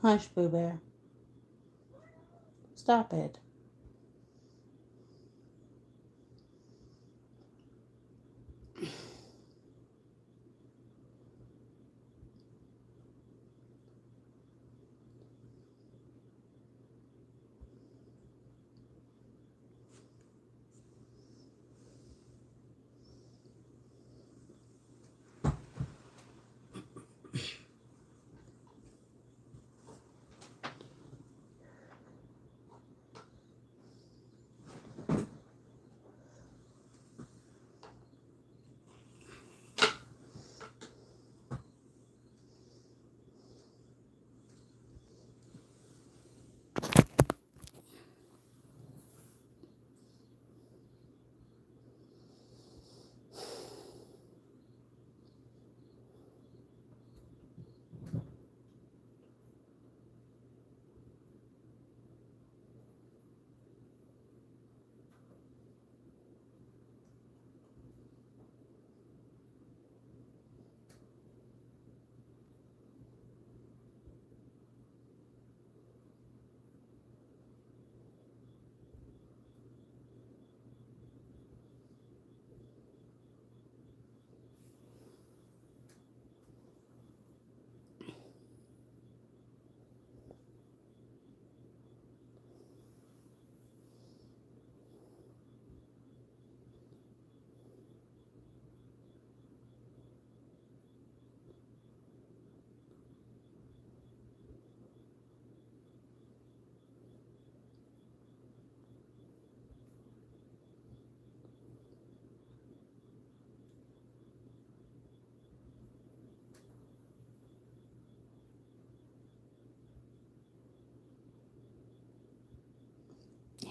Hush, Boo Bear. Stop it.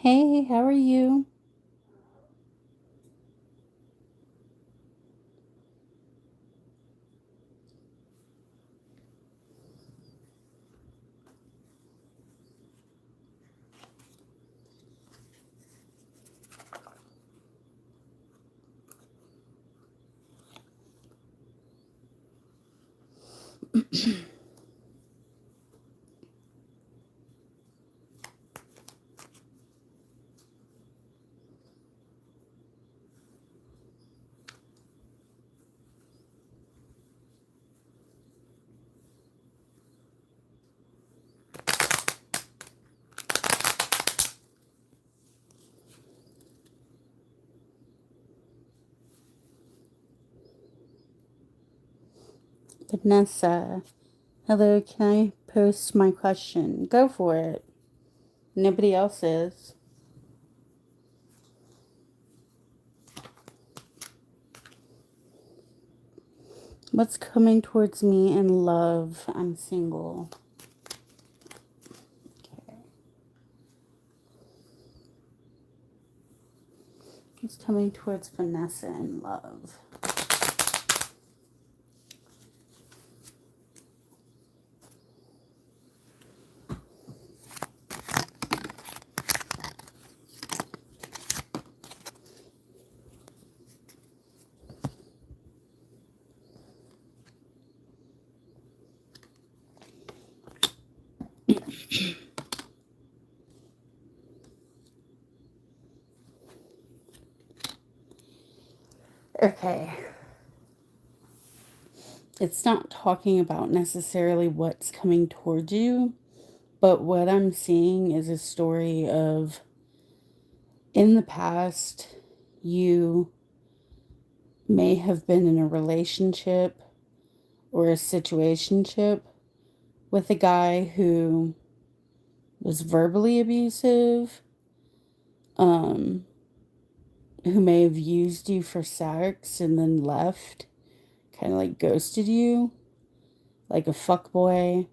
Hey, how are you? Vanessa. Hello, can I post my question? Go for it. Nobody else is. What's coming towards me in love? I'm single. Okay. What's coming towards Vanessa in love? Okay. It's not talking about necessarily what's coming towards you, but what I'm seeing is a story of in the past, you may have been in a relationship or a situationship with a guy who was verbally abusive, um, who may have used you for sex and then left, kind of like ghosted you, like a fuckboy.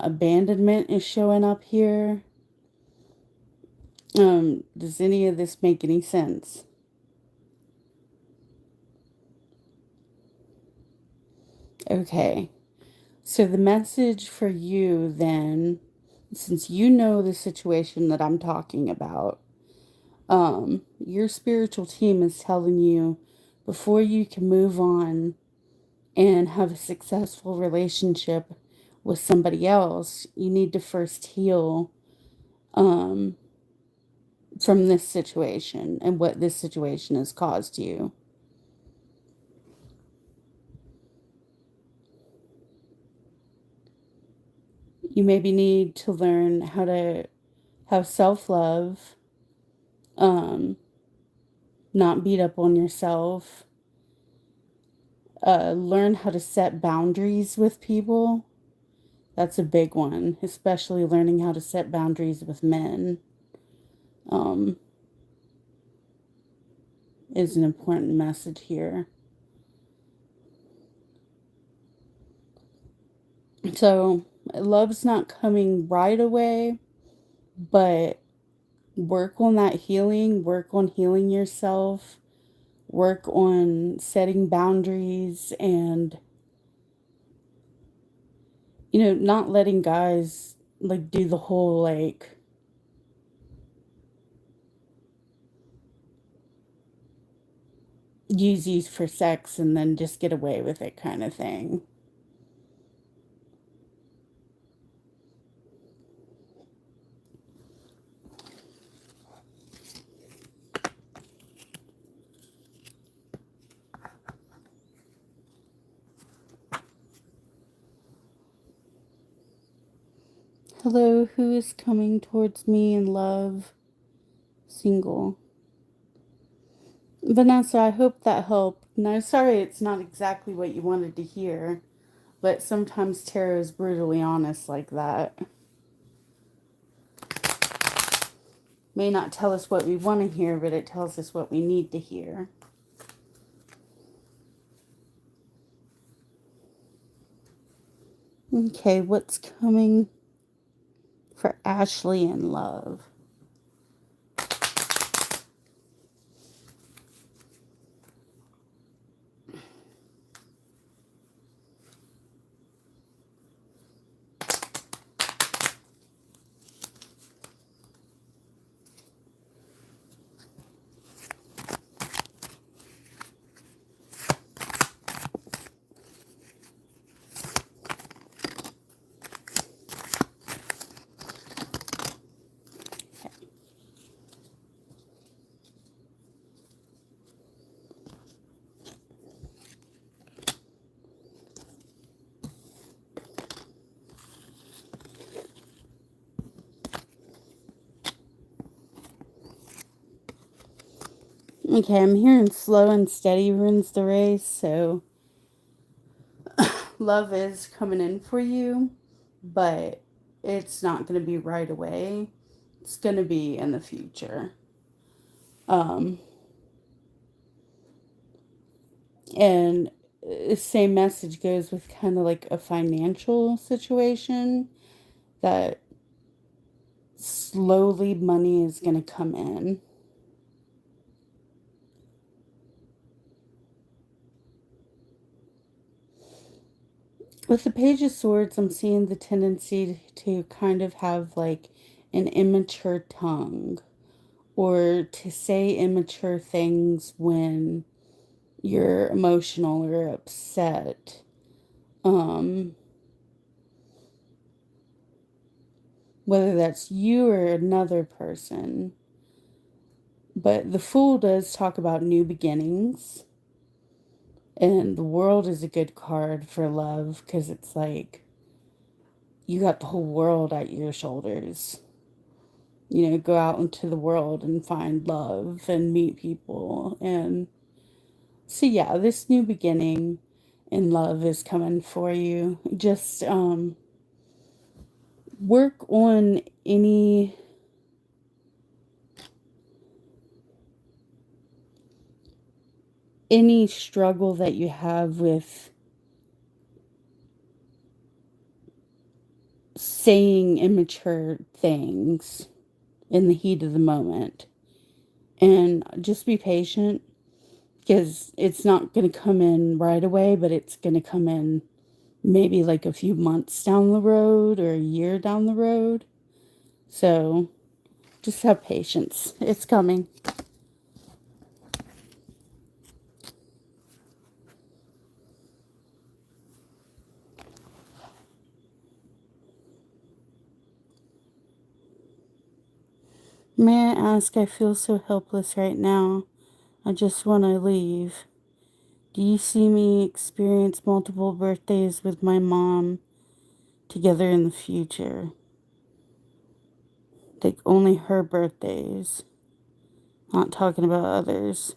Abandonment is showing up here. Does any of this make any sense? Okay. So the message for you then, since you know the situation that I'm talking about, your spiritual team is telling you before you can move on and have a successful relationship with somebody else, you need to first heal um, from this situation and what this situation has caused you. You maybe need to learn how to have self love, um, not beat up on yourself, learn how to set boundaries with people. That's a big one, especially learning how to set boundaries with men um, is an important message here. So, love's not coming right away, but work on that healing, work on healing yourself, work on setting boundaries, and, not letting guys like do the whole like use you for sex and then just get away with it kind of thing. Hello, who is coming towards me in love? Single. Vanessa, I hope that helped. No, sorry it's not exactly what you wanted to hear, but sometimes tarot is brutally honest like that. May not tell us what we want to hear, but it tells us what we need to hear. Okay, what's coming for Ashley in love? Okay, I'm hearing slow and steady wins the race, so love is coming in for you, but it's not going to be right away. It's going to be in the future. Um, and the same message goes with kind of like a financial situation that slowly money is going to come in. With the Page of Swords, I'm seeing the tendency to kind of have like an immature tongue or to say immature things when you're emotional or upset. Um, Whether that's you or another person. But the Fool does talk about new beginnings. And the World is a good card for love because it's like you got the whole world at your shoulders. Go out into the world and find love and meet people. And So yeah, this new beginning in love is coming for you. Just work on any struggle that you have with saying immature things in the heat of the moment. And just be patient because it's not going to come in right away, but it's going to come in maybe like a few months down the road or a year down the road. So just have patience. It's coming. May I ask, I feel so helpless right now. I just want to leave. Do you see me experience multiple birthdays with my mom together in the future? Like only her birthdays. Not talking about others.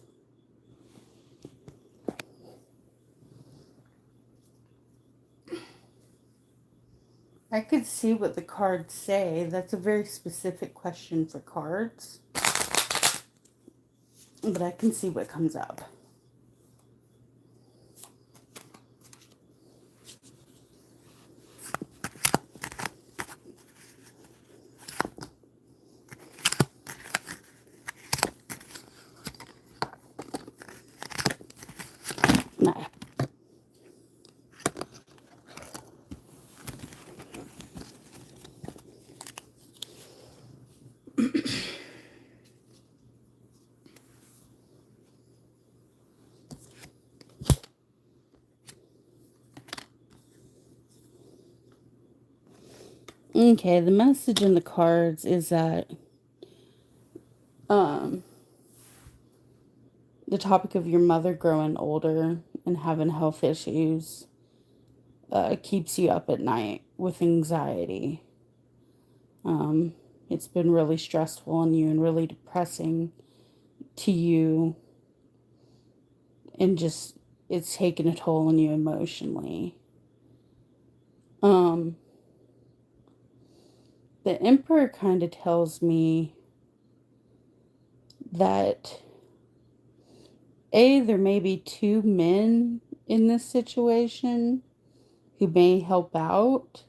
I could see what the cards say. That's a very specific question for cards. But I can see what comes up. Nah. Okay, the message in the cards is that um the topic of your mother growing older and having health issues keeps you up at night with anxiety. Um, it's been really stressful on you and really depressing to you, and just it's taken a toll on you emotionally. Um, the Emperor kind of tells me that there may be two men in this situation who may help out.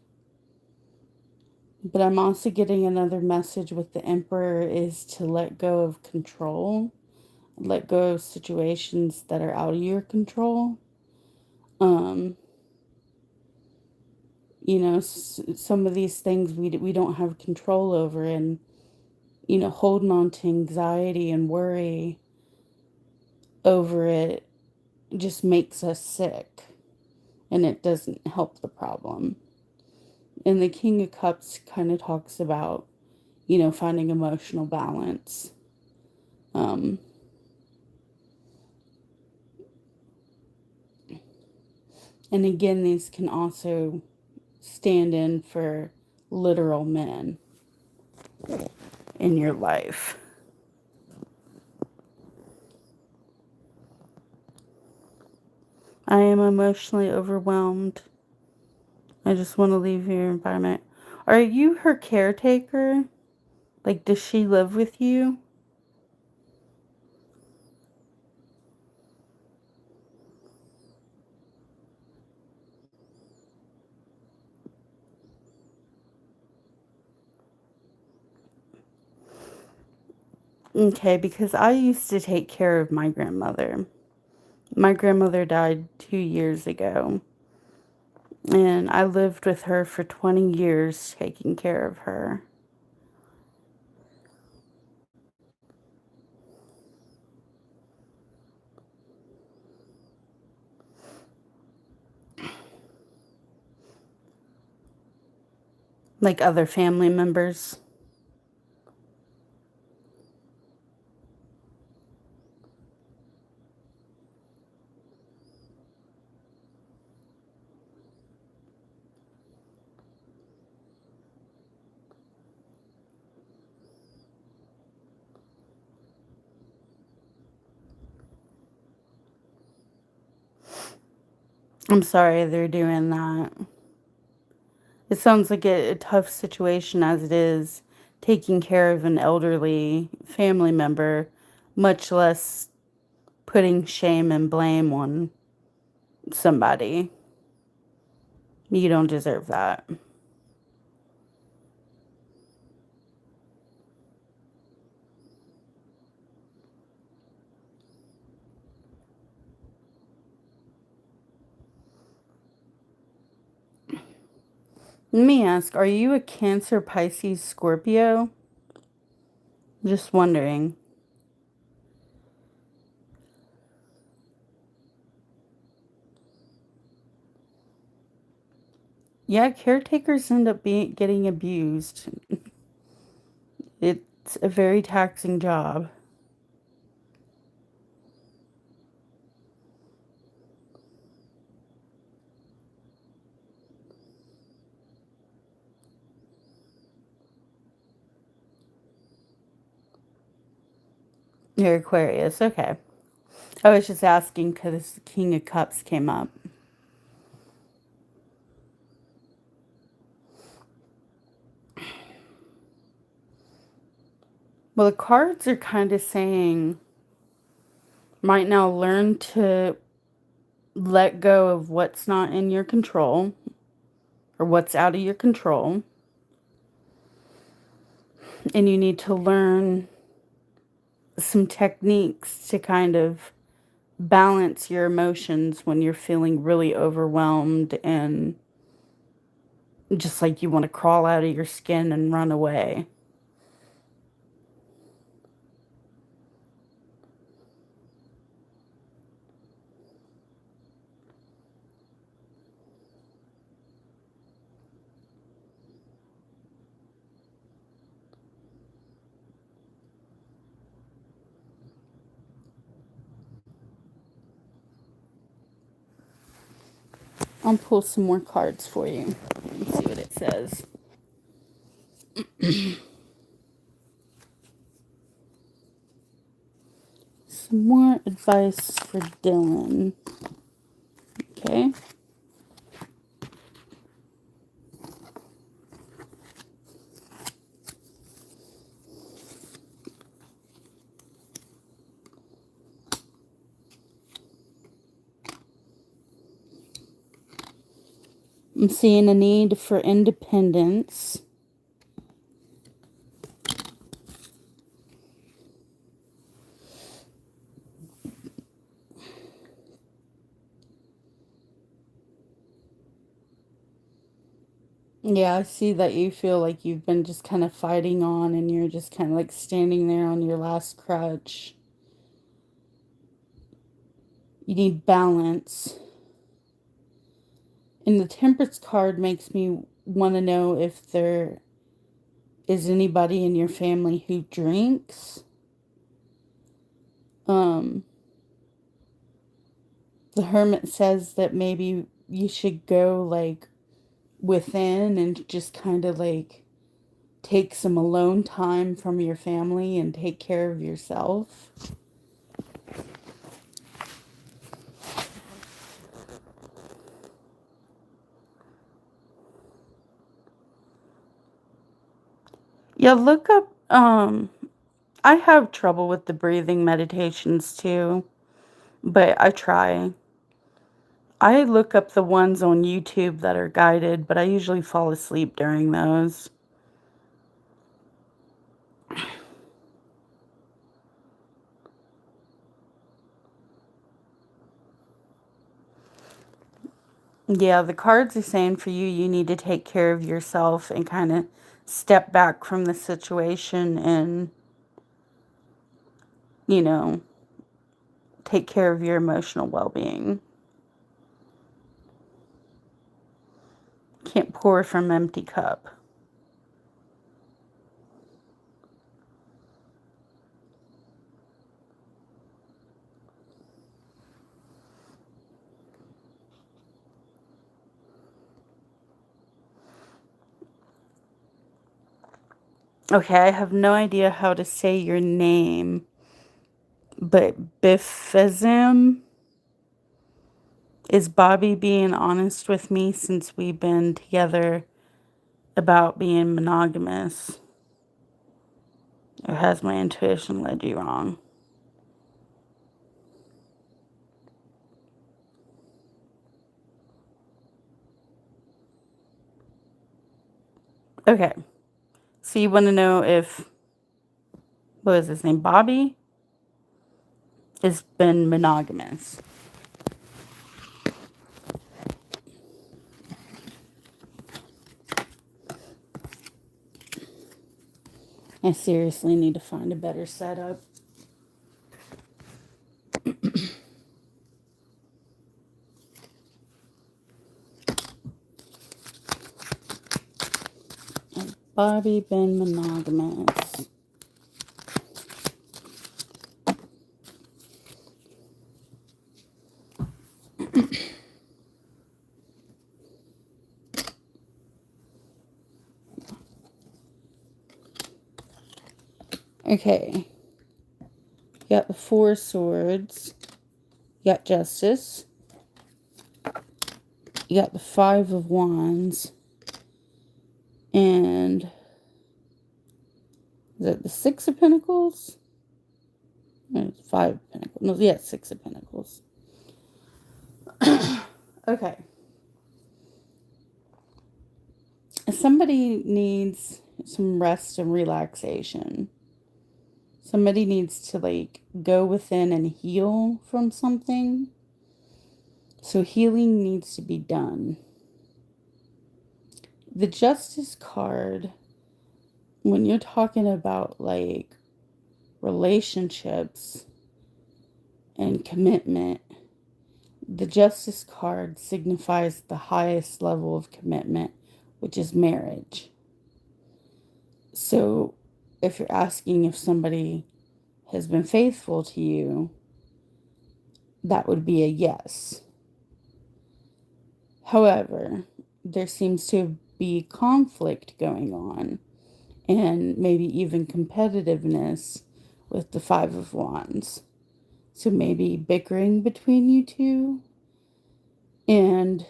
But I'm also getting another message with the Emperor is to let go of control, let go of situations that are out of your control. Um, some of these things we don't have control over, and holding on to anxiety and worry over it just makes us sick, and it doesn't help the problem. And the King of Cups kind of talks about, finding emotional balance. Um, and again, these can also stand in for literal men in your life. I am emotionally overwhelmed. I just want to leave your environment. Are you her caretaker? Like, does she live with you? Okay, because I used to take care of my grandmother. My grandmother died 2 years ago, and I lived with her for 20 years taking care of her. Like other family members. I'm sorry they're doing that. It sounds like a tough situation as it is taking care of an elderly family member, much less putting shame and blame on somebody. You don't deserve that. Let me ask, are you a Cancer, Pisces, Scorpio? Just wondering. Yeah, caretakers end up being getting abused. It's a very taxing job. You're Aquarius, okay. I was just asking because the King of Cups came up. Well, the cards are kind of saying, might now learn to let go of what's not in your control or what's out of your control. And you need to learn some techniques to kind of balance your emotions when you're feeling really overwhelmed and just like you want to crawl out of your skin and run away. I'll pull some more cards for you and see what it says. Some more advice for Dylan. Okay. I'm seeing a need for independence. Yeah, I see that you feel like you've been just kind of fighting on and you're just kind of like standing there on your last crutch. You need balance. And the Temperance card makes me want to know if there is anybody in your family who drinks. Um, the Hermit says that maybe you should go like within and just kind of like take some alone time from your family and take care of yourself. Yeah, look up I have trouble with the breathing meditations too, but I try. I look up the ones on YouTube that are guided, but I usually fall asleep during those. Yeah, the cards are saying for you, you need to take care of yourself and kind of step back from the situation and, you know, take care of your emotional well being. Can't pour from empty cup. Okay, I have no idea how to say your name, but Bifism, Is Bobby being honest with me since we've been together about being monogamous? Or has my intuition led you wrong? Okay. So you want to know if, what is his name? Bobby has been monogamous. I seriously need to find a better setup. Has Bobby been monogamous? Okay. You got the Four of Swords. You got Justice. You got the Five of Wands. And is it the Six of Pentacles? No, Five of Pentacles. No, yeah, Six of Pentacles. Okay. Somebody needs some rest and relaxation. Somebody needs to like go within and heal from something. So healing needs to be done. The Justice card, when you're talking about like relationships and commitment, the Justice card signifies the highest level of commitment, which is marriage. So if you're asking if somebody has been faithful to you, that would be a yes. However, there seems to be conflict going on and maybe even competitiveness with the Five of Wands. So maybe bickering between you two. And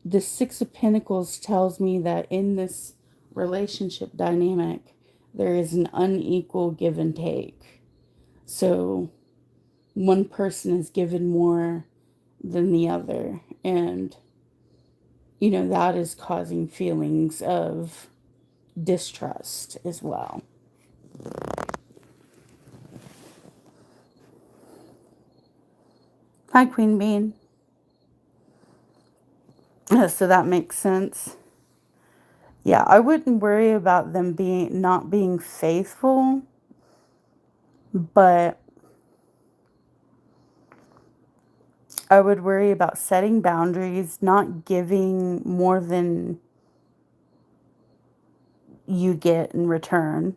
the Six of Pentacles tells me that in this relationship dynamic, there is an unequal give and take. So one person is given more than the other. And, you know, that is causing feelings of distrust as well. Hi, Queen Bean. So that makes sense. Yeah, I wouldn't worry about them not being faithful, but I would worry about setting boundaries, not giving more than you get in return.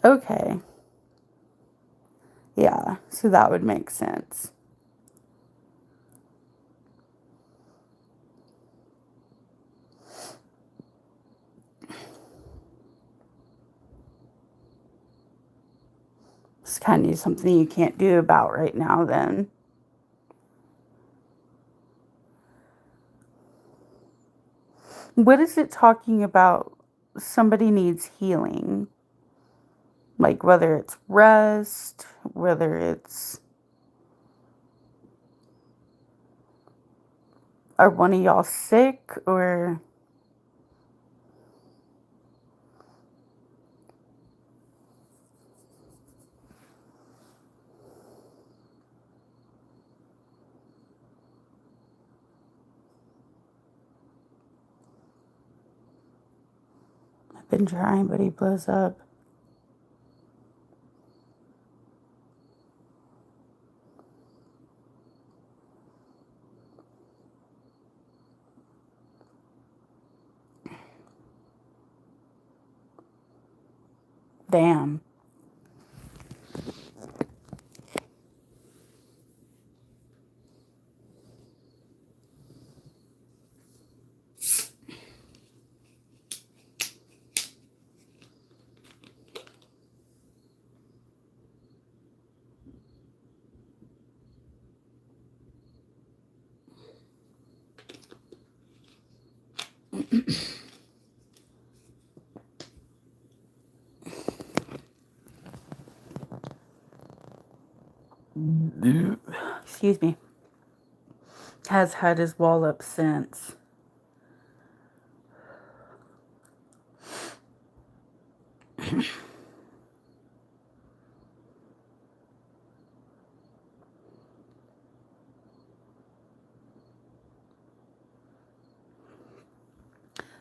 Okay. Yeah, so that would make sense. It's kind of something you can't do about right now, then. What is it talking about? Somebody needs healing. Like whether it's rest, whether it's. Are one of y'all sick or. I've been trying, but he blows up. Damn. Excuse me, has had his wall up since.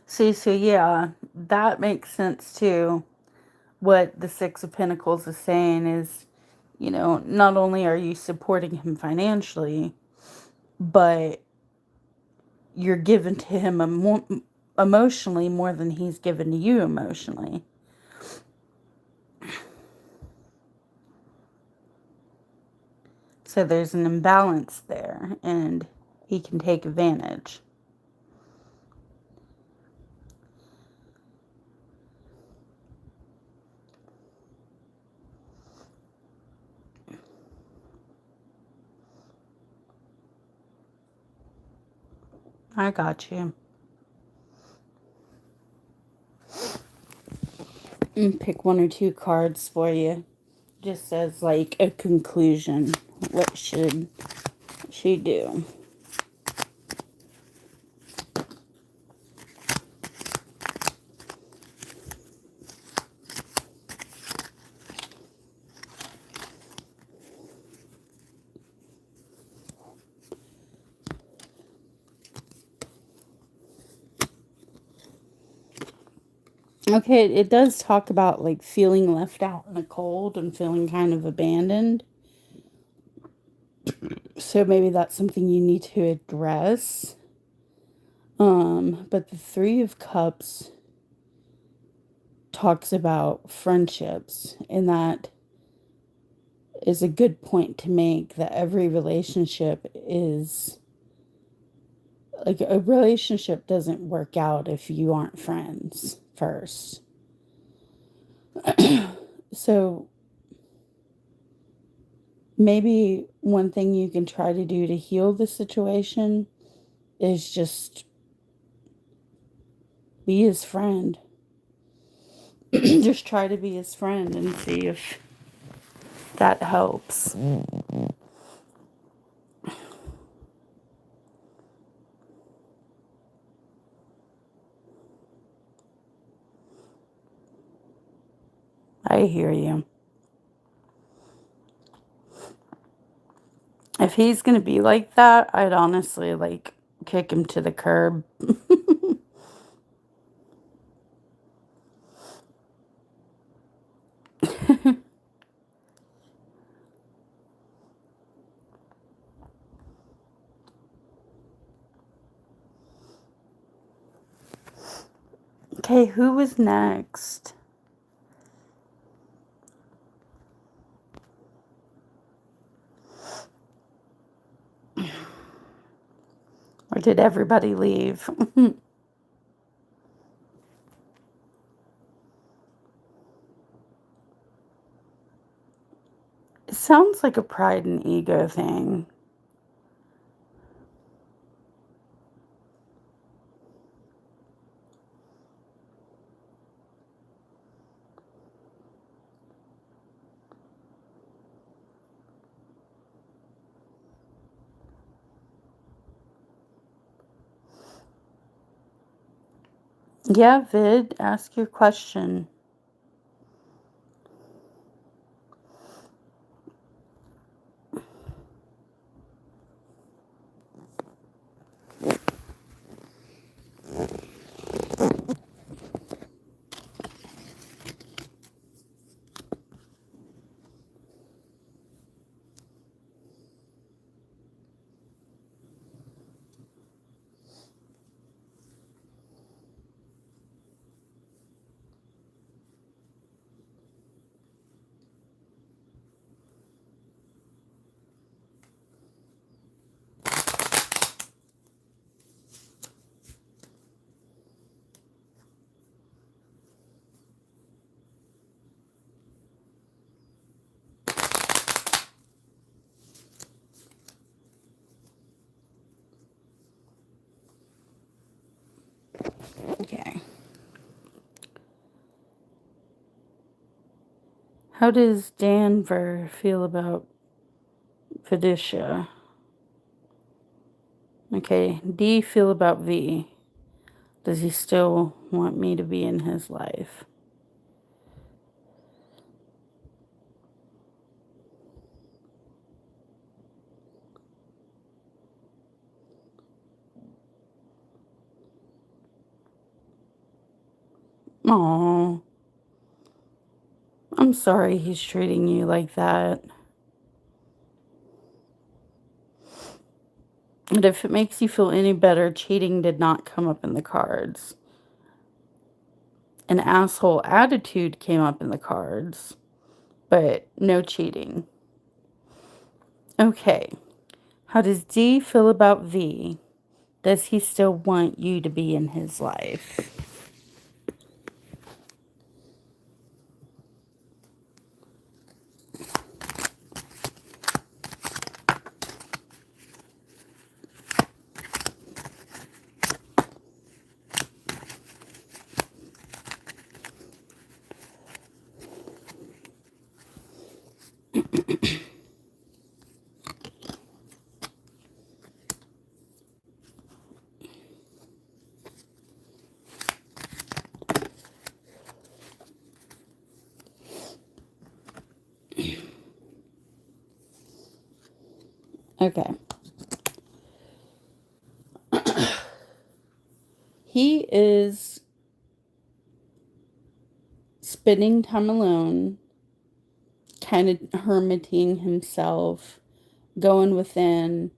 See, so yeah, that makes sense too. What the Six of Pentacles is saying is, not only are you supporting him financially, but you're given to him emotionally more than he's given to you emotionally. So there's an imbalance there, and he can take advantage. I got you. Pick one or two cards for you. Just as like a conclusion. What should she do? Okay, it does talk about like feeling left out in the cold and feeling kind of abandoned. So maybe that's something you need to address. But the Three of Cups talks about friendships, and that is a good point to make, that every relationship is like, a relationship doesn't work out if you aren't friends first. So maybe one thing you can try to do to heal the situation is just be his friend. Just try to be his friend and see if that helps. I hear you. If he's gonna be like that, I'd honestly like kick him to the curb. Okay, who was next? Or did everybody leave? It sounds like a pride and ego thing. Yeah, Vid, ask your question. How does Danver feel about Venetia? Okay, D feel about V. Does he still want me to be in his life? Oh, I'm sorry he's treating you like that. And if it makes you feel any better, cheating did not come up in the cards. An asshole attitude came up in the cards, but no cheating. Okay. How does D feel about V? Does he still want you to be in his life? Okay. He is spending time alone, kind of hermiting himself, going within.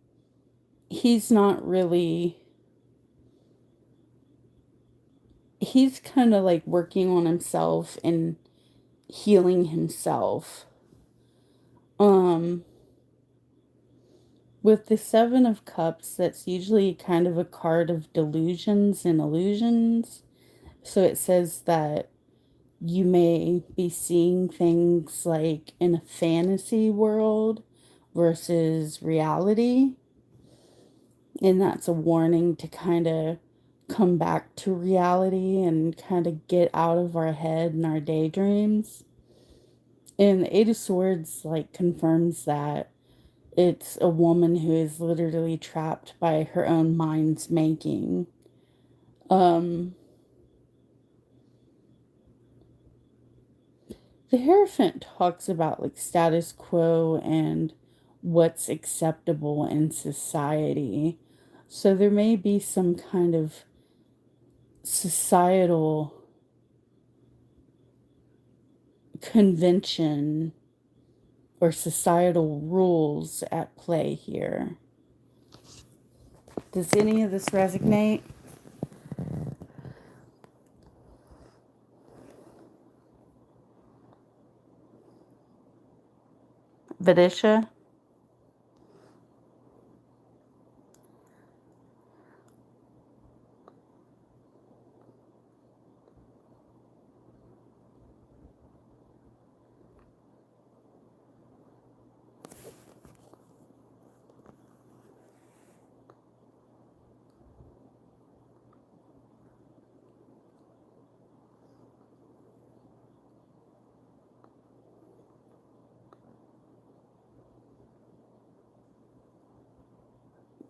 He's not really, he's kind of like working on himself and healing himself. Um, with the Seven of Cups, that's usually kind of a card of delusions and illusions. So it says that you may be seeing things like in a fantasy world versus reality. And that's a warning to kind of come back to reality and kind of get out of our head and our daydreams. And the Eight of Swords like confirms that it's a woman who is literally trapped by her own mind's making. Um, the Hierophant talks about like status quo and what's acceptable in society. So there may be some kind of societal convention or societal rules at play here. Does any of this resonate? Vidisha?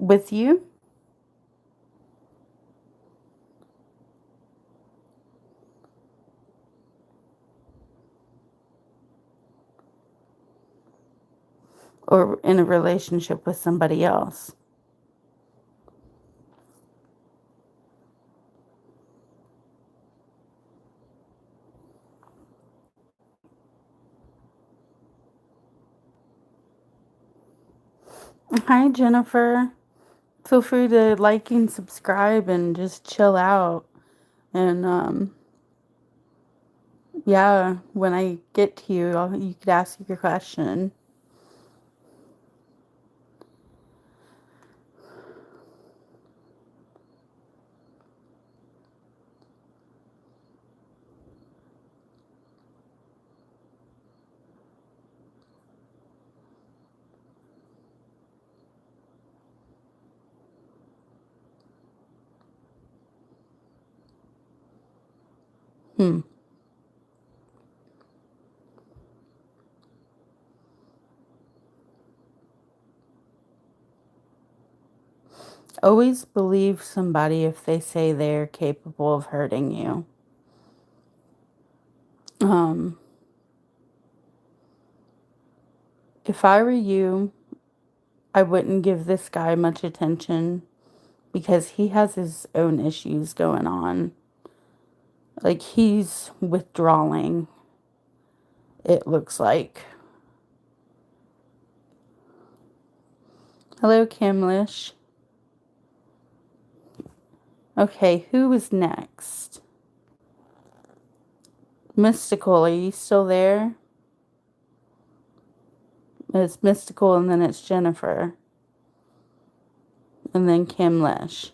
With you? Or in a relationship with somebody else? Hi, Jennifer. Feel free to like and subscribe and just chill out. And yeah, when I get to you, you could ask your question. Hmm. Always believe somebody if they say they're capable of hurting you. Um, if I were you, I wouldn't give this guy much attention because he has his own issues going on. Like, he's withdrawing, it looks like. Hello, Kimlish. Okay, who is next? Mystical, are you still there? It's Mystical, and then it's Jennifer. And then Kimlish.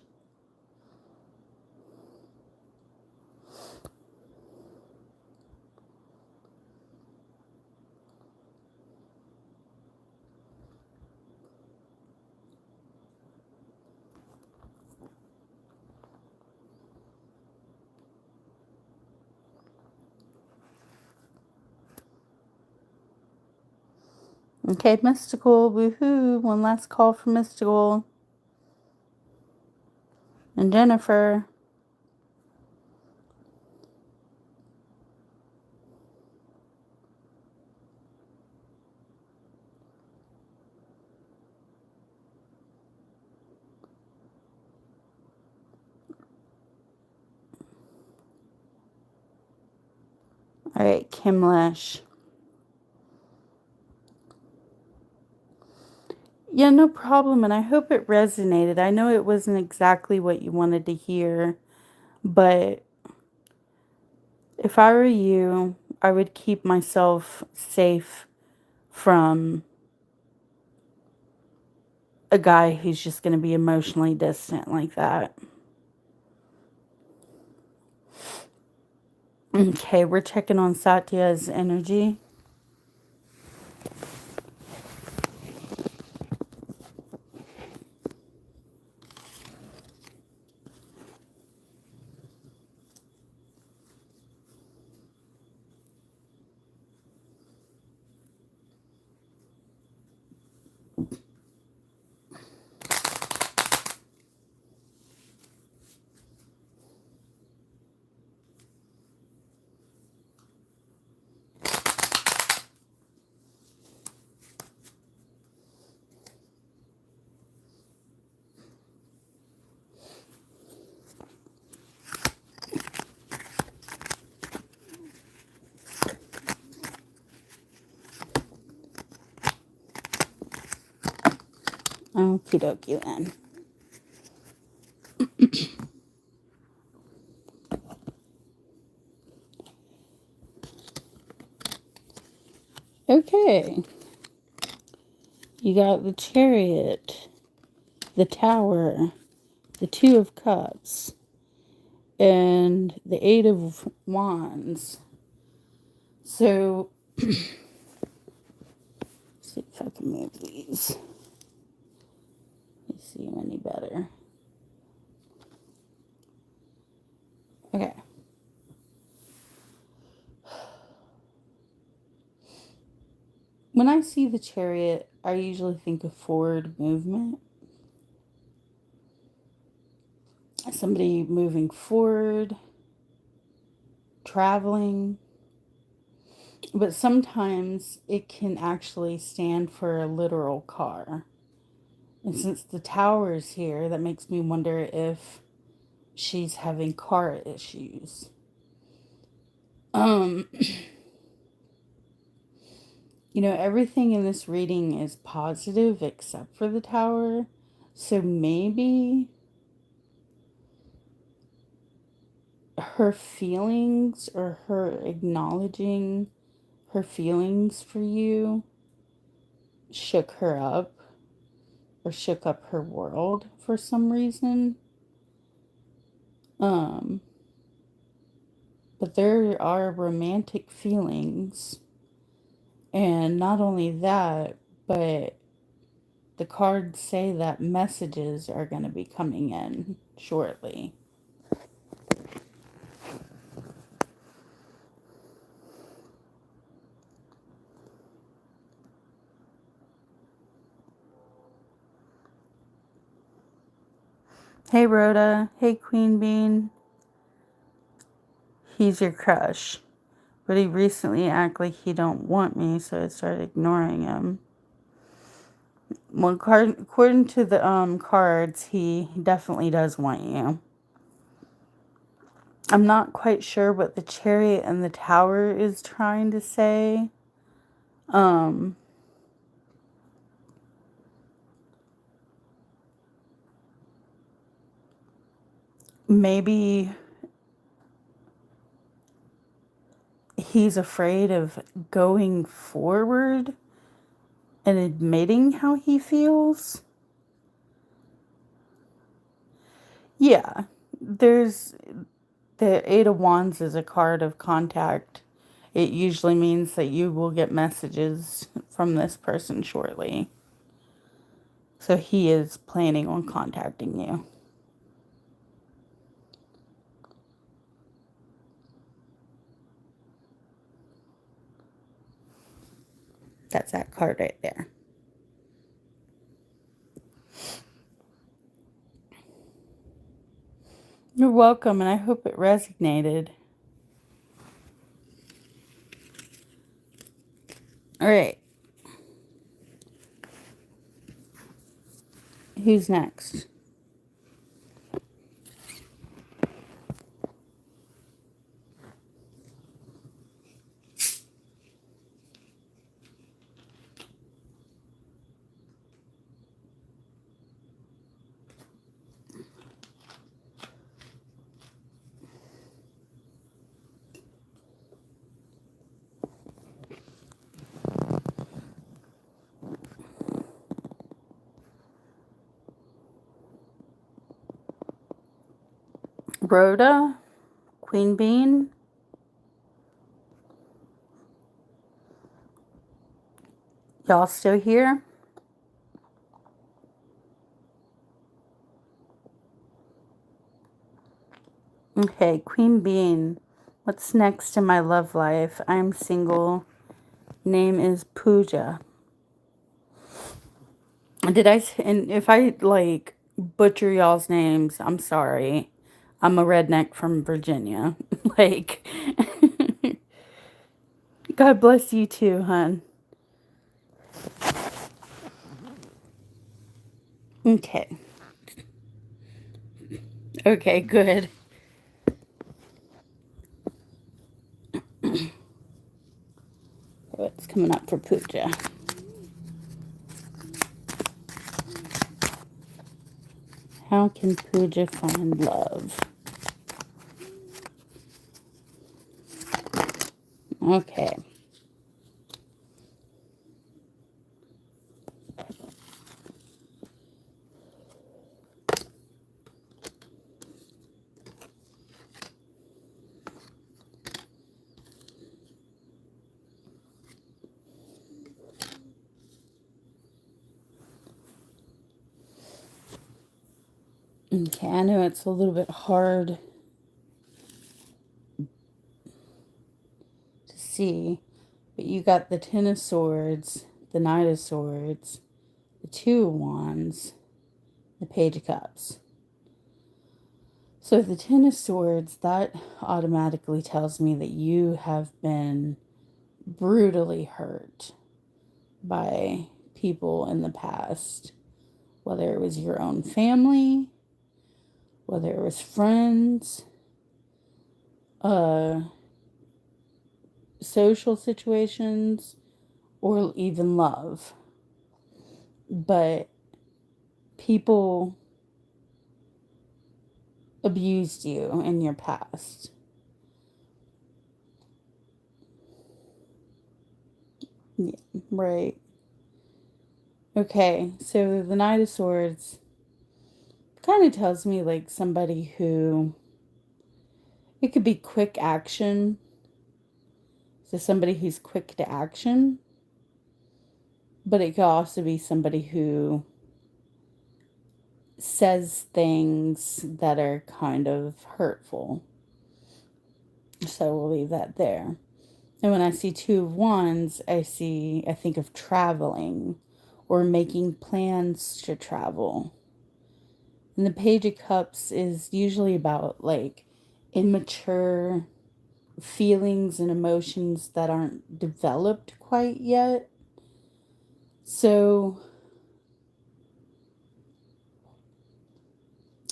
Okay, Mystical, woohoo. One last call for Mystical. And Jennifer. Alright, Kimlish. Yeah, no problem, and I hope it resonated. I know it wasn't exactly what you wanted to hear, but if I were you, I would keep myself safe from a guy who's just going to be emotionally distant like that. Okay, we're checking on Satya's energy. Okie dokie then. Okay. You got the Chariot, the Tower, the Two of Cups, and the Eight of Wands. So, let's see if I can move these. Let me see you any better. Okay. When I see the Chariot, I usually think of forward movement. Somebody moving forward, traveling. But sometimes it can actually stand for a literal car. And since the Tower is here, that makes me wonder if she's having car issues. Everything in this reading is positive except for the Tower. So maybe her feelings, or her acknowledging her feelings for you, shook her up or shook up her world for some reason. But there are romantic feelings, and not only that, but the cards say that messages are going to be coming in shortly. Hey, Rhoda. Hey, Queen Bean. He's your crush. But he recently acted like he don't want me, so I started ignoring him. Well, according to the cards, he definitely does want you. I'm not quite sure what the Chariot and the Tower is trying to say. Maybe he's afraid of going forward and admitting how he feels. Yeah, there's the Eight of Wands is a card of contact. It usually means that you will get messages from this person shortly. So he is planning on contacting you. That's that card right there. You're welcome, and I hope it resonated. All right. Who's next? Rhoda? Queen Bean? Y'all still here? Okay, Queen Bean. What's next in my love life? I'm single. Name is Pooja. And if I like butcher y'all's names, I'm sorry. I'm a redneck from Virginia. Like, God bless you too, hun. Okay. Okay, good. What's coming up for Pooja? How can Pooja find love? Okay. Okay, I know it's a little bit hard to see, but you got the Ten of Swords, the Knight of Swords, the Two of Wands, the Page of Cups. So the Ten of Swords, that automatically tells me that you have been brutally hurt by people in the past, whether it was your own family, whether it was friends, social situations, or even love. But people abused you in your past. Yeah, right. Okay, so the Knight of Swords kind of tells me like somebody who, it could be quick action. So somebody who's quick to action, but it could also be somebody who says things that are kind of hurtful. So we'll leave that there. And when I see Two of Wands, I think of traveling or making plans to travel. And the Page of Cups is usually about like immature feelings and emotions that aren't developed quite yet. So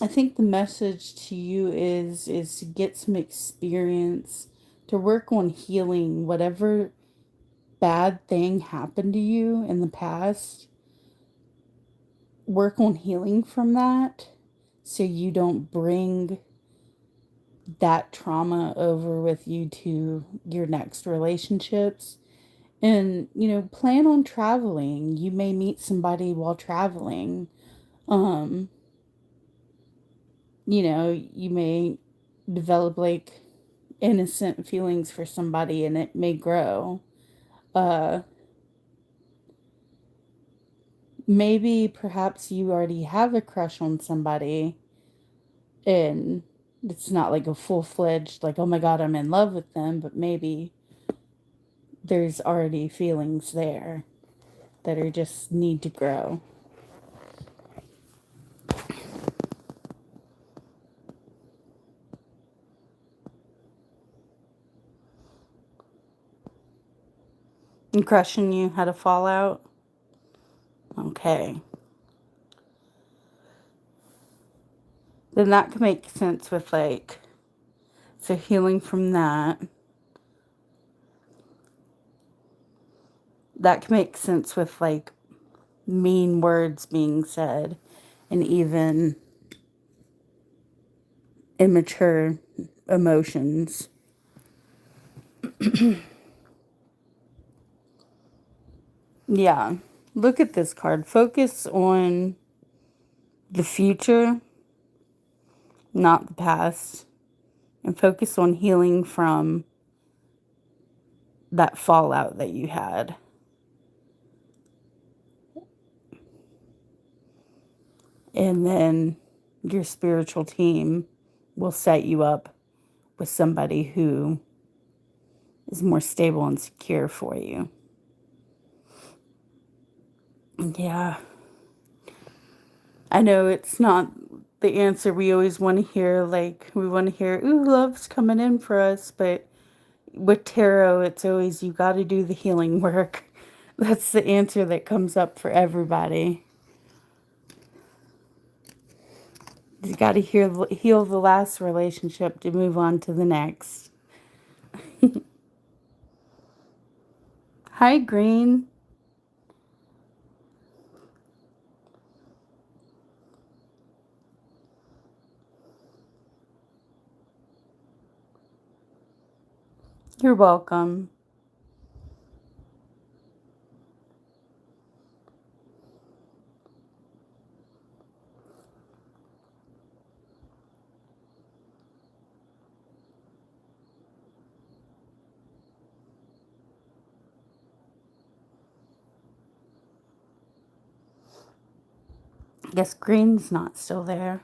I think the message to you is to get some experience, to work on healing whatever bad thing happened to you in the past. Work on healing from that so you don't bring that trauma over with you to your next relationships. And, plan on traveling. You may meet somebody while traveling. Um, you may develop like innocent feelings for somebody and it may grow. Uh, Maybe perhaps you already have a crush on somebody and it's not like a full-fledged, like, oh my God, I'm in love with them, but maybe there's already feelings there that are just need to grow. And crushing you had a fallout? Okay. Then that could make sense with like, so healing from that. That can make sense with like mean words being said and even immature emotions. Yeah. Look at this card. Focus on the future, not the past, and focus on healing from that fallout that you had. And then your spiritual team will set you up with somebody who is more stable and secure for you. Yeah. I know it's not the answer we always want to hear. Like, we want to hear, ooh, love's coming in for us. But with tarot, it's always, you got to do the healing work. That's the answer that comes up for everybody. You got to heal the last relationship to move on to the next. Hi, Green. You're welcome. Guess Green's not still there.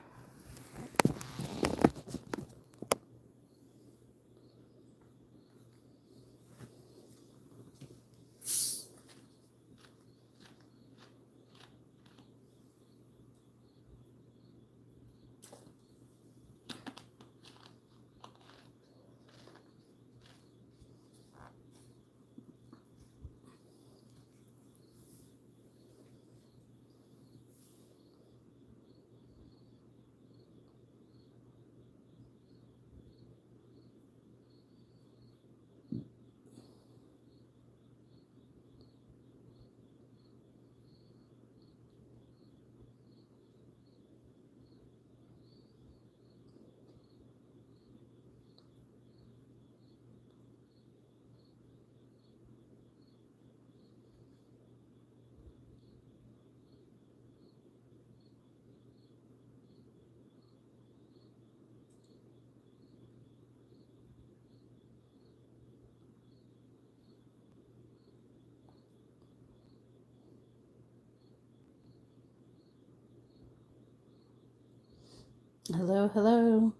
Hello, hello.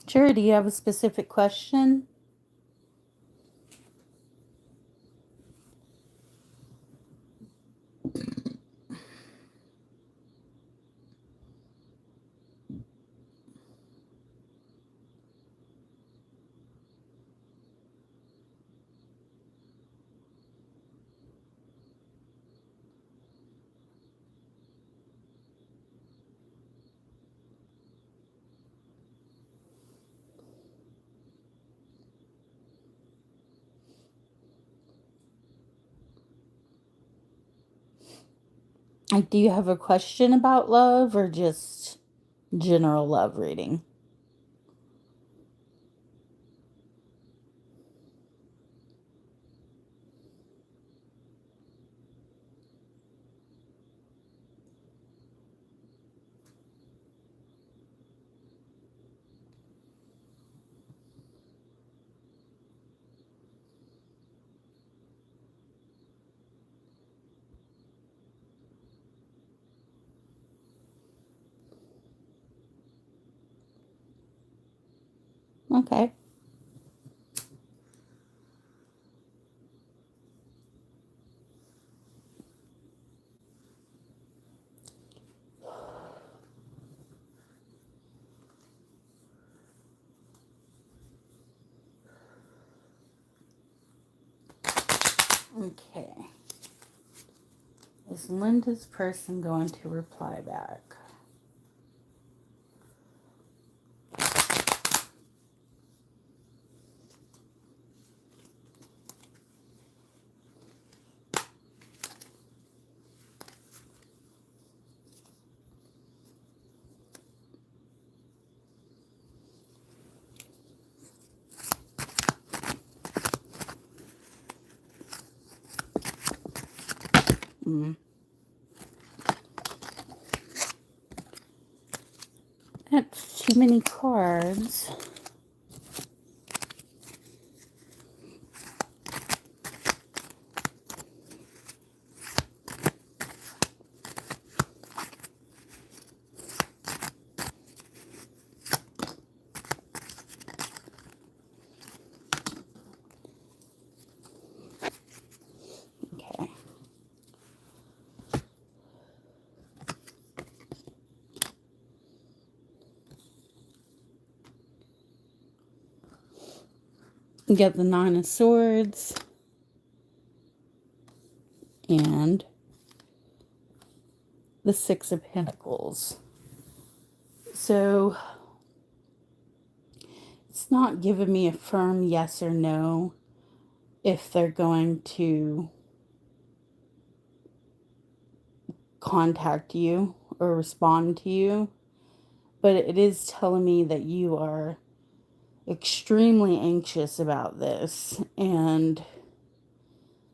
Sure, do you have a specific question? Like, do you have a question about love or just general love reading? Okay. Okay. Is Linda's person going to reply back? Mm. That's too many cards. Okay. You got the Nine of Swords and the Six of Pentacles. So it's not giving me a firm yes or no if they're going to contact you or respond to you, but it is telling me that you are extremely anxious about this and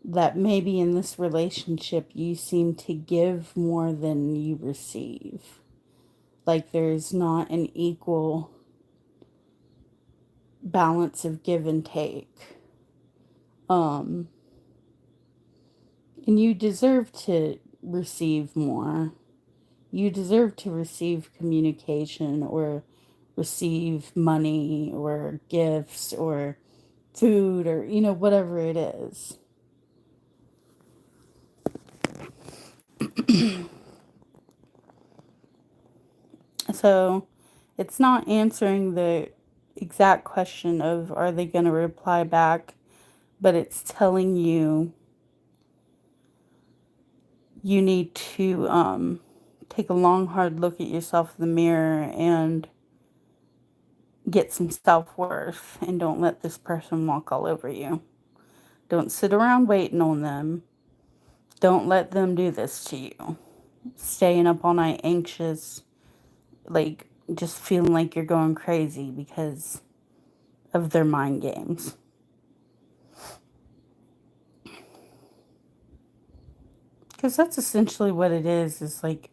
that maybe in this relationship you seem to give more than you receive. Like there's not an equal balance of give and take. And you deserve to receive more. You deserve to receive communication or receive money or gifts or food or, whatever it is. So it's not answering the exact question of are they going to reply back, but it's telling you you need to take a long, hard look at yourself in the mirror and get some self-worth and don't let this person walk all over you. Don't sit around waiting on them. Don't let them do this to you. Staying up all night anxious, like just feeling like you're going crazy because of their mind games. Because that's essentially what it is like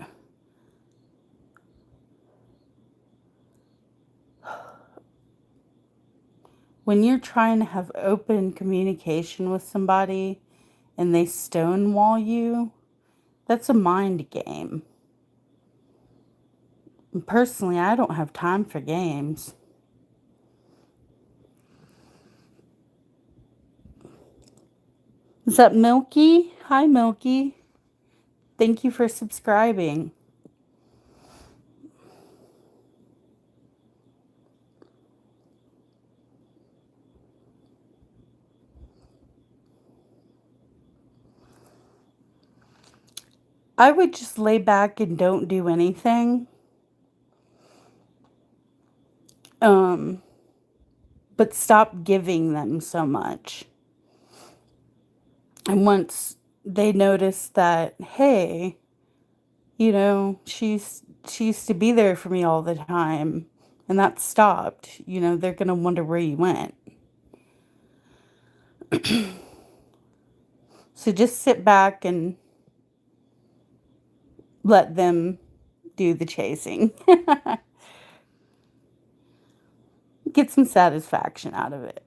when you're trying to have open communication with somebody and they stonewall you, that's a mind game. And personally, I don't have time for games. Is that Milky? Hi, Milky. Thank you for subscribing. I would just lay back and don't do anything. But stop giving them so much. And once they notice that, hey, You know, she used to be there for me all the time, and that stopped. You know, they're gonna wonder where you went. So just sit back and let them do the chasing. Get some satisfaction out of it.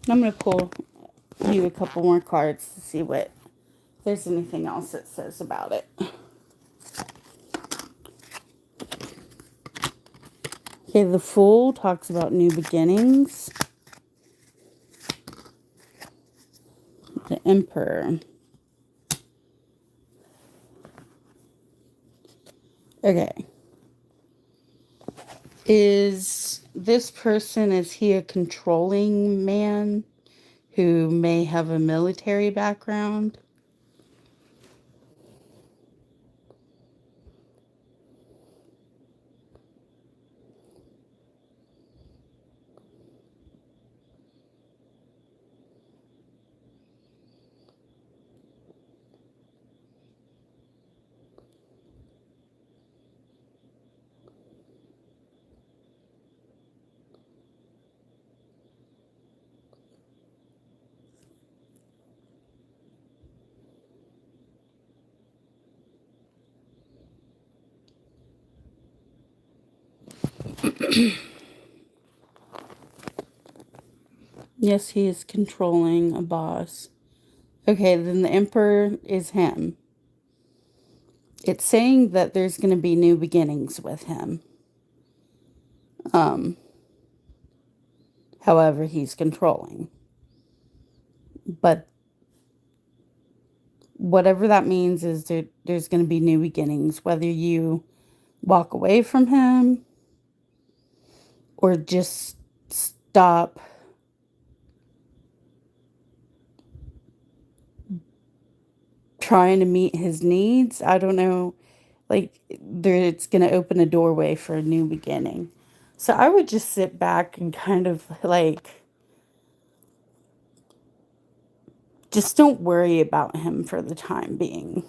I'm gonna pull you a couple more cards to see what if there's anything else it says about it. Okay, the Fool talks about new beginnings. The Emperor. Okay. Is this person, is he a controlling man who may have a military background? Yes, he is controlling a boss. Okay, then the Emperor is him. It's saying that there's going to be new beginnings with him. Um, However, he's controlling. But whatever that means is there's going to be new beginnings, whether you walk away from him or just stop trying to meet his needs. I don't know. Like, it's going to open a doorway for a new beginning. So I would just sit back and kind of like, just don't worry about him for the time being.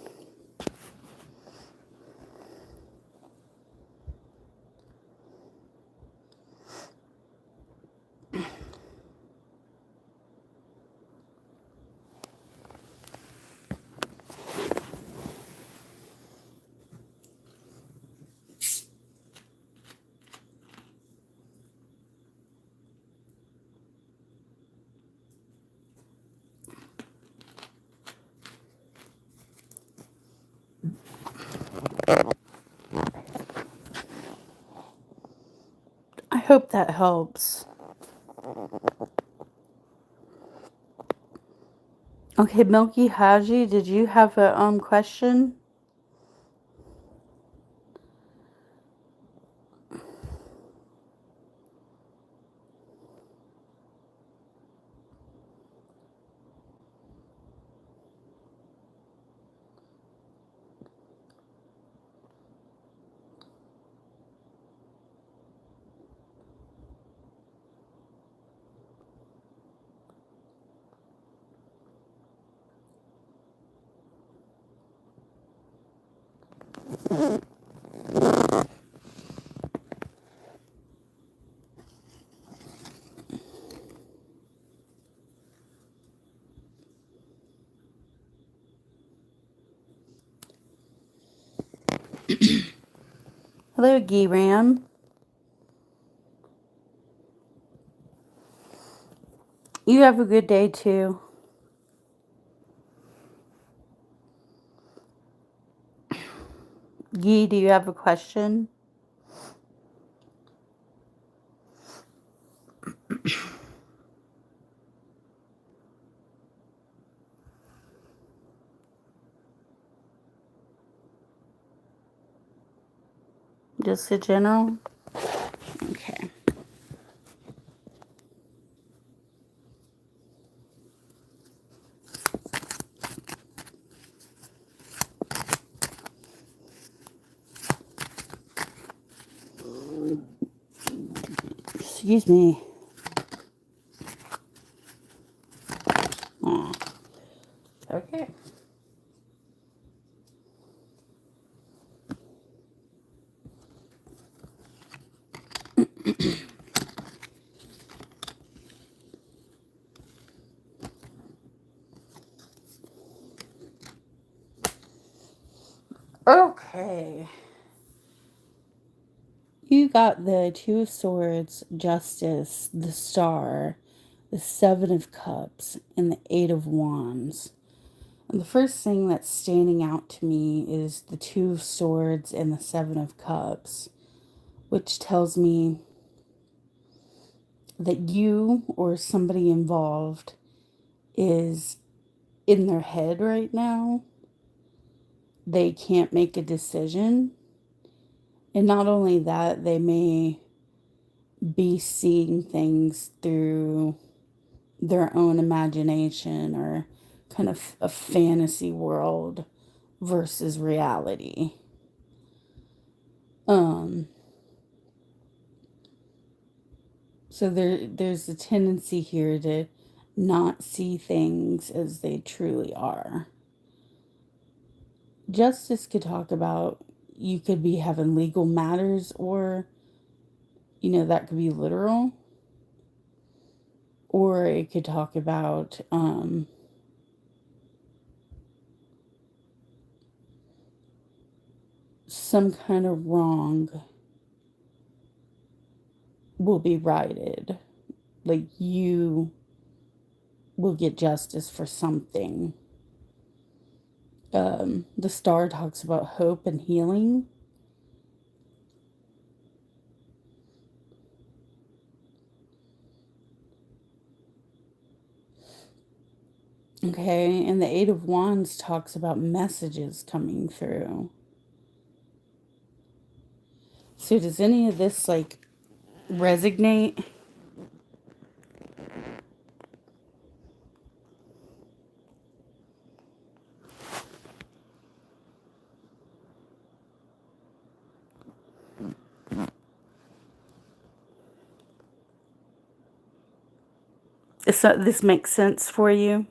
I hope that helps. Okay, Milky Haji, did you have a question? Hello, Giram. You have a good day too. Yi, do you have a question? Just a general? Okay. Excuse me. Aw. Okay. Okay. You got the Two of Swords, Justice, the Star, the Seven of Cups, and the Eight of Wands. And the first thing that's standing out to me is the Two of Swords and the Seven of Cups, which tells me that you or somebody involved is in their head right now. They can't make a decision. And not only that, they may be seeing things through their own imagination or kind of a fantasy world versus reality. So there's a tendency here to not see things as they truly are. Justice could talk about you could be having legal matters, or that could be literal, or it could talk about some kind of wrong will be righted. Like you will get justice for something. The Star talks about hope and healing. Okay, and the Eight of Wands talks about messages coming through. So does any of this resonate? This makes sense for you?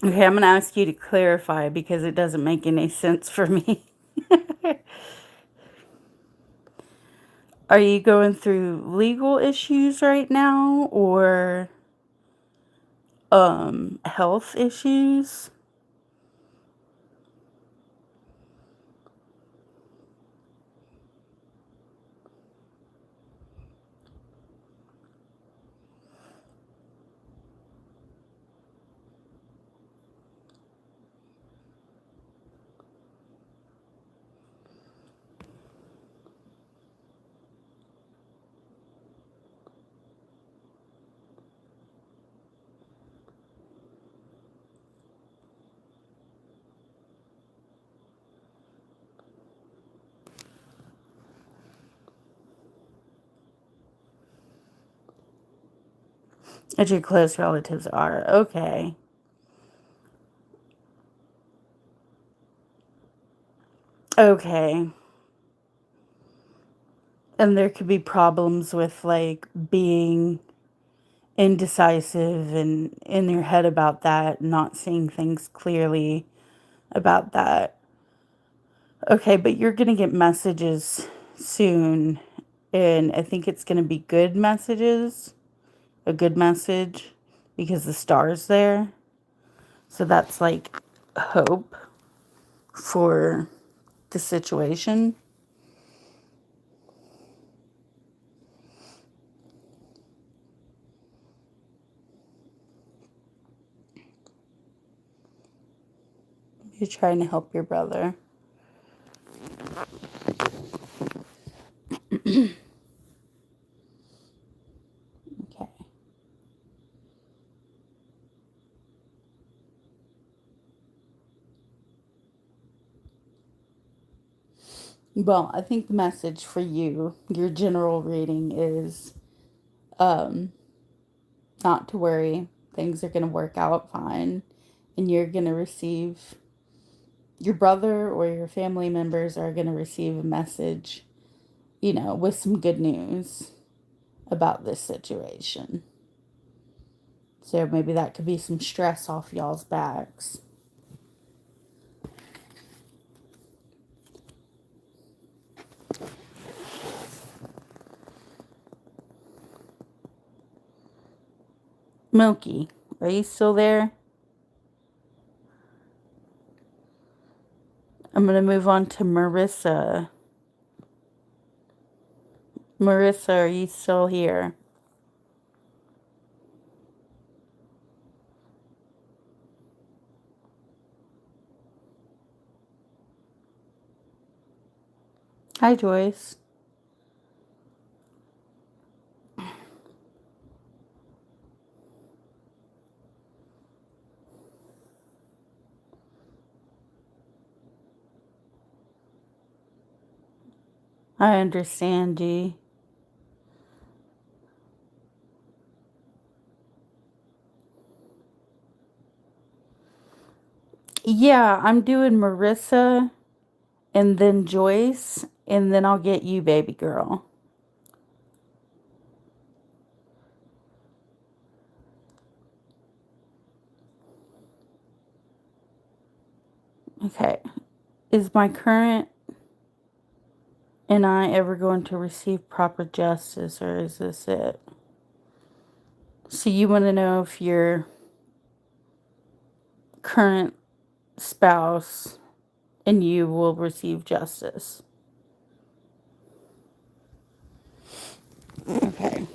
Okay, I'm going to ask you to clarify because it doesn't make any sense for me. Are you going through legal issues right now or health issues? That your close relatives are. Okay. Okay. And there could be problems with being indecisive and in your head about that, not seeing things clearly about that. Okay, but you're going to get messages soon, and I think it's going to be good messages, a good message, because the star's there. So that's hope for the situation. You're trying to help your brother. Okay. Well, I think the message for you, your general reading is not to worry. Things are going to work out fine. And you're going to receive, your brother or your family members are going to receive a message with some good news about this situation. So maybe that could be some stress off y'all's backs. Milky, are you still there? I'm going to move on to Marissa. Marissa, are you still here? Hi, Joyce. I understand, G. Yeah, I'm doing Marissa and then Joyce, and then I'll get you, baby girl. Okay. Is my current and I ever going to receive proper justice, or is this it? So you want to know if your current spouse and you will receive justice. Okay.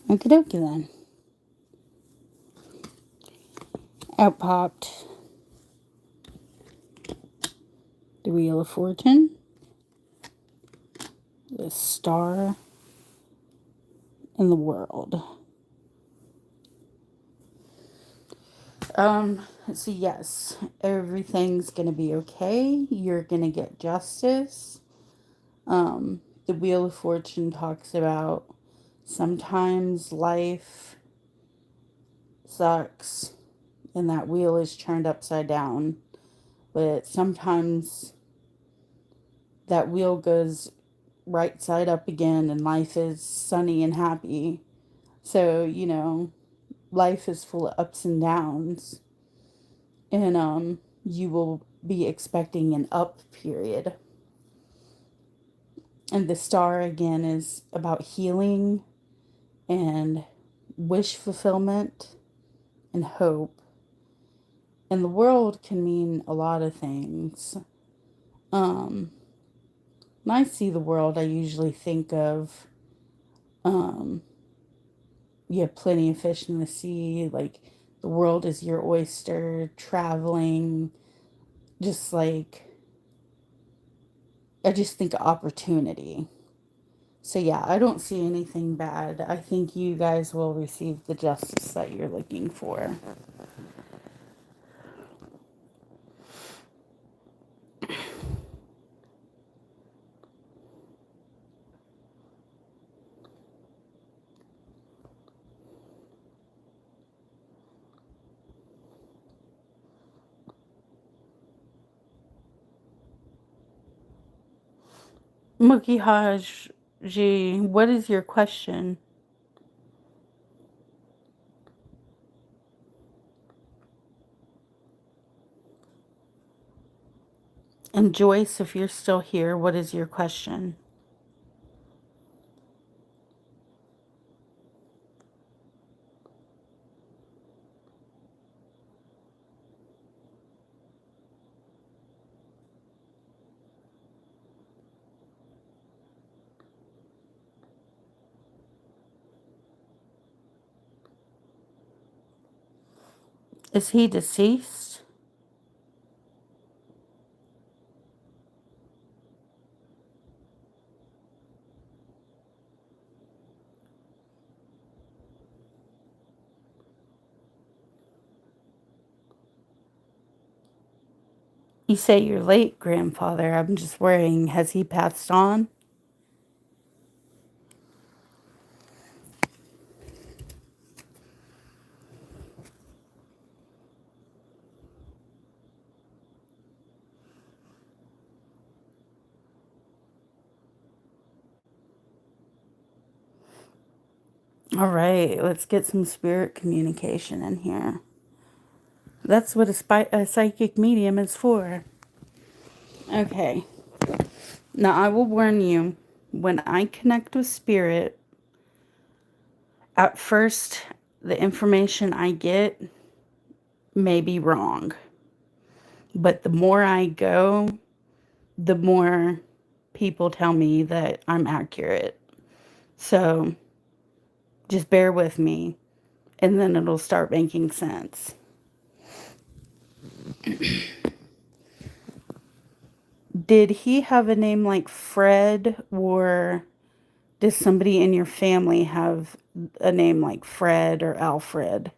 Okie dokie then. Out popped the Wheel of Fortune, the Star, and the World. So yes, everything's gonna be okay. You're gonna get justice. The Wheel of Fortune talks about sometimes life sucks and that wheel is turned upside down, but sometimes that wheel goes right side up again and life is sunny and happy. So, life is full of ups and downs, and you will be expecting an up period. And the Star again is about healing and wish fulfillment and hope. And the World can mean a lot of things. When I see the world, I usually think of you have plenty of fish in the sea, like the world is your oyster, traveling, just like I just think of opportunity. So yeah, I don't see anything bad. I think you guys will receive the justice that you're looking for. Mookie Haj, G, what is your question? And Joyce, if you're still here, what is your question? Is he deceased? You say your late grandfather. I'm just worrying, has he passed on? All right, let's get some spirit communication in here. That's what a psychic medium is for. Okay. Now, I will warn you, when I connect with spirit, at first, the information I get may be wrong. But the more I go, the more people tell me that I'm accurate. So just bear with me, and then it'll start making sense. Did he have a name like Fred, or does somebody in your family have a name like Fred or Alfred?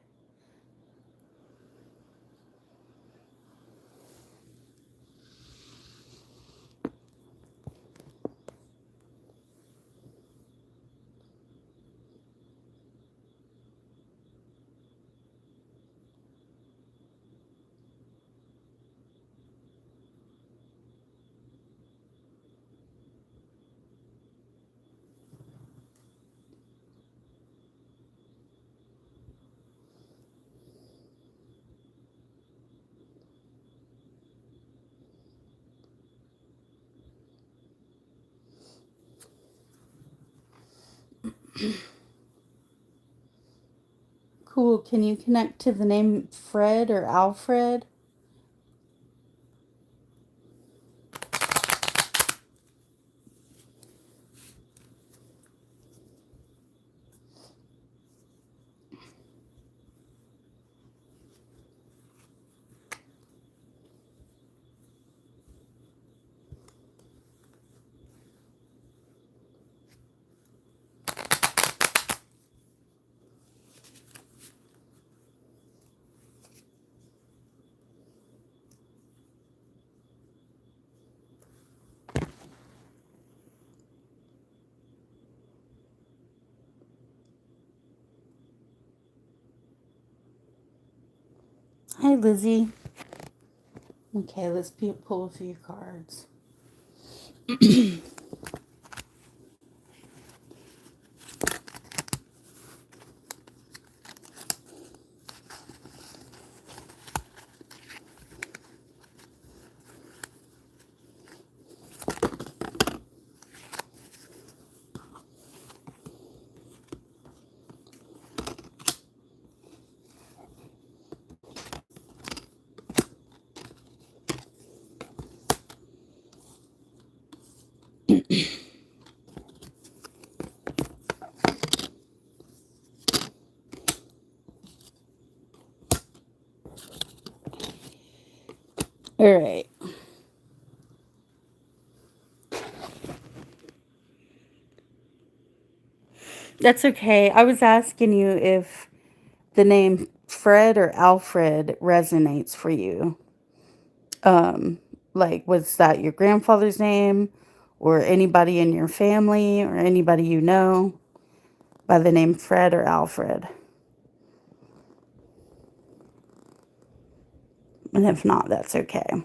Cool. Can you connect to the name Fred or Alfred? Hi, Lizzie. Okay, let's pull a few cards. All right. That's okay. I was asking you if the name Fred or Alfred resonates for you. Um, like, was that your grandfather's name, or anybody in your family, or anybody you know by the name Fred or Alfred? And if not, that's okay.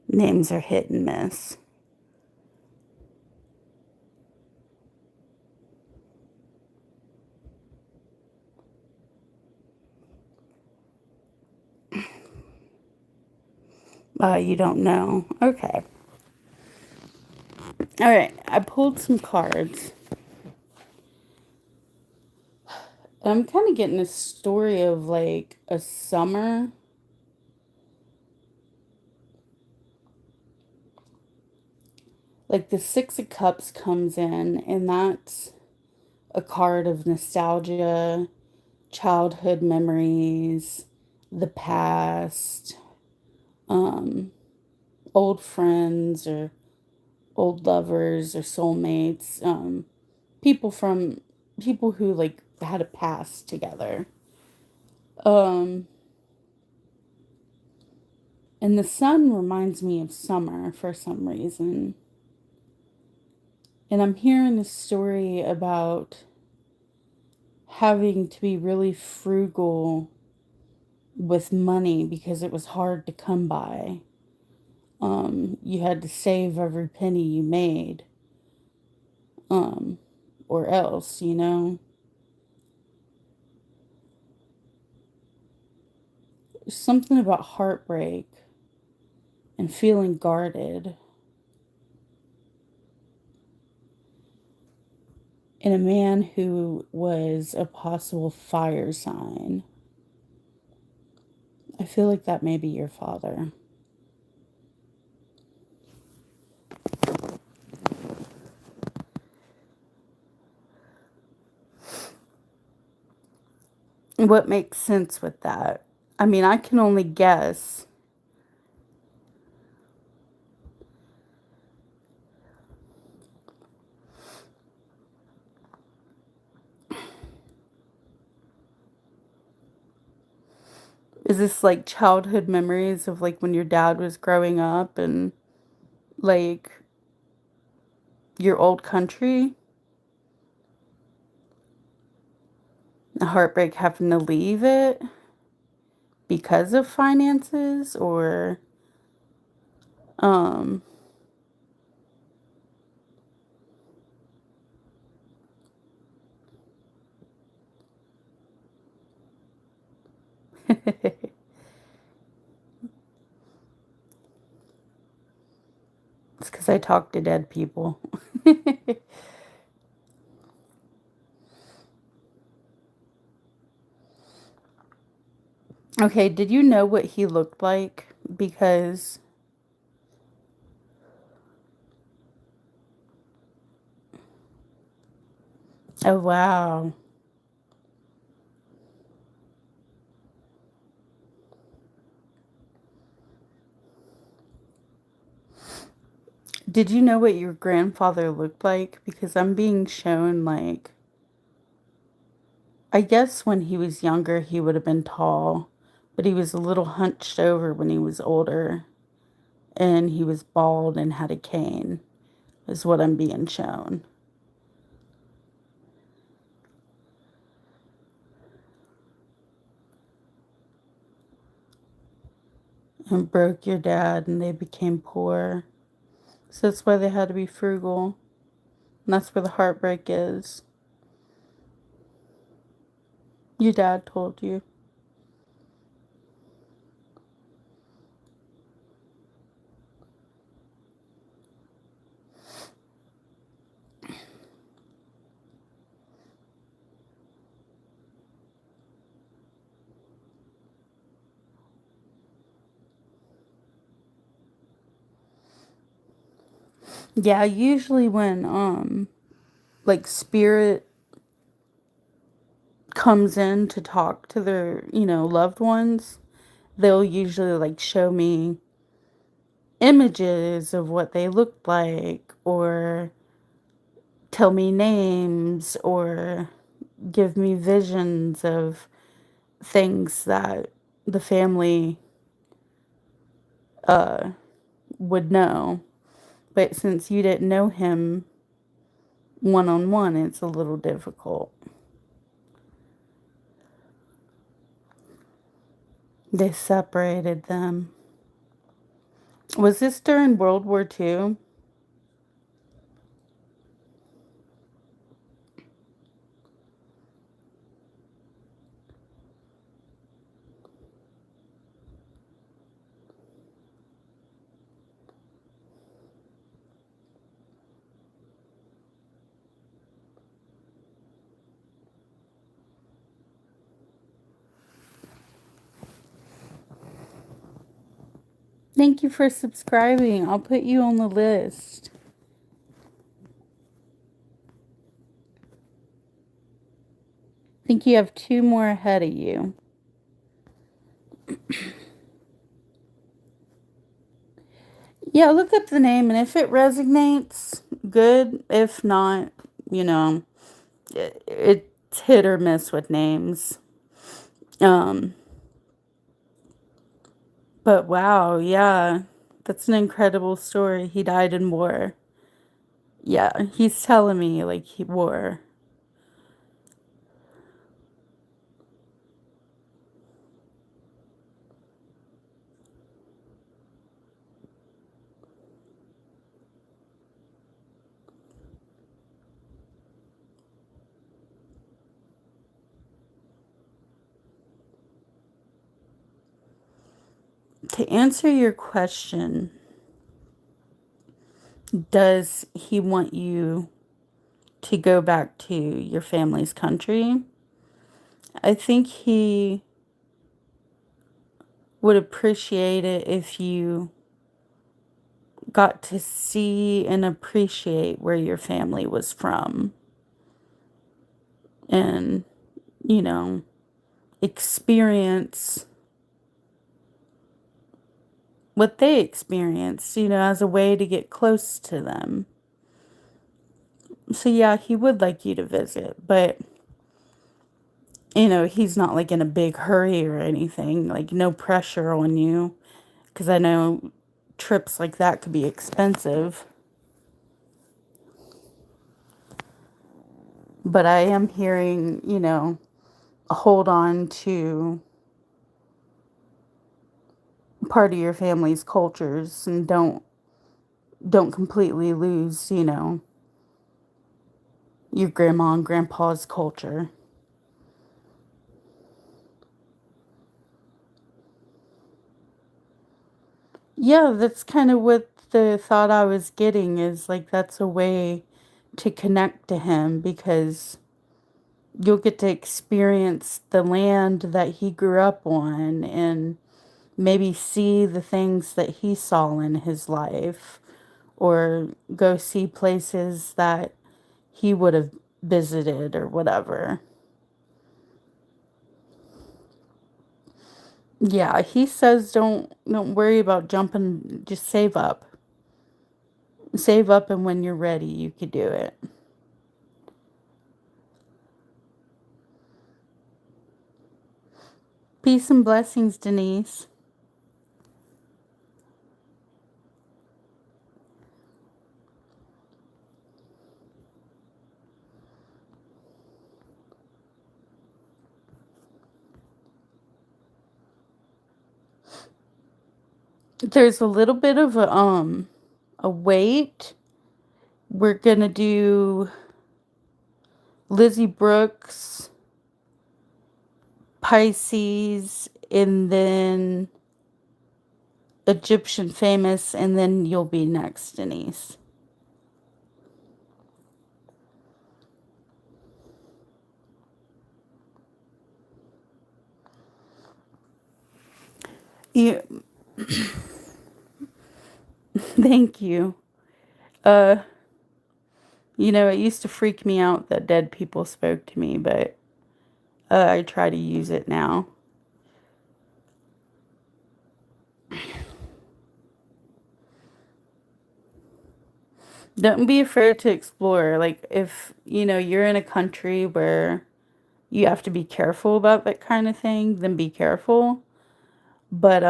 Names are hit and miss. You don't know. Okay. All right. I pulled some cards. I'm kind of getting a story of like a summer. Like the Six of Cups comes in, and that's a card of nostalgia, childhood memories, the past, um, old friends or old lovers or soulmates, people from people who like had a past together. Um, and the sun reminds me of summer for some reason. And I'm hearing a story about having to be really frugal with money because it was hard to come by. You had to save every penny you made, um, or else, you know. There's something about heartbreak and feeling guarded. And a man who was a possible fire sign. I feel like that may be your father. What makes sense with that? I mean, I can only guess. Is this like childhood memories of like when your dad was growing up and like your old country? The heartbreak having to leave it because of finances or um it's because I talk to dead people. Okay, did you know what he looked like? Because, oh wow. Did you know what your grandfather looked like? Because I'm being shown like, I guess when he was younger, he would have been tall, but he was a little hunched over when he was older, and he was bald and had a cane, is what I'm being shown. And broke your dad, and they became poor. So that's why they had to be frugal. And that's where the heartbreak is. Your dad told you. Yeah, usually when like spirit comes in to talk to their, loved ones, they'll usually like show me images of what they looked like or tell me names or give me visions of things that the family uh would know. But since you didn't know him one on one, it's a little difficult. They separated them. Was this during World War II? Thank you for subscribing. I'll put you on the list. I think you have two more ahead of you. Yeah, look up the name, and if it resonates, good. If not, you know, it's hit or miss with names. Um, but wow, yeah, that's an incredible story. He died in war. Yeah, he's telling me like he war. To answer your question, does he want you to go back to your family's country? I think he would appreciate it if you got to see and appreciate where your family was from and, you know, experience what they experienced, as a way to get close to them. So, yeah, he would like you to visit, but, he's not like in a big hurry or anything, like, no pressure on you, because I know trips like that could be expensive. But I am hearing, hold on to part of your family's cultures and don't completely lose, your grandma and grandpa's culture. Yeah, that's kind of what the thought I was getting is like that's a way to connect to him because you'll get to experience the land that he grew up on and maybe see the things that he saw in his life or go see places that he would have visited or whatever. Yeah, he says don't worry about jumping, just save up. Save up and when you're ready, you could do it. Peace and blessings, Denise. There's a little bit of a wait. We're gonna do Lizzie Brooks, Pisces, and then Egyptian famous, and then you'll be next, Denise. You, thank you. Uh, it used to freak me out that dead people spoke to me, but I try to use it now. Don't be afraid to explore. Like, if, you're in a country where you have to be careful about that kind of thing, then be careful. But,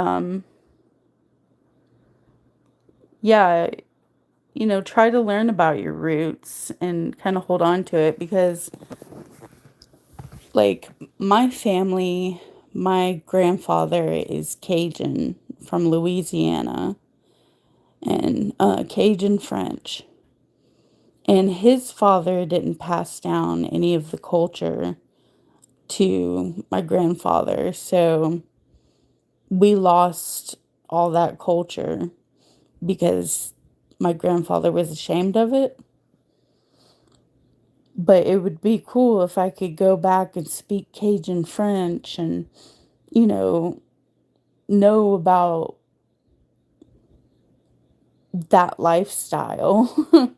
yeah, try to learn about your roots and kind of hold on to it because, like, my family, my grandfather is Cajun from Louisiana and Cajun French. And his father didn't pass down any of the culture to my grandfather. So we lost all that culture because my grandfather was ashamed of it. But it would be cool if I could go back and speak Cajun French and, you know about that lifestyle.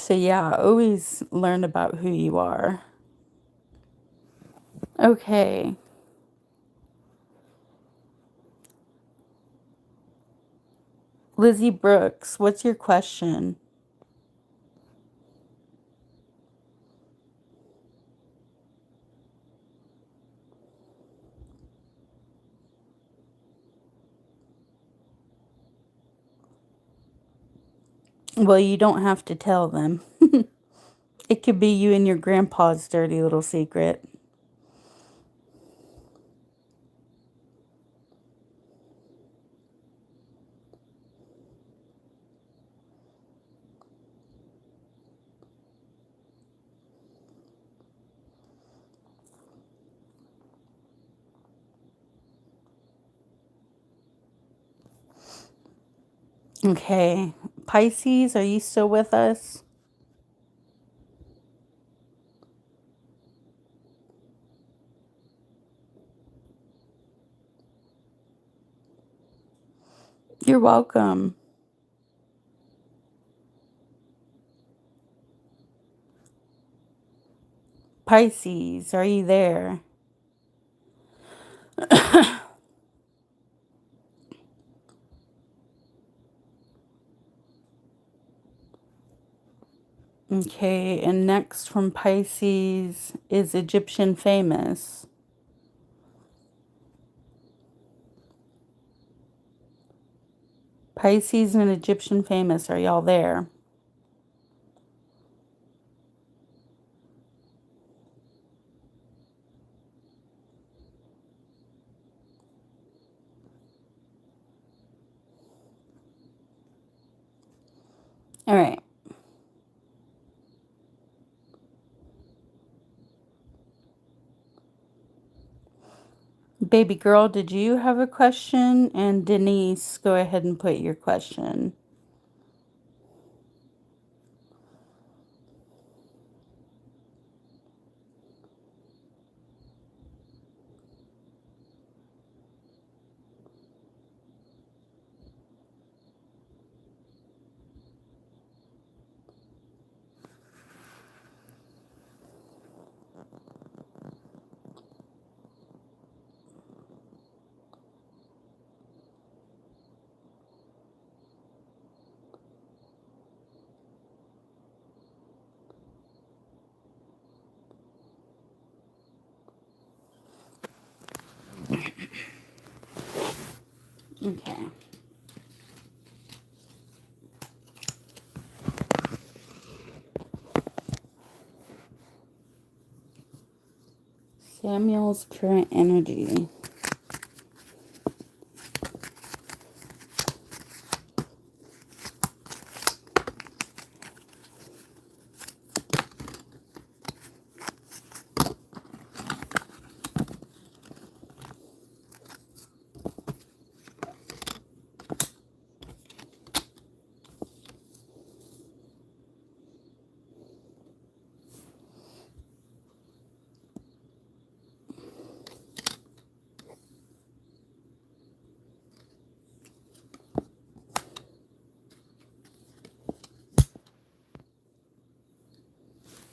So yeah, always learn about who you are. Okay. Lizzie Brooks, what's your question? Well, you don't have to tell them. It could be you and your grandpa's dirty little secret. Okay. Pisces, are you still with us? You're welcome. Pisces, are you there? Okay, and next from Pisces is Egyptian famous. Pisces and Egyptian famous, are y'all there? All right. Baby girl, did you have a question? And Denise, go ahead and put your question. Okay. Samuel's current energy.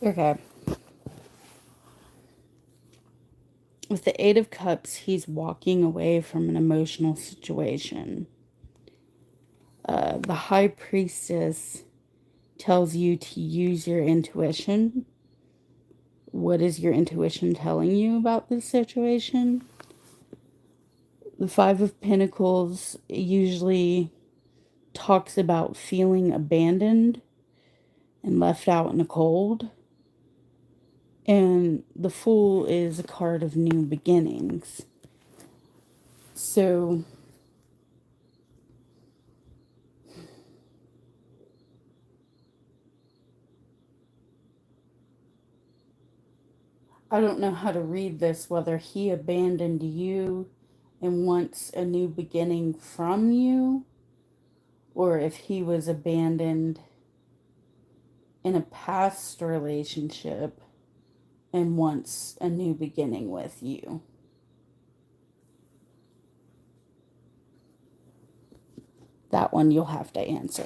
Okay. With the Eight of Cups, he's walking away from an emotional situation. The High Priestess tells you to use your intuition. What is your intuition telling you about this situation? The Five of Pentacles usually talks about feeling abandoned and left out in the cold. And the Fool is a card of new beginnings. So I don't know how to read this, whether he abandoned you and wants a new beginning from you, or if he was abandoned in a past relationship and wants a new beginning with you. That one you'll have to answer.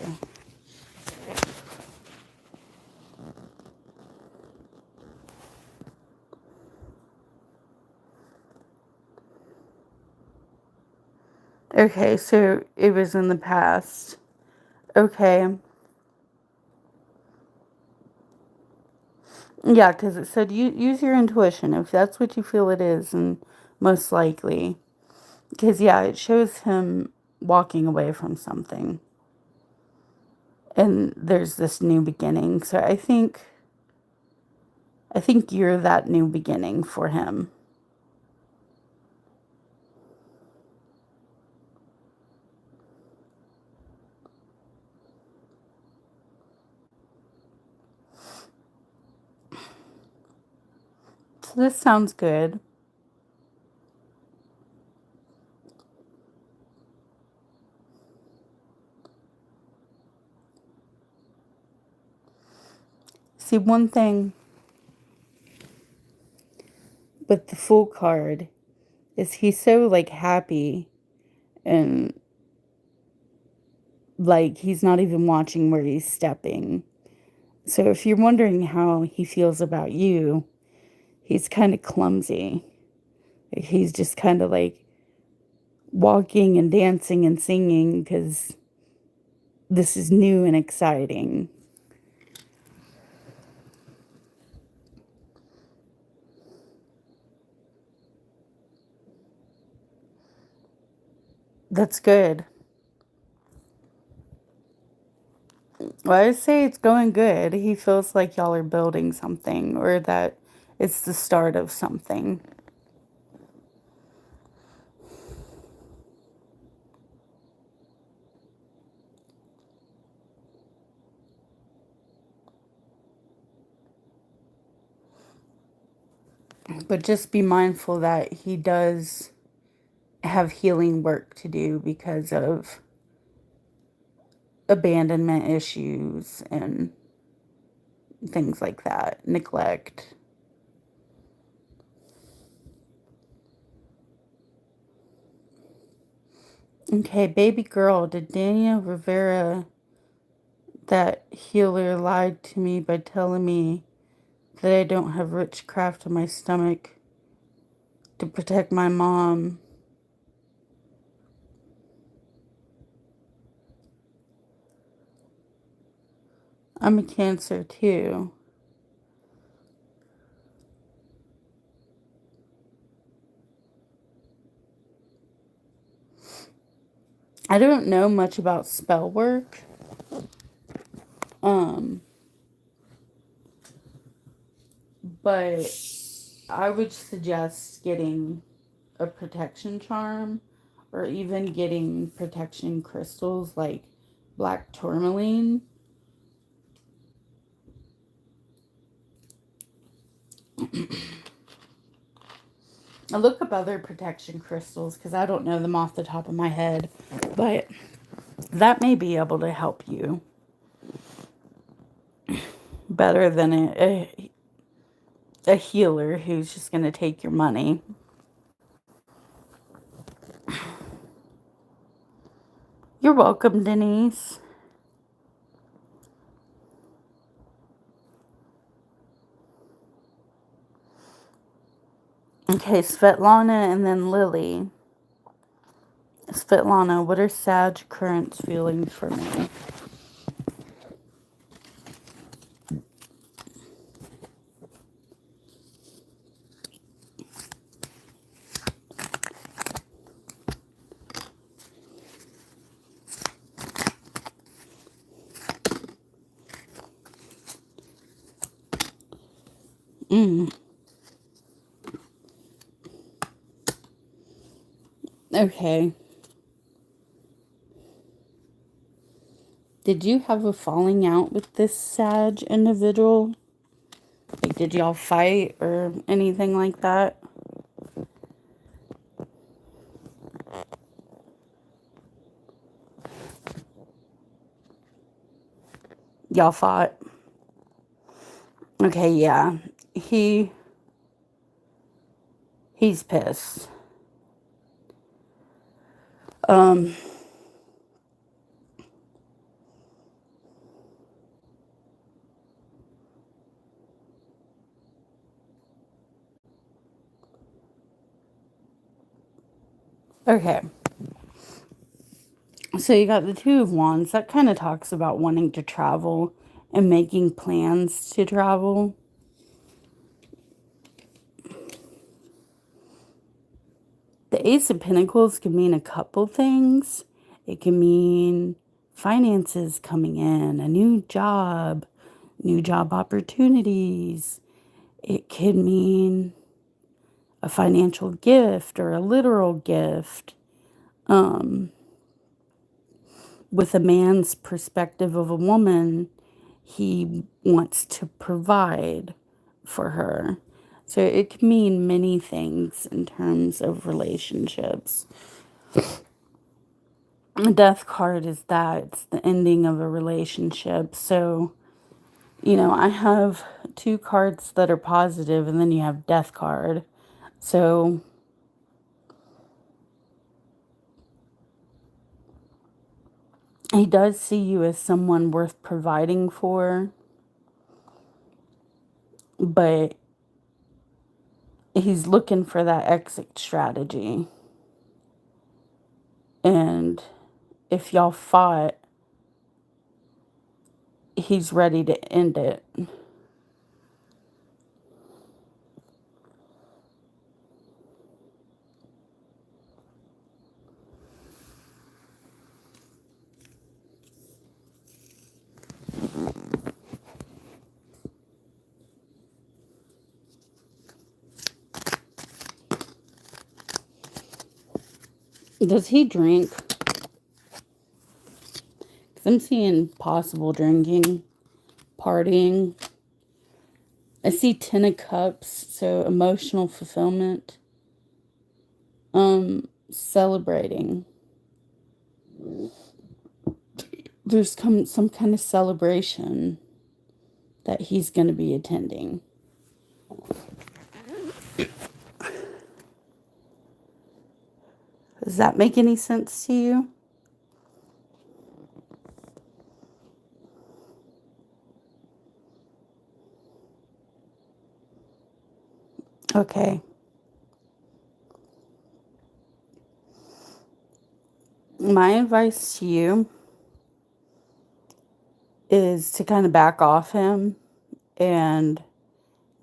Okay, so it was in the past. Okay. Yeah, because it said use your intuition if that's what you feel it is, and most likely. Because, yeah, it shows him walking away from something. And there's this new beginning. So I think you're that new beginning for him. So this sounds good. See, one thing with the Fool card is he's so, like, happy and, like, he's not even watching where he's stepping. So if you're wondering how he feels about you, he's kind of clumsy. He's just kind of like walking and dancing and singing because this is new and exciting. That's good. Well, I say it's going good. He feels like y'all are building something or that it's the start of something. But just be mindful that he does have healing work to do because of abandonment issues and things like that, neglect. Okay, baby girl, did Daniel Rivera, that healer, lied to me by telling me that I don't have witchcraft in my stomach to protect my mom? I'm a Cancer too. I don't know much about spell work. Um, but I would suggest getting a protection charm or even getting protection crystals like black tourmaline. I look up other protection crystals because I don't know them off the top of my head, but that may be able to help you better than a healer who's just going to take your money. You're welcome, Denise. Okay, Svetlana and then Lily. Svetlana, what are Sag currents feeling for me? Mm. Okay. Did you have a falling out with this Sag individual? Like, did y'all fight or anything like that? Y'all fought? Okay, yeah. He he's pissed. Um, okay. So you got the Two of Wands. That kind of talks about wanting to travel and making plans to travel. The Ace of Pentacles can mean a couple things. It can mean finances coming in, a new job opportunities. It could mean a financial gift or a literal gift. With a man's perspective of a woman, he wants to provide for her. So it can mean many things in terms of relationships. The Death card is that. It's the ending of a relationship. So, I have 2 cards that are positive, and then you have Death card. So he does see you as someone worth providing for, but he's looking for that exit strategy. And if y'all fought, he's ready to end it. Does he drink? 'Cause I'm seeing possible drinking, partying. I see 10 of Cups, so emotional fulfillment. Celebrating. There's some kind of celebration that he's going to be attending. Does that make any sense to you? Okay. My advice to you is to kind of back off him and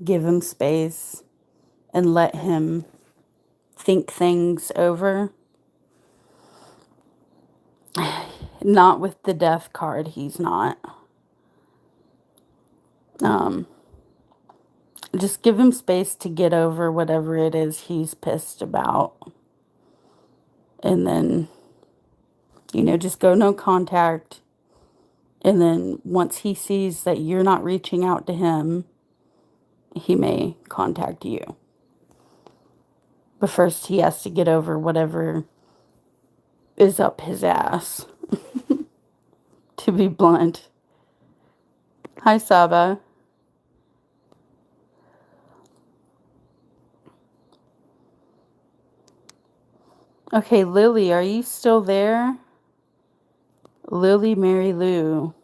give him space and let him think things over. Not with the Death card, he's not. Just give him space to get over whatever it is he's pissed about. And then, just go no contact. And then once he sees that you're not reaching out to him, he may contact you. But first he has to get over whatever is up his ass. To be blunt. Hi, Saba. Okay, Lily, are you still there? Lily Mary Lou.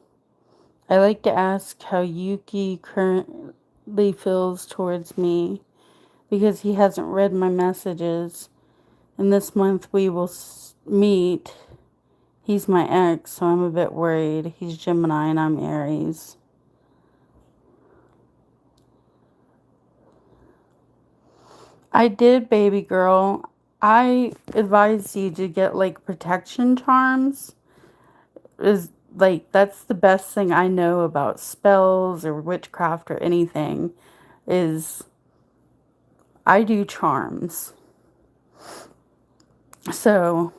I like to ask how Yuki currently feels towards me because he hasn't read my messages. And this month we will meet. He's my ex, so I'm a bit worried. He's Gemini and I'm Aries. I did, baby girl. I advised you to get protection charms. That's the best thing I know about spells or witchcraft or anything is I do charms. So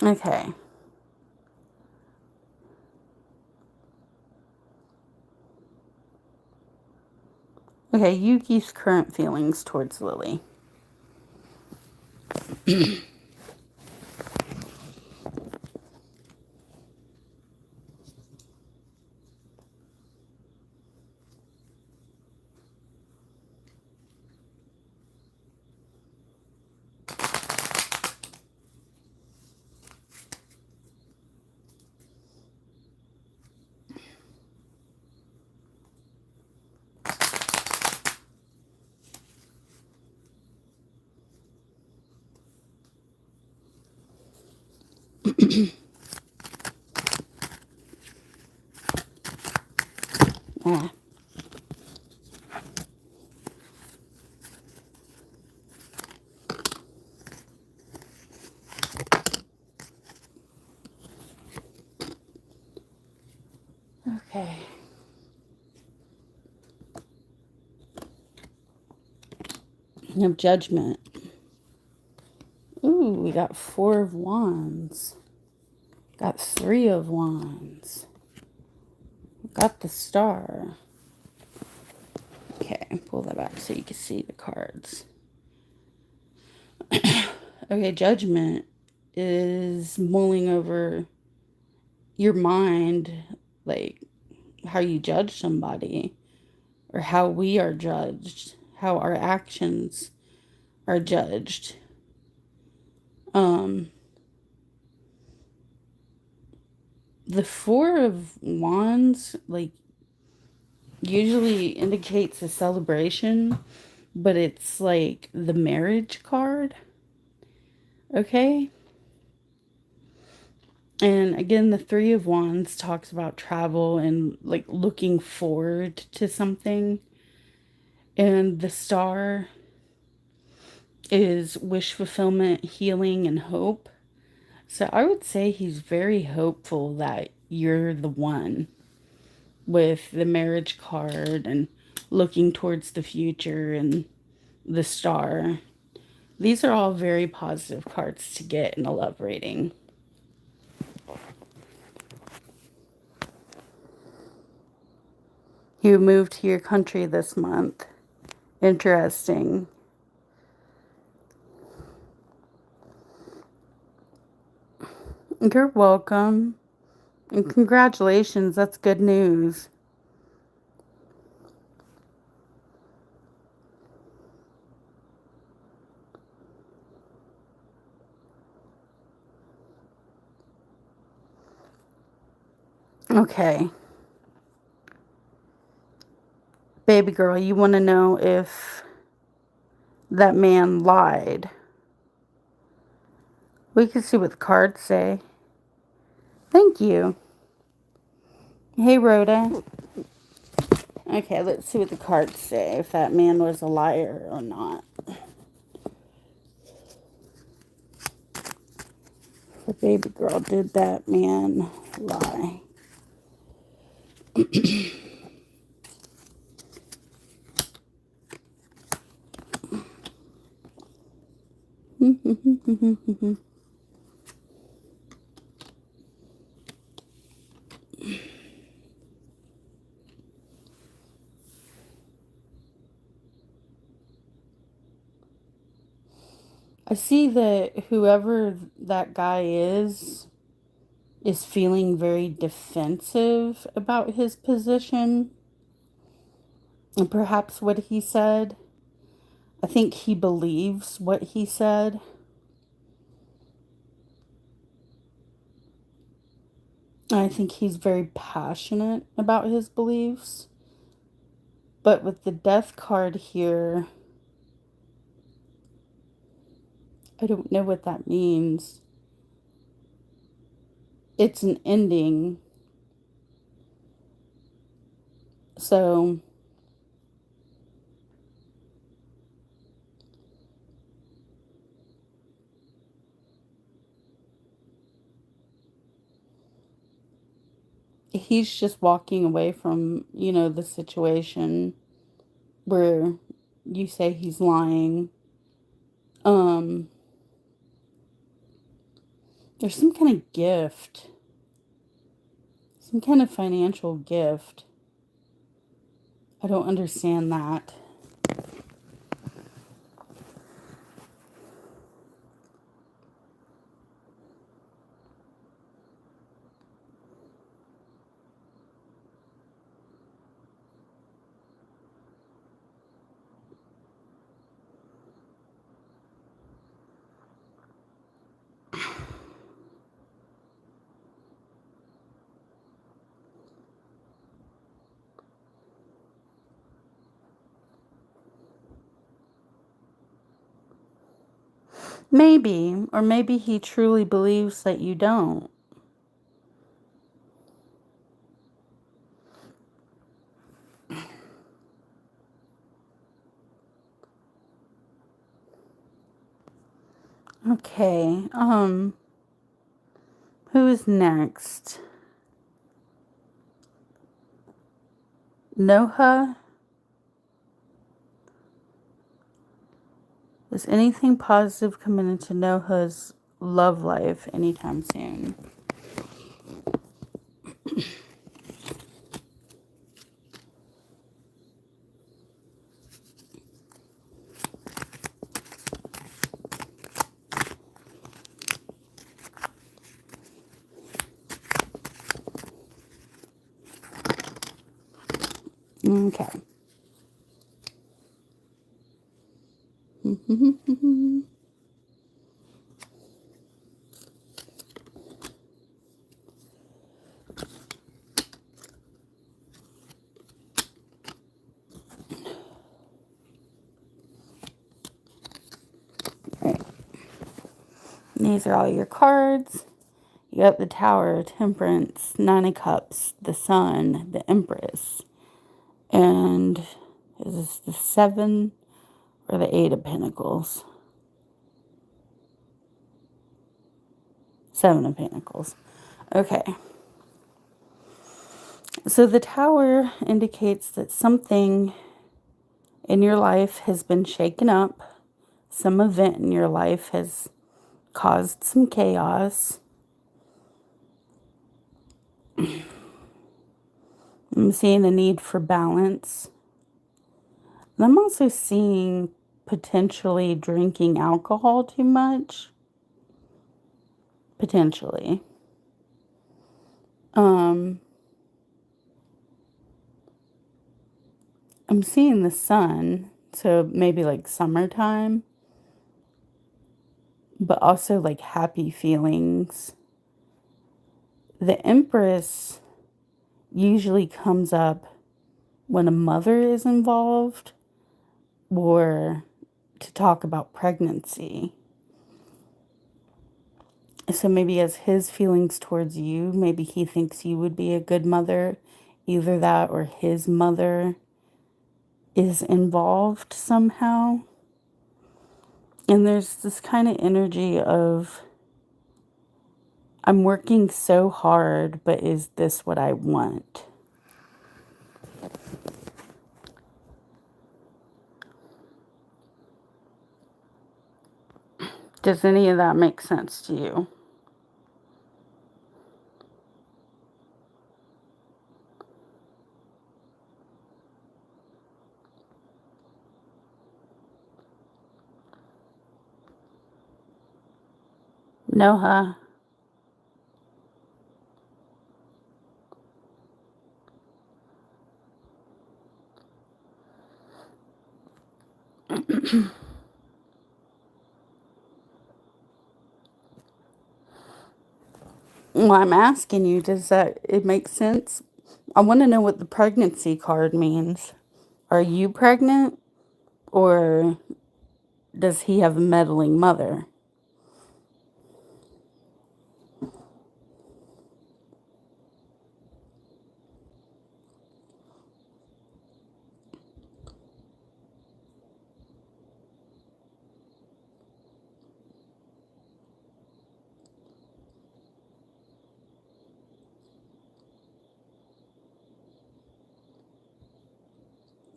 okay. Okay, Yuki's current feelings towards Lily. Ah. Okay. No judgment. Ooh, we got 4 of Wands. Got 3 of Wands. Got the Star. Okay, pull that back so you can see the cards. Okay, judgment is mulling over your mind, like how you judge somebody or how we are judged, how our actions are judged. The 4 of Wands, like, usually indicates a celebration, but it's like the marriage card. Okay? And again, the 3 of Wands talks about travel and like looking forward to something. And the Star is wish fulfillment, healing, and hope. So I would say he's very hopeful that you're the one with the marriage card and looking towards the future and the Star. These are all very positive cards to get in a love reading. You moved to your country this month. Interesting. You're welcome. And congratulations, that's good news. Okay. Baby girl, you want to know if that man lied? We can see what the cards say. Thank you. Hey, Rhoda. Okay, let's see what the cards say, if that man was a liar or not. The baby girl, did that man lie? I see that whoever that guy is feeling very defensive about his position and perhaps what he said. I think he believes what he said. I think he's very passionate about his beliefs. But with the death card here, I don't know what that means. It's an ending. So he's just walking away from, the situation where you say he's lying. There's some kind of gift, some kind of financial gift. I don't understand that. Maybe, or maybe he truly believes that you don't. Okay, who is next? Noha? Is anything positive coming into Noha's love life anytime soon? Okay. Right. These are all your cards. You got the Tower, Temperance, Nine of Cups, the Sun, the Empress. And is this the Seven or the Eight of Pentacles? Seven of Pentacles. Okay. So the Tower indicates that something in your life has been shaken up. Some event in your life has caused some chaos. I'm seeing a need for balance. And I'm also seeing potentially drinking alcohol too much. Potentially. I'm seeing the sun, so maybe like summertime, but also like happy feelings. The Empress usually comes up when a mother is involved or to talk about pregnancy. So maybe as his feelings towards you, maybe he thinks you would be a good mother. Either that or his mother is involved somehow. And there's this kind of energy of, I'm working so hard, but is this what I want? Does any of that make sense to you? No, huh? Well, I'm asking you, does that it make sense? I want to know what the pregnancy card means. Are you pregnant, or does he have a meddling mother?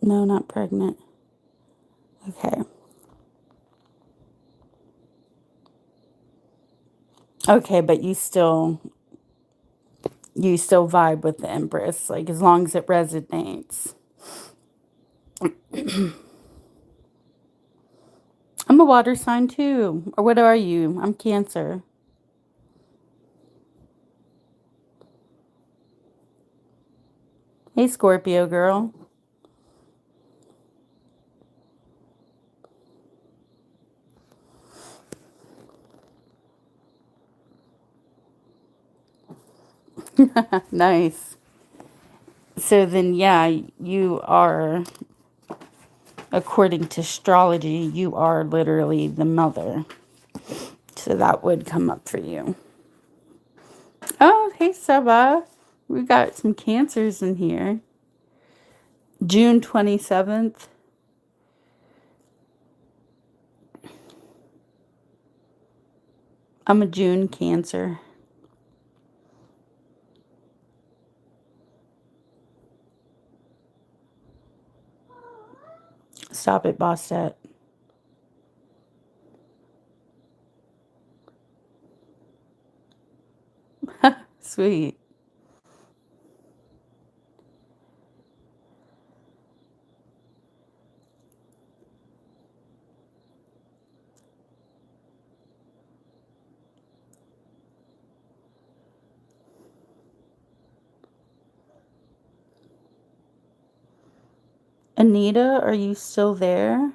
No, not pregnant. Okay. Okay, but you still vibe with the Empress, like as long as it resonates. I'm a water sign too. Or what are you? I'm Cancer. Hey, Scorpio girl. Nice. So then, yeah, you are, according to astrology, you are literally the mother. So that would come up for you. Oh, hey, Saba. We got some Cancers in here. June 27th. I'm a June Cancer. Stop it, Bostet. Sweet. Anita, are you still there?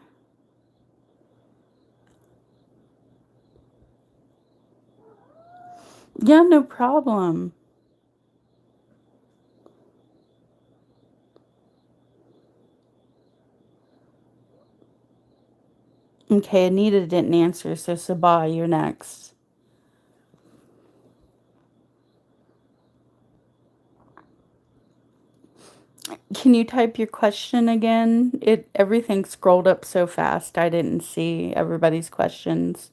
Yeah, no problem. Okay, Anita didn't answer, so Sabah, you're next. Can you type your question again? Everything scrolled up so fast I didn't see everybody's questions.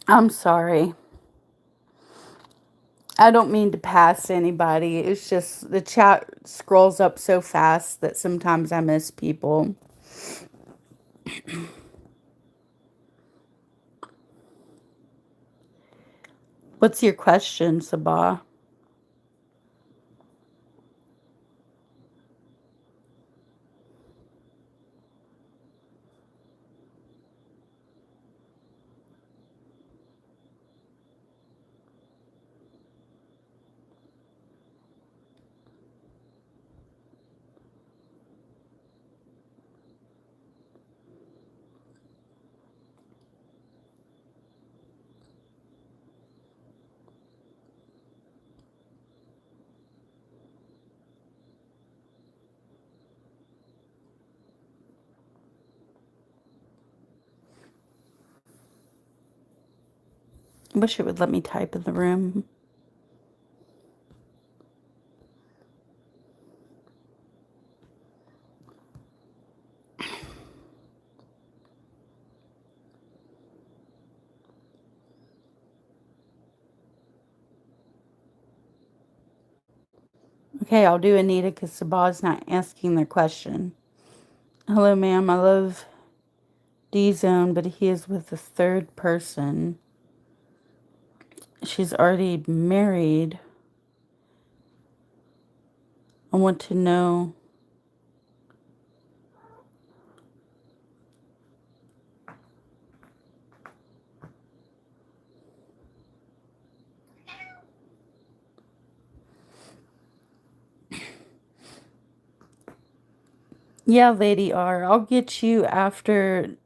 I'm sorry. I don't mean to pass anybody. It's just the chat scrolls up so fast that sometimes I miss people. What's your question, Sabah? I wish it would let me type in the room. Okay, I'll do Anita because Sabah's not asking their question. Hello, ma'am. I love D-Zone, but he is with a third person. She's already married. I want to know. Yeah, Lady R. I'll get you after.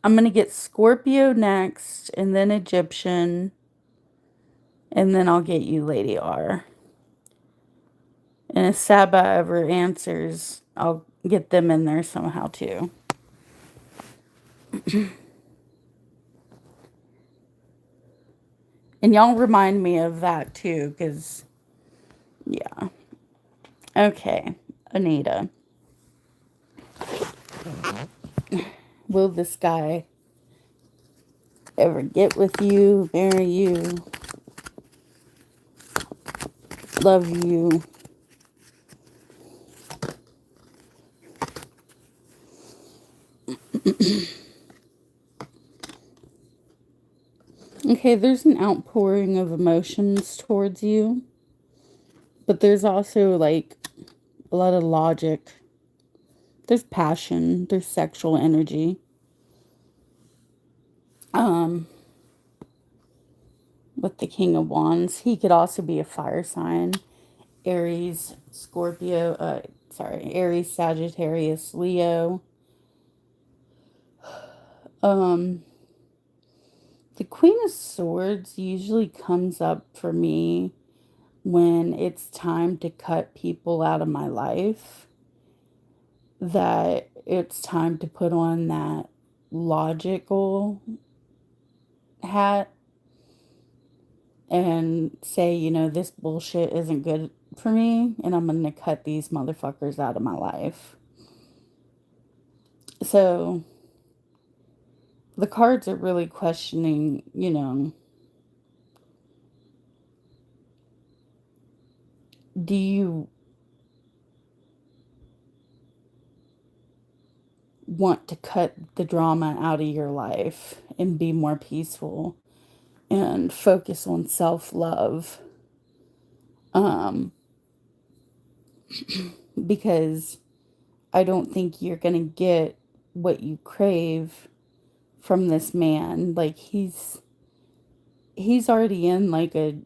I'm going to get Scorpio next, and then Egyptian, and then I'll get you Lady R. And if Saba ever answers, I'll get them in there somehow too. And y'all remind me of that too, because, yeah. Okay, Anita. Will this guy ever get with you, marry you, love you? Okay, there's an outpouring of emotions towards you, but there's also like a lot of logic. There's passion, there's sexual energy. Um, with the King of Wands, he could also be a fire sign. Aries, Scorpio, Aries, Sagittarius, Leo. Um, the Queen of Swords usually comes up for me when it's time to cut people out of my life, that it's time to put on that logical hat and say, this bullshit isn't good for me and I'm going to cut these motherfuckers out of my life. So the cards are really questioning, do you want to cut the drama out of your life and be more peaceful and focus on self-love? Um, because I don't think you're going to get what you crave from this man. Like he's already in like a,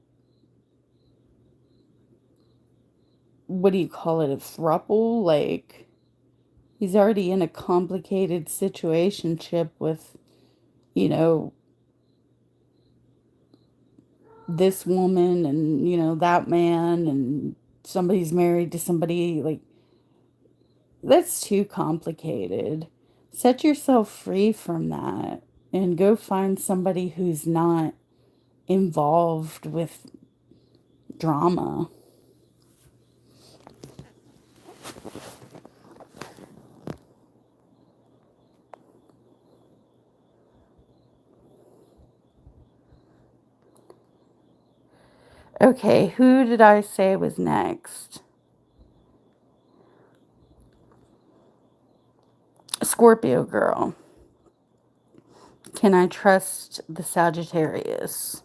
what do you call it, a throuple? Like he's already in a complicated situationship with, you know, this woman and, that man, and somebody's married to somebody. Like that's too complicated. Set yourself free from that and go find somebody who's not involved with drama. Okay, who did I say was next? Scorpio girl. Can I trust the Sagittarius?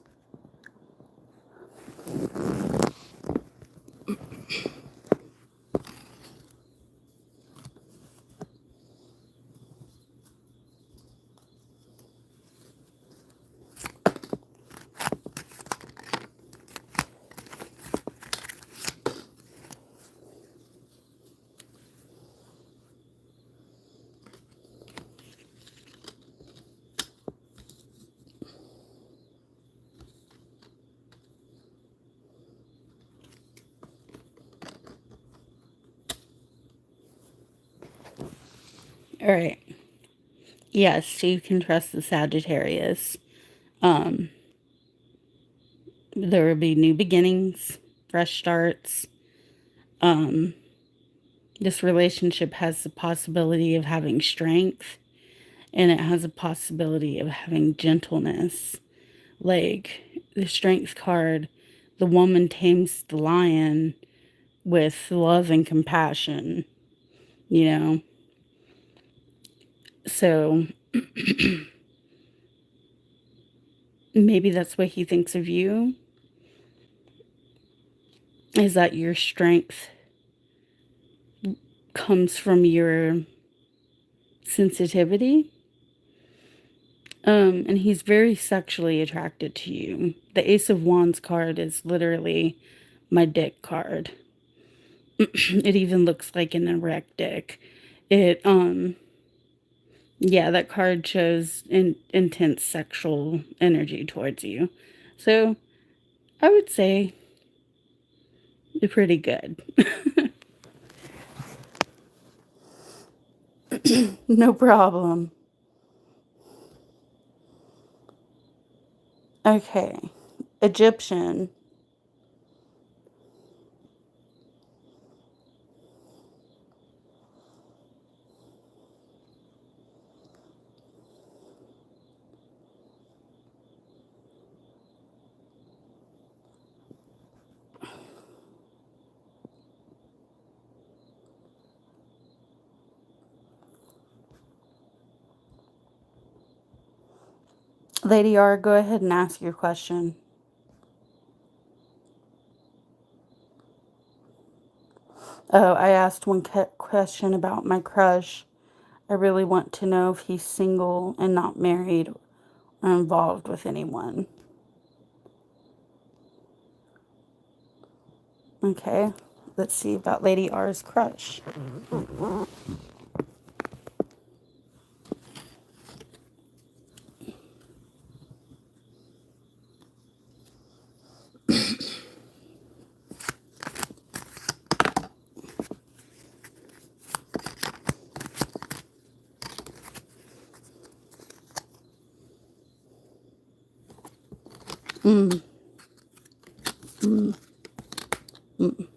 All right. Yes, you can trust the Sagittarius. Um, there will be new beginnings, fresh starts. Um, this relationship has the possibility of having strength, and it has a possibility of having gentleness. Like the strength card, the woman tames the lion with love and compassion, you know? So maybe that's what he thinks of you, is that your strength comes from your sensitivity. And he's very sexually attracted to you. The Ace of Wands card is literally my dick card. It even looks like an erect dick. It, yeah, that card shows intense sexual energy towards you. So I would say you're pretty good. No problem. Okay. Egyptian. Lady R, go ahead and ask your question. Oh, I asked one question about my crush. I really want to know if he's single and not married or involved with anyone. Okay, let's see about Lady R's crush. Mm, mm, mm.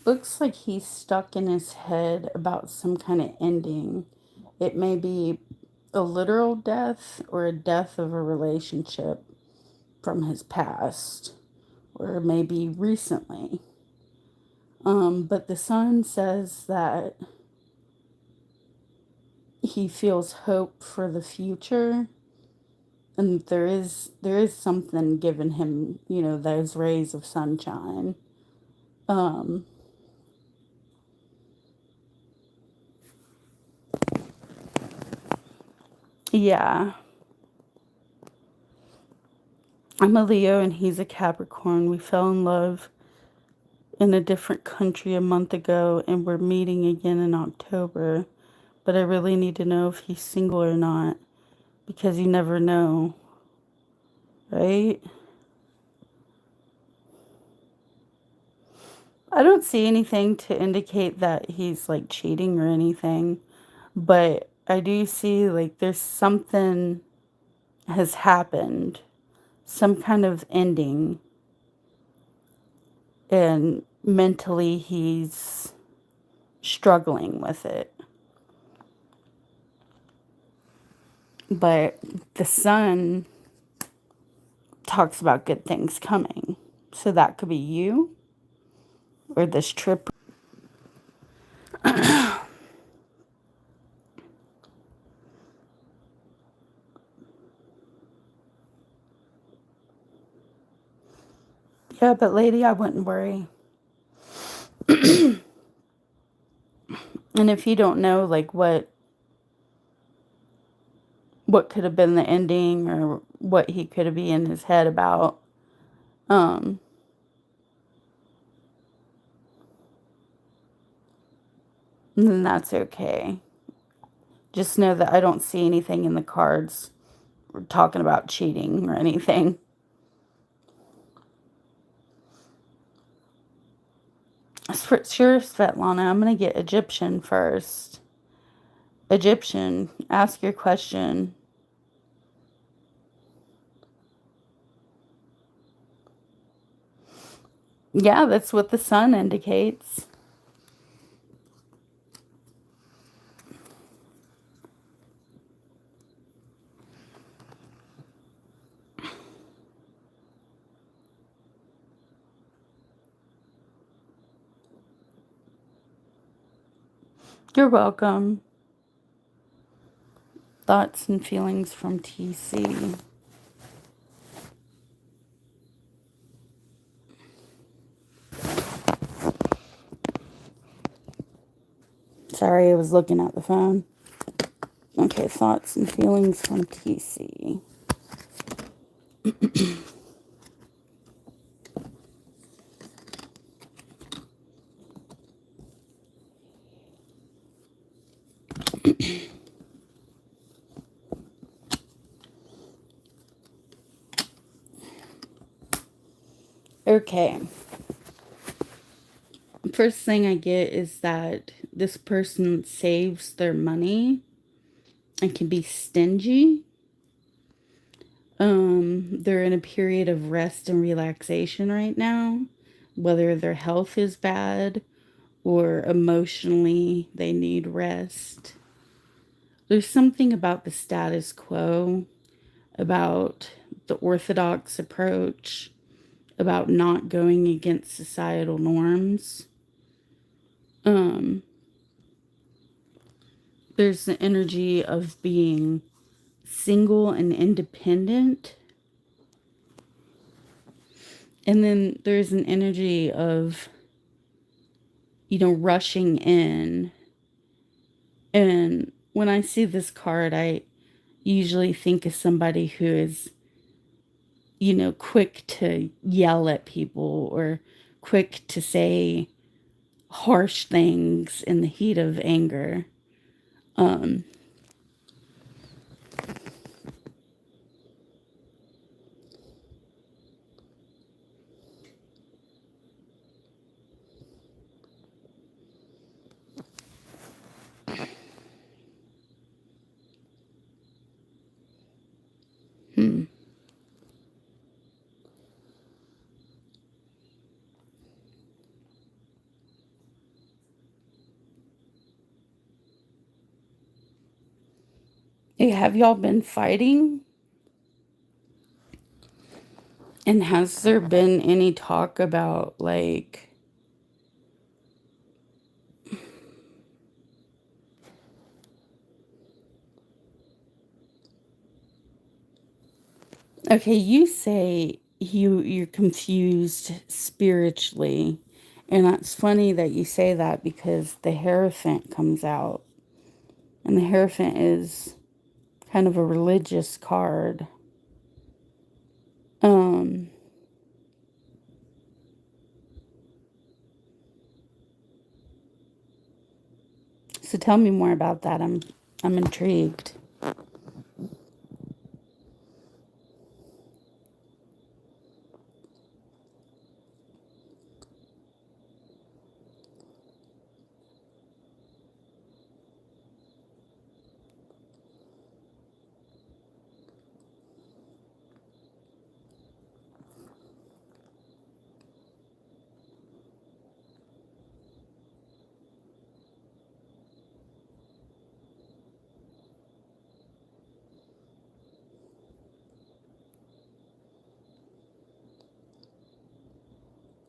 Looks like he's stuck in his head about some kind of ending. It may be a literal death or a death of a relationship from his past, or maybe recently. But the sun says that he feels hope for the future, and there is something giving him, those rays of sunshine. Um, yeah, I'm a Leo and he's a Capricorn. We fell in love in a different country a month ago, and we're meeting again in October. But I really need to know if he's single or not because you never know, right? I don't see anything to indicate that he's like cheating or anything, but I do see like there's something has happened, some kind of ending, and mentally he's struggling with it. But the sun talks about good things coming. So that could be you or this trip. Yeah, but lady, I wouldn't worry. And if you don't know like what could have been the ending or what he could have been in his head about, um, then that's okay. Just know that I don't see anything in the cards talking about cheating or anything. Sure, Svetlana, I'm going to get Egyptian first. Egyptian, ask your question. Yeah, that's what the sun indicates. You're welcome. Thoughts and feelings from TC. Sorry, I was looking at the phone. Okay, thoughts and feelings from TC. Okay. First thing I get is that this person saves their money and can be stingy. They're in a period of rest and relaxation right now, whether their health is bad or emotionally they need rest. There's something about the status quo, about the orthodox approach, about not going against societal norms. Um, there's the energy of being single and independent. And then there's an energy of rushing in. And when I see this card, I usually think of somebody who is, quick to yell at people or quick to say harsh things in the heat of anger. Um, hmm. Hey, have y'all been fighting? And has there been any talk about, like, okay, you say you're confused spiritually, and it's funny that you say that because the Hierophant comes out, and the Hierophant is kind of a religious card. Um, so tell me more about that. I'm intrigued.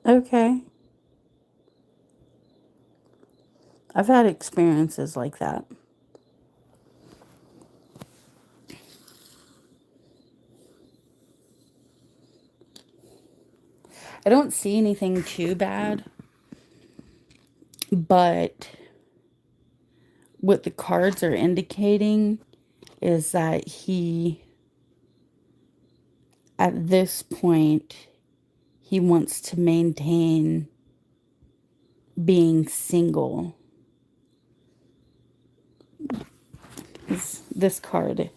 Okay. I've had experiences like that. I don't see anything too bad, but what the cards are indicating is that at this point, he wants to maintain being single. This card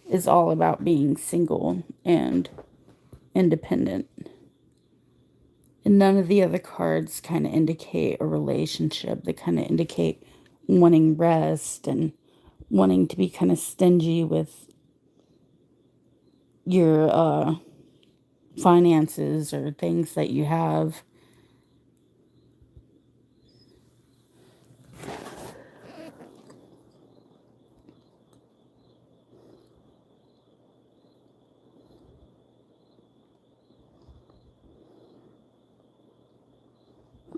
is all about being single and independent. And none of the other cards kind of indicate a relationship. They kind of indicate wanting rest and wanting to be kind of stingy with your finances or things that you have.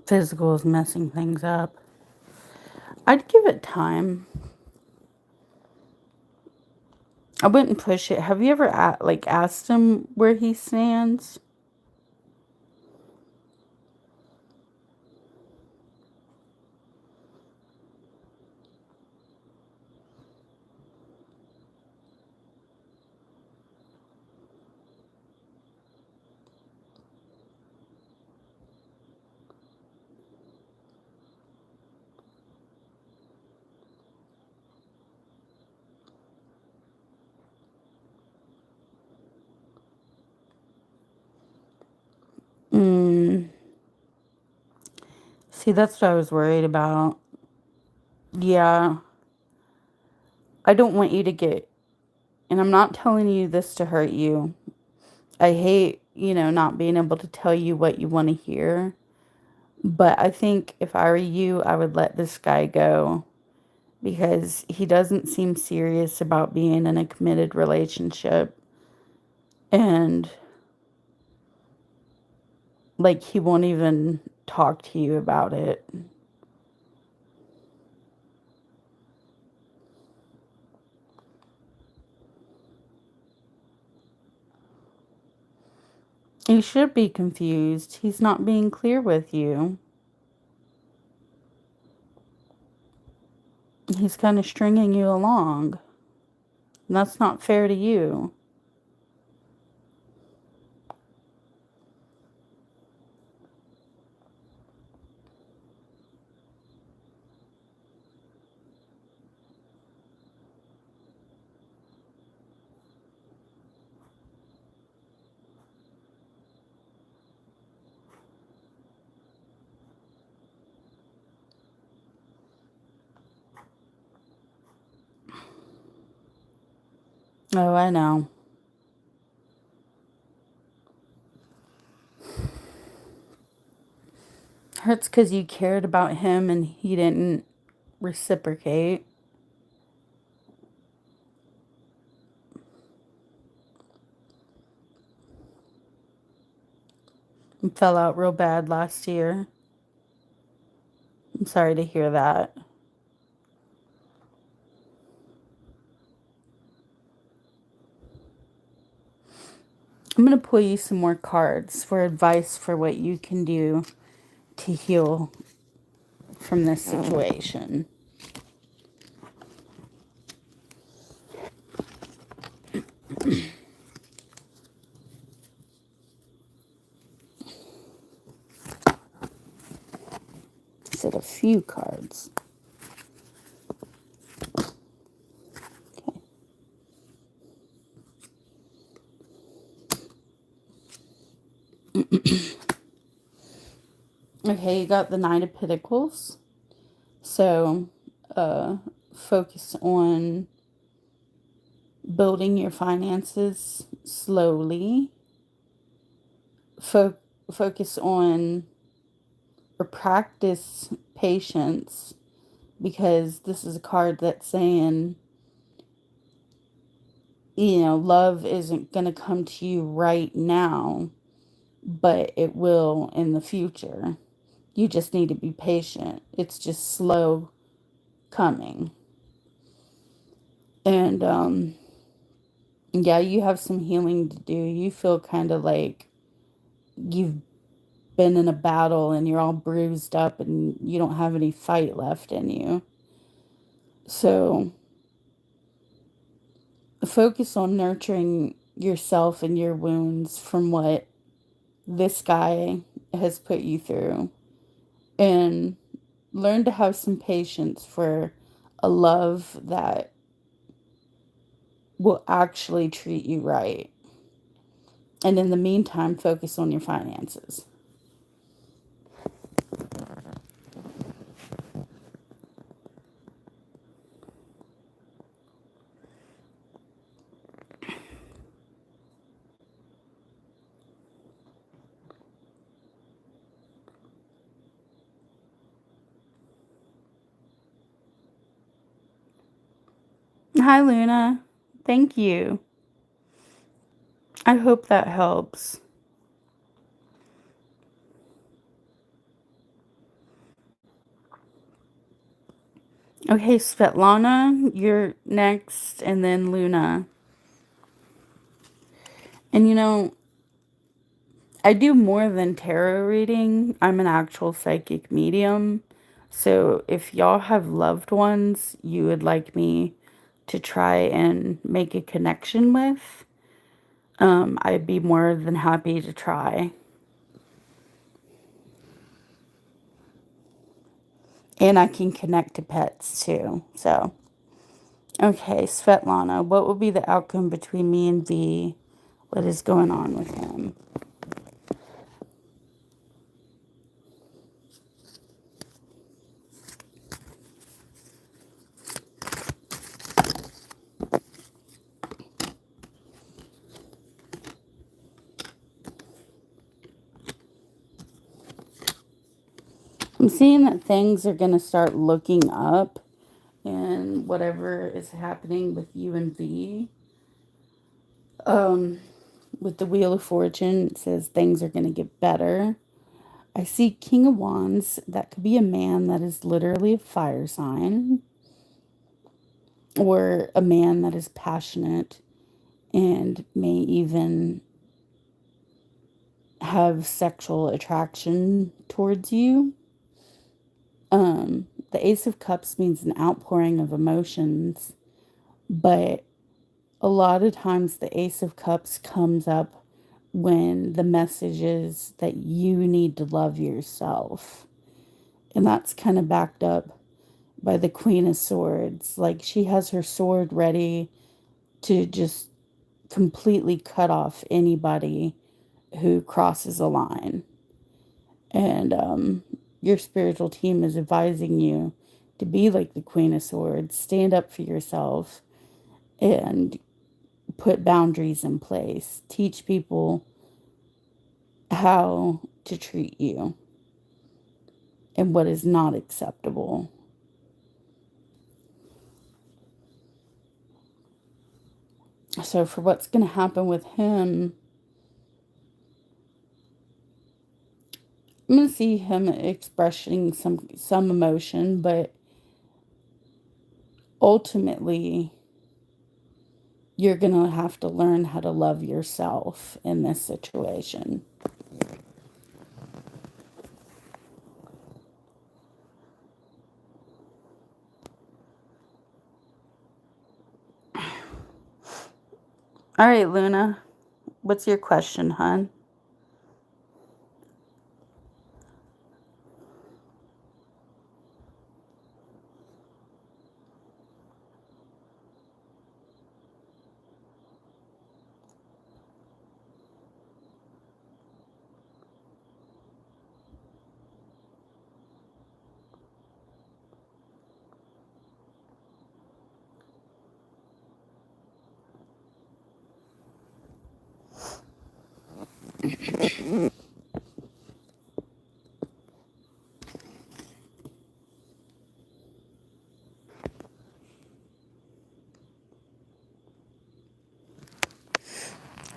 Physical is messing things up. I'd give it time. I wouldn't push it. Have you ever asked him where he stands? Mm, see, that's what I was worried about. Yeah, I don't want you to get, and I'm not telling you this to hurt you. I hate, not being able to tell you what you want to hear. But I think if I were you, I would let this guy go because he doesn't seem serious about being in a committed relationship. And like he won't even talk to you about it. You should be confused. He's not being clear with you. He's kind of stringing you along. And that's not fair to you. Oh, I know. Hurts because you cared about him and he didn't reciprocate. And fell out real bad last year. I'm sorry to hear that. I'm going to pull you some more cards for advice for what you can do to heal from this situation. I said a few cards. Okay, you got the Knight of Pentacles. So, focus on building your finances slowly. Focus on or practice patience, because this is a card that's saying, love isn't going to come to you right now, but it will in the future. You just need to be patient. It's just slow coming. And, yeah, you have some healing to do. You feel kind of like you've been in a battle and you're all bruised up and you don't have any fight left in you. So focus on nurturing yourself and your wounds from what this guy has put you through, and learn to have some patience for a love that will actually treat you right. And in the meantime, focus on your finances. Hi, Luna. Thank you. I hope that helps. Okay, Svetlana, you're next, and then Luna. And I do more than tarot reading. I'm an actual psychic medium. So if y'all have loved ones you would like me to try and make a connection with, I'd be more than happy to try. And I can connect to pets too. So, okay, Svetlana, what will be the outcome between me and V? What is going on with him? I'm seeing that things are going to start looking up, and whatever is happening with you and V. With the Wheel of Fortune, it says things are going to get better. I see King of Wands. That could be a man that is literally a fire sign, or a man that is passionate and may even have sexual attraction towards you. the Ace of Cups means an outpouring of emotions, but a lot of times the Ace of Cups comes up when the message is that you need to love yourself. And that's kind of backed up by the Queen of Swords. Like she has her sword ready to just completely cut off anybody who crosses a line. And your spiritual team is advising you to be like the Queen of Swords, stand up for yourself, and put boundaries in place. Teach people how to treat you and what is not acceptable. So for what's going to happen with him, I'm going to see him expressing some emotion, but ultimately you're going to have to learn how to love yourself in this situation. All right, Luna, what's your question, hon?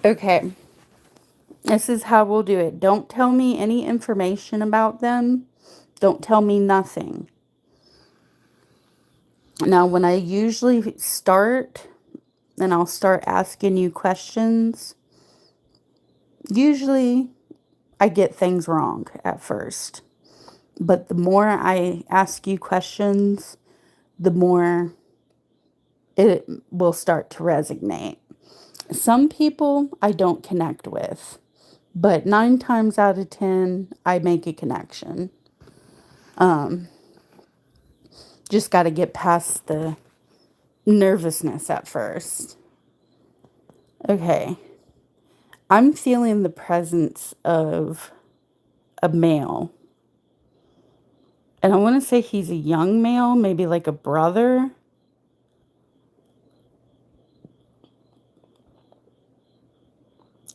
Okay, this is how we'll do it. Don't tell me any information about them. Don't tell me nothing. Now, when I usually start, and I'll start asking you questions, usually I get things wrong at first. But the more I ask you questions, the more it will start to resonate. Some people I don't connect with, but 9 times out of 10, I make a connection. Just got to get past the nervousness at first. Okay. I'm feeling the presence of a male. And I want to say he's a young male, maybe like a brother.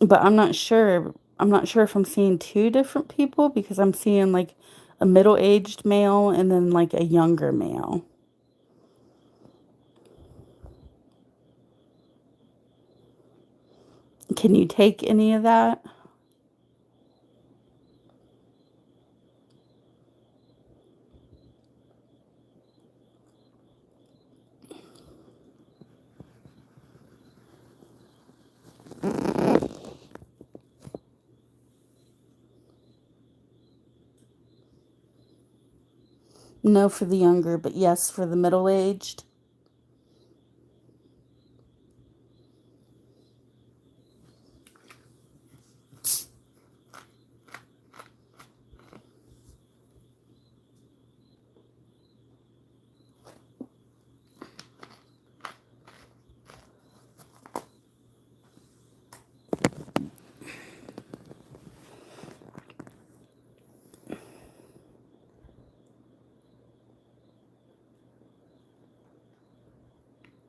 But I'm not sure. I'm not sure if I'm seeing two different people because I'm seeing like a middle-aged male and then like a younger male. Can you take any of that? No for the younger, but yes for the middle-aged.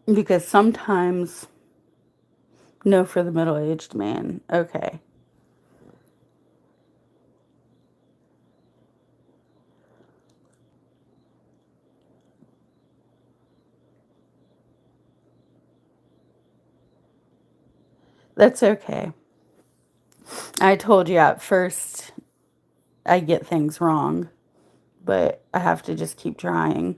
Because sometimes no for the middle-aged man. Okay. That's okay. I told you at first I get things wrong, but I have to just keep trying.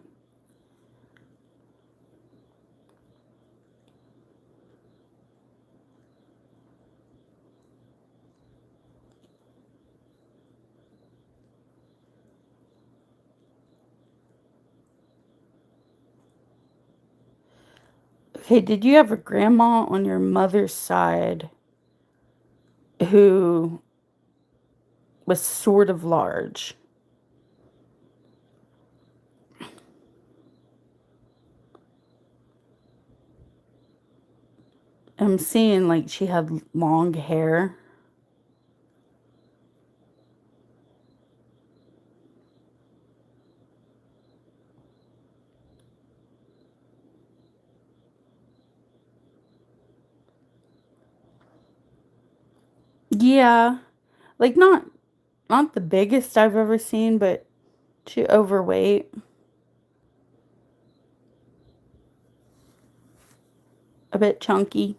Okay, did you have a grandma on your mother's side who was sort of large? I'm seeing like she had long hair. Yeah, like not the biggest I've ever seen, but she overweight, a bit chunky.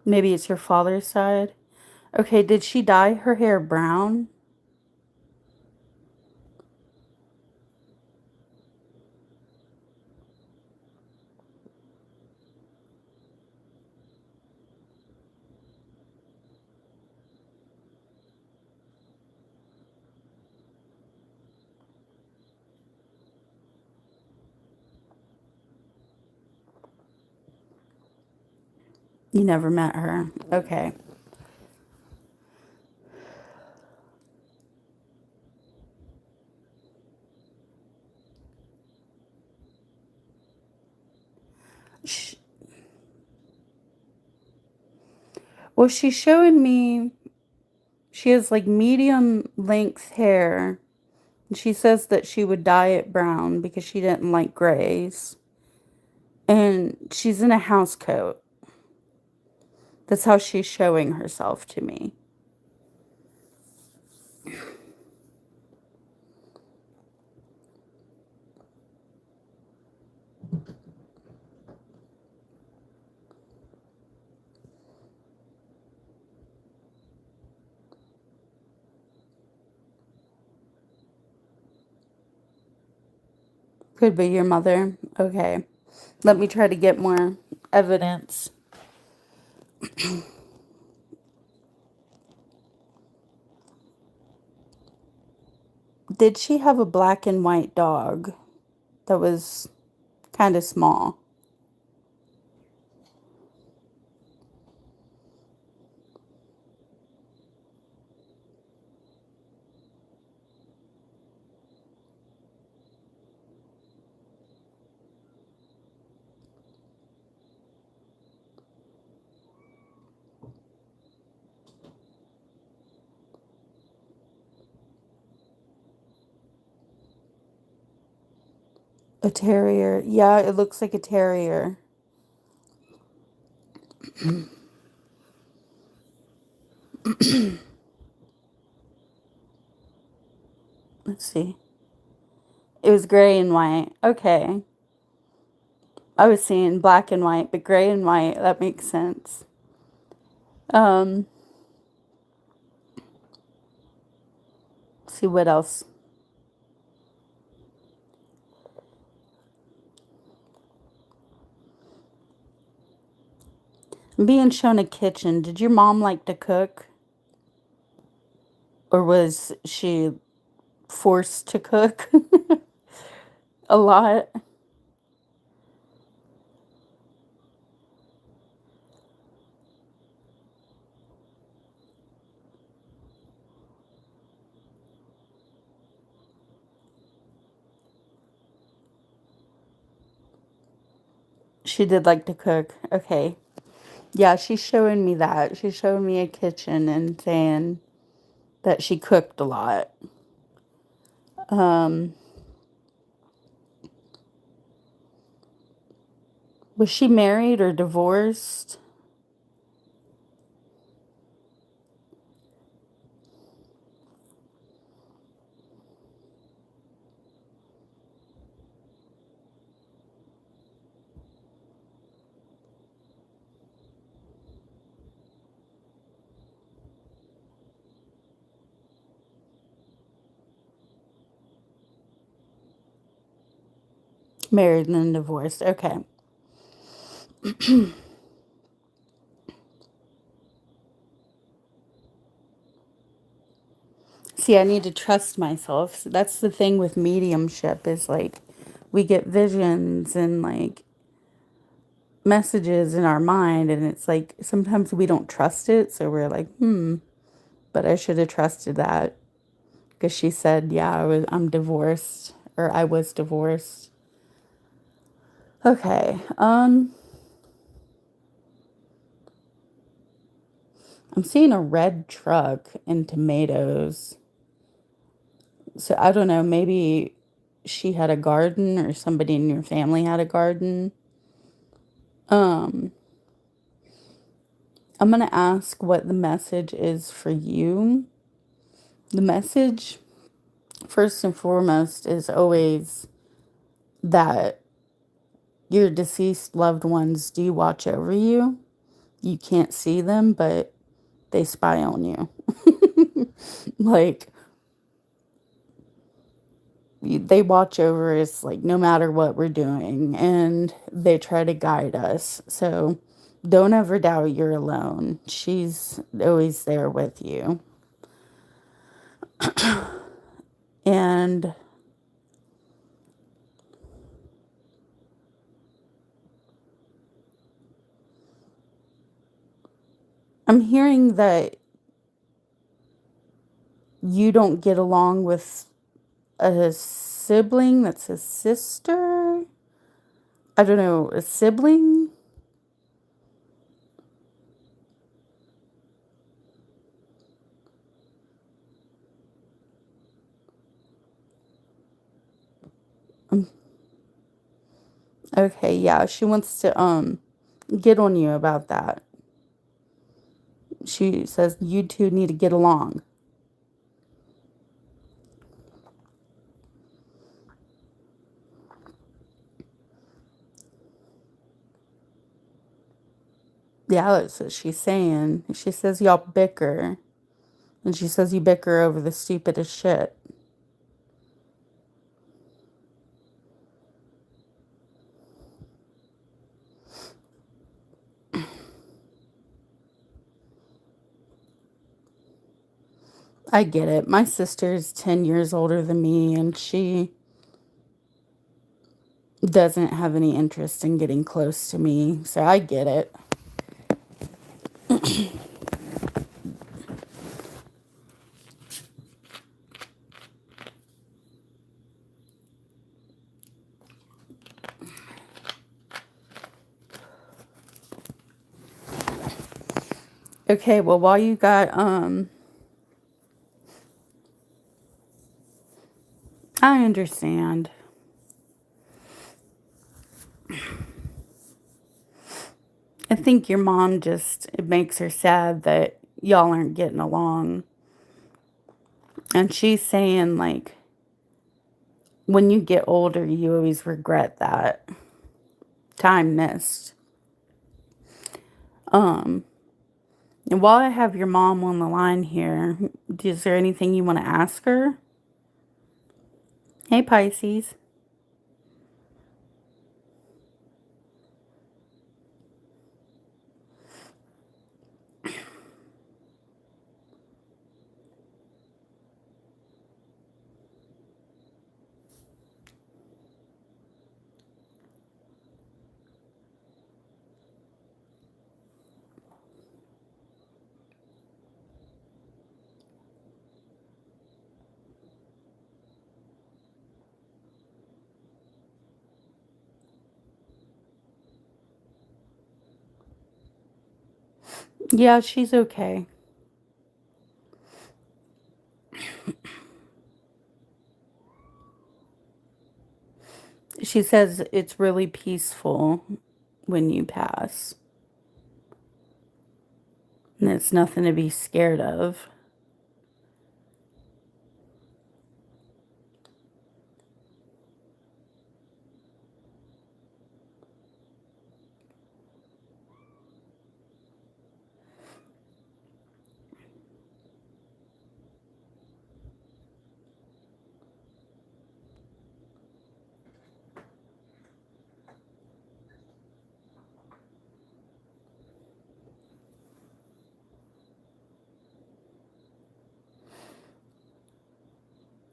Maybe it's your father's side. Okay, did she dye her hair brown? You never met her. Okay. Sh Well, she's showing me she has like medium length hair. She says that she would dye it brown because she didn't like grays. And she's in a house coat. That's how she's showing herself to me. Could be your mother. Okay. Let me try to get more evidence. Did she have a black and white dog that was kind of small? A terrier. Yeah, it looks like a terrier. Let's see. It was gray and white. Okay. I was seeing black and white, but gray and white, that makes sense. Um, see what else. I'm being shown a kitchen. Did your mom like to cook? Or was she forced to cook a lot? She did like to cook. Okay. Yeah, she's showing me that. She's showing me a kitchen and saying that she cooked a lot. Um, was she married or divorced? Married and then divorced. Okay. See, I need to trust myself. So that's the thing with mediumship is like we get visions and like messages in our mind, and it's like sometimes we don't trust it, so we're like, but I should have trusted that because she said, yeah, I'm divorced or I was divorced. Okay. I'm seeing a red truck and tomatoes. So I don't know, maybe she had a garden or somebody in your family had a garden. Um, I'm going to ask what the message is for you. The message, first and foremost, is always that your deceased loved ones do watch over you. You can't see them, but they spy on you. Like, they watch over us, like, no matter what we're doing, and they try to guide us. So don't ever doubt you're alone. She's always there with you. And I'm hearing that you don't get along with a sibling that's a sister. I don't know, a sibling? Okay, yeah, she wants to get on you about that. She says you two need to get along. Yeah, that's what she's saying. She says y'all bicker. And she says you bicker over the stupidest shit. I get it. My sister's 10 years older than me, and she doesn't have any interest in getting close to me. So I get it. Okay, well, while you got, I understand. I think your mom just, it makes her sad that y'all aren't getting along. And she's saying, like, when you get older, you always regret that time missed. Um, and while I have your mom on the line here, is there anything you want to ask her? Hey, Pisces. Yeah, she's okay. She says it's really peaceful when you pass, and it's nothing to be scared of.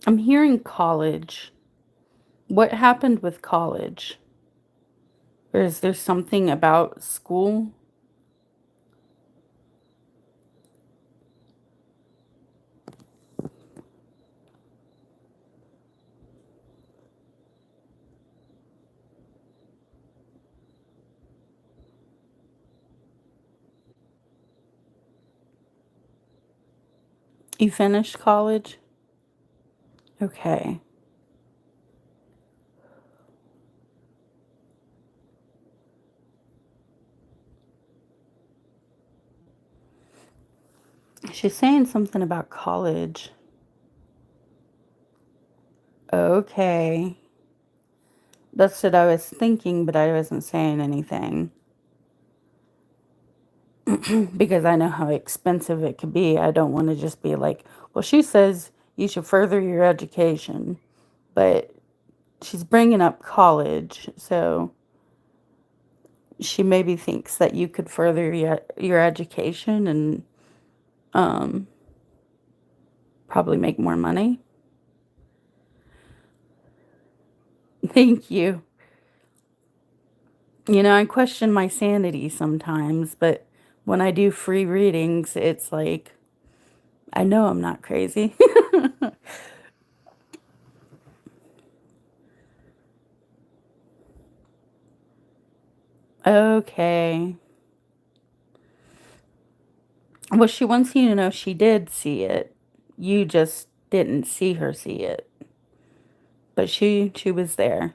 I'm hearing college. What happened with college? Or is there something about school? You finished college? Okay. She's saying something about college. Okay. That's what I was thinking, but I wasn't saying anything. Because I know how expensive it could be. I don't want to just be like, well, she says you should further your education, but she's bringing up college, so she maybe thinks that you could further your education and um, probably make more money. Thank you. You know, I question my sanity sometimes, but when I do free readings, it's like, I know I'm not crazy. Okay. Well, she wants you to know she did see it. You just didn't see her see it. But she was there.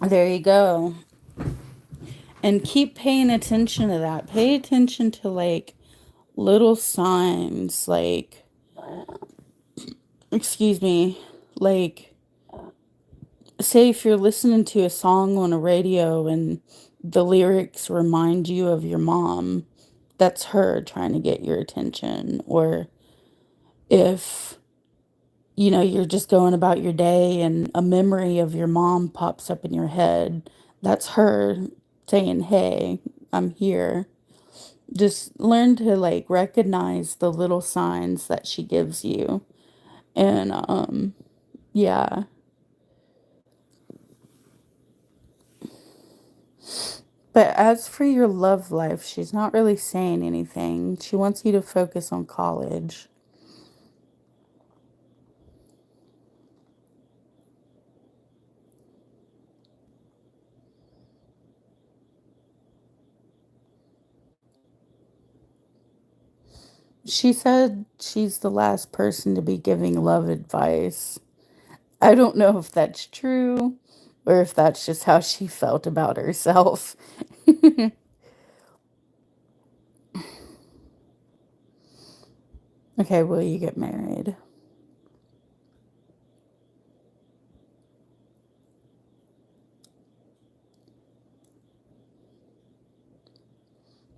There you go. And keep paying attention to that. Pay attention to like little signs, like, excuse me, like, say if you're listening to a song on a radio and the lyrics remind you of your mom, that's her trying to get your attention. Or if, you know, you're just going about your day and a memory of your mom pops up in your head, that's her saying, hey, I'm here. Just learn to like recognize the little signs that she gives you. And yeah. But as for your love life, she's not really saying anything. She wants you to focus on college. She said she's the last person to be giving love advice. I don't know if that's true or if that's just how she felt about herself. Okay, will you get married?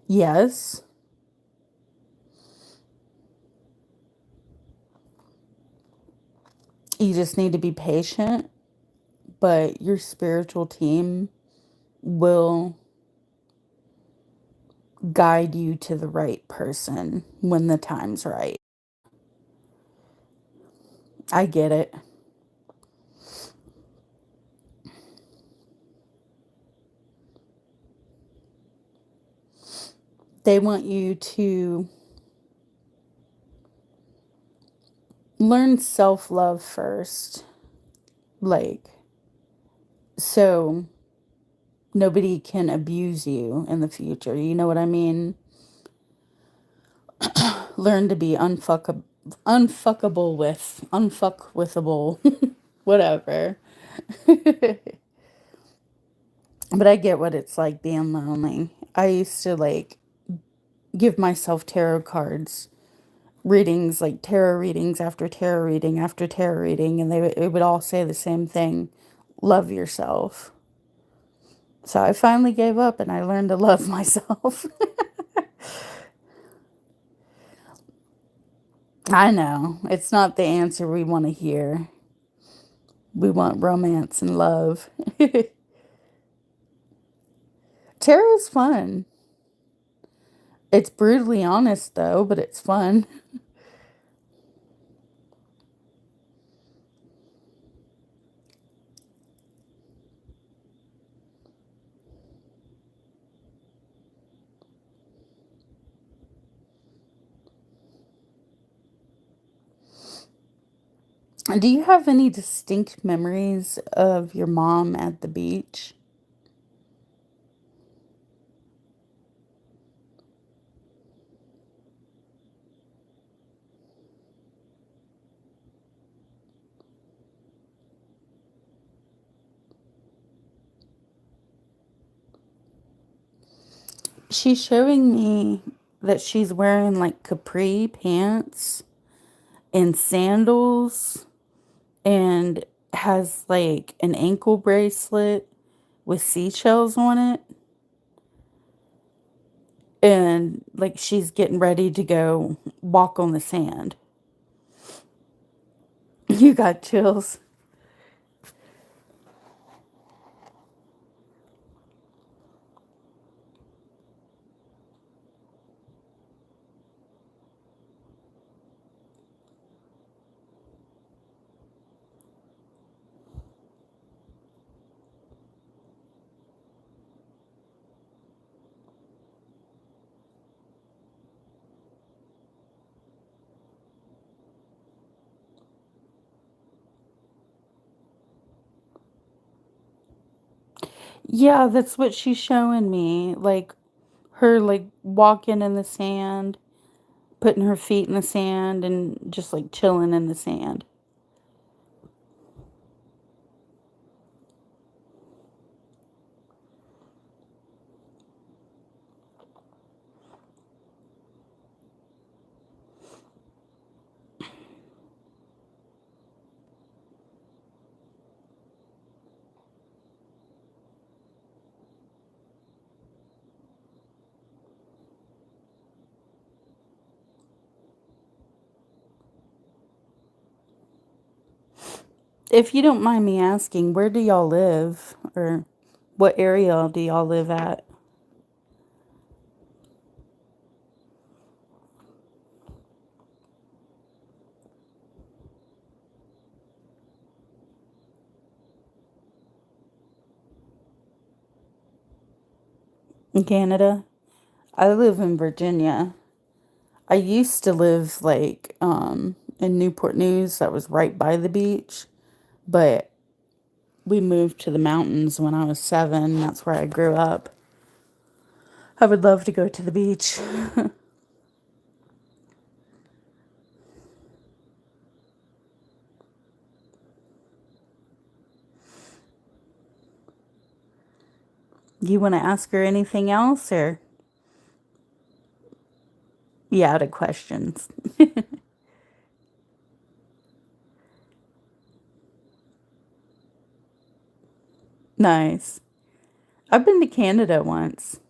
Yes. You just need to be patient, but your spiritual team will guide you to the right person when the time's right. I get it. They want you to learn self love first. Like, so nobody can abuse you in the future. You know what I mean? Learn to be unfuckable with, unfuckwithable, whatever. But I get what it's like being lonely. I used to like give myself tarot cards readings, like tarot readings after tarot reading after tarot reading, and it would all say the same thing: love yourself. So I finally gave up and I learned to love myself. I know. It's not the answer we want to hear. We want romance and love. Tarot's fun. It's brutally honest, though, but it's fun. Do you have any distinct memories of your mom at the beach? She's showing me that she's wearing like capri pants and sandals and has like an ankle bracelet with seashells on it. And like she's getting ready to go walk on the sand. You got chills. Yeah, that's what she's showing me. Like her like walking in the sand, putting her feet in the sand and just like chilling in the sand. If you don't mind me asking, where do y'all live? Or what area do y'all live at? In Canada? I live in Virginia. I used to live like in Newport News, that was right by the beach, but we moved to the mountains when I was 7. That's where I grew up. I would love to go to the beach. You want to ask her anything else or you out of questions? Nice. I've been to Canada once.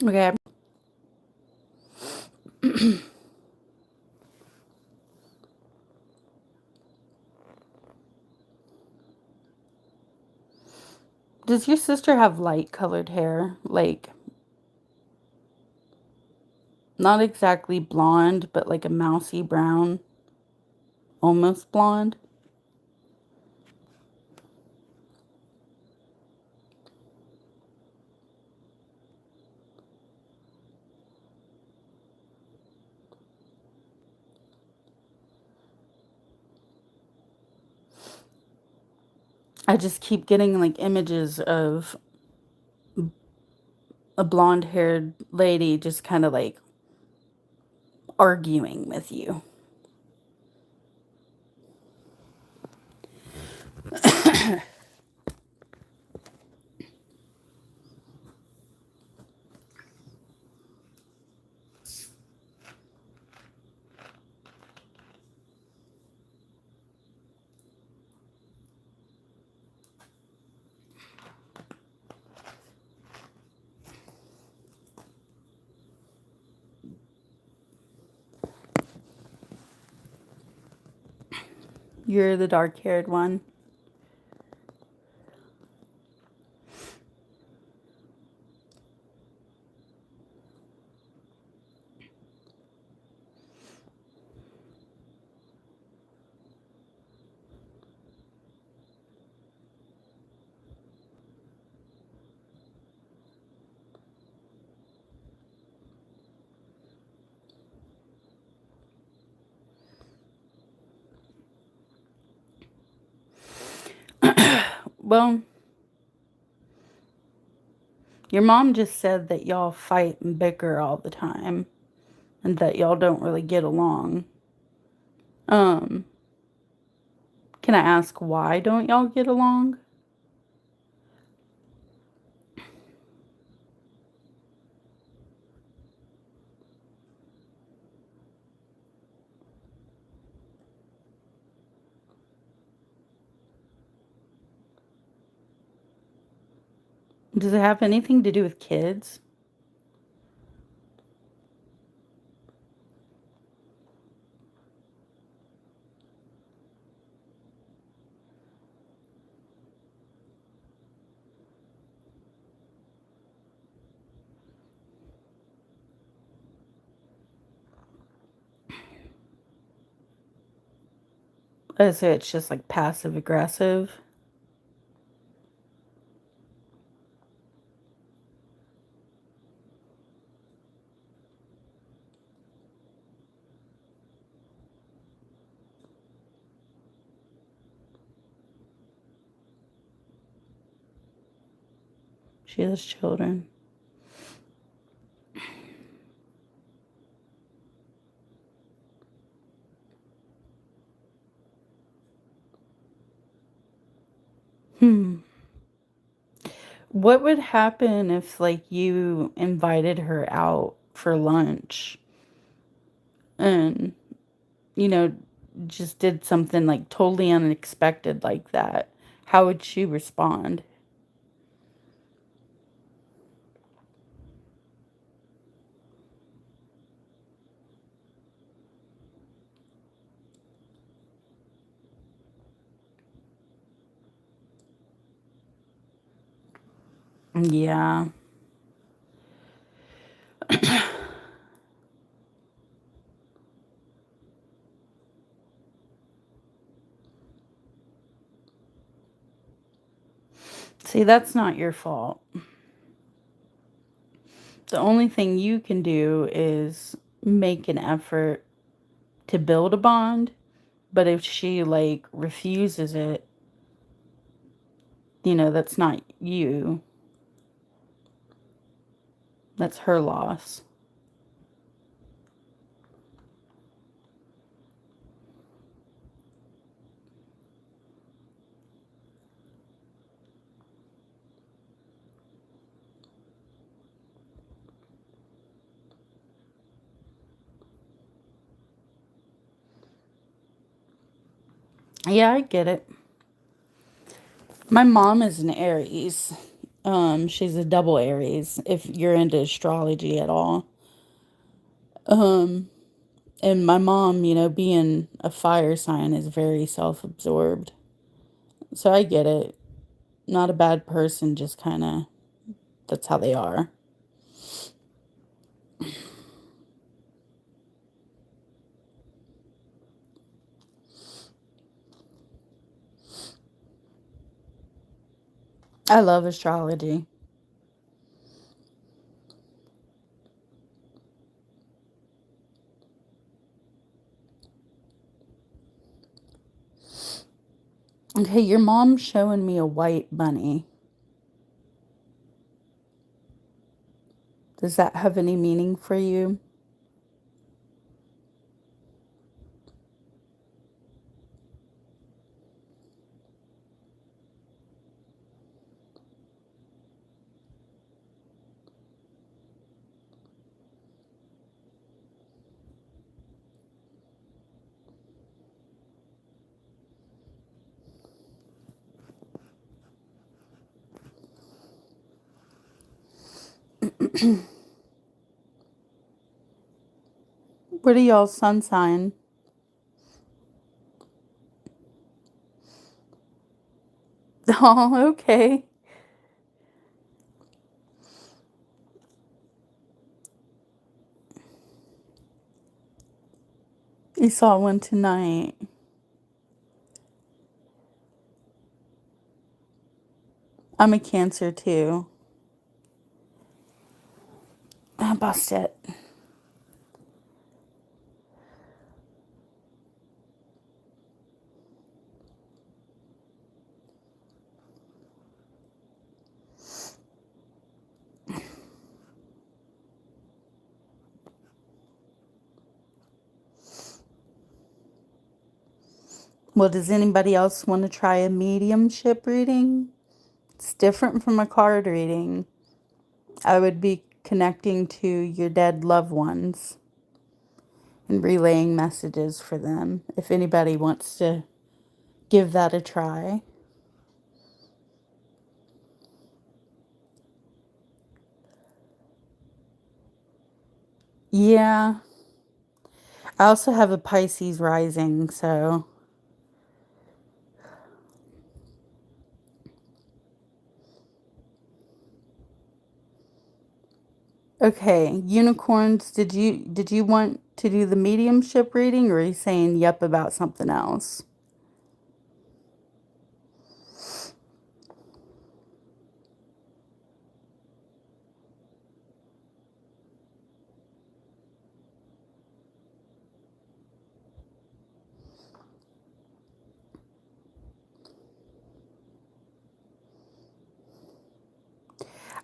Okay. Does your sister have light colored hair? Like, not exactly blonde, but like a mousy brown, almost blonde? I just keep getting like images of a blonde haired lady just kind of like arguing with you. You're the dark haired one. Well, your mom just said that y'all fight and bicker all the time and that y'all don't really get along. Um, can I ask why don't y'all get along? Does it have anything to do with kids? So it's just like passive aggressive. She has children. Hmm. What would happen if, like, you invited her out for lunch and, you know, just did something like totally unexpected like that? How would she respond? Yeah. See, that's not your fault. The only thing you can do is make an effort to build a bond, but if she like refuses it, that's not you. That's her loss. Yeah, I get it. My mom is an Aries, She's a double Aries, if you're into astrology at all. Um, and my mom, being a fire sign is very self-absorbed. So I get it. Not a bad person, just kind of, that's how they are. I love astrology. Okay, your mom's showing me a white bunny. Does that have any meaning for you? What are y'all's sun sign? Oh, okay. You saw one tonight. I'm a Cancer too. I bust it. Well, does anybody else want to try a mediumship reading? It's different from a card reading. I would be connecting to your dead loved ones and relaying messages for them. If anybody wants to give that a try. Yeah. I also have a Pisces rising, so. Okay, unicorns, did you want to do the mediumship reading, or are you saying yep about something else?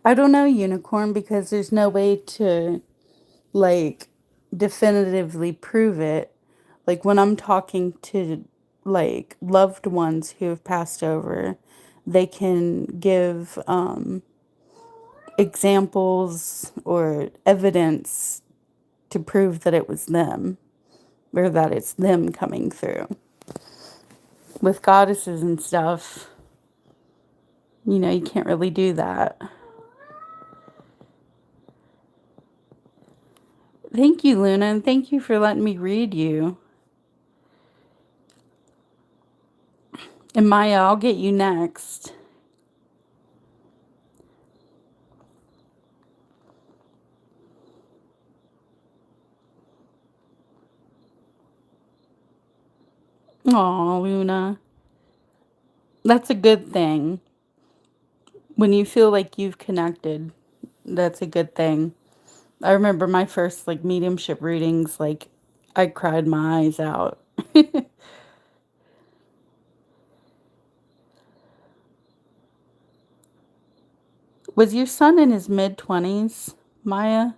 I don't know, unicorn, because there's no way to like definitively prove it. Like when I'm talking to like loved ones who have passed over, they can give examples or evidence to prove that it was them or that it's them coming through. With goddesses and stuff, you can't really do that. Thank you, Luna, and thank you for letting me read you. And Maya, I'll get you next. Aw, Luna. That's a good thing. When you feel like you've connected, that's a good thing. I remember my first like mediumship readings, like I cried my eyes out. Was your son in his mid-20s, Maya?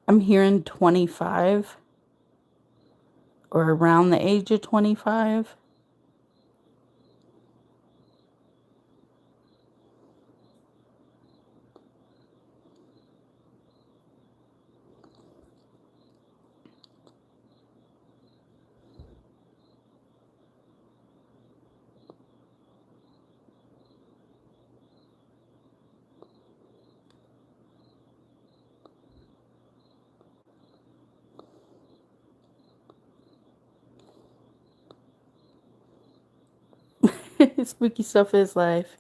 I'm hearing 25 or around the age of 25. Spooky stuff is life.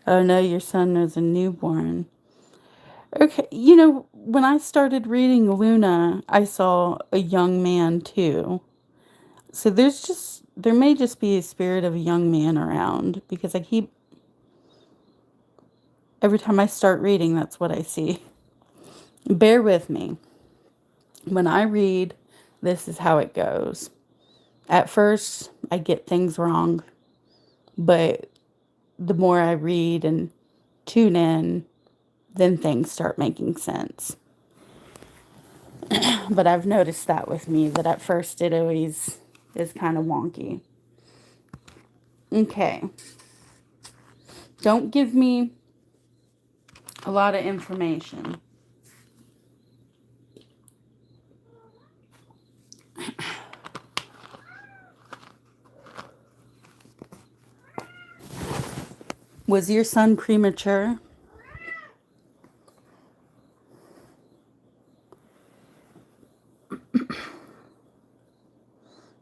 Oh no, your son knows a newborn. Okay, when I started reading Luna, I saw a young man too. So there may just be a spirit of a young man around because every time I start reading, that's what I see. Bear with me. When I read, this is how it goes. At first, I get things wrong, but the more I read and tune in, then things start making sense. But I've noticed that with me, that at first it always is kind of wonky. Okay. Don't give me a lot of information. Was your son premature?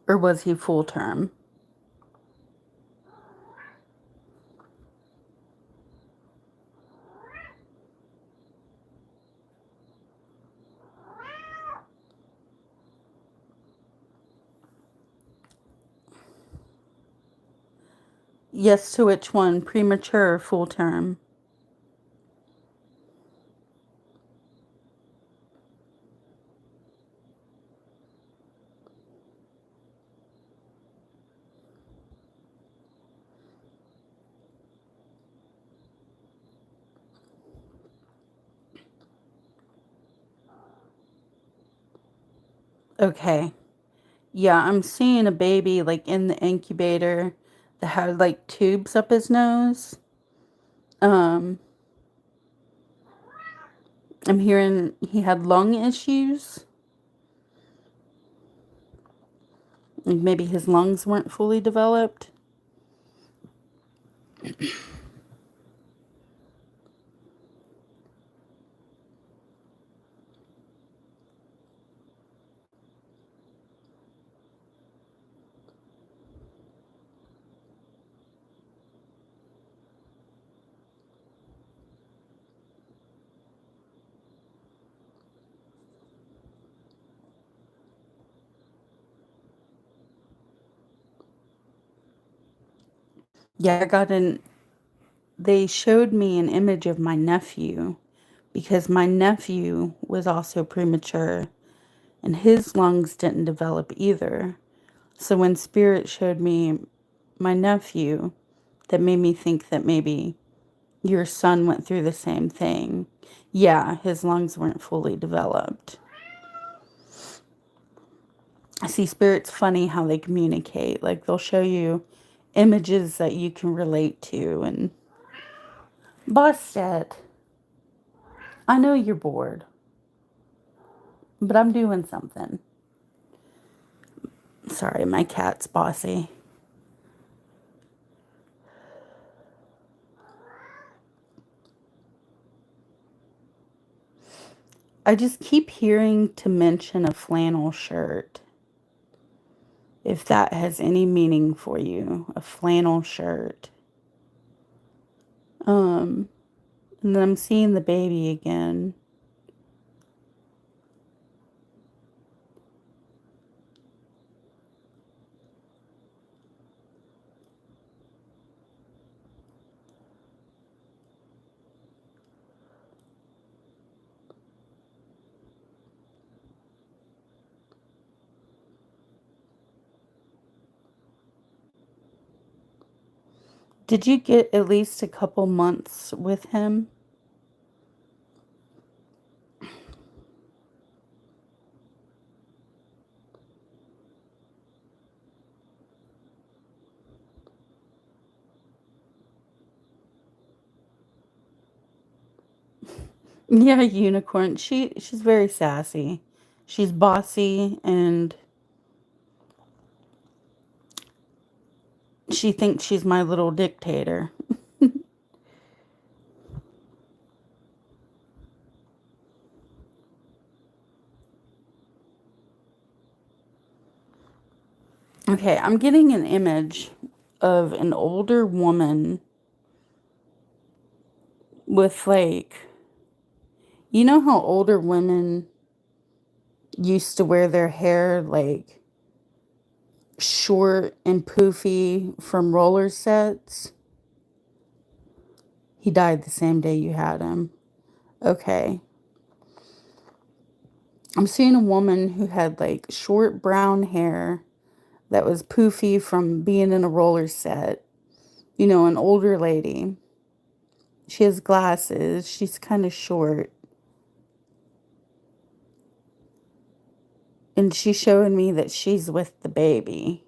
Or was he full term? Yes to which one? Premature or full term? Okay. Yeah, I'm seeing a baby like in the incubator that had like tubes up his nose. Um, I'm hearing he had lung issues. Like maybe his lungs weren't fully developed. Yeah, they showed me an image of my nephew because my nephew was also premature and his lungs didn't develop either. So when Spirit showed me my nephew, that made me think that maybe your son went through the same thing. Yeah, his lungs weren't fully developed. I see Spirit's funny how they communicate. Like they'll show you images that you can relate to and Busted. I know you're bored, but I'm doing something. Sorry, my cat's bossy. I just keep hearing to mention a flannel shirt. If that has any meaning for you, a flannel shirt. Um, and then I'm seeing the baby again. Did you get at least a couple months with him? Yeah, unicorn. She's very sassy. She's bossy and she thinks she's my little dictator. Okay, I'm getting an image of an older woman with like, you know how older women used to wear their hair like short and poofy from roller sets? He died the same day you had him. Okay. I'm seeing a woman who had like short brown hair that was poofy from being in a roller set. You know, an older lady. She has glasses. She's kind of short. And she's showing me that she's with the baby.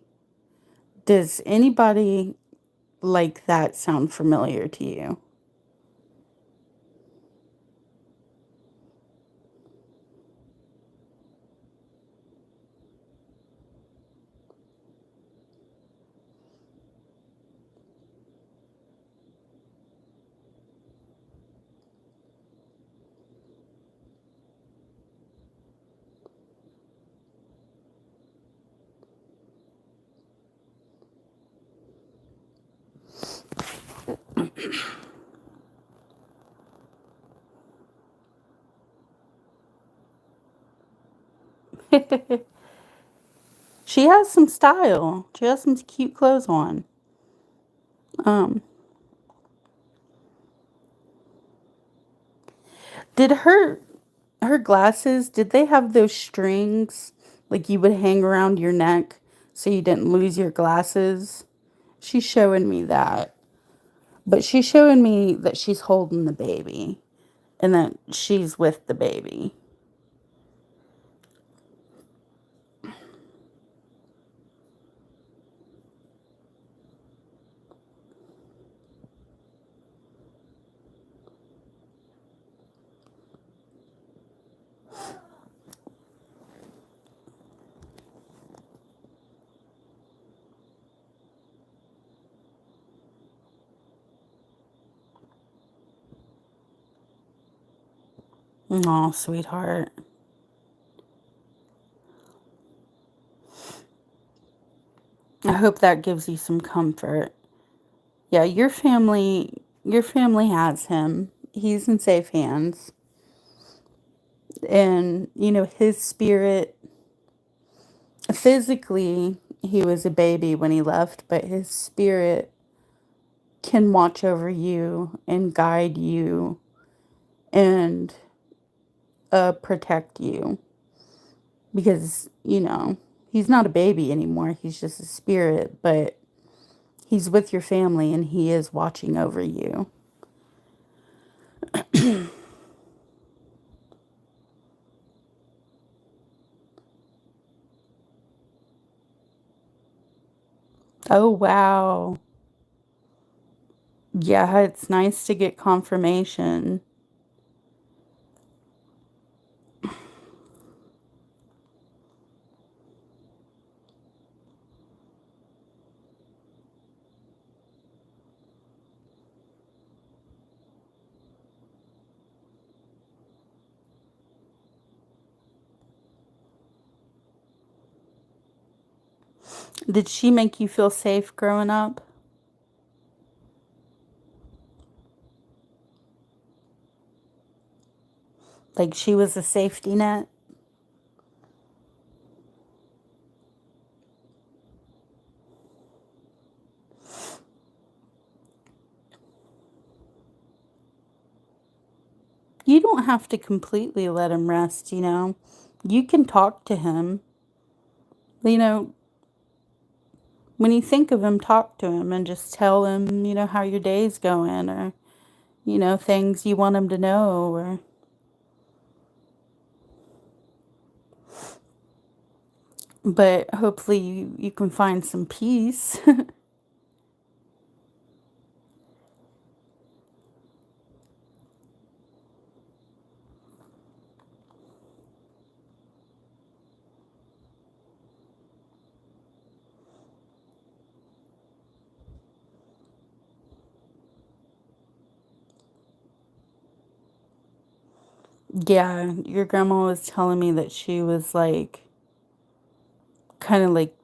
Does anybody like that sound familiar to you? She has some style. She has some cute clothes on. Um, did her glasses, did they have those strings like you would hang around your neck so you didn't lose your glasses? She's showing me that. But she's showing me that she's holding the baby and that she's with the baby. Oh, sweetheart. I hope that gives you some comfort. Yeah, your family has him. He's in safe hands. And, you know, his spirit, physically, he was a baby when he left, but his spirit can watch over you and guide you and protect you because, you know, he's not a baby anymore. He's just a spirit, but he's with your family and he is watching over you. Oh, wow. Yeah, it's nice to get confirmation. Did she make you feel safe growing up? Like she was a safety net? You don't have to completely let him rest, you know. You can talk to him. You know, when you think of him, talk to him and just tell him, you know, how your day's going or, you know, things you want him to know or but hopefully you can find some peace. Yeah, your grandma was telling me that she was like kind of like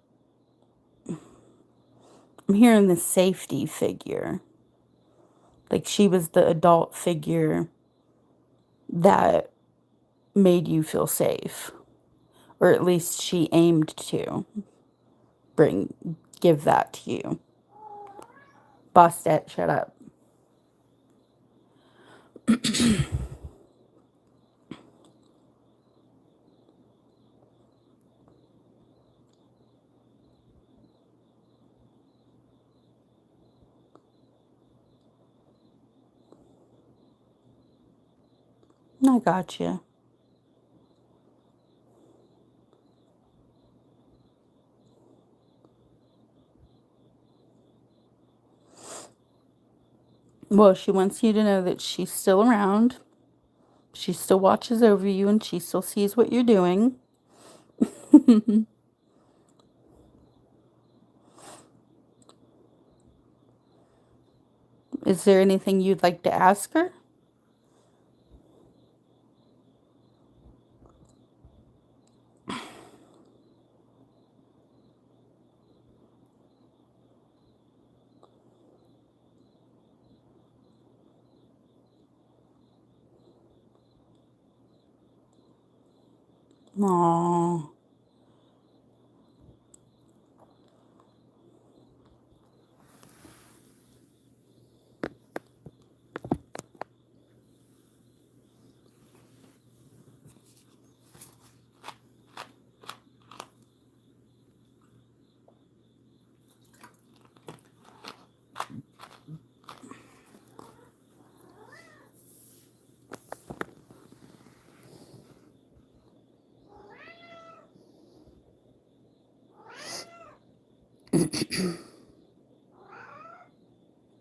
I'm hearing the safety figure. Like she was the adult figure that made you feel safe. Or at least she aimed to give that to you. Bostet, shut up. I got you. Well, she wants you to know that she's still around. She still watches over you and she still sees what you're doing. Is there anything you'd like to ask her? Aww.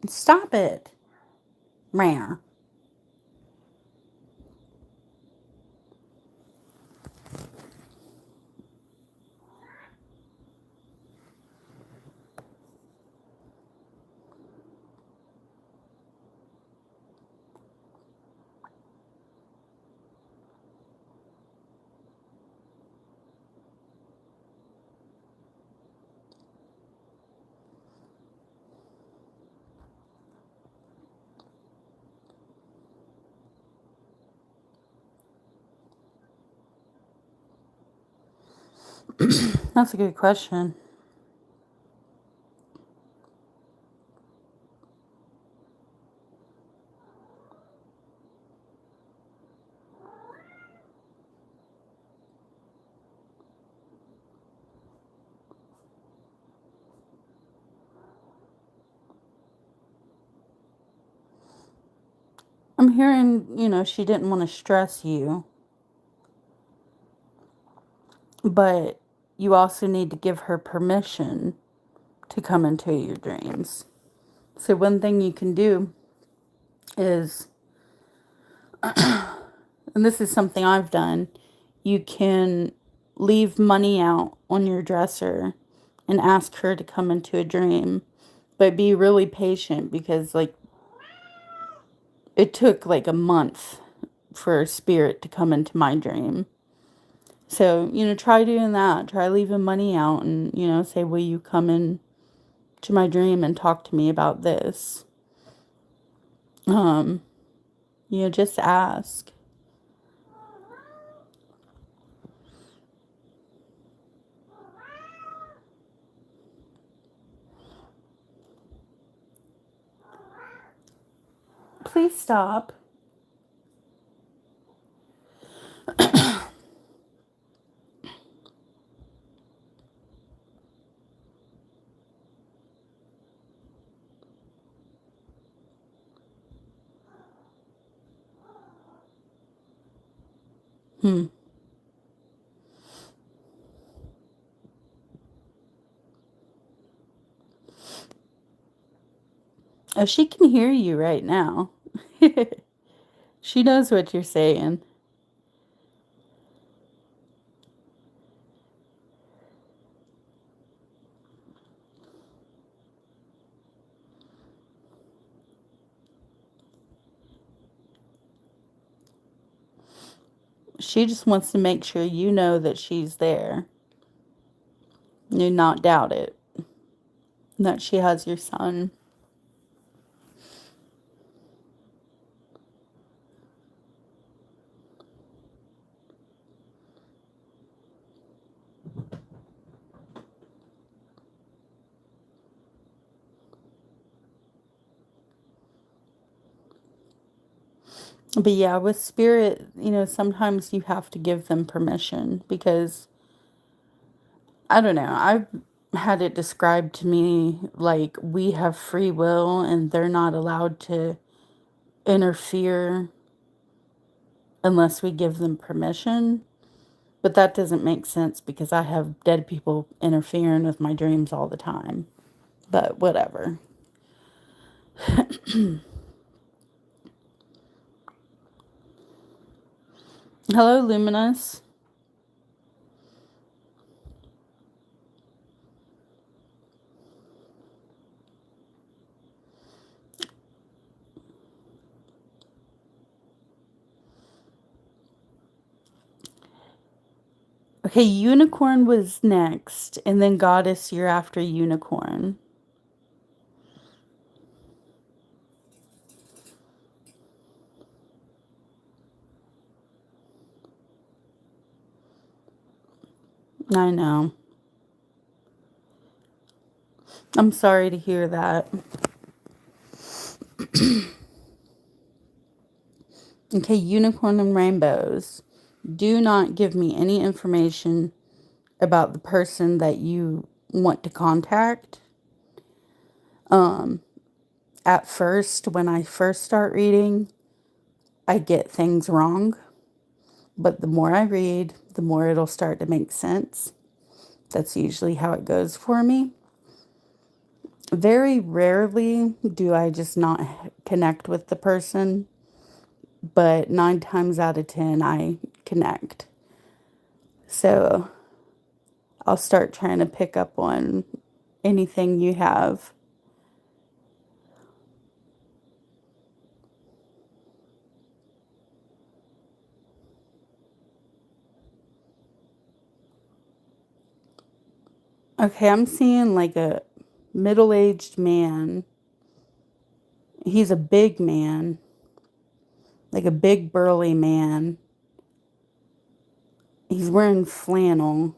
Stop it. Rare. That's a good question. I'm hearing, she didn't want to stress you, but you also need to give her permission to come into your dreams. So one thing you can do is, and this is something I've done, you can leave money out on your dresser and ask her to come into a dream. But be really patient because, it took a month for a spirit to come into my dream. So, try doing that. Try leaving money out and, say, will you come in to my dream and talk to me about this? Just ask. Please stop. Hmm. Oh, she can hear you right now. She knows what you're saying. She just wants to make sure you know that she's there. Do not doubt it. that she has your son. But yeah, with spirit, sometimes you have to give them permission because I don't know. I've had it described to me like we have free will and they're not allowed to interfere unless we give them permission. But that doesn't make sense because I have dead people interfering with my dreams all the time. But whatever. Hello, Luminous. Okay, Unicorn was next, and then Goddess year after Unicorn. I know. I'm sorry to hear that. Okay, Unicorn and Rainbows. Do not give me any information about the person that you want to contact. At first, when I first start reading, I get things wrong. But the more I read, the more it'll start to make sense. That's usually how it goes for me. Very rarely do I just not connect with the person, but 9 times out of 10, I connect. So I'll start trying to pick up on anything you have. Okay, I'm seeing like a middle-aged man. He's a big man, like a big burly man. He's wearing flannel.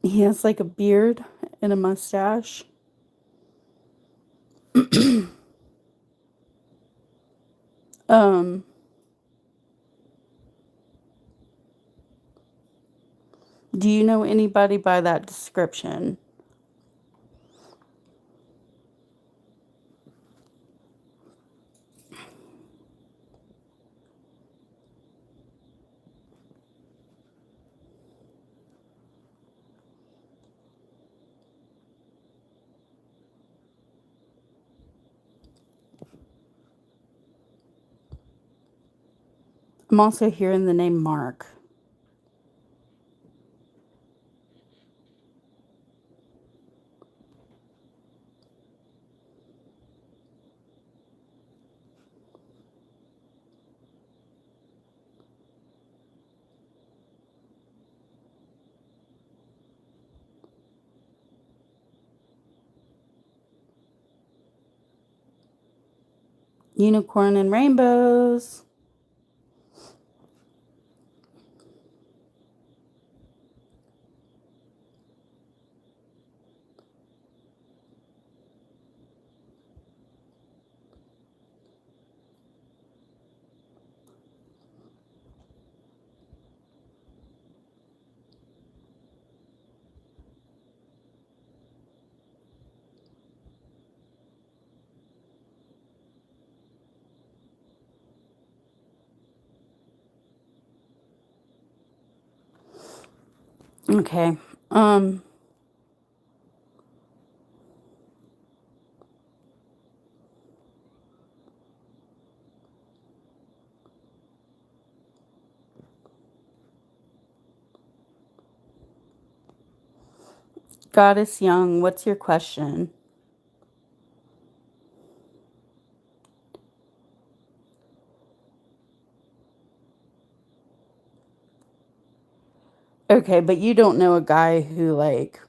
He has like a beard and a mustache. Um, do you know anybody by that description? I'm also hearing the name Mark. Unicorn and rainbows. Okay. Um, Goddess Young, what's your question? Okay, but you don't know a guy who like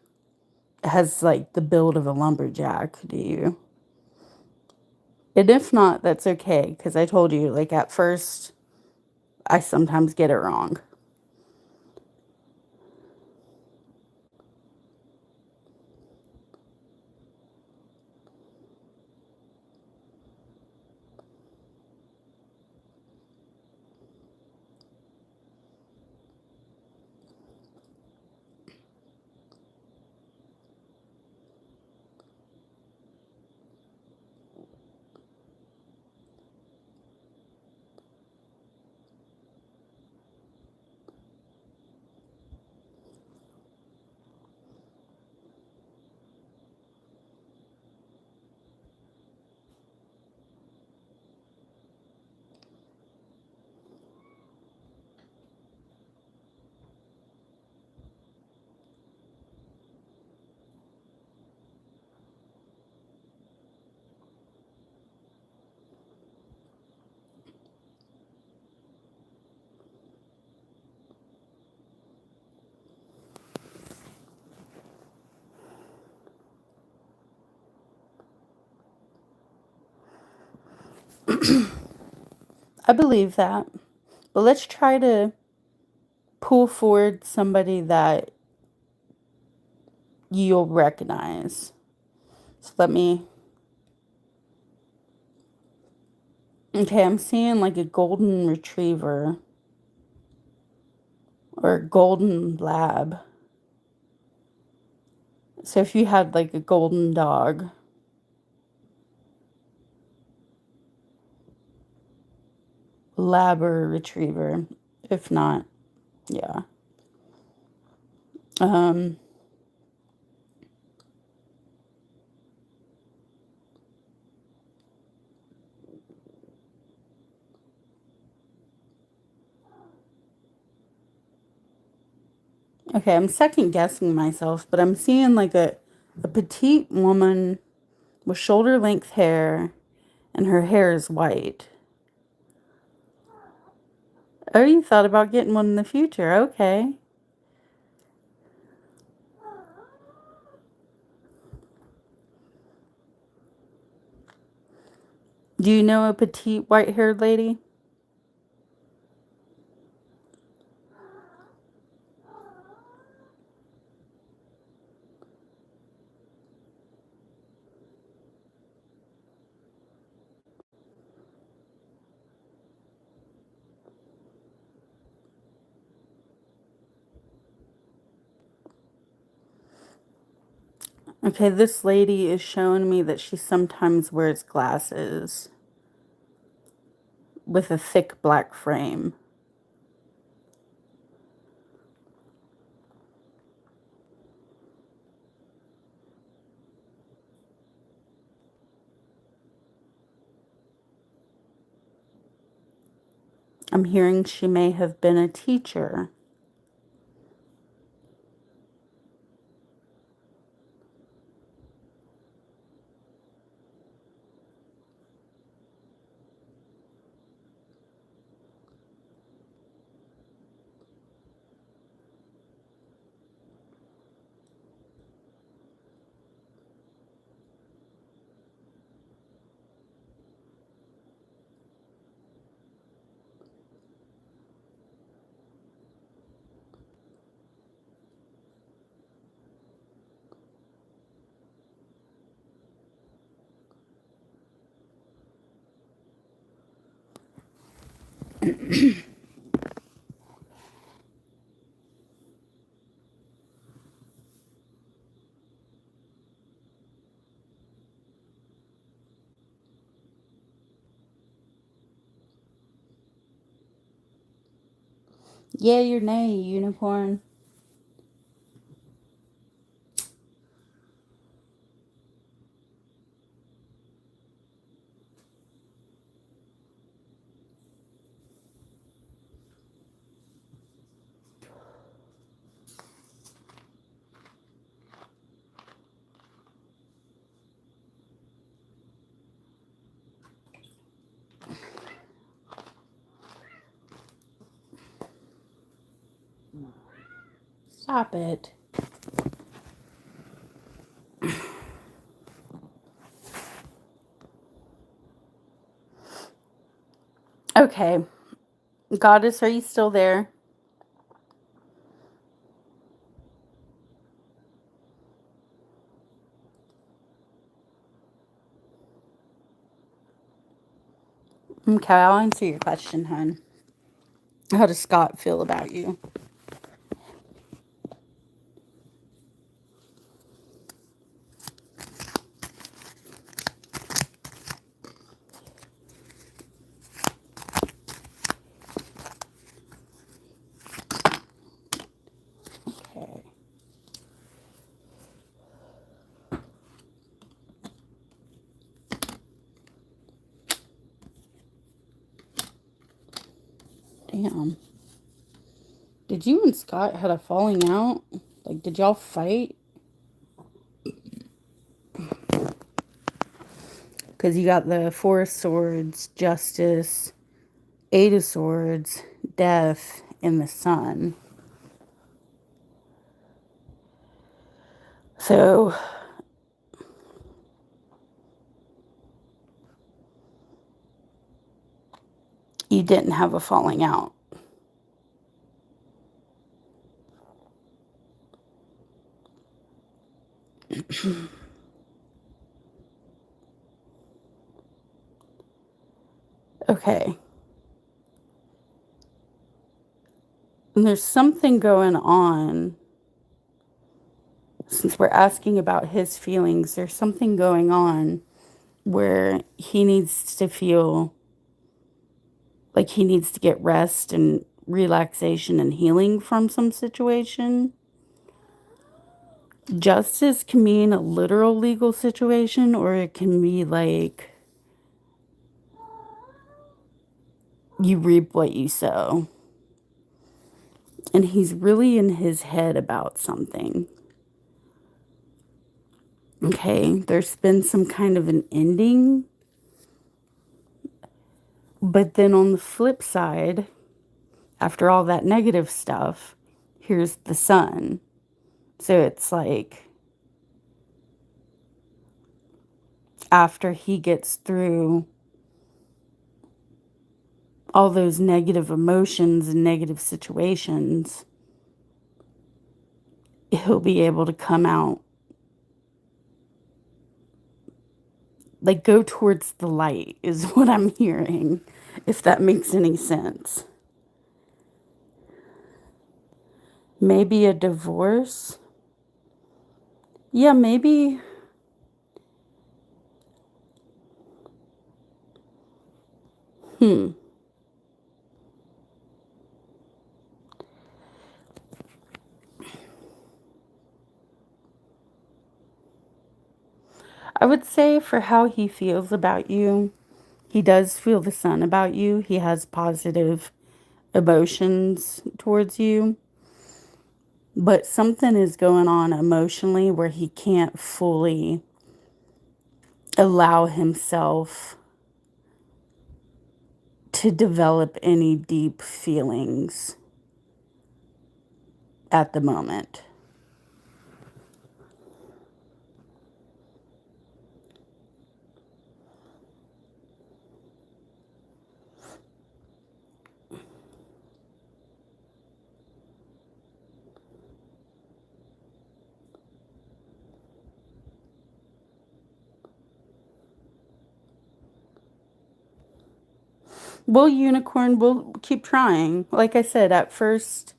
has like the build of a lumberjack, do you? And if not, that's okay, because I told you, like, at first, I sometimes get it wrong. I believe that. But let's try to pull forward somebody that you'll recognize. So let me. Okay, I'm seeing like a golden retriever or a golden lab. So if you had like a golden dog, lab or retriever, if not, yeah. Um, okay, I'm second guessing myself, but I'm seeing like a petite woman with shoulder length hair and her hair is white. Oh, you thought about getting one in the future. Okay. Do you know a petite white haired lady? Okay, this lady is showing me that she sometimes wears glasses with a thick black frame. I'm hearing she may have been a teacher. Yay or nay, unicorn? Stop it. Okay. Goddess, are you still there? Okay, I'll answer your question, hon. How does Scott feel about you? Okay. Damn. Did you and Scott had a falling out? Like, did y'all fight? Because you got the Four of Swords, Justice, Eight of Swords, Death, and the Sun. So, you didn't have a falling out. Okay. And there's something going on. Since we're asking about his feelings, there's something going on where he needs to feel like he needs to get rest and relaxation and healing from some situation. Justice can mean a literal legal situation, or it can be like you reap what you sow. And he's really in his head about something. Okay, there's been some kind of an ending. But then on the flip side, after all that negative stuff, here's the sun. So it's like after he gets through all those negative emotions and negative situations, he'll be able to come out, like go towards the light, is what I'm hearing, if that makes any sense. Maybe a divorce. Yeah, maybe. Hmm. I would say for how he feels about you, he does feel the sun about you. He has positive emotions towards you. But something is going on emotionally where he can't fully allow himself to develop any deep feelings at the moment. Well, unicorn, we'll keep trying. Like I said, at first,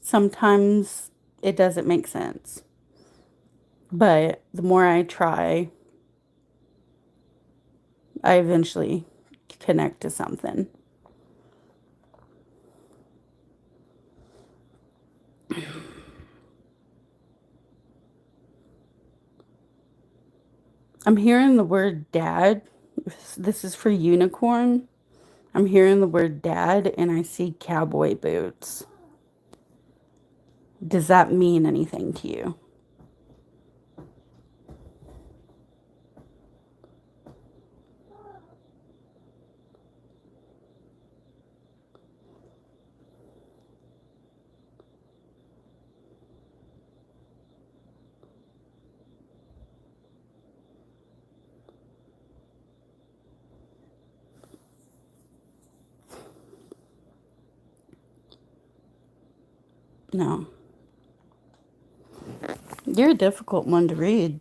sometimes it doesn't make sense. But the more I try, I eventually connect to something. I'm hearing the word dad. This is for unicorn. I'm hearing the word dad and I see cowboy boots. Does that mean anything to you? No. You're a difficult one to read.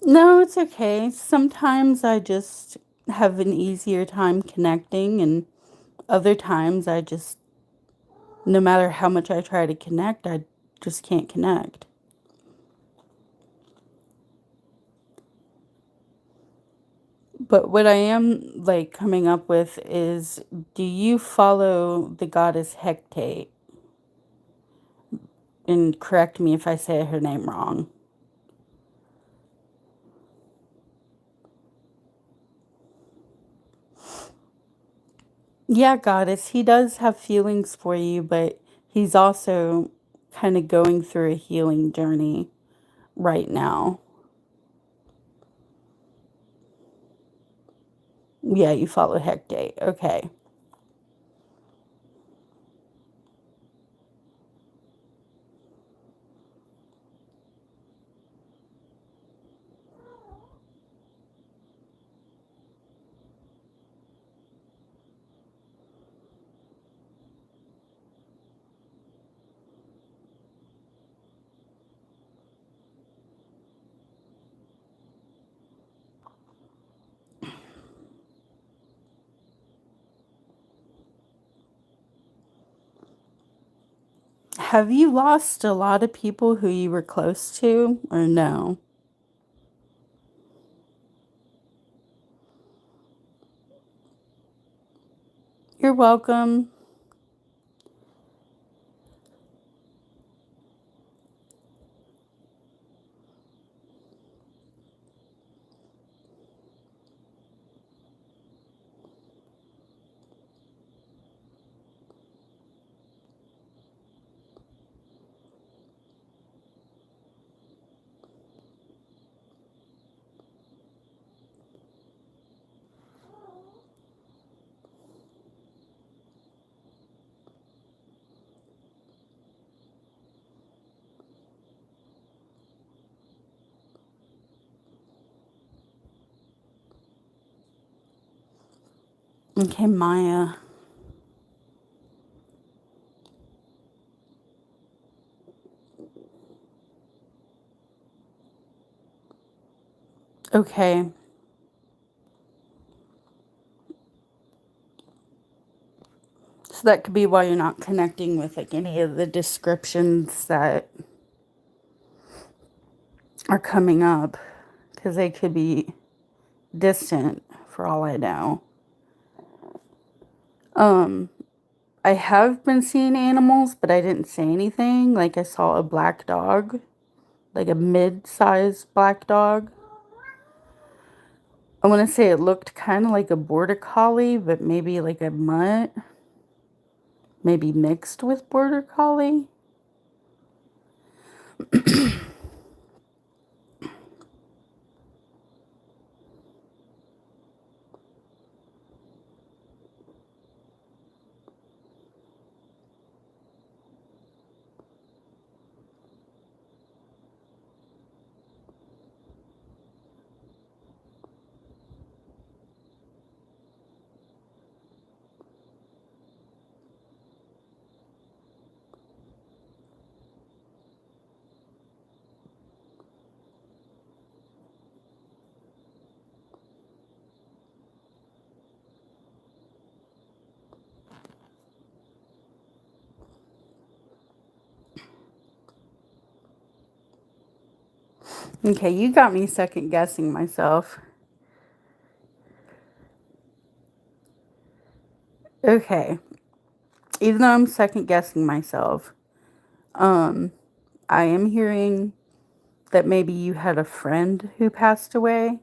No, it's okay. Sometimes I just have an easier time connecting, and other times I just, no matter how much I try to connect, I just can't connect. But what I am like coming up with is, do you follow the goddess Hecate? And correct me if I say her name wrong. Yeah, goddess, he does have feelings for you, but he's also kind of going through a healing journey right now. Yeah, you follow Hecate. Okay. Have you lost a lot of people who you were close to, or no? You're welcome. Okay, Maya. Okay. So that could be why you're not connecting with like any of the descriptions that are coming up, because they could be distant for all I know. Um, I have been seeing animals, but I didn't say anything. Like I saw a black dog, like a mid-sized black dog. I want to say it looked kind of like a border collie, but maybe like a mutt, maybe mixed with border collie. Okay, you got me second guessing myself. Okay, even though I'm second guessing myself, um, I am hearing that maybe you had a friend who passed away.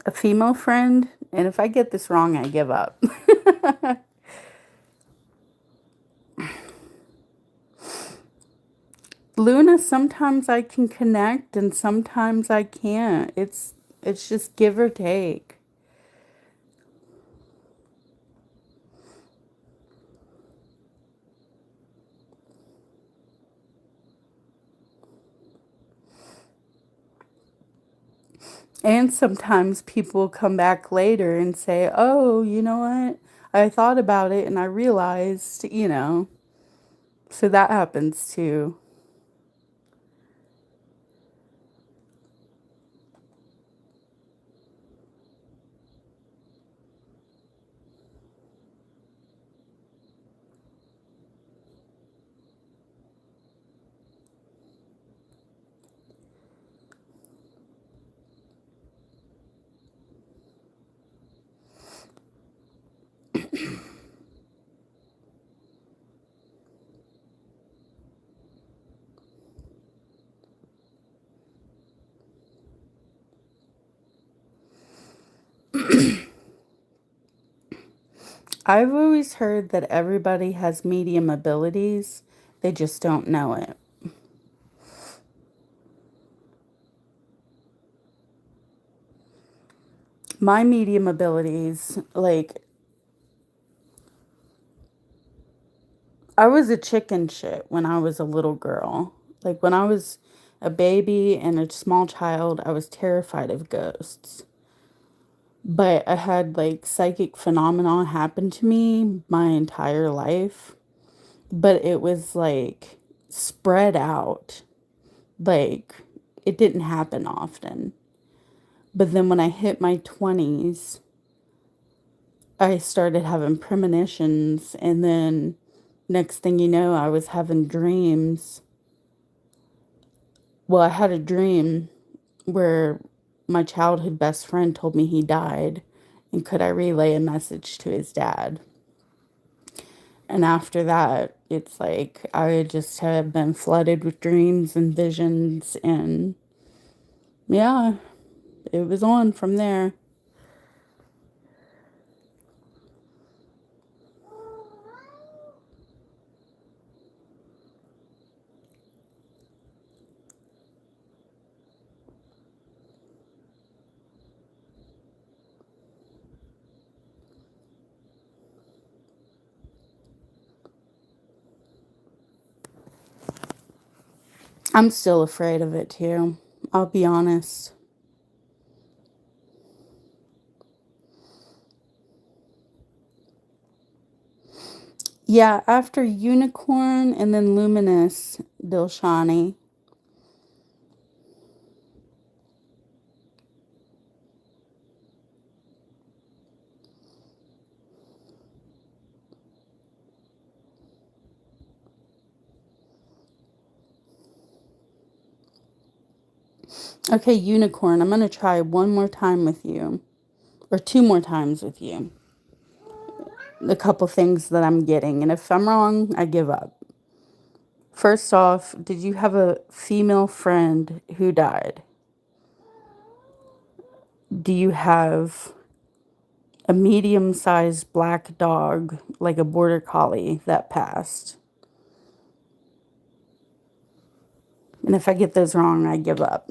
A female friend, and if I get this wrong, I give up. Luna, sometimes I can connect and sometimes I can't. It's just give or take. And sometimes people come back later and say, "Oh, you know what? I thought about it and I realized, you know." So that happens too. I've always heard that everybody has medium abilities, they just don't know it. My medium abilities, like, I was a chicken shit when I was a little girl. Like, when I was a baby and a small child, I was terrified of ghosts. But I had, like, psychic phenomena happen to me my entire life. But it was, like, spread out. Like, it didn't happen often. But then when I hit my 20s, I started having premonitions, and then next thing you know, I was having dreams. Well, I had a dream where my childhood best friend told me he died, and could I relay a message to his dad? And after that, it's like I just have been flooded with dreams and visions, and yeah, it was on from there. I'm still afraid of it too. I'll be honest. Yeah, after Unicorn and then Luminous, Dilshani. Okay, Unicorn, I'm going to try one more time with you, or two more times with you. A couple things that I'm getting, and if I'm wrong, I give up. First off, did you have a female friend who died? Do you have a medium sized black dog, like a border collie, that passed? And if I get those wrong, I give up.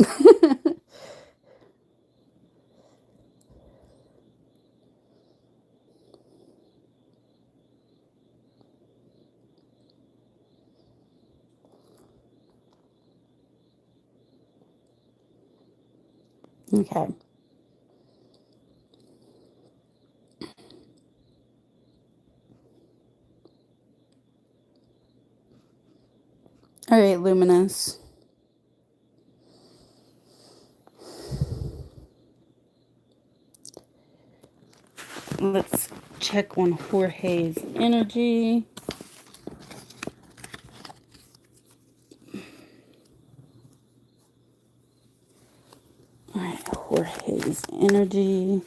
Okay. All right, Luminous. Let's check on Jorge's energy. All right, Jorge's energy.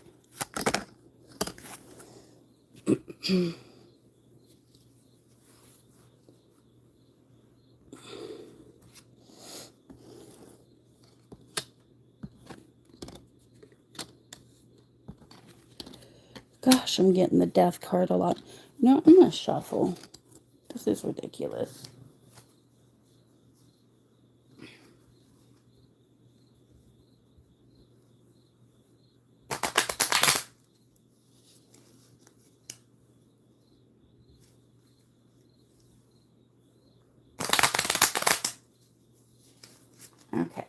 Gosh, I'm getting the death card a lot. No, I'm going to shuffle. This is ridiculous. Okay.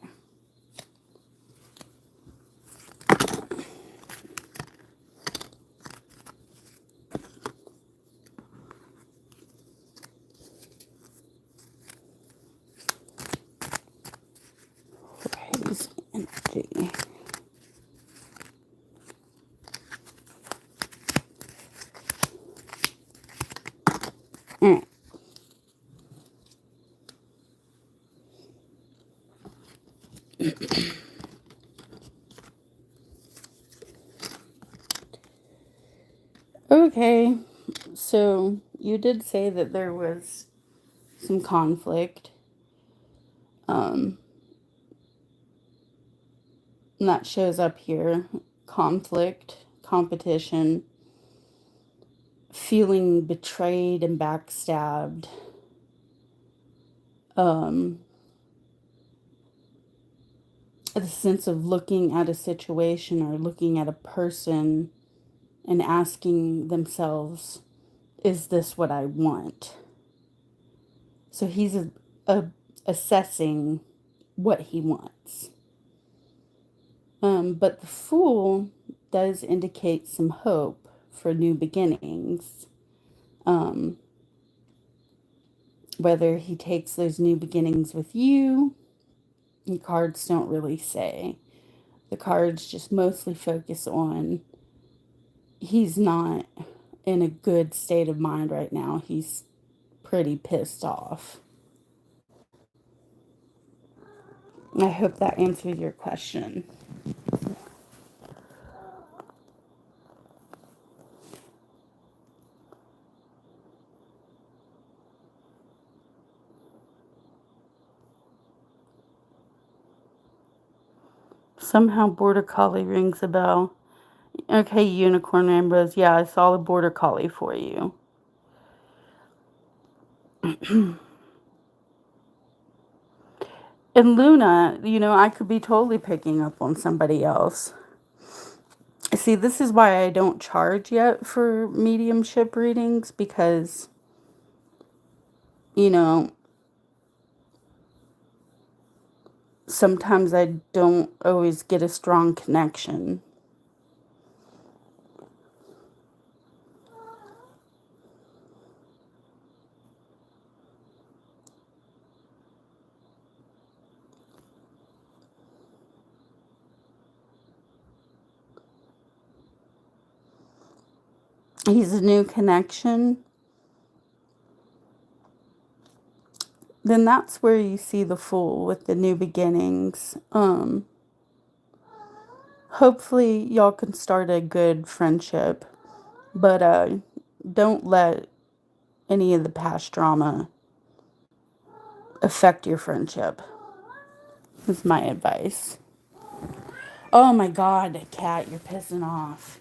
Jorge's energy. All right. Okay, so you did say that there was some conflict. And that shows up here. Conflict, competition, feeling betrayed and backstabbed. The sense of looking at a situation or looking at a person and asking themselves, is this what I want? So he's assessing what he wants. But the Fool does indicate some hope for new beginnings. Whether he takes those new beginnings with you, the cards don't really say. The cards just mostly focus on he's not in a good state of mind right now. He's pretty pissed off. I hope that answers your question. Somehow Border Collie rings a bell. Okay, Unicorn Rainbows. Yeah, I saw the Border Collie for you. And Luna, I could be totally picking up on somebody else. See, this is why I don't charge yet for mediumship readings, because, sometimes I don't always get a strong connection. He's a new connection. Then that's where you see the Fool with the new beginnings. Hopefully y'all can start a good friendship, but don't let any of the past drama affect your friendship. Is my advice. Oh my God, cat, you're pissing off.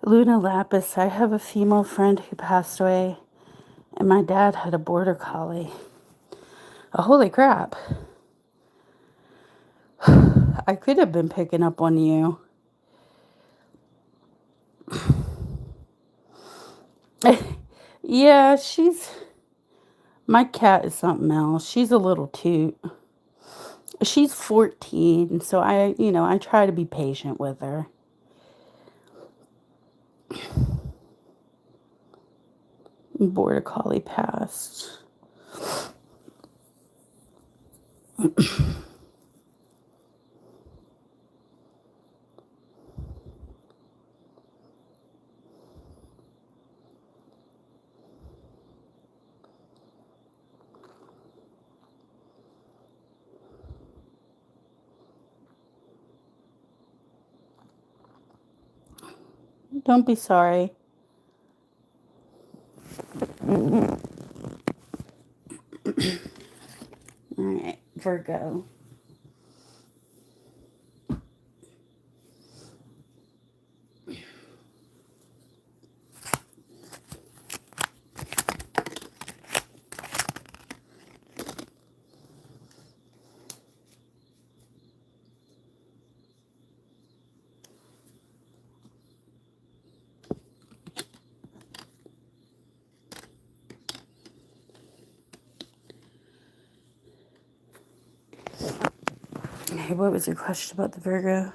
Luna Lapis, I have a female friend who passed away, and my dad had a border collie. Oh, holy crap. I could have been picking up on you. Yeah, my cat is something else. She's a little toot. She's 14, so I try to be patient with her. Border collie passed. Don't be sorry. All right, Virgo. Hey, what was your question about the Virgo?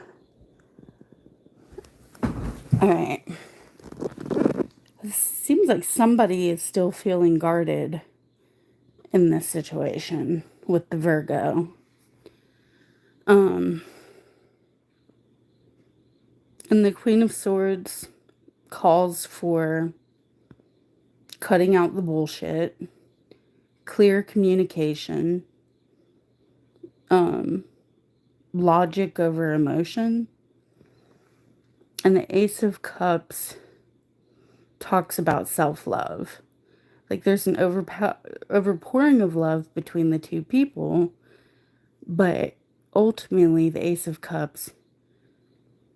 All right. It seems like somebody is still feeling guarded in this situation with the Virgo. And the Queen of Swords calls for cutting out the bullshit, clear communication, logic over emotion. And the Ace of Cups talks about self-love. Like there's an overpouring of love between the two people, but ultimately the Ace of Cups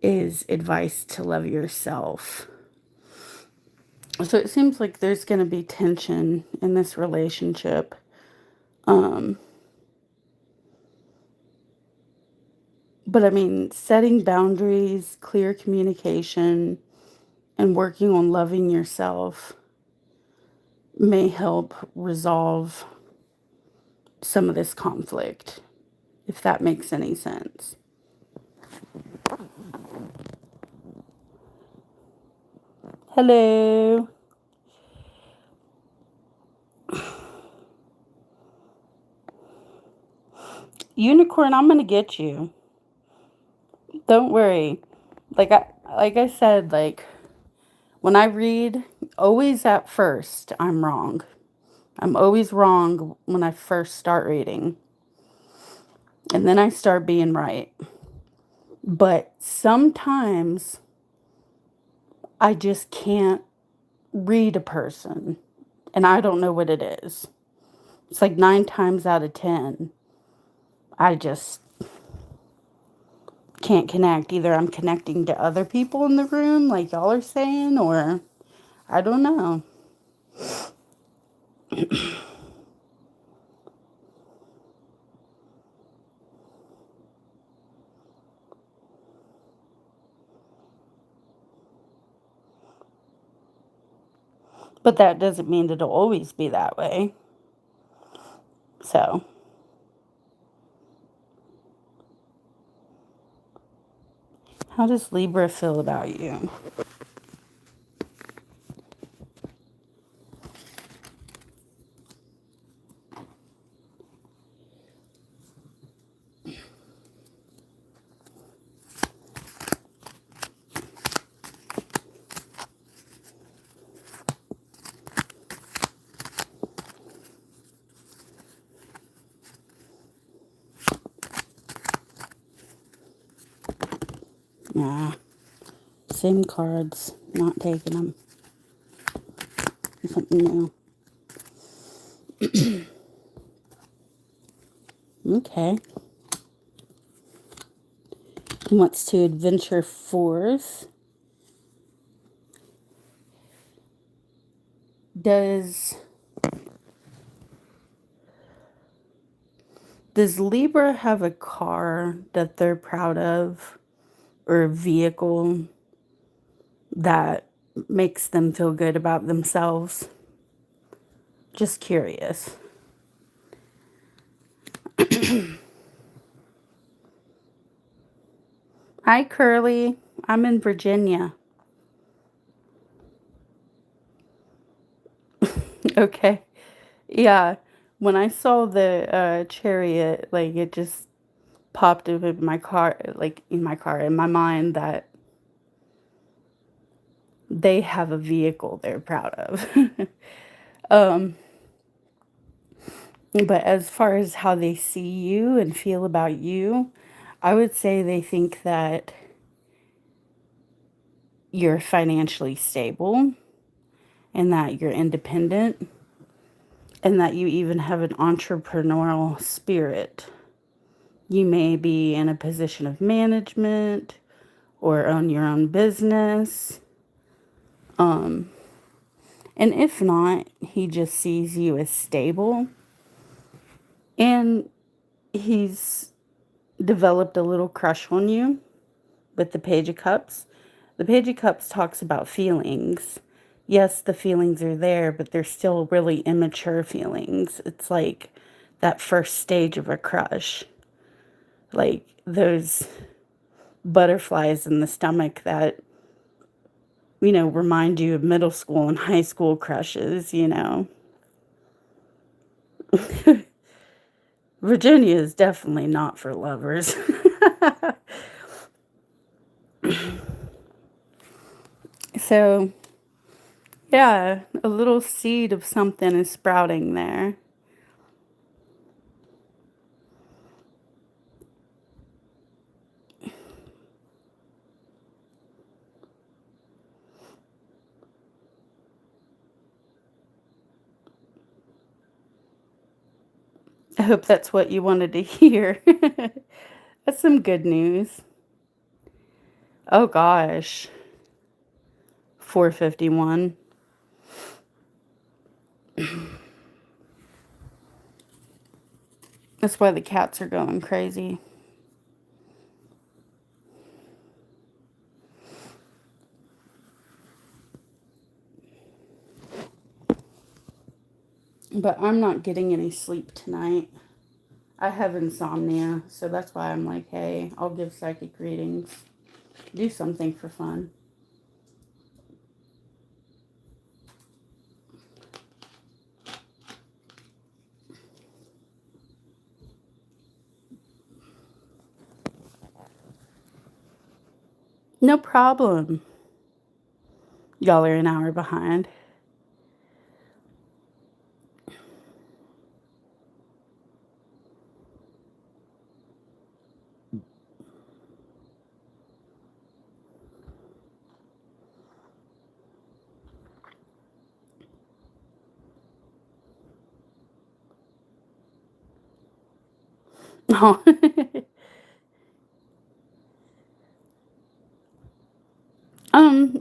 is advice to love yourself. So it seems like there's going to be tension in this relationship. But I mean, setting boundaries, clear communication, and working on loving yourself may help resolve some of this conflict, if that makes any sense. Hello. Unicorn, I'm going to get you. Don't worry. Like I said, like when I read, always at first I'm wrong. I'm always wrong when I first start reading. And then I start being right. But sometimes I just can't read a person and I don't know what it is. It's like 9 times out of 10, I just can't connect. Either I'm connecting to other people in the room, like y'all are saying, or I don't know. But that doesn't mean it'll always be that way. So, how does Libra feel about you? Nah, same cards, not taking them. Something new. Okay. He wants to adventure forth. Does Libra have a car that they're proud of or a vehicle that makes them feel good about themselves? Just curious. Hi, Curly. I'm in Virginia. Okay. Yeah. When I saw the chariot, like it just popped up in my car, in my mind that they have a vehicle they're proud of. um, but as far as how they see you and feel about you, I would say they think that you're financially stable and that you're independent and that you even have an entrepreneurial spirit. You may be in a position of management or own your own business. Um, and if not, he just sees you as stable and he's developed a little crush on you with the Page of Cups. The Page of Cups talks about feelings. Yes, the feelings are there, but they're still really immature feelings. It's like that first stage of a crush. Like those butterflies in the stomach that, remind you of middle school and high school crushes. Virginia is definitely not for lovers. So, yeah, a little seed of something is sprouting there. I hope that's what you wanted to hear. That's some good news. Oh gosh, 4:51. That's why the cats are going crazy. But I'm not getting any sleep tonight. I have insomnia, so that's why I'm like, hey, I'll give psychic readings. Do something for fun. No problem. Y'all are an hour behind. Oh.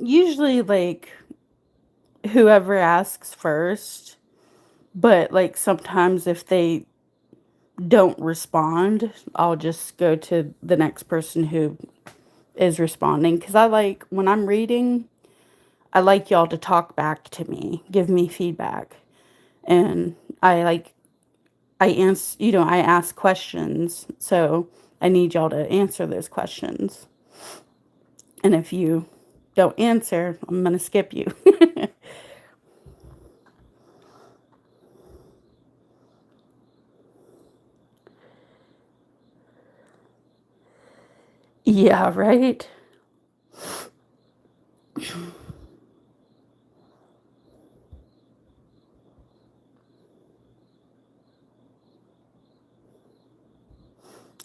Usually like whoever asks first, but like sometimes if they don't respond, I'll just go to the next person who is responding cuz I like when I'm reading, I like y'all to talk back to me, give me feedback. And I ask questions. So I need y'all to answer those questions. And if you don't answer, I'm going to skip you. Yeah, right?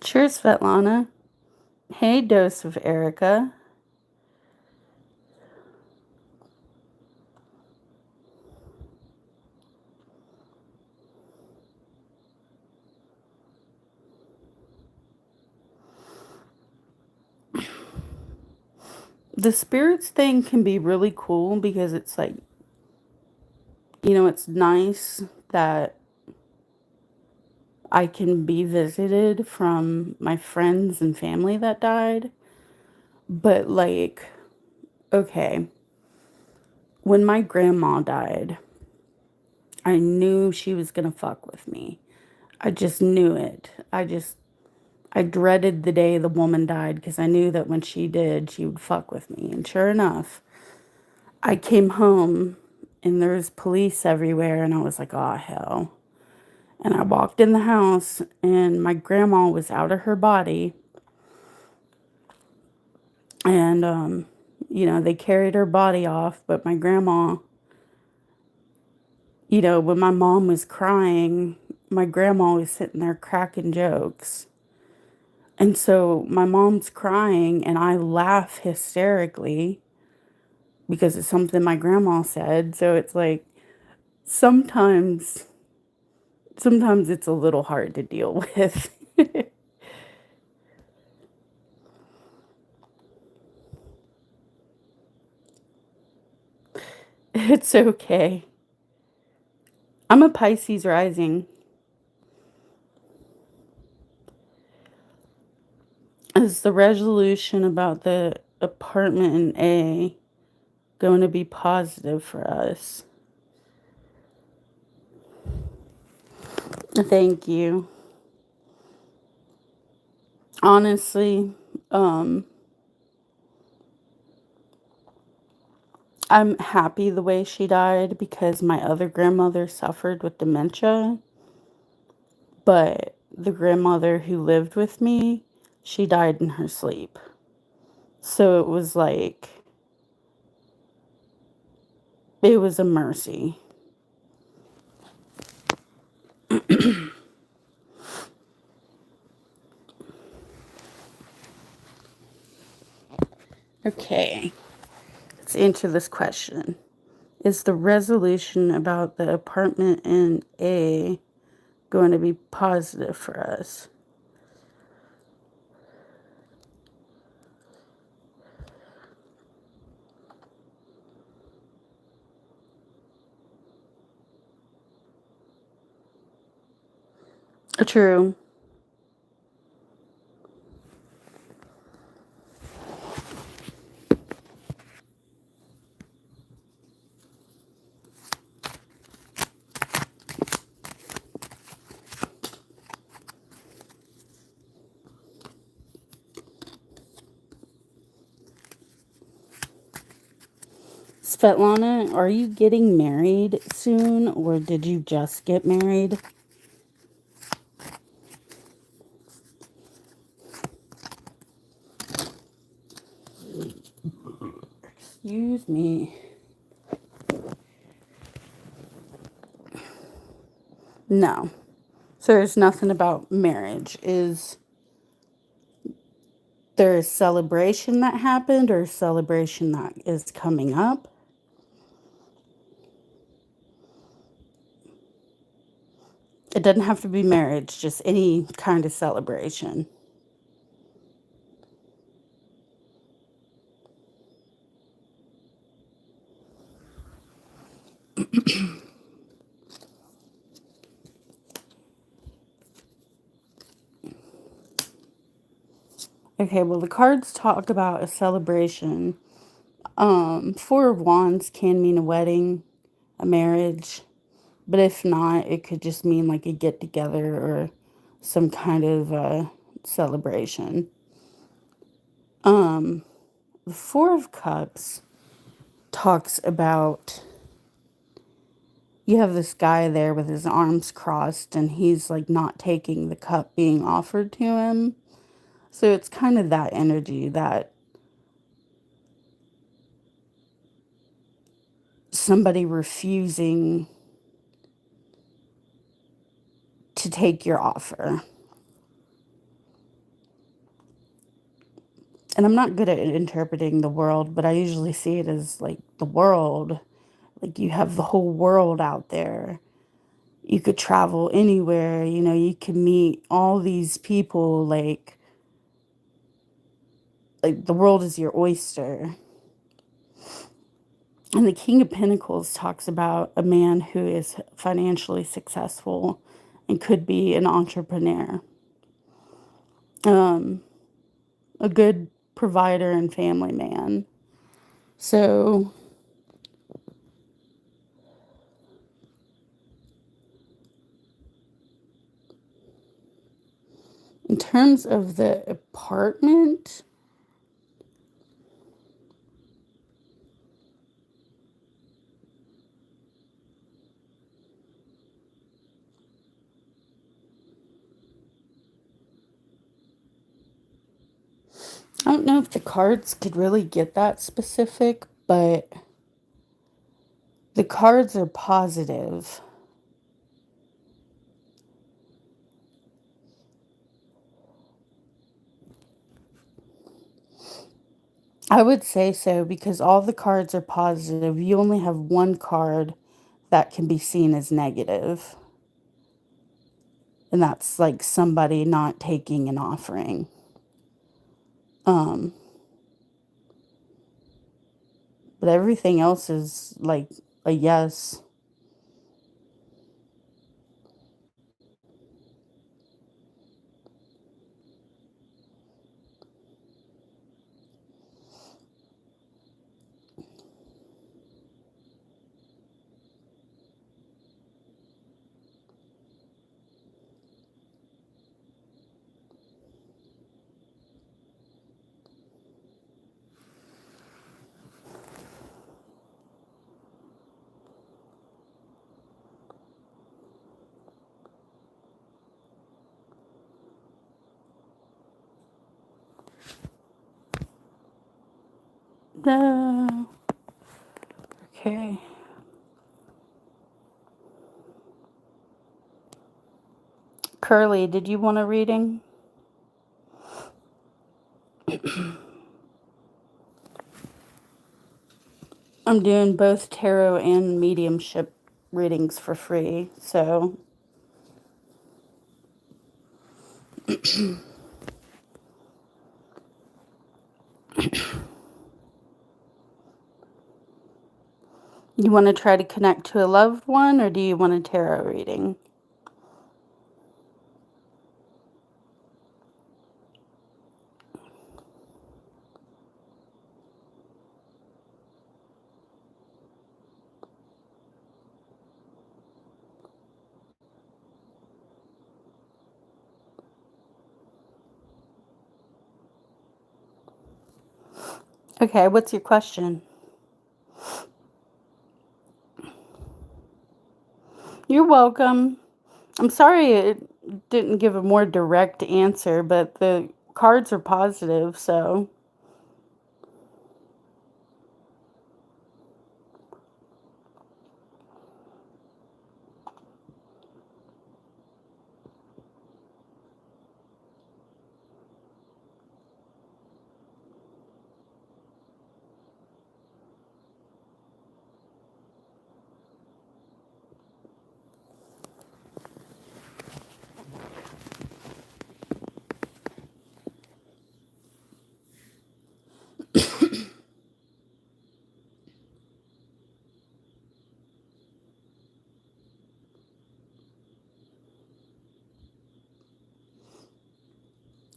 Cheers, Svetlana. Hey, dose of Erica. The spirits thing can be really cool because it's like It's nice that I can be visited from my friends and family that died. But, like, okay, when my grandma died, I knew she was gonna fuck with me. I just knew it. I dreaded the day the woman died because I knew that when she did, she would fuck with me. And sure enough, I came home and there was police everywhere, and I was like, oh, hell. And I walked in the house, and my grandma was out of her body. And, they carried her body off, but my grandma, when my mom was crying, my grandma was sitting there cracking jokes. And so my mom's crying, and I laugh hysterically because it's something my grandma said. So it's like sometimes, sometimes it's a little hard to deal with. It's okay. I'm a Pisces rising. Is the resolution about the apartment in A going to be positive for us? Thank you. Honestly, um, I'm happy the way she died because my other grandmother suffered with dementia, but the grandmother who lived with me, she died in her sleep. So it was a mercy. Okay, let's answer this question. Is the resolution about the apartment in A going to be positive for us? True. Svetlana, are you getting married soon, or did you just get married? Excuse me. No. So there's nothing about marriage. Is there a celebration that happened or a celebration that is coming up? It doesn't have to be marriage, just any kind of celebration. Okay, well, the cards talk about a celebration. Four of Wands can mean a wedding, a marriage, but if not, it could just mean like a get together or some kind of celebration. The Four of Cups talks about you have this guy there with his arms crossed, and he's like not taking the cup being offered to him. So it's kind of that energy that somebody refusing to take your offer. And I'm not good at interpreting the world, but I usually see it as like the world. Like you have the whole world out there. You could travel anywhere, you can meet all these people, like the world is your oyster. And the King of Pentacles talks about a man who is financially successful and could be an entrepreneur, um, a good provider and family man. So in terms of the apartment, I don't know if the cards could really get that specific, but the cards are positive. I would say so because all the cards are positive. You only have one card that can be seen as negative, and that's like somebody not taking an offering. Um, but everything else is like a yes. No. Okay. Curly, did you want a reading? I'm doing both tarot and mediumship readings for free, so you want to try to connect to a loved one, or do you want a tarot reading? Okay, what's your question? You're welcome. I'm sorry it didn't give a more direct answer, but the cards are positive, so.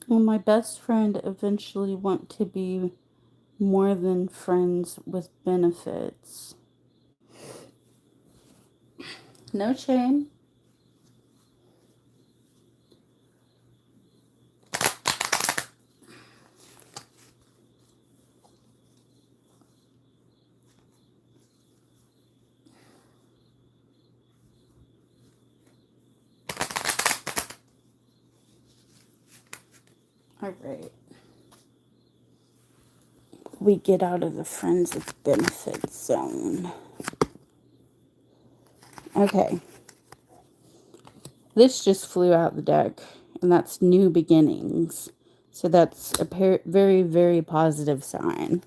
Will my best friend eventually want to be more than friends with benefits? No shame. All right. We get out of the friends with benefits zone. Okay. This just flew out the deck, and that's new beginnings. So that's a very, very positive sign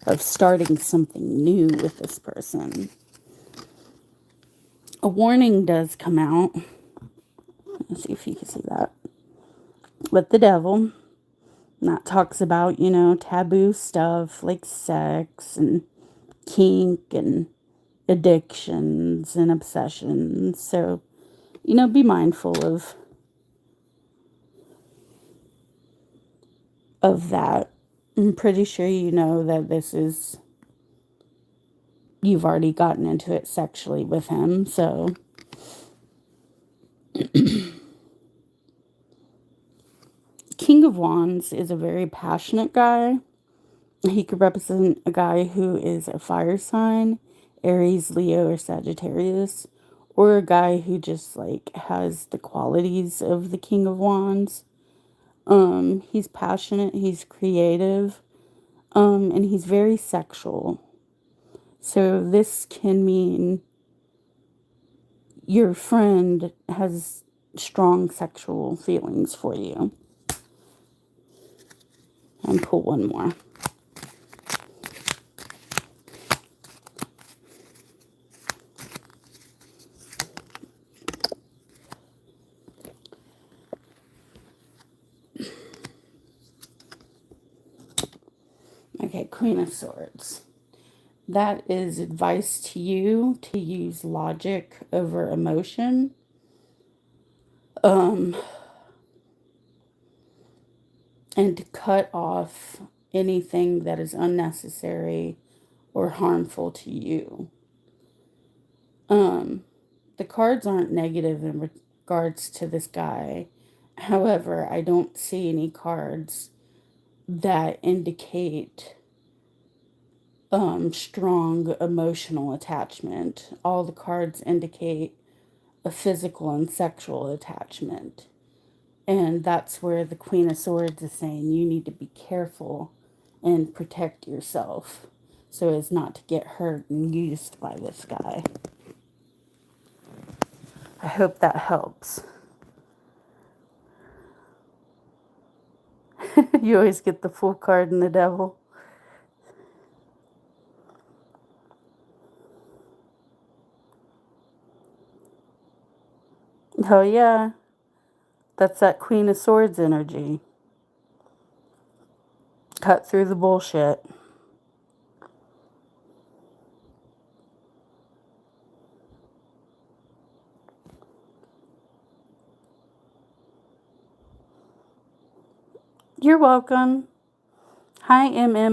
of starting something new with this person. A warning does come out. Let's see if you can see that. With the devil. And that talks about, taboo stuff like sex and kink and addictions and obsessions. So, be mindful of that. I'm pretty sure you know that you've already gotten into it sexually with him. So, King of Wands is a very passionate guy. He could represent a guy who is a fire sign, Aries, Leo, or Sagittarius, or a guy who just like has the qualities of the King of Wands. He's passionate, he's creative, and he's very sexual. So this can mean your friend has strong sexual feelings for you. And pull one more. Okay, Queen of Swords. That is advice to you to use logic over emotion. And to cut off anything that is unnecessary or harmful to you. The cards aren't negative in regards to this guy. However, I don't see any cards that indicate strong emotional attachment. All the cards indicate a physical and sexual attachment. And that's where the Queen of Swords is saying you need to be careful and protect yourself so as not to get hurt and used by this guy. I hope that helps. You always get the Fool card and the Devil. Oh, yeah. That's that Queen of Swords energy. Cut through the bullshit. You're welcome. Hi, MMXXIV.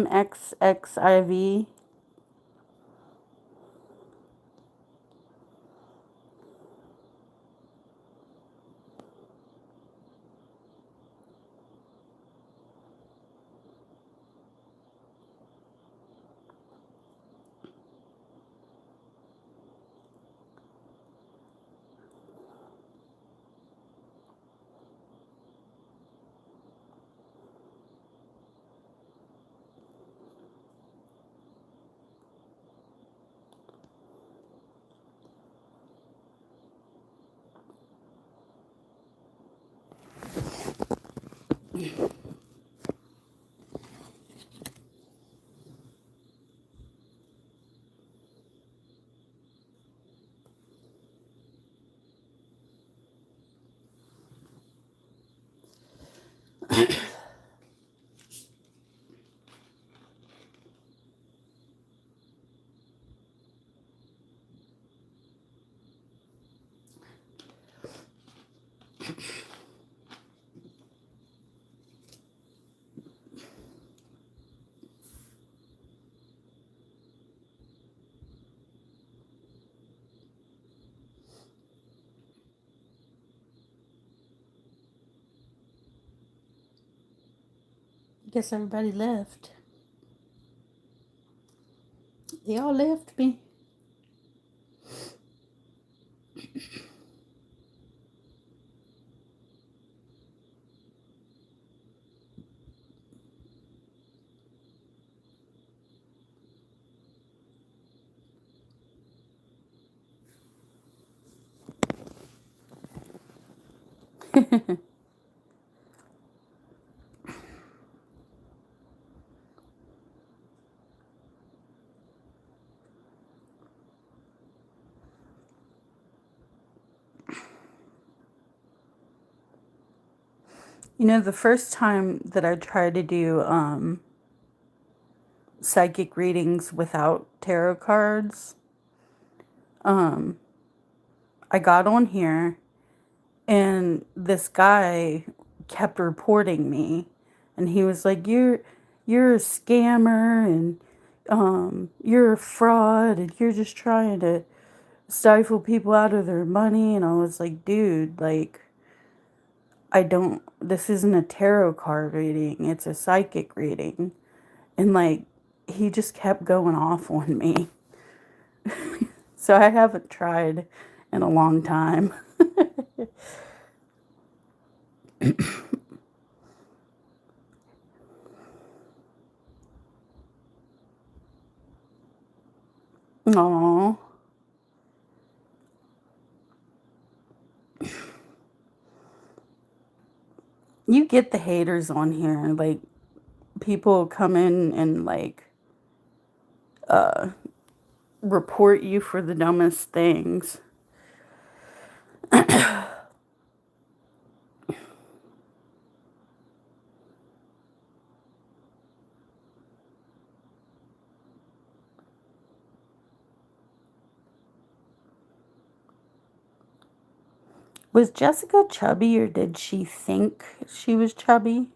Guess everybody left. They all left me. The first time that I tried to do psychic readings without tarot cards. Um, I got on here and this guy kept reporting me, and he was like, you're a scammer, and you're a fraud, and you're just trying to stifle people out of their money. And I was like, dude, like, this isn't a tarot card reading, it's a psychic reading. And like, he just kept going off on me. So I haven't tried in a long time. Aw. You get the haters on here. Like, people come in and, like, report you for the dumbest things. Was Jessica chubby, or did she think she was chubby?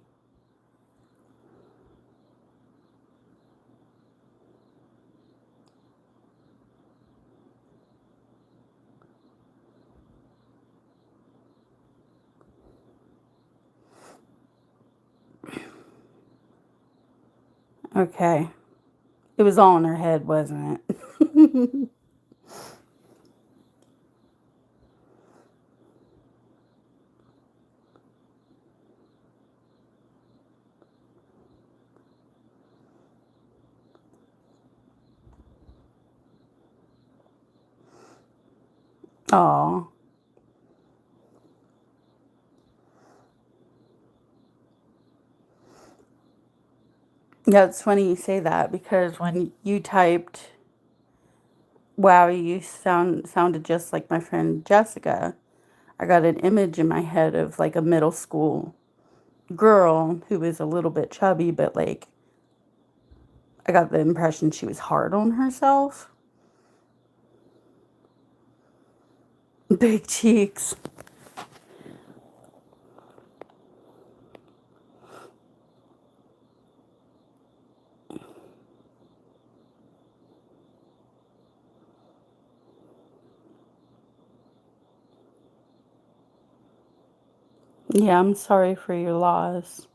Okay. It was all in her head, wasn't it? Oh. Yeah, it's funny you say that, because when you typed, wow, you sounded just like my friend Jessica, I got an image in my head of like a middle school girl who was a little bit chubby, but like, I got the impression she was hard on herself. Big cheeks. Yeah, I'm sorry for your loss.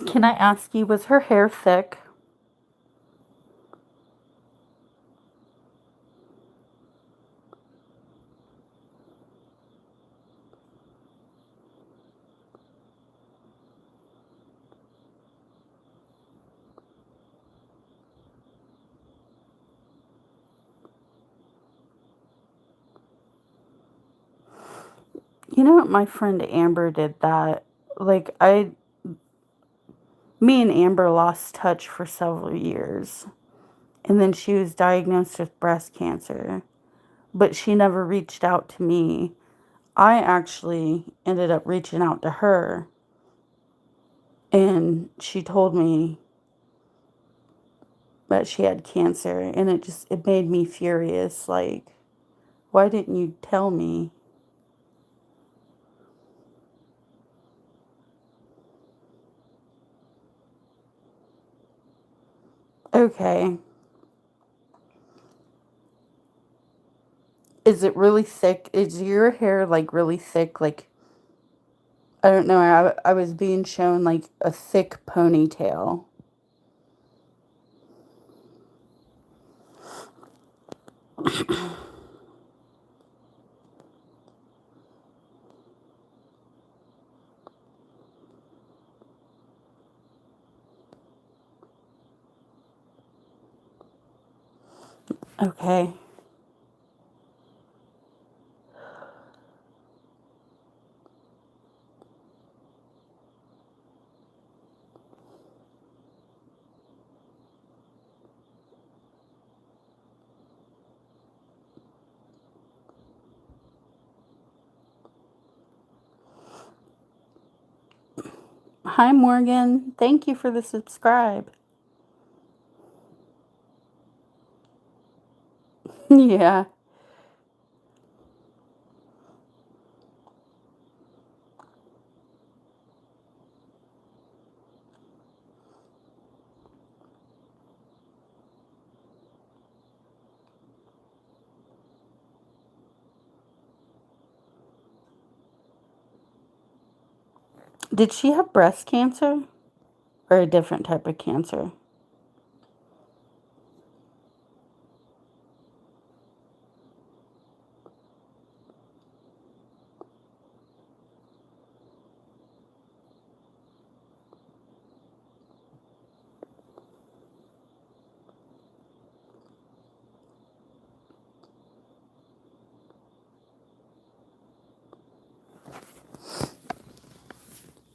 Can I ask you, was her hair thick? You know what, my friend Amber did that. Like, me and Amber lost touch for several years. And then she was diagnosed with breast cancer. But she never reached out to me. I actually ended up reaching out to her. And she told me that she had cancer. And it made me furious. Like, why didn't you tell me? Okay. Is it really thick? Is your hair like really thick? Like, I don't know. I was being shown like a thick ponytail. Okay. Hi, Morgan. Thank you for the subscribe. Yeah. Did she have breast cancer or a different type of cancer?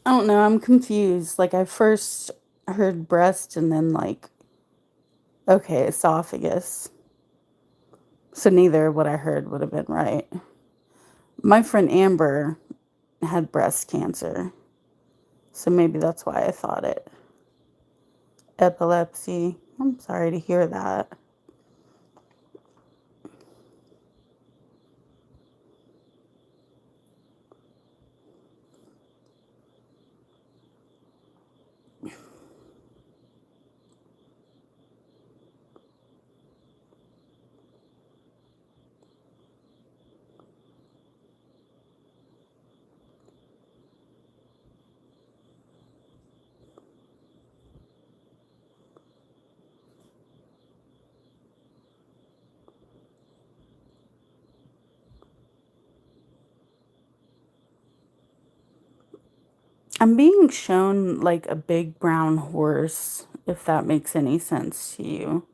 I don't know. I'm confused. Like, I first heard breast and then, like, okay, esophagus. So neither of what I heard would have been right. My friend Amber had breast cancer. So maybe that's why I thought it. Epilepsy. I'm sorry to hear that. I'm being shown like a big brown horse, if that makes any sense to you.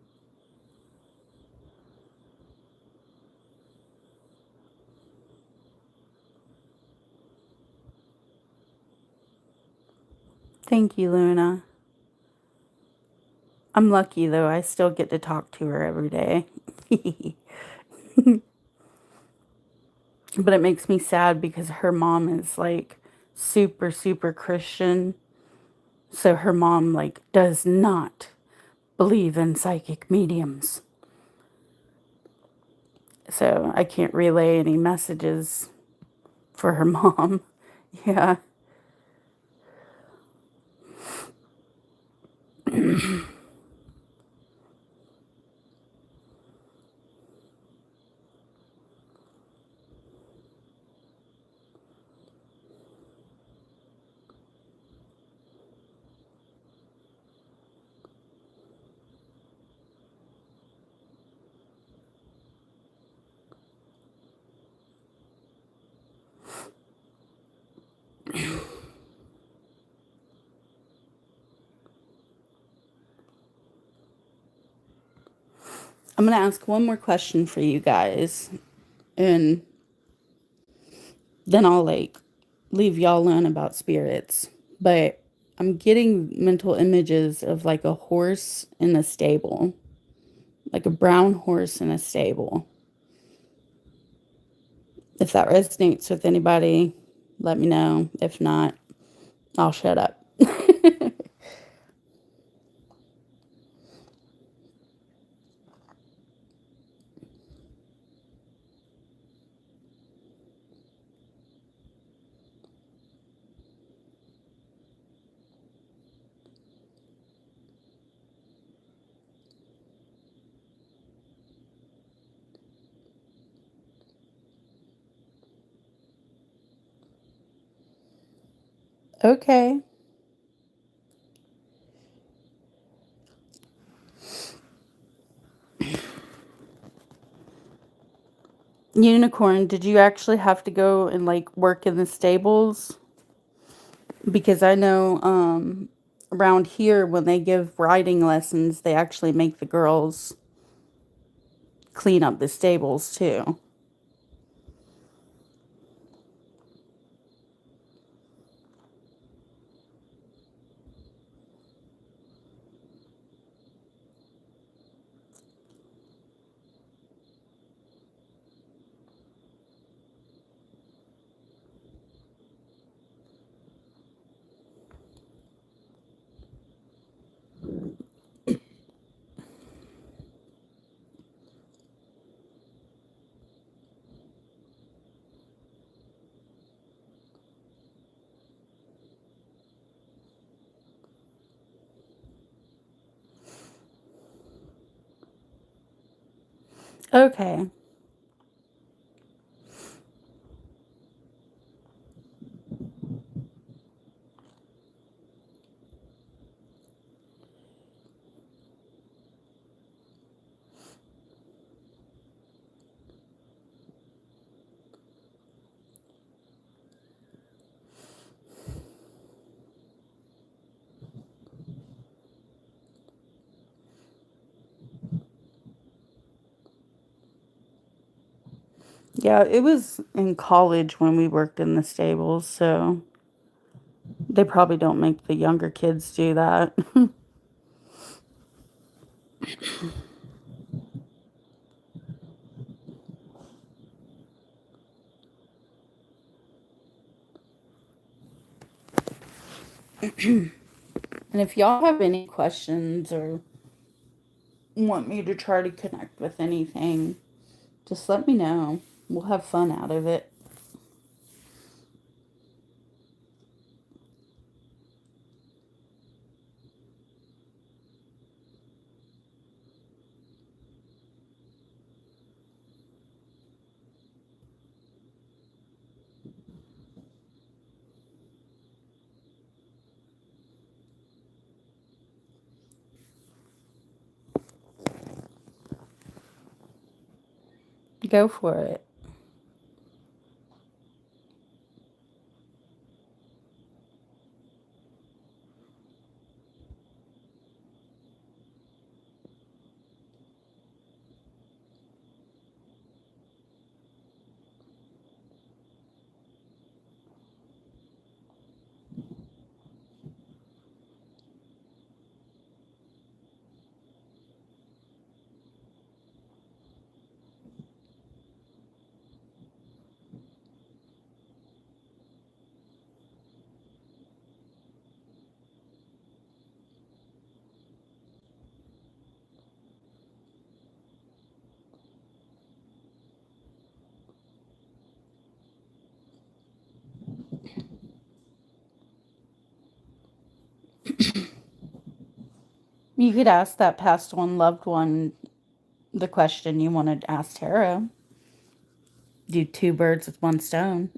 Thank you, Luna. I'm lucky though, I still get to talk to her every day. But it makes me sad because her mom is like super, super Christian. So her mom like does not believe in psychic mediums. So I can't relay any messages for her mom. Yeah. I'm going to ask one more question for you guys. And then I'll like leave y'all alone about spirits. But I'm getting mental images of like a horse in a stable, like a brown horse in a stable. If that resonates with anybody, let me know. If not, I'll shut up. Okay. Unicorn, did you actually have to go and like work in the stables? Because I know around here when they give riding lessons, they actually make the girls clean up the stables too. Okay. Yeah, it was in college when we worked in the stables, so they probably don't make the younger kids do that. And if y'all have any questions or want me to try to connect with anything, just let me know. We'll have fun out of it. Go for it. You could ask that past one loved one the question you wanted to ask Tara. Do two birds with one stone.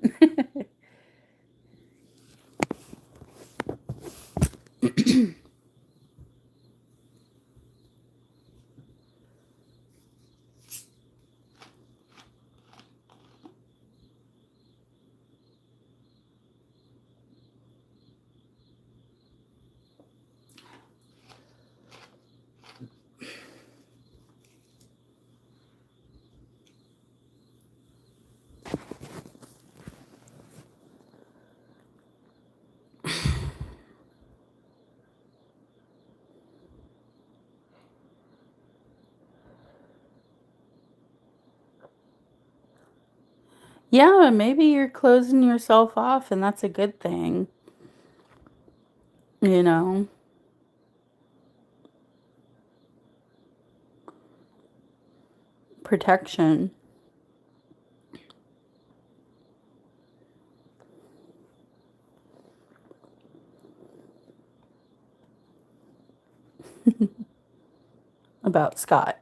Yeah, maybe you're closing yourself off, and that's a good thing. You know, protection. About Scott.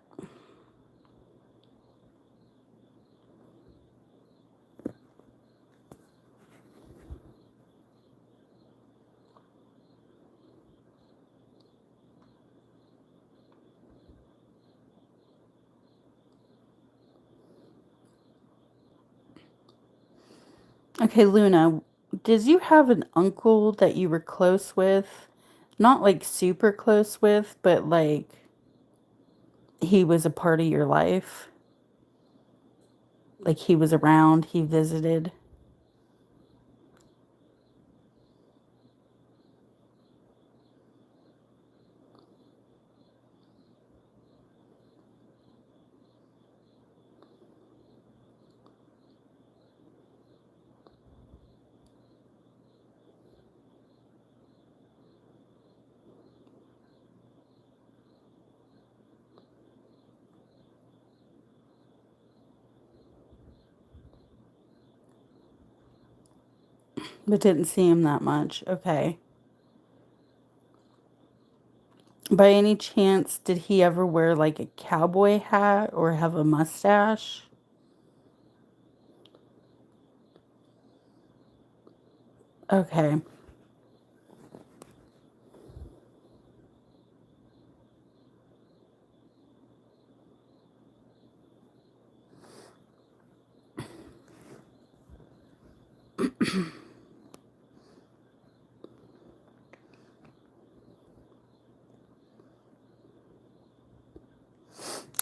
Okay, Luna, did you have an uncle that you were close with? Not like super close with, but like he was a part of your life? Like he was around, he visited? But didn't see him that much. Okay. By any chance, did he ever wear like a cowboy hat or have a mustache? Okay.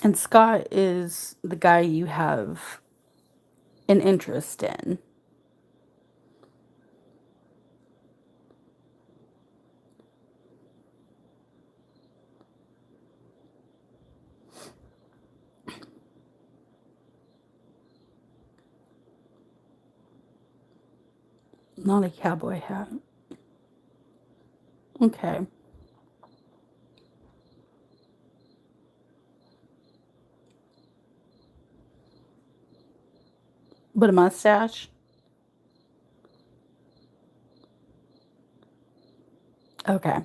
And Scott is the guy you have an interest in. Not a cowboy hat. Okay. But a mustache? Okay.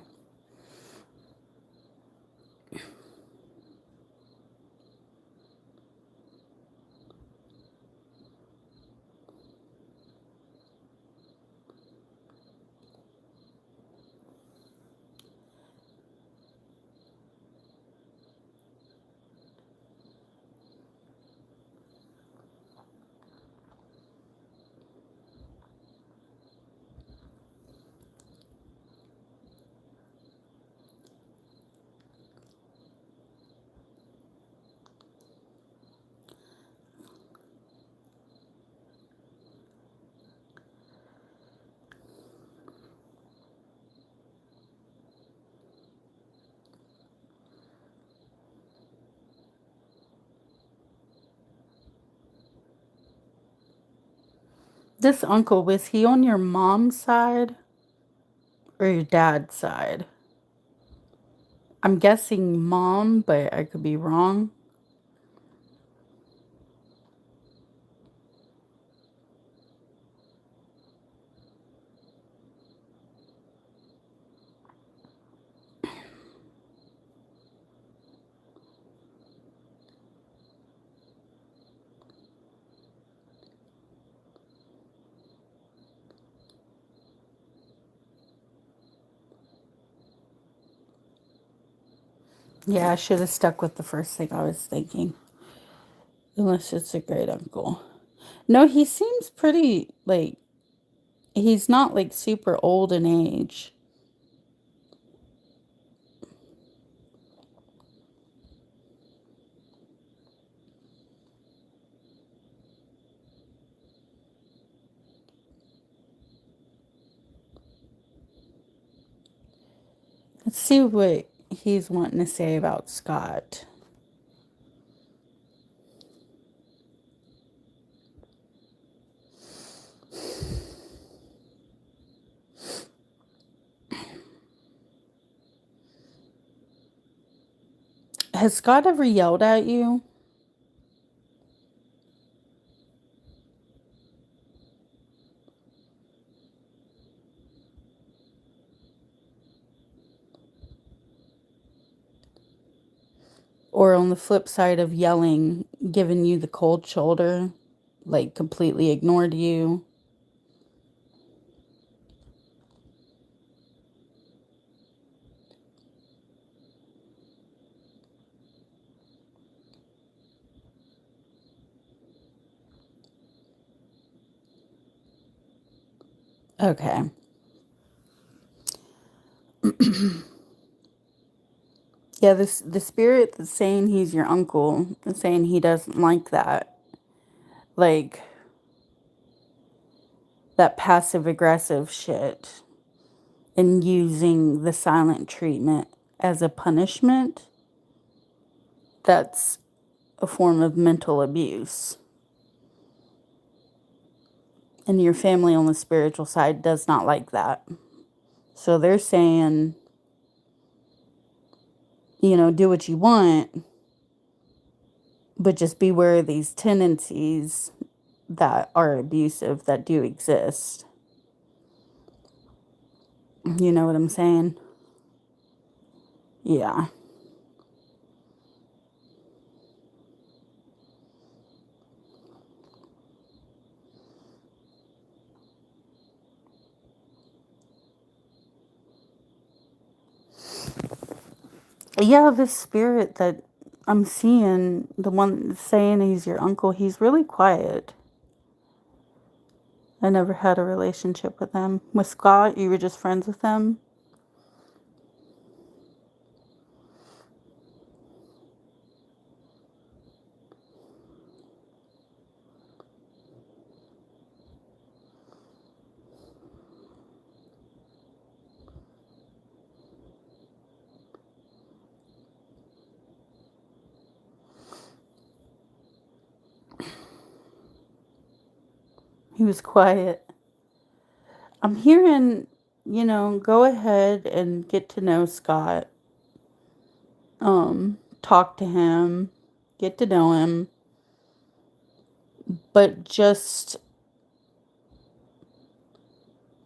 This uncle, was he on your mom's side or your dad's side? I'm guessing mom, but I could be wrong. Yeah, I should have stuck with the first thing I was thinking. Unless it's a great uncle. No, he seems pretty, like, he's not like super old in age. Let's see what he's wanting to say about Scott. Has Scott ever yelled at you? Or on the flip side of yelling, giving you the cold shoulder, like completely ignored you? Okay. Yeah, the spirit that's saying he's your uncle is saying he doesn't like that. Like that passive aggressive shit and using the silent treatment as a punishment. That's a form of mental abuse. And your family on the spiritual side does not like that. So they're saying, do what you want, but just beware of these tendencies that are abusive that do exist. You know what I'm saying? Yeah. Yeah, this spirit that I'm seeing, the one that's saying he's your uncle, he's really quiet. I never had a relationship with him. With Scott, you were just friends with him? He was quiet. I'm hearing, go ahead and get to know Scott. Talk to him, get to know him, but just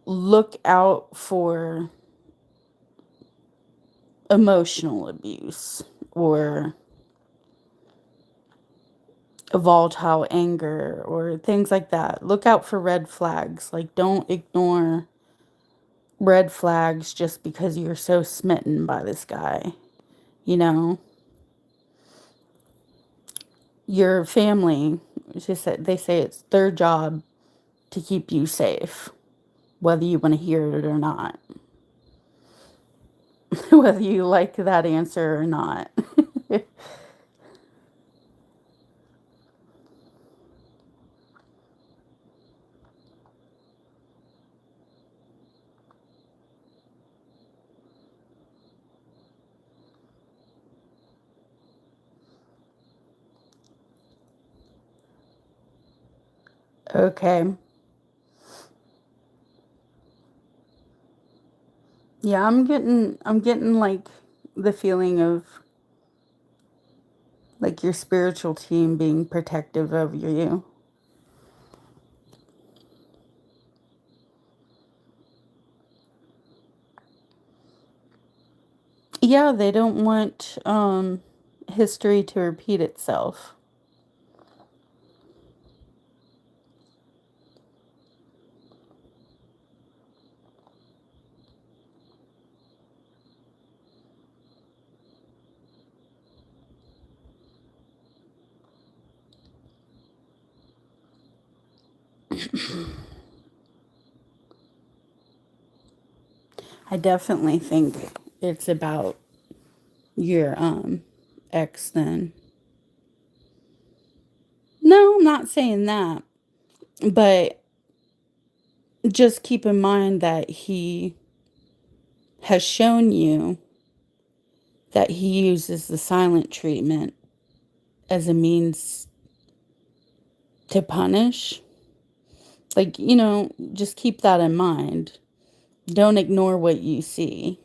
look out for emotional abuse or volatile anger or things like that. Look out for red flags. Like, don't ignore red flags just because you're so smitten by this guy. You know, your family, they say it's their job to keep you safe, whether you want to hear it or not, whether you like that answer or not. Okay. Yeah, I'm getting like the feeling of like your spiritual team being protective of you. Yeah, they don't want history to repeat itself. I definitely think it's about your ex then. No, I'm not saying that. But just keep in mind that he has shown you that he uses the silent treatment as a means to punish. Like, just keep that in mind. Don't ignore what you see.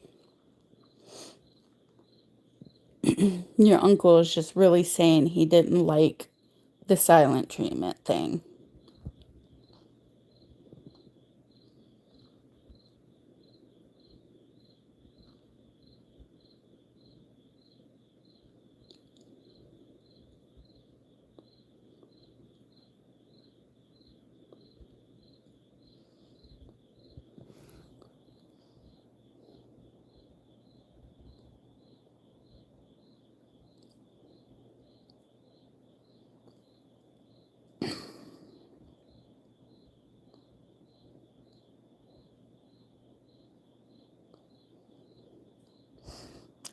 Your uncle is just really saying he didn't like the silent treatment thing.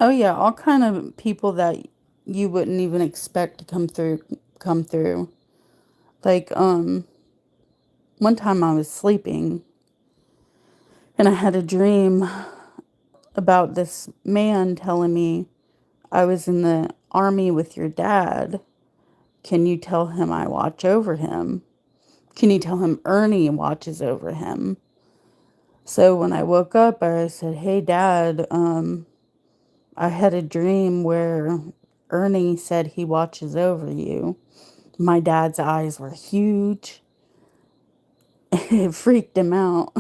Oh yeah, all kind of people that you wouldn't even expect to come through. Like one time I was sleeping and I had a dream about this man telling me I was in the army with your dad. Can you tell him I watch over him? Can you tell him Ernie watches over him? So when I woke up, I said, "Hey, Dad, I had a dream where Ernie said he watches over you." My dad's eyes were huge. It freaked him out.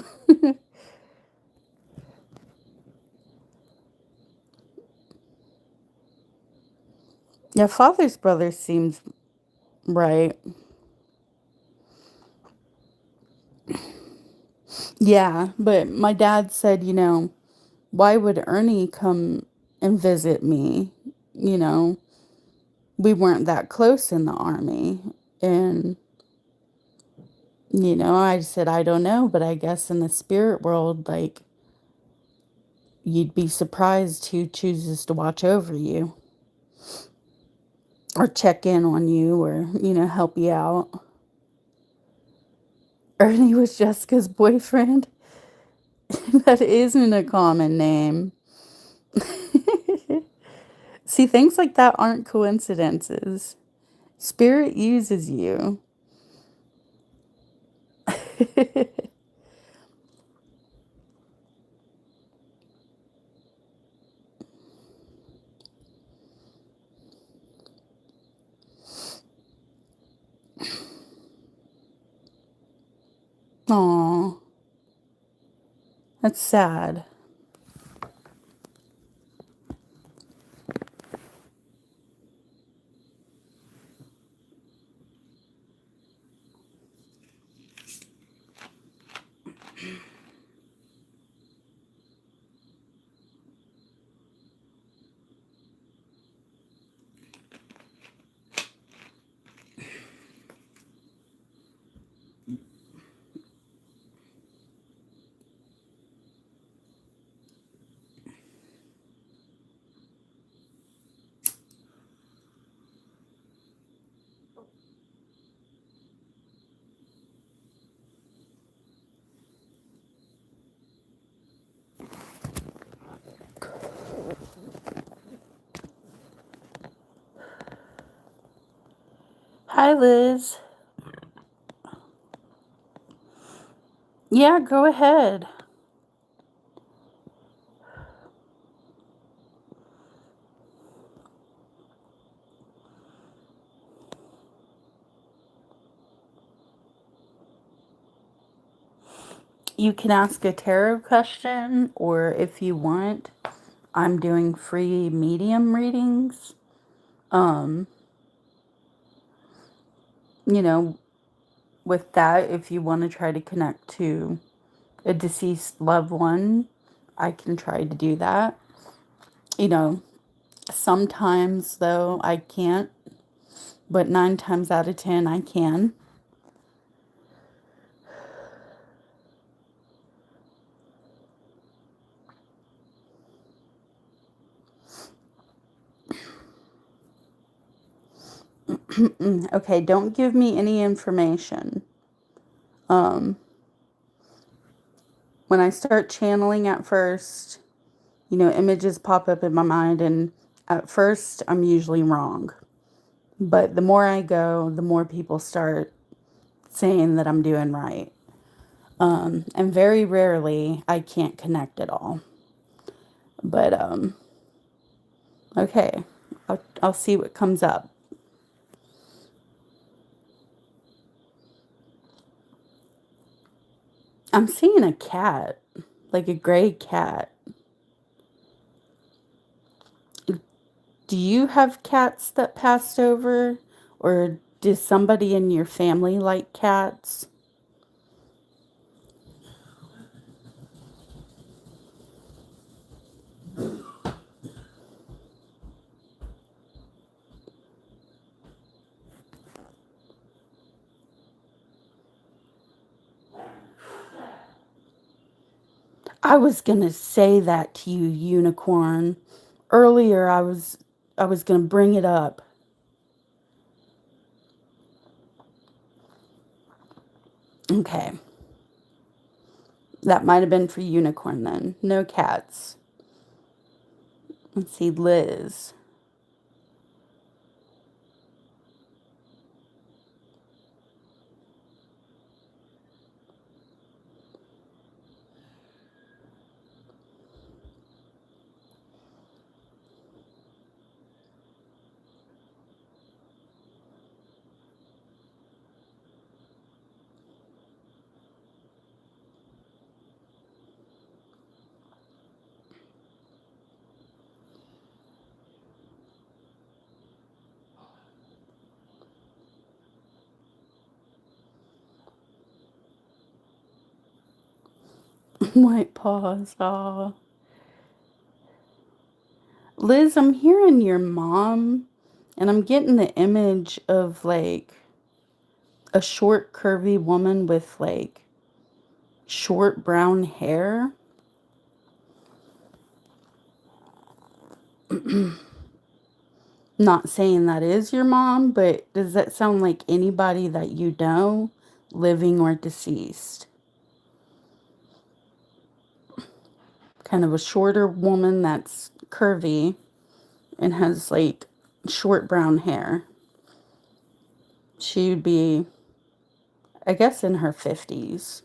Yeah, father's brother seems right. Yeah, but my dad said, why would Ernie come and visit me? You know, we weren't that close in the army. And, I said, I don't know, but I guess in the spirit world, like, you'd be surprised who chooses to watch over you or check in on you or, help you out. Ernie was Jessica's boyfriend. That isn't a common name. See, things like that aren't coincidences. Spirit uses you. Aw, that's sad. Hi, Liz. Yeah, go ahead. You can ask a tarot question, or if you want, I'm doing free medium readings. Um, you know, with that, if you want to try to connect to a deceased loved one, I can try to do that. You know, sometimes though I can't, but 9 times out of 10 I can. Okay, don't give me any information. Um, when I start channeling at first, images pop up in my mind, and at first I'm usually wrong. But the more I go, the more people start saying that I'm doing right. And very rarely I can't connect at all. But okay, I'll see what comes up. I'm seeing a cat, like a gray cat. Do you have cats that passed over? Or does somebody in your family like cats? I was gonna say that to you, unicorn. Earlier I was gonna bring it up. Okay. That might have been for unicorn then. No cats. Let's see, Liz. White paws. Aw. Liz, I'm hearing your mom, and I'm getting the image of like a short, curvy woman with like short brown hair. Not saying that is your mom, but does that sound like anybody that you know, living or deceased? Kind of a shorter woman that's curvy and has like short brown hair. She'd be, I guess, in her 50s.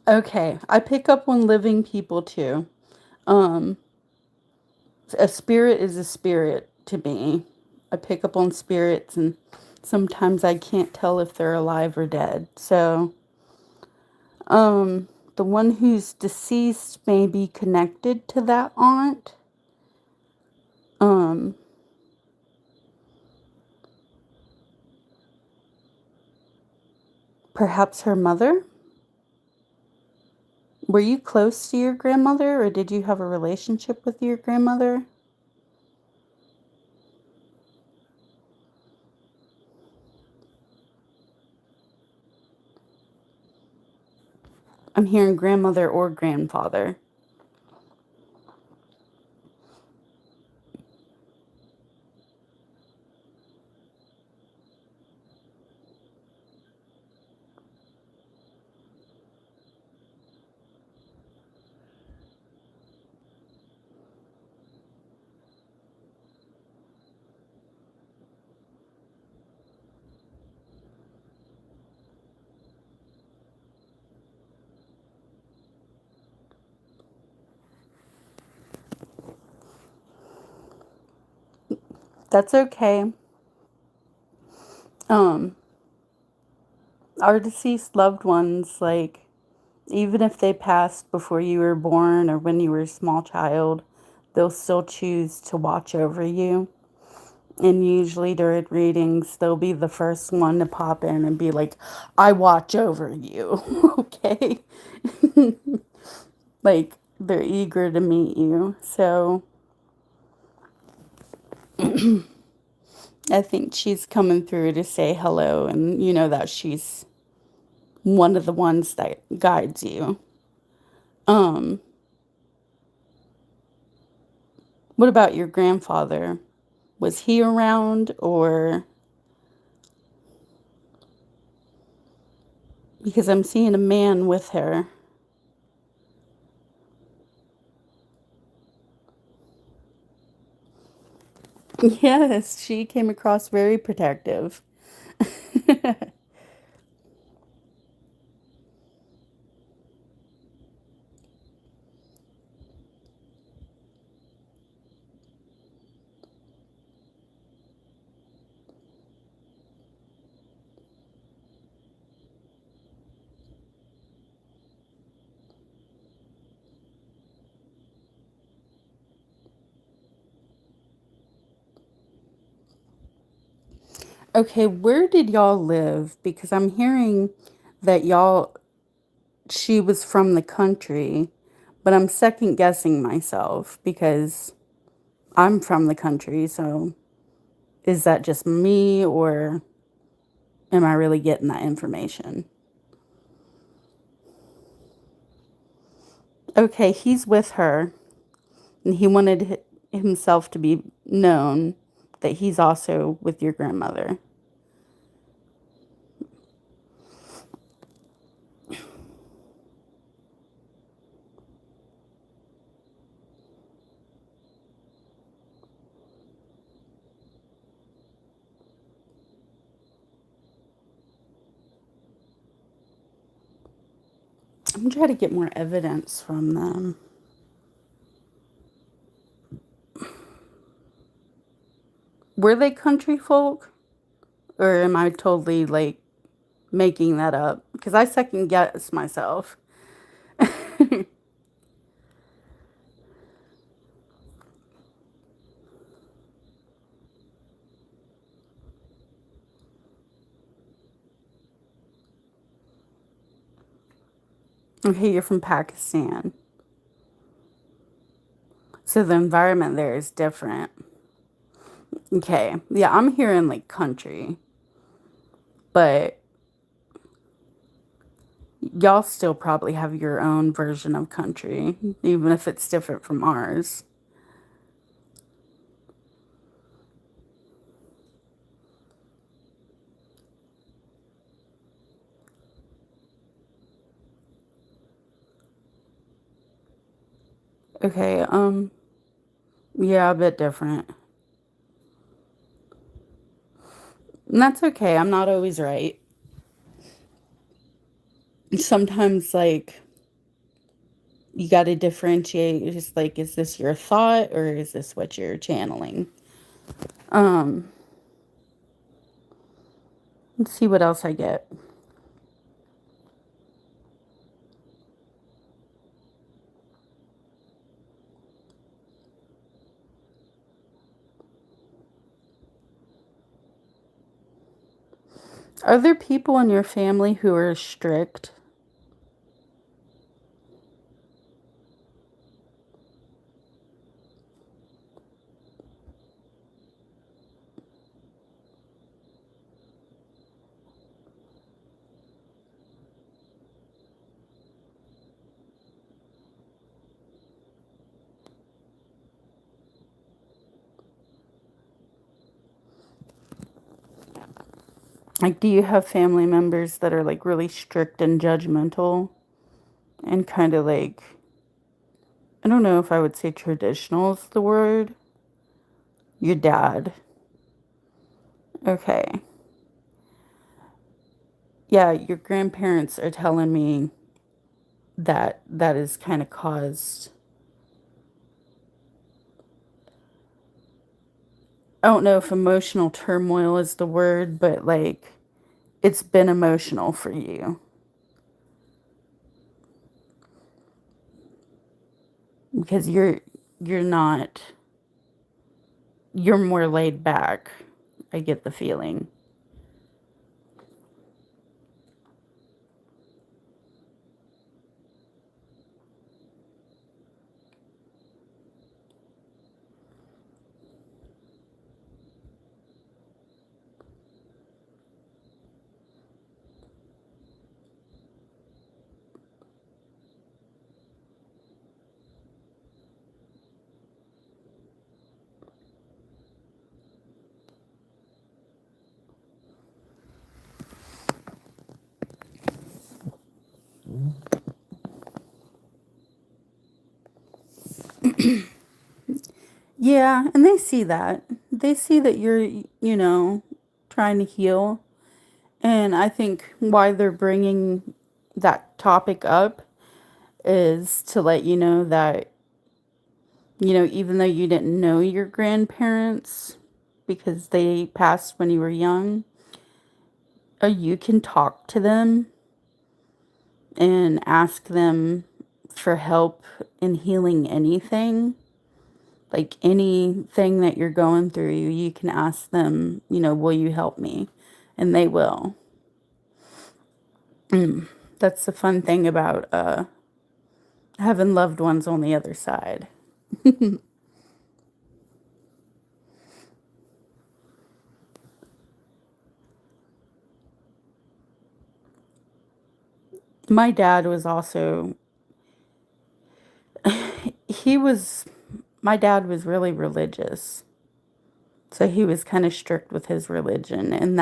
Okay, I pick up on living people too. Um, a spirit is a spirit to me. I pick up on spirits, and sometimes I can't tell if they're alive or dead. So, the one who's deceased may be connected to that aunt. Um, Perhaps her mother. Were you close to your grandmother, or did you have a relationship with your grandmother? I'm hearing grandmother or grandfather. That's okay. Um, our deceased loved ones, like, even if they passed before you were born or when you were a small child, they'll still choose to watch over you. And usually during readings, they'll be the first one to pop in and be like, I watch over you. Okay? Like, they're eager to meet you. So I think she's coming through to say hello, and you know that she's one of the ones that guides you. Um, what about your grandfather? Was he around, or because I'm seeing a man with her? Yes, she came across very protective. Okay, where did y'all live? Because I'm hearing that she was from the country, but I'm second guessing myself because I'm from the country. So is that just me, or am I really getting that information? Okay, he's with her, and he wanted himself to be known that he's also with your grandmother. I'm trying to get more evidence from them. Were they country folk? Or am I totally like making that up? Because I second guess myself. Okay, you're from Pakistan. So the environment there is different. Okay. Yeah, I'm hearing like country, but y'all still probably have your own version of country, even if it's different from ours. Okay, yeah, a bit different. And that's okay. I'm not always right. Sometimes, like, you got to differentiate. It's just like, is this your thought or is this what you're channeling? Um, let's see what else I get. Are there people in your family who are strict? Like, do you have family members that are like really strict and judgmental and kind of like, I don't know if I would say traditional is the word. Your dad. Okay. Yeah, your grandparents are telling me that that is kind of caused, I don't know if emotional turmoil is the word, but like it's been emotional for you because you're not, you're more laid back. I get the feeling. Yeah, and they see that. They see that you're, trying to heal. And I think why they're bringing that topic up is to let you know that, even though you didn't know your grandparents because they passed when you were young, you can talk to them and ask them for help in healing anything. Like anything that you're going through, you can ask them, will you help me? And they will. That's the fun thing about having loved ones on the other side. My dad was also, he was my dad was really religious. So he was kind of strict with his religion, and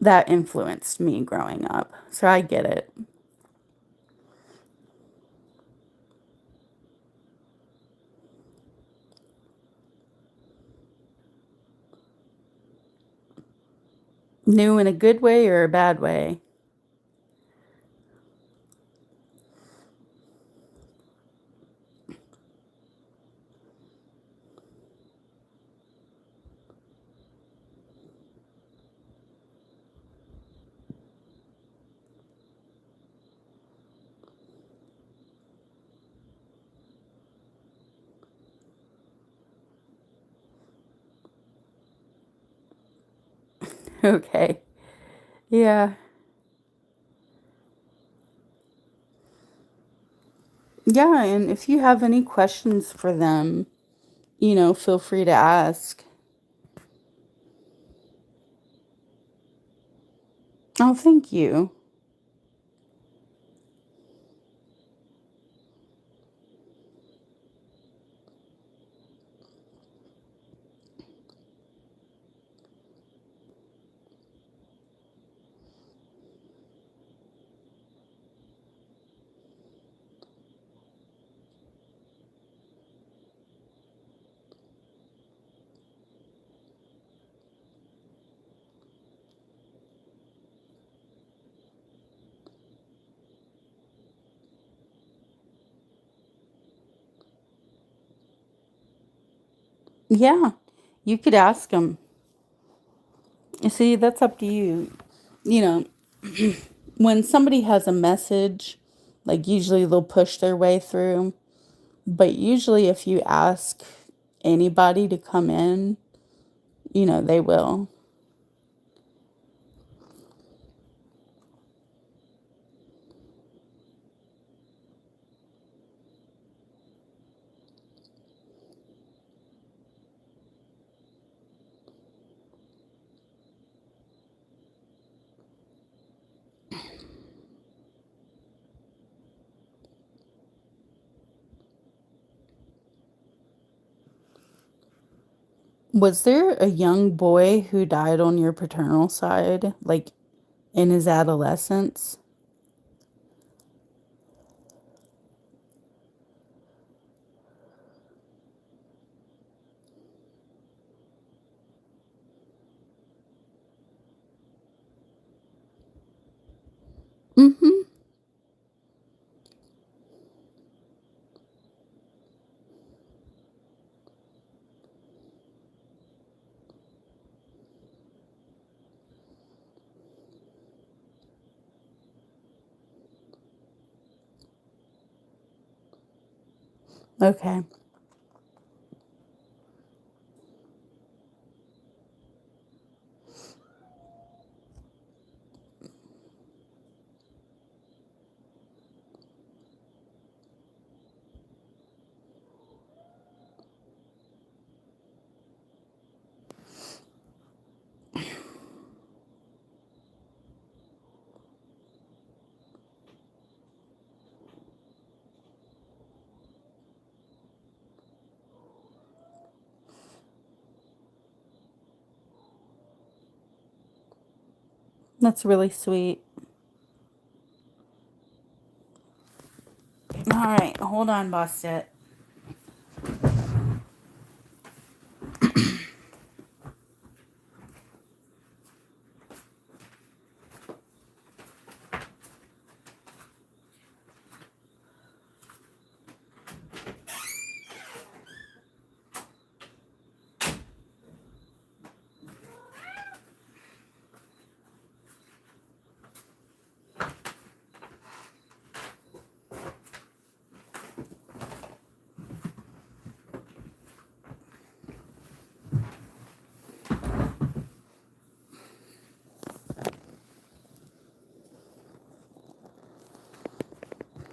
that influenced me growing up. So I get it. New in a good way or a bad way? Okay. Yeah. Yeah, and if you have any questions for them, feel free to ask. Oh, thank you. Yeah, you could ask them. You see, that's up to you. You know, when somebody has a message, like usually they'll push their way through, but usually if you ask anybody to come in, they will. Was there a young boy who died on your paternal side, like in his adolescence? Mm-hmm. Okay. That's really sweet. All right, hold on, Bostet.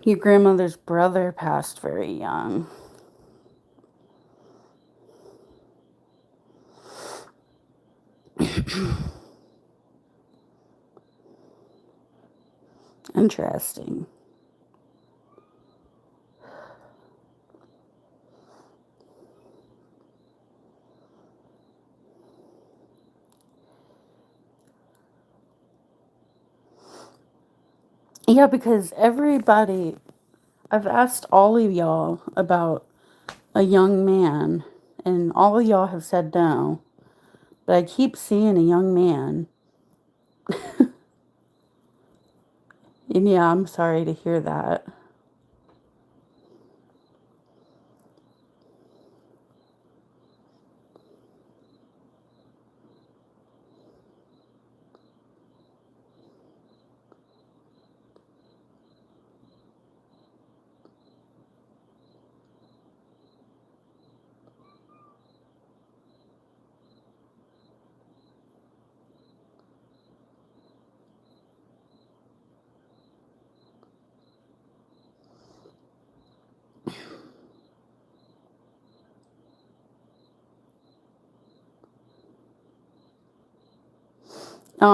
Your grandmother's brother passed very young. Interesting. Yeah, because everybody, I've asked all of y'all about a young man, and all of y'all have said no. But I keep seeing a young man. And yeah, I'm sorry to hear that.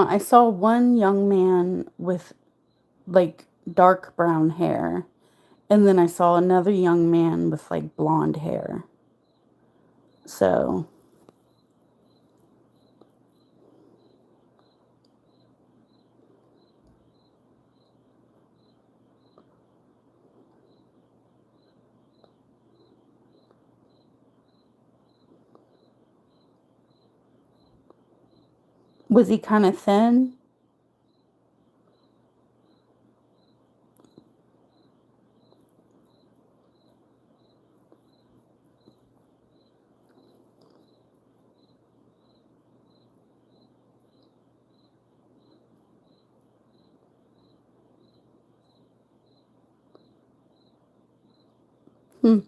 I saw one young man with like dark brown hair, and then I saw another young man with like blonde hair. So, was he kind of thin? Hmm.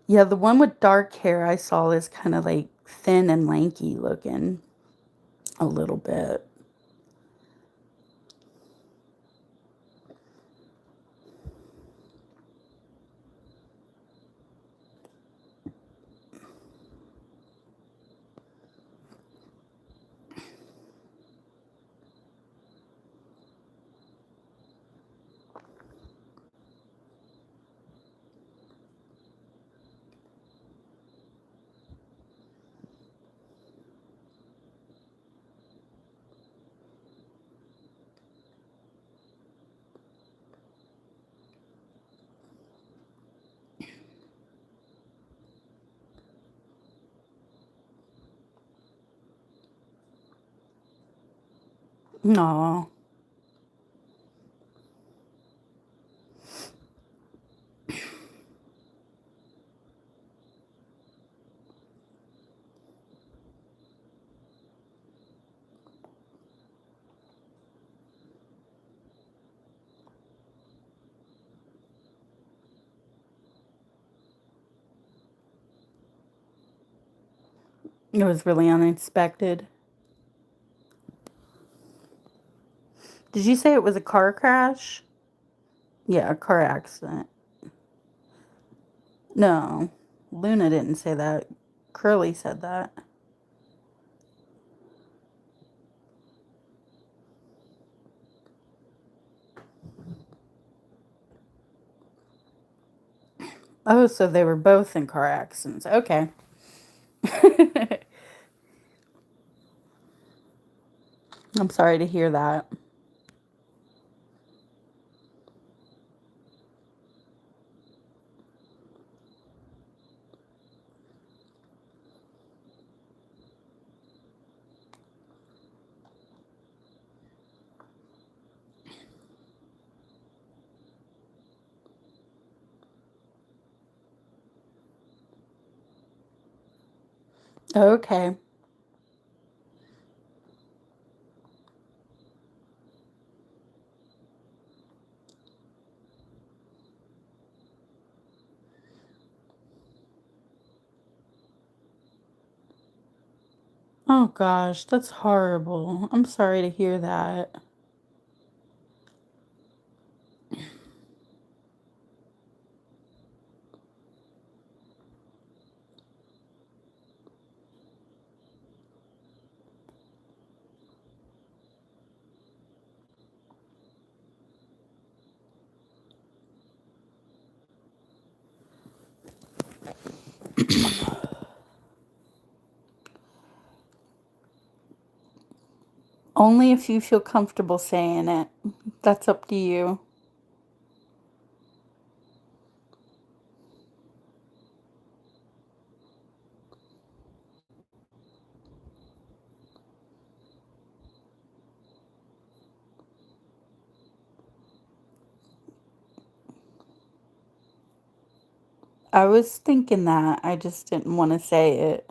Yeah, the one with dark hair I saw is kind of like thin and lanky looking a little bit. Aw, it was really unexpected. Did you say it was a car crash? Yeah, a car accident. No, Luna didn't say that. Curly said that. Oh, so they were both in car accidents. Okay. I'm sorry to hear that. Okay. Oh gosh, that's horrible. I'm sorry to hear that. Only if you feel comfortable saying it. That's up to you. I was thinking that. I just didn't want to say it.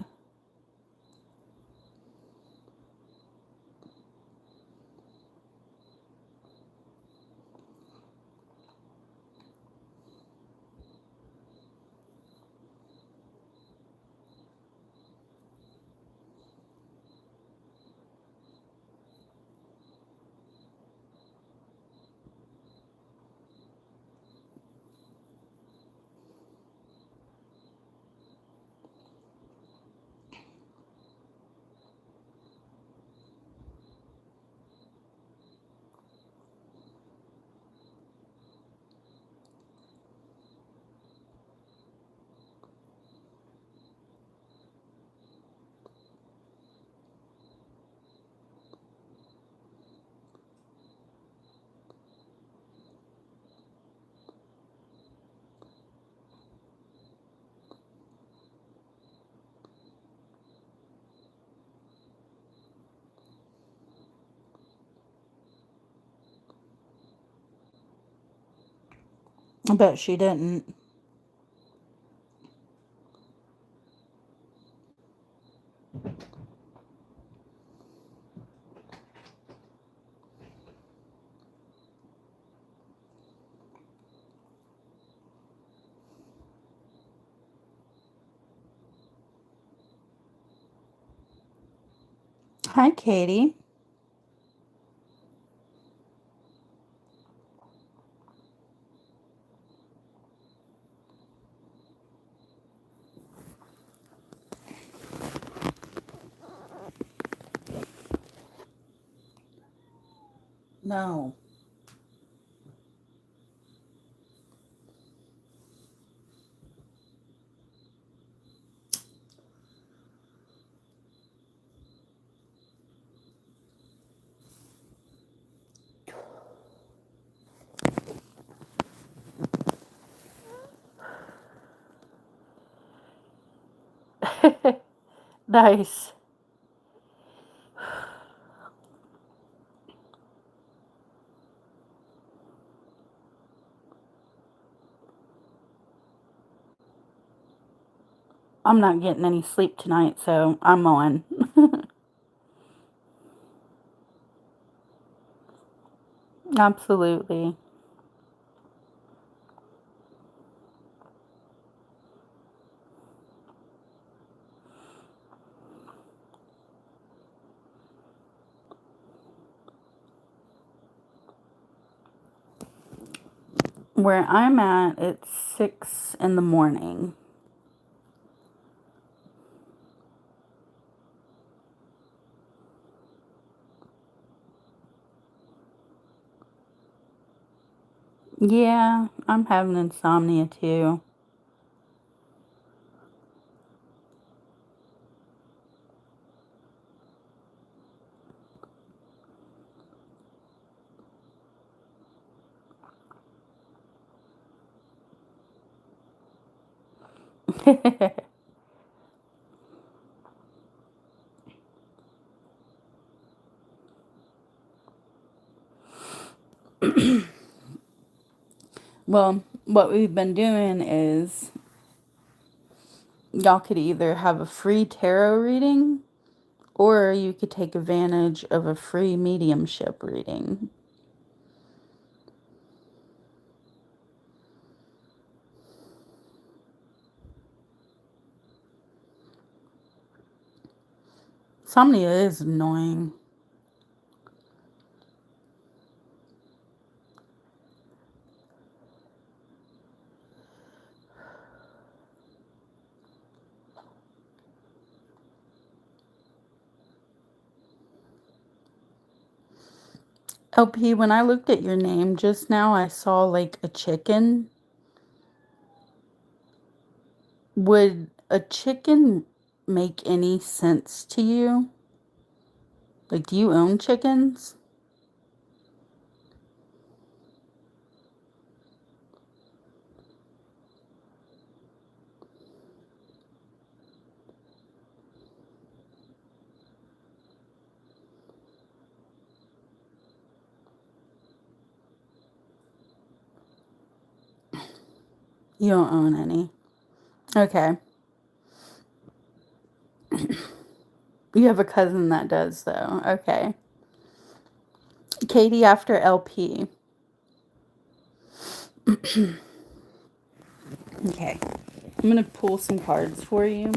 I bet she didn't. Hi, Katie. No. Nice. I'm not getting any sleep tonight, so I'm on. Absolutely. Where I'm at, it's 6 in the morning. Yeah, I'm having insomnia too. Well, what we've been doing is y'all could either have a free tarot reading or you could take advantage of a free mediumship reading. Insomnia is annoying. LP, when I looked at your name just now, I saw like a chicken. Would a chicken make any sense to you? Like, do you own chickens? You don't own any. Okay. You have a cousin that does, though. Okay. Katie after LP. Okay. I'm going to pull some cards for you.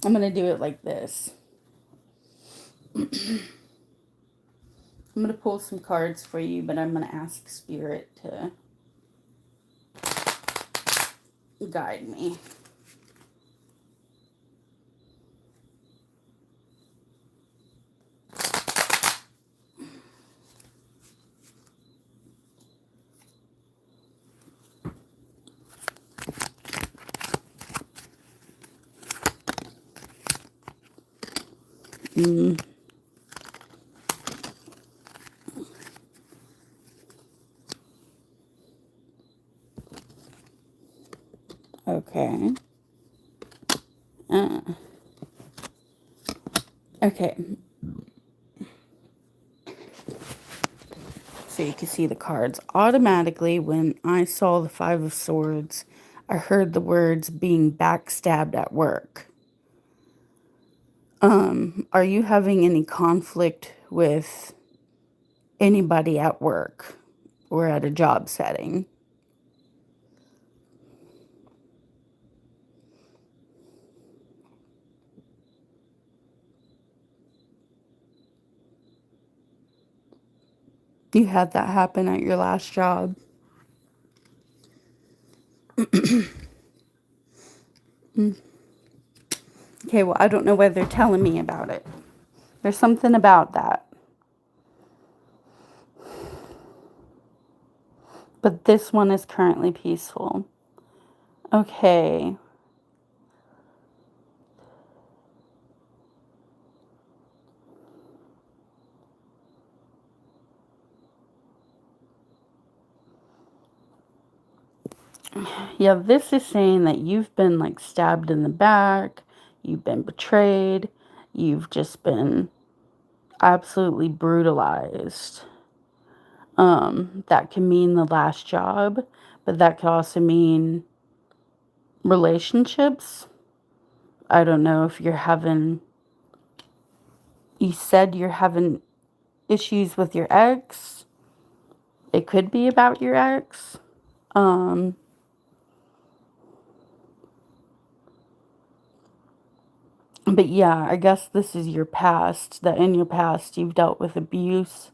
I'm going to do it like this. I'm going to pull some cards for you, but I'm going to ask Spirit to guide me. Mm. Okay. Okay. So you can see the cards. Automatically, when I saw the Five of Swords, I heard the words being backstabbed at work. Are you having any conflict with anybody at work or at a job setting? You had that happen at your last job? Okay, well, I don't know why they're telling me about it. There's something about that. But this one is currently peaceful. Okay. Yeah, this is saying that you've been like stabbed in the back, you've been betrayed, you've just been absolutely brutalized. That can mean the last job, but that could also mean relationships. I don't know if you said you're having issues with your ex. It could be about your ex. Um, but yeah, I guess this is your past, that in your past you've dealt with abuse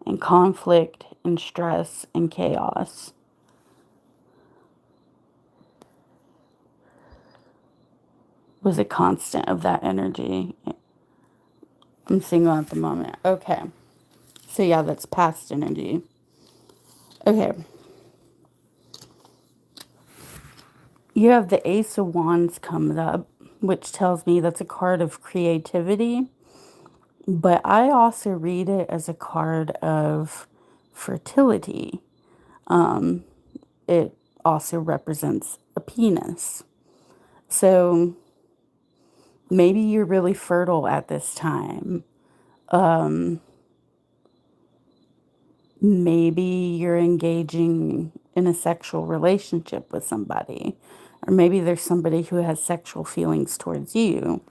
and conflict and stress and chaos. Was a constant of that energy. I'm single at the moment. Okay. So yeah, that's past energy. Okay. You have the Ace of Wands coming up, which tells me that's a card of creativity. But I also read it as a card of fertility. It also represents a penis. So maybe you're really fertile at this time. Maybe you're engaging in a sexual relationship with somebody. Or maybe there's somebody who has sexual feelings towards you.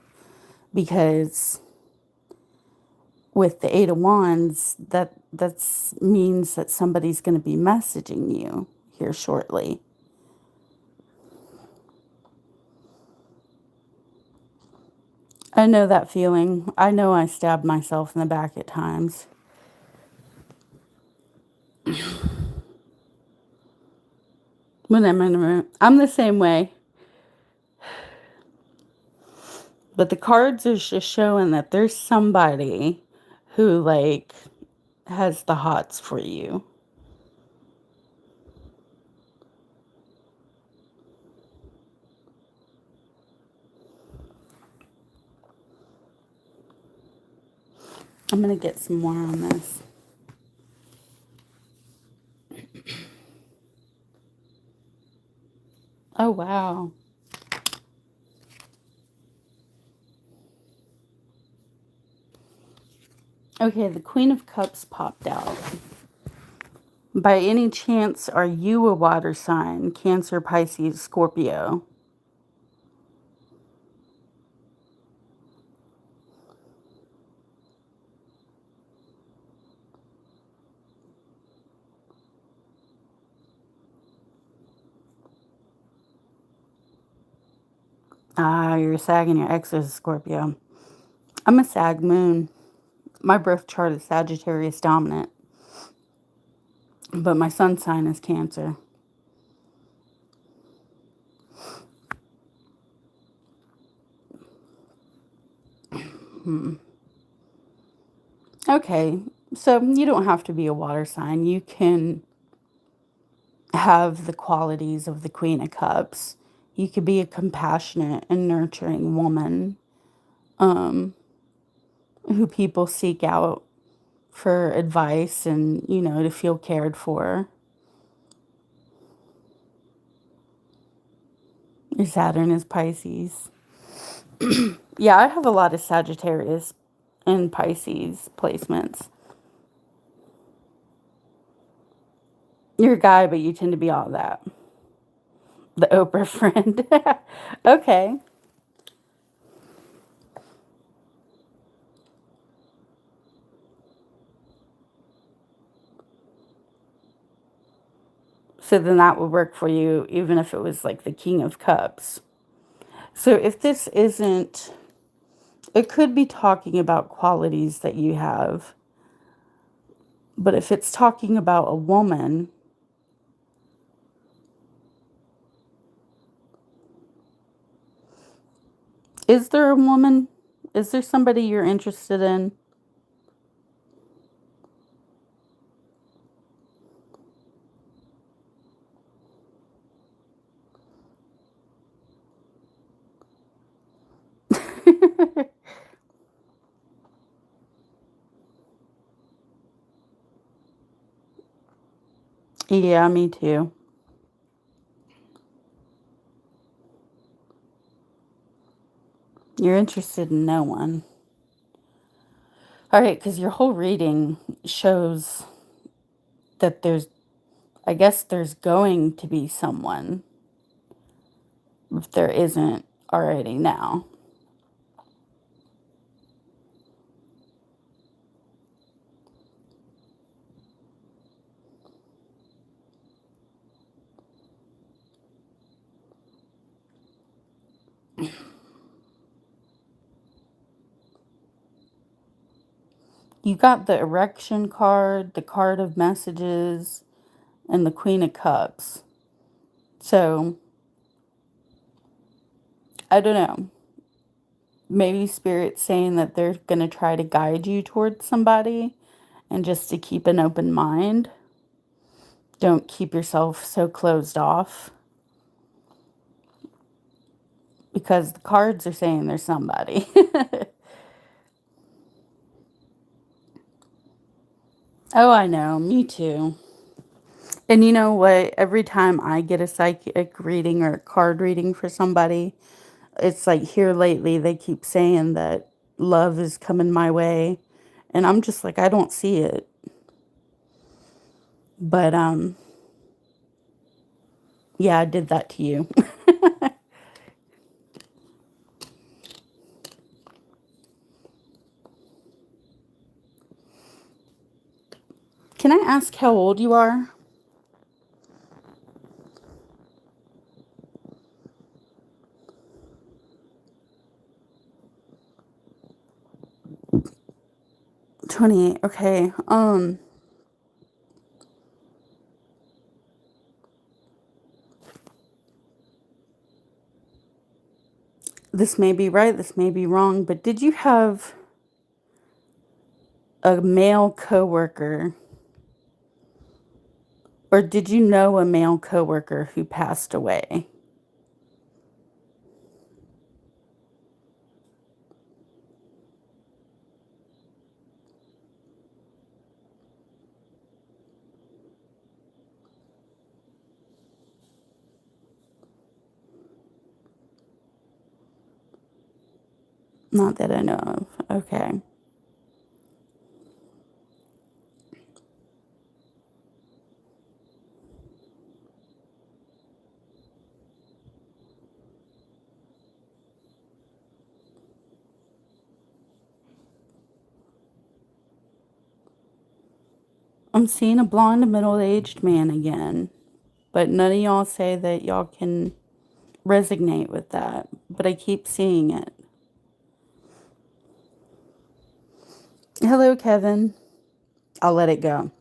Because with the Eight of Wands, that means that somebody's going to be messaging you here shortly. I know that feeling. I know I stabbed myself in the back at times. When I'm in a room, I'm the same way. But the cards are just showing that there's somebody who, like, has the hots for you. I'm going to get some more on this. Oh, wow. Okay, the Queen of Cups popped out. By any chance, are you a water sign? Cancer, Pisces, Scorpio? Ah, you're a Sag and your ex is a Scorpio. I'm a Sag moon. My birth chart is Sagittarius dominant, but my sun sign is Cancer. Okay, so you don't have to be a water sign. You can have the qualities of the Queen of Cups. You could be a compassionate and nurturing woman who people seek out for advice and, to feel cared for. Your Saturn is Pisces. Yeah, I have a lot of Sagittarius and Pisces placements. You're a guy, but you tend to be all that. The Oprah friend. Okay. So then that would work for you, even if it was like the King of Cups. So if this isn't, it could be talking about qualities that you have. But if it's talking about a woman, is there a woman? Is there somebody you're interested in? Yeah, me too. You're interested in no one. All right, because your whole reading shows that I guess there's going to be someone if there isn't already now. You got the erection card, the card of messages, and the Queen of Cups. So, I don't know. Maybe Spirit's saying that they're going to try to guide you towards somebody and just to keep an open mind. Don't keep yourself so closed off because the cards are saying there's somebody. Oh, I know. Me too. And you know what? Every time I get a psychic reading or a card reading for somebody, it's like here lately they keep saying that love is coming my way. And I'm just like, I don't see it. But yeah, I did that to you. Can I ask how old you are? 28. Okay. This may be right, this may be wrong, but did you have a male coworker, or did you know a male coworker who passed away? Not that I know of. Okay. I'm seeing a blonde middle-aged man again, but none of y'all say that y'all can resonate with that, but I keep seeing it. Hello, Kevin. I'll let it go.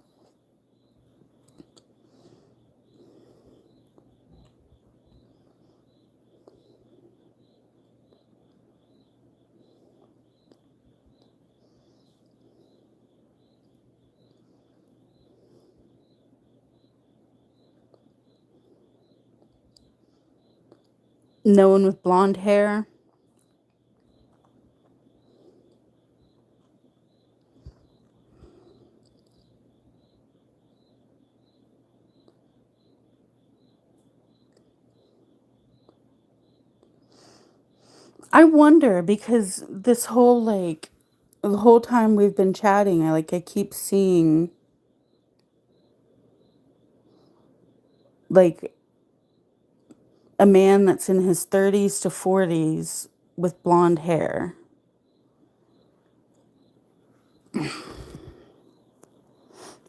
No one with blonde hair. I wonder because this whole the whole time we've been chatting, I keep seeing like a man that's in his 30s to 40s with blonde hair.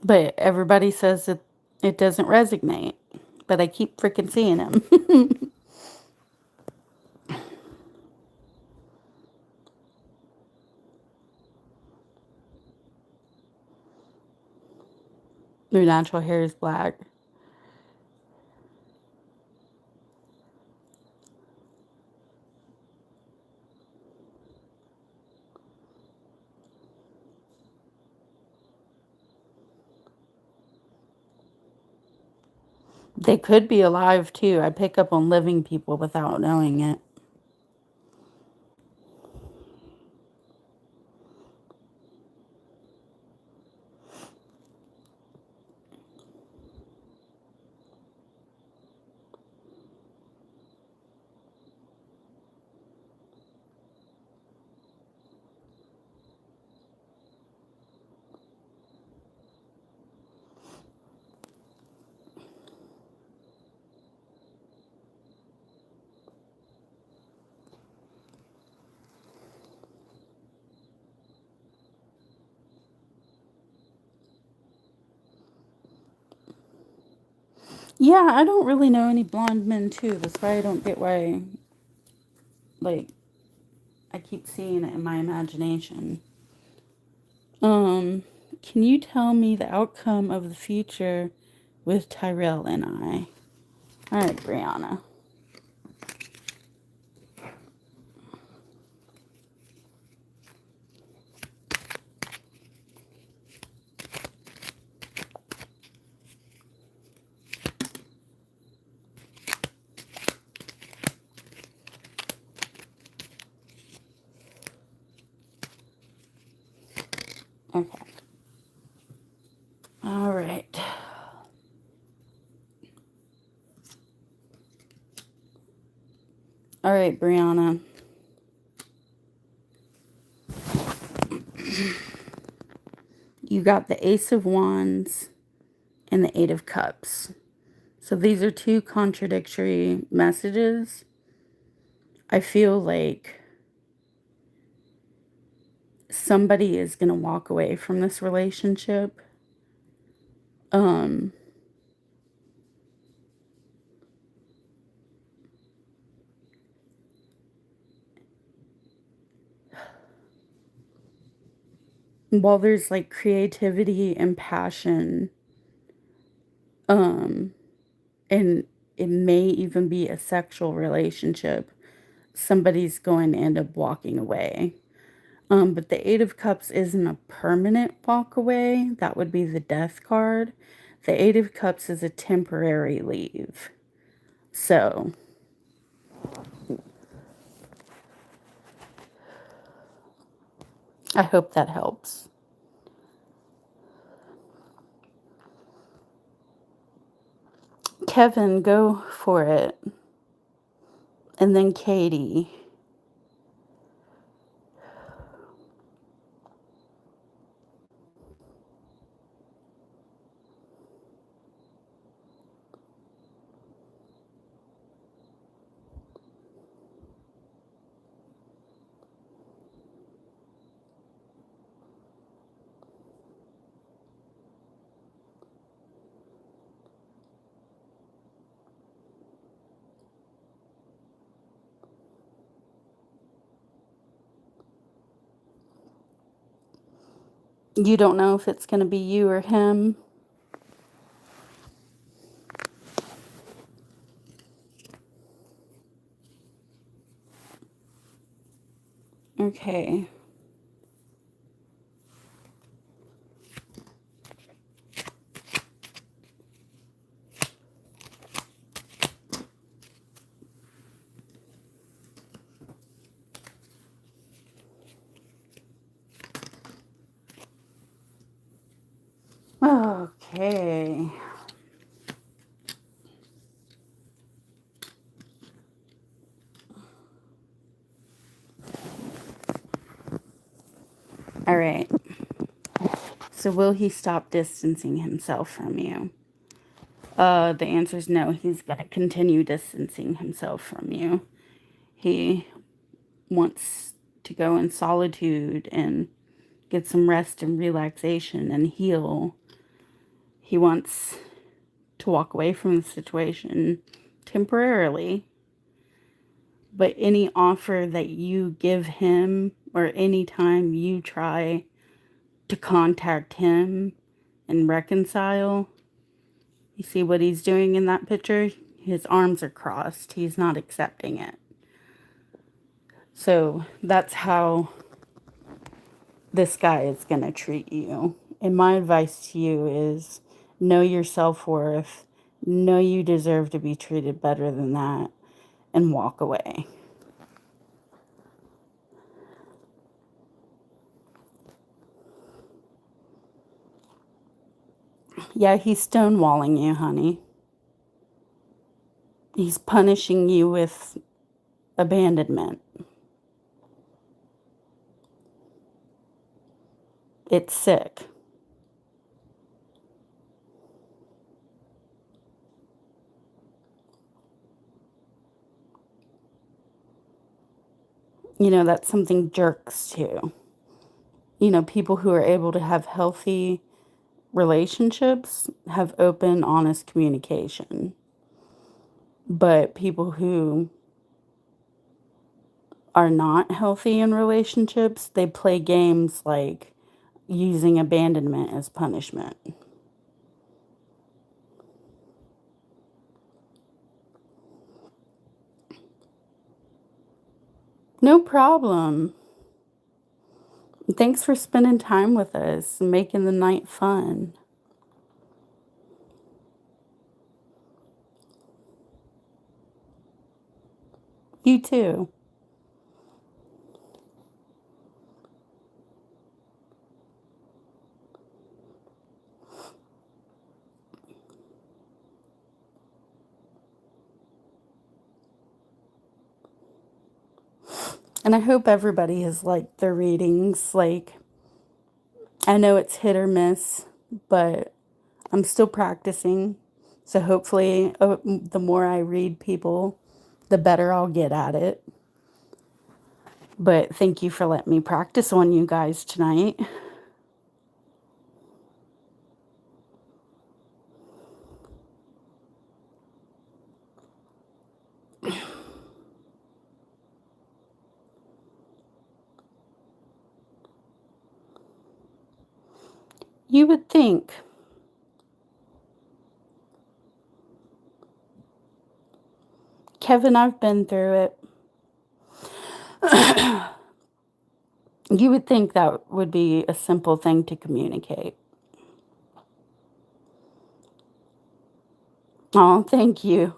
But everybody says that it doesn't resonate. But I keep freaking seeing him. Their natural hair is black. They could be alive too. I pick up on living people without knowing it. Yeah, I don't really know any blonde men too. That's why I don't get why, like, I keep seeing it in my imagination. Can you tell me the outcome of the future with Tyrell and I? All right, Brianna. Okay. All right. All right, Brianna. You got the Ace of Wands and the Eight of Cups. So these are two contradictory messages. I feel like somebody is going to walk away from this relationship. while there's like creativity and passion, um, and it may even be a sexual relationship, somebody's going to end up walking away. But the Eight of Cups isn't a permanent walk away. That would be the Death card. The Eight of Cups is a temporary leave. So, I hope that helps. Kevin, go for it. And then Katie. You don't know if it's going to be you or him. Okay. Okay. All right. So will he stop distancing himself from you? The answer is no. He's going to continue distancing himself from you. He wants to go in solitude and get some rest and relaxation and heal. He wants to walk away from the situation temporarily. But any offer that you give him or any time you try to contact him and reconcile, you see what he's doing in that picture? His arms are crossed. He's not accepting it. So that's how this guy is going to treat you. And my advice to you is know your self-worth, know you deserve to be treated better than that, and walk away. Yeah, he's stonewalling you, honey. He's punishing you with abandonment. It's sick. You know, that's something jerks to. You know, people who are able to have healthy relationships have open, honest communication. But people who are not healthy in relationships, they play games like using abandonment as punishment. No problem. Thanks for spending time with us and making the night fun. You too. And I hope everybody has liked their readings. Like, I know it's hit or miss, but I'm still practicing. So hopefully, the more I read people, the better I'll get at it. But thank you for letting me practice on you guys tonight. You would think, Kevin, I've been through it. You would think that would be a simple thing to communicate. Oh, thank you.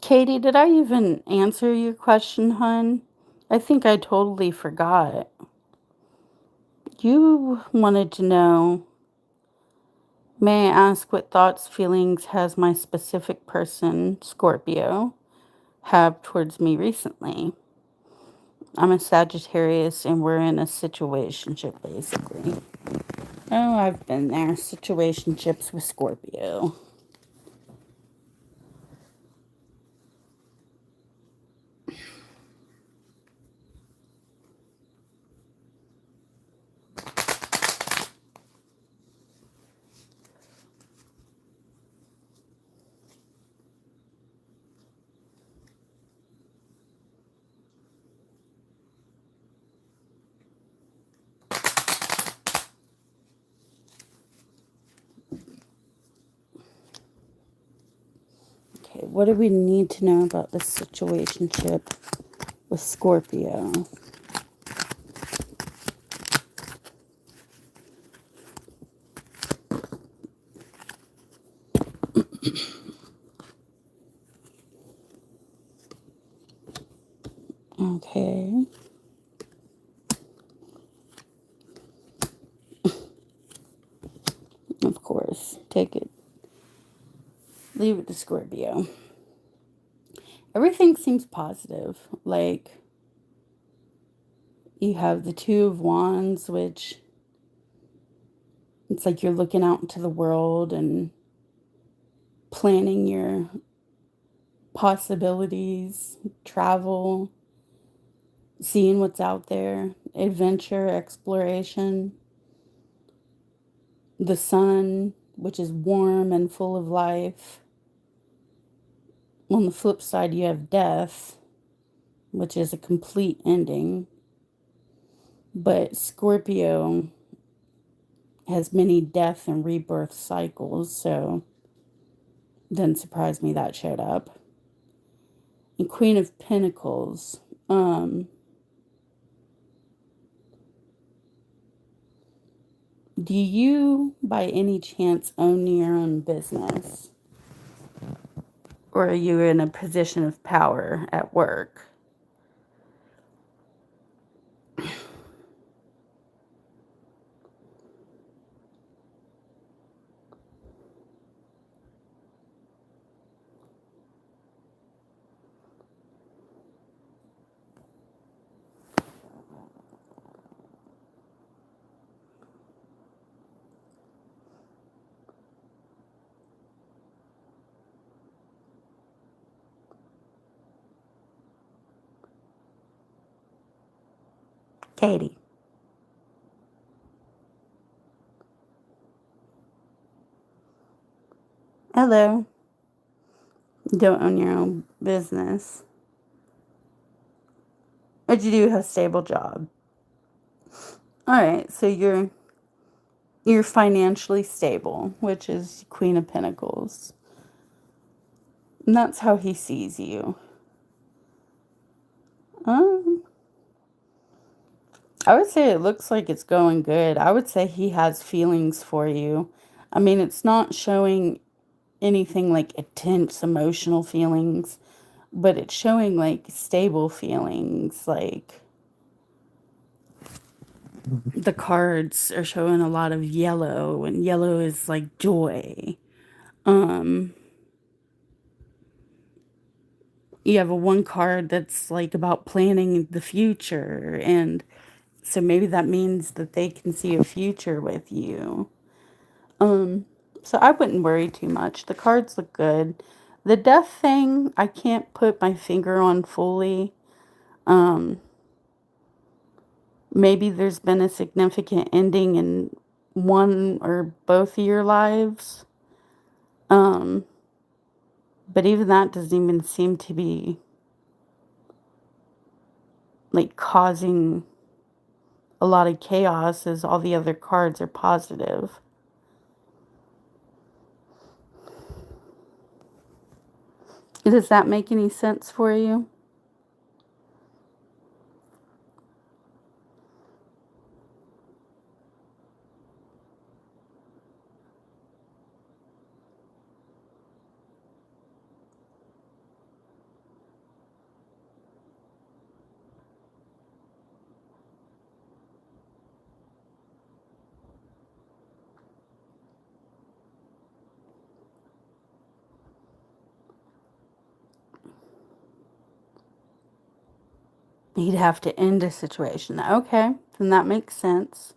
Katie, did I even answer your question, hun? I think I totally forgot. You wanted to know, may I ask what thoughts, feelings has my specific person, Scorpio, have towards me recently? I'm a Sagittarius and we're in a situationship basically. Oh, I've been there. Situationships with Scorpio. Okay, what do we need to know about this situationship with Scorpio? Okay. Of course. Take it. Leave it to Scorpio. Everything seems positive. Like, you have the Two of Wands, which it's like you're looking out into the world and planning your possibilities, travel, seeing what's out there, adventure, exploration. The sun, which is warm and full of life. On the flip side, you have death, which is a complete ending. But Scorpio has many death and rebirth cycles, so didn't surprise me that showed up. And Queen of Pentacles. Do you, by any chance, own your own business? Or are you in a position of power at work? Katie. Hello. You don't own your own business. But you do have a stable job. Alright, so you're financially stable, which is Queen of Pentacles. And that's how he sees you. Um, I would say it looks like it's going good. I would say he has feelings for you. I mean, it's not showing anything like intense emotional feelings, but it's showing like stable feelings. Like the cards are showing a lot of yellow, and yellow is like joy. Um, you have a one card that's like about planning the future and So maybe that means that they can see a future with you. Um, so I wouldn't worry too much. The cards look good. The death thing, I can't put my finger on fully. Um, Maybe there's been a significant ending in one or both of your lives. Um, but even that doesn't even seem to be like causing a lot of chaos as all the other cards are positive. Does that make any sense for you? He'd have to end a situation. Okay, then that makes sense.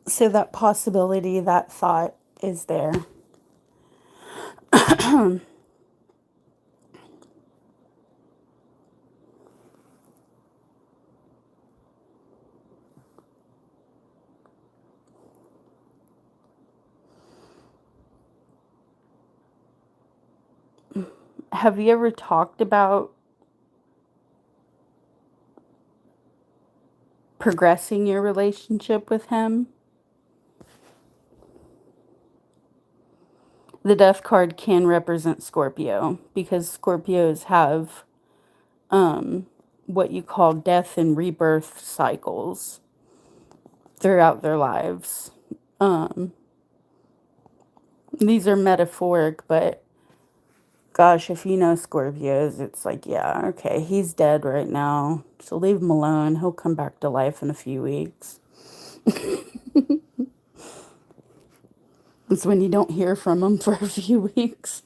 So that possibility, that thought is there. Have you ever talked about progressing your relationship with him? The death card can represent Scorpio because Scorpios have what you call death and rebirth cycles throughout their lives. Um, these are metaphoric, but gosh, if you know Scorpios, it's like, yeah, okay, he's dead right now, so leave him alone. He'll come back to life in a few weeks. It's when you don't hear from him for a few weeks.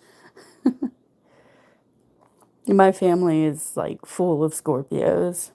My family is like full of Scorpios.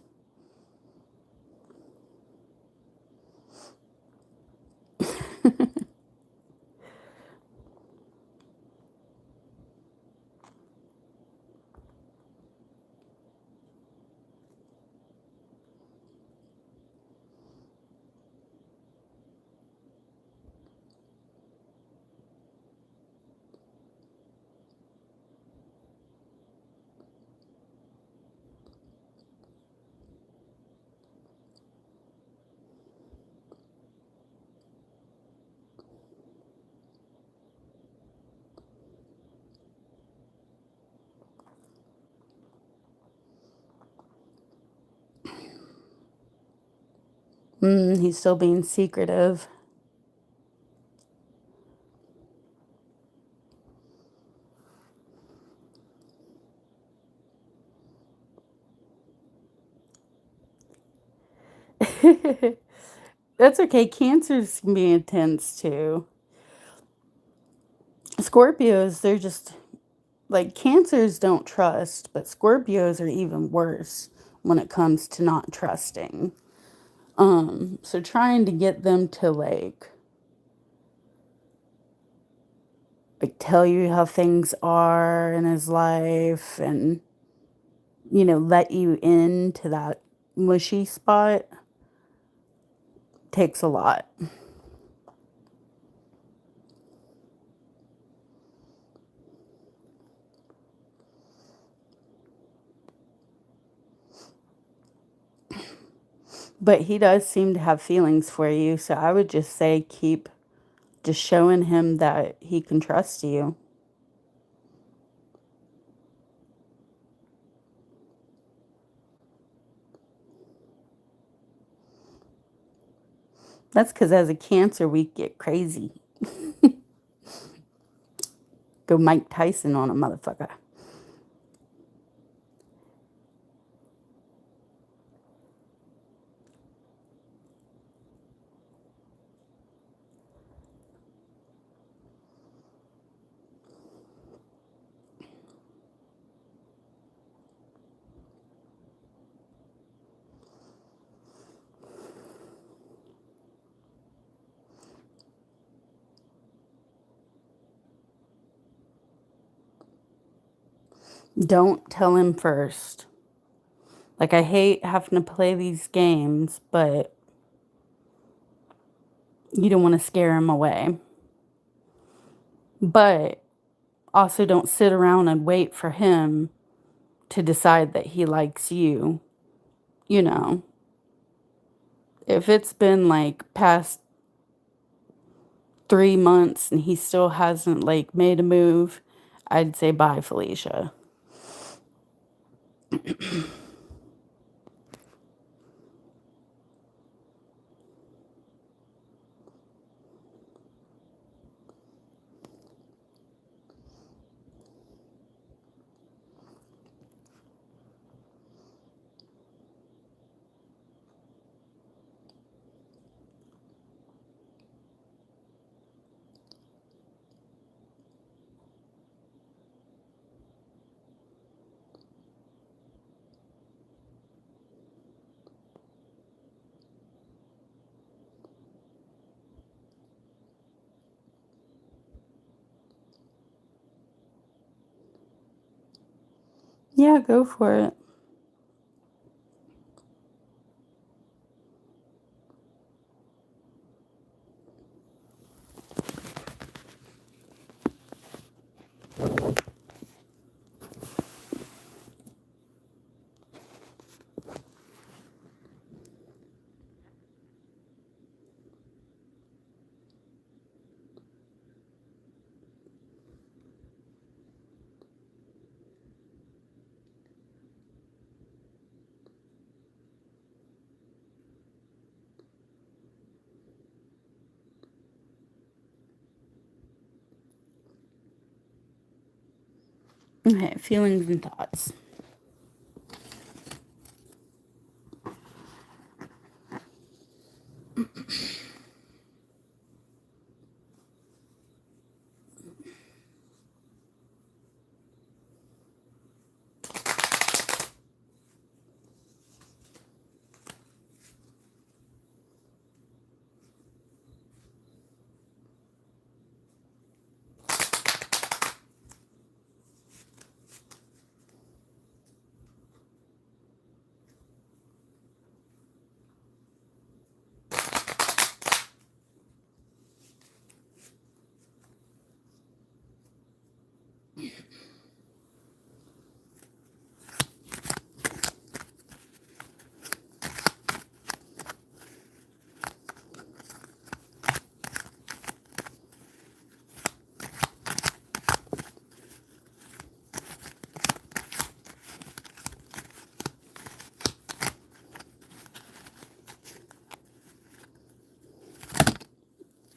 He's still being secretive. That's okay. Cancers can be intense too. Scorpios, they're just like cancers don't trust, but Scorpios are even worse when it comes to not trusting. So trying to get them to like tell you how things are in his life and let you into that mushy spot takes a lot. But he does seem to have feelings for you, so I would just say keep just showing him that he can trust you. That's because as a Cancer, we get crazy. Go Mike Tyson on a motherfucker. Don't tell him first. Like, I hate having to play these games, but you don't want to scare him away. But also don't sit around and wait for him to decide that he likes you. You know, if it's been like past 3 months and he still hasn't like made a move, I'd say bye, Felicia. Yeah, go for it. Okay, feelings and thoughts.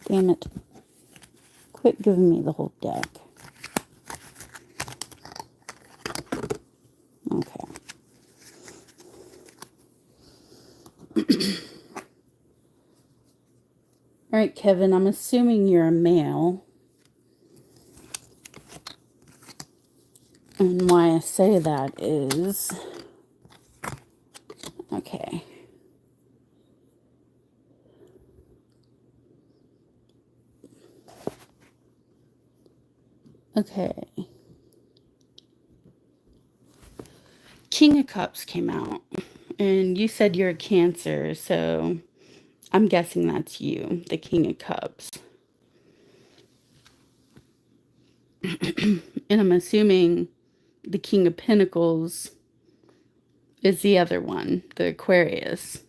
Damn it. Quit giving me the whole deck. Okay. All right, Kevin, I'm assuming you're a male. And why I say that is... Okay. Okay. King of Cups came out. And you said you're a Cancer, so I'm guessing that's you, the King of Cups. And I'm assuming the King of Pentacles is the other one, the Aquarius.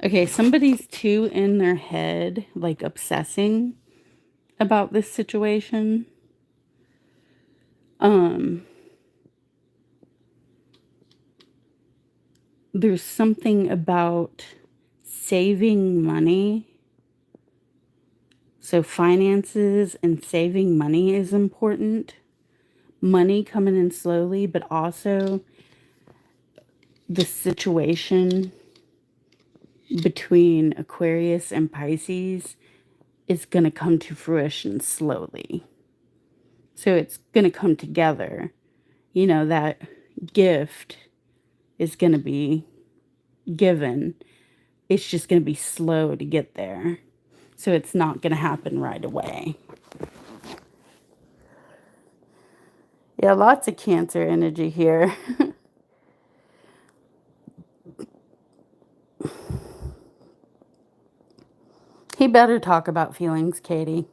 Okay, somebody's too in their head, like obsessing about this situation. There's something about saving money. So finances and saving money is important. Money coming in slowly, but also the situation between Aquarius and Pisces is going to come to fruition slowly. So it's going to come together. You know, that gift is going to be given. It's just going to be slow to get there. So it's not going to happen right away. Yeah, lots of Cancer energy here. He better talk about feelings, Katie.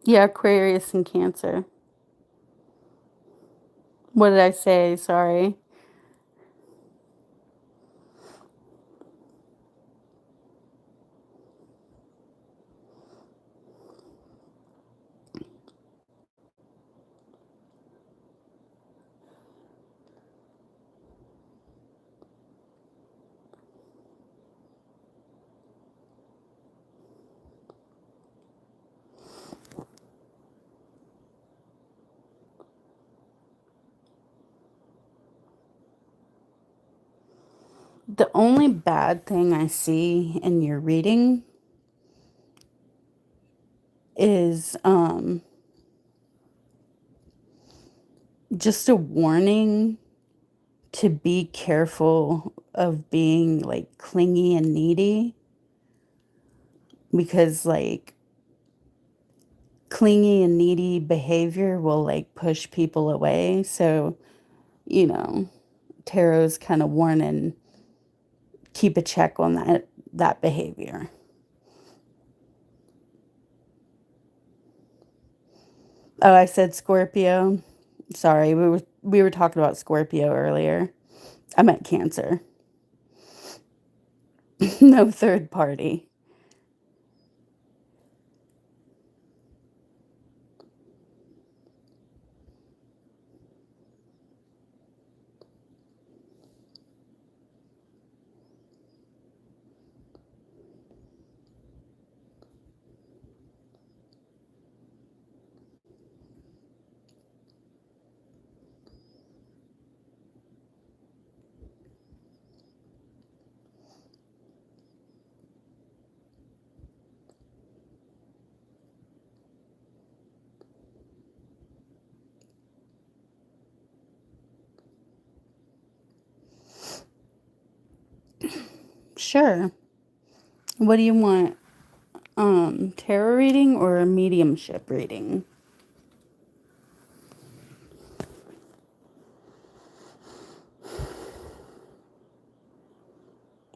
Yeah, Aquarius and Cancer. What did I say? Sorry. The only bad thing I see in your reading is just a warning to be careful of being like clingy and needy, because like clingy and needy behavior will like push people away. So, you know, tarot's kind of warning, keep a check on that behavior. Oh, I said Scorpio. Sorry, we were talking about Scorpio earlier. I meant Cancer. No third party. Sure. What do you want? Tarot reading or a mediumship reading?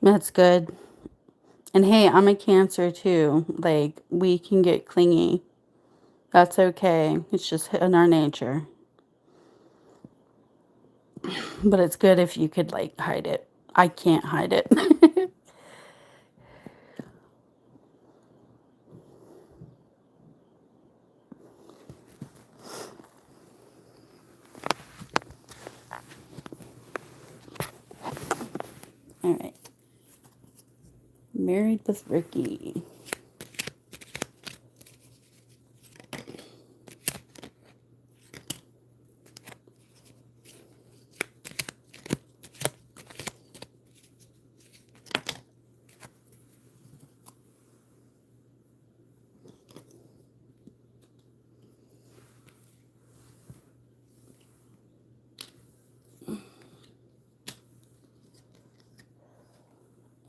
That's good. And hey, I'm a Cancer too. Like, we can get clingy. That's okay. It's just in our nature. But it's good if you could, like, hide it. I can't hide it. All right. Married with Ricky.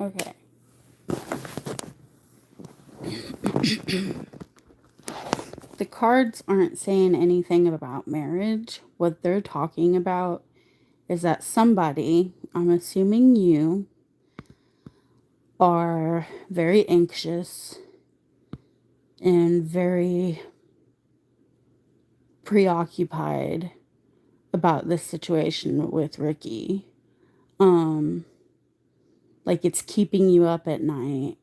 Okay. The cards aren't saying anything about marriage. What they're talking about is that somebody, I'm assuming you, are very anxious and very preoccupied about this situation with Ricky. Um, like it's keeping you up at night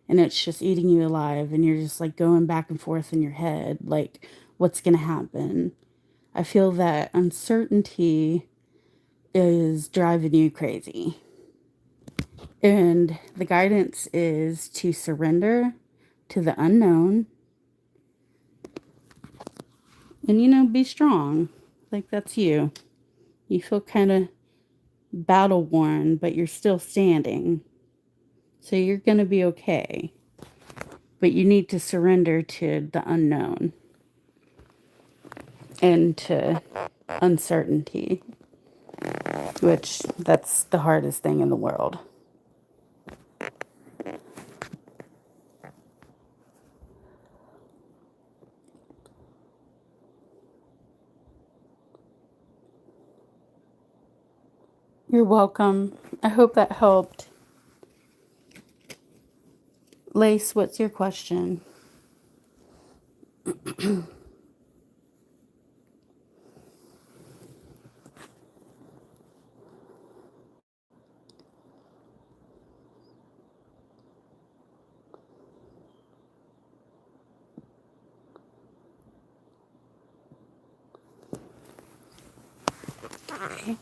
and it's just eating you alive, and you're just like going back and forth in your head, like what's gonna happen. I feel that uncertainty is driving you crazy. And the guidance is to surrender to the unknown and, be strong. Like that's you. You feel kind of battle worn, but you're still standing. So you're going to be okay. But you need to surrender to the unknown and to uncertainty, which that's the hardest thing in the world. You're welcome. I hope that helped. Lace, what's your question? Okay.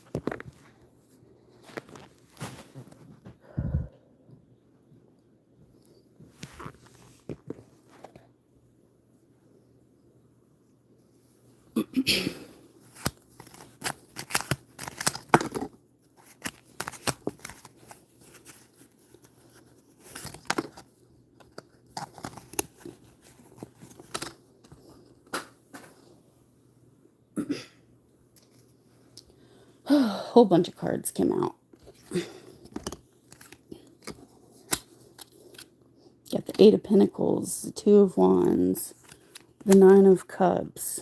A whole bunch of cards came out. Got the Eight of Pentacles, the Two of Wands, the Nine of Cups,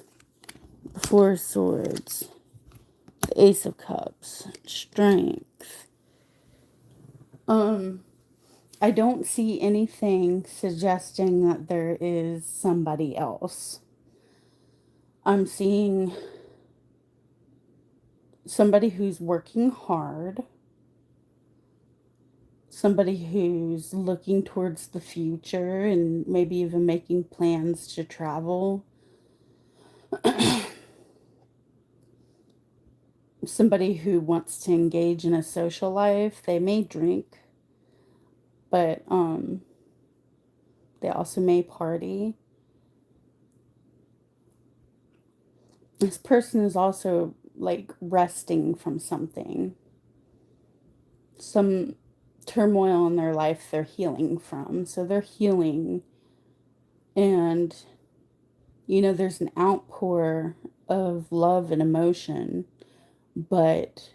the Four of Swords, the Ace of Cups, Strength. I don't see anything suggesting that there is somebody else. I'm seeing somebody who's working hard, somebody who's looking towards the future and maybe even making plans to travel. Somebody who wants to engage in a social life. They may drink, but they also may party. This person is also like resting from something. Some turmoil in their life they're healing from. So they're healing, and there's an outpour of love and emotion. But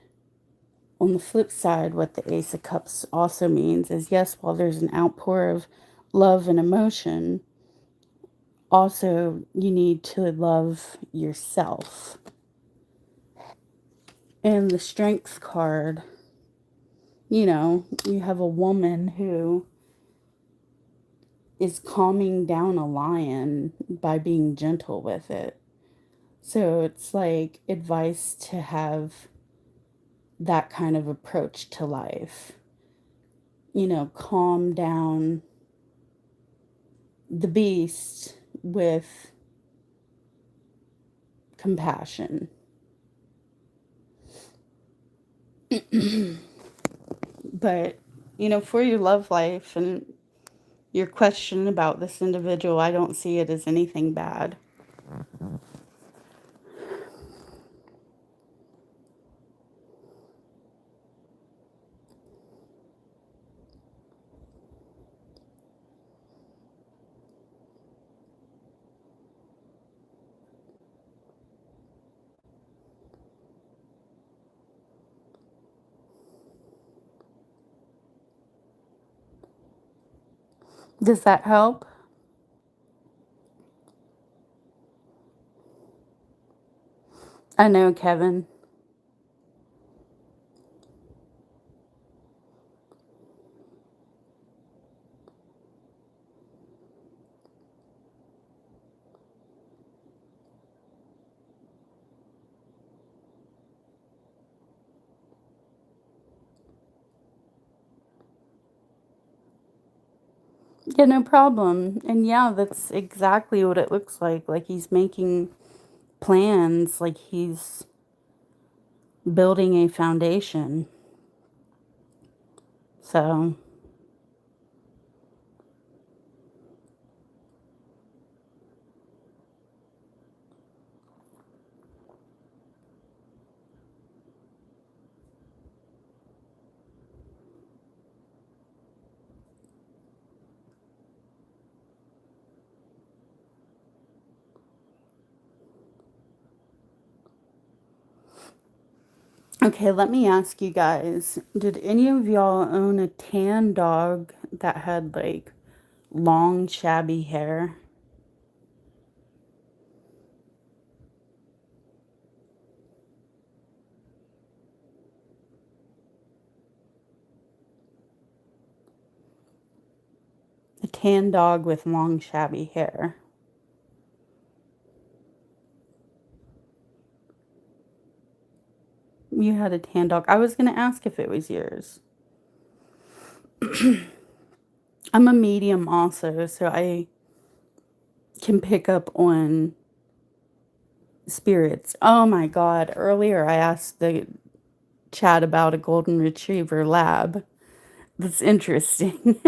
on the flip side, what the Ace of Cups also means is, yes, while there's an outpour of love and emotion, also you need to love yourself. And the Strength card, you have a woman who is calming down a lion by being gentle with it. So it's like advice to have that kind of approach to life. Calm down the beast with compassion. But, for your love life and your question about this individual, I don't see it as anything bad. Does that help? I know, Kevin. Yeah, no problem. And yeah, that's exactly what it looks like. Like he's making plans, like he's building a foundation. So, okay, let me ask you guys, did any of y'all own a tan dog that had like long, shabby hair? tan dog with long, shabby hair. You had a tan dog. I was going to ask if it was yours. I'm a medium also, so I can pick up on spirits. Oh my God. Earlier I asked the chat about a golden retriever lab. That's interesting.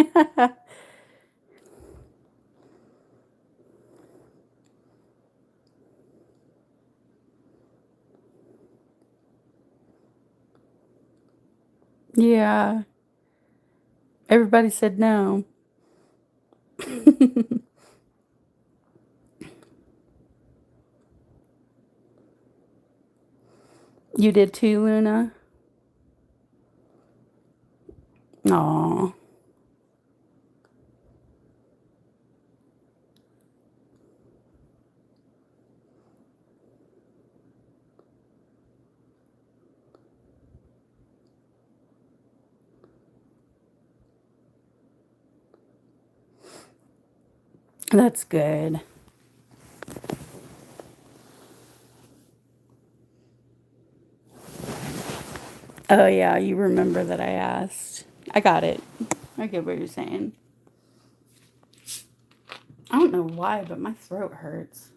Yeah. Everybody said no. You did too, Luna? Aw. That's good. Oh, yeah, you remember that I asked. I got it. I get what you're saying. I don't know why, but my throat hurts.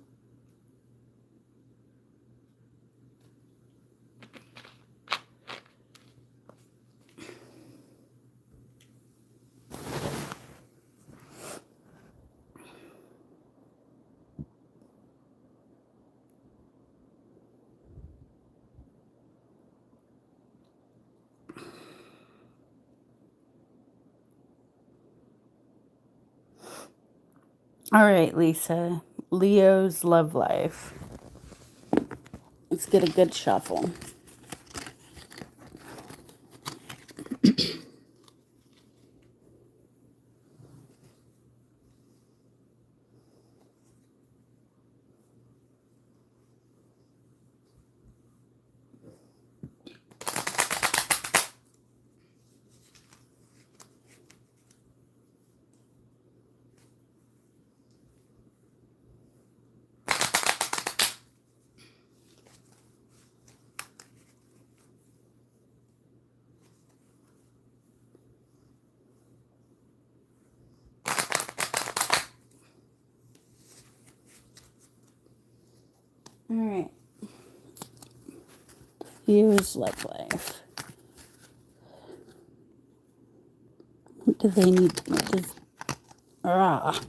All right, Lisa. Leo's love life. Let's get a good shuffle. All right. Leo's love life. What do they need? What does... Ah.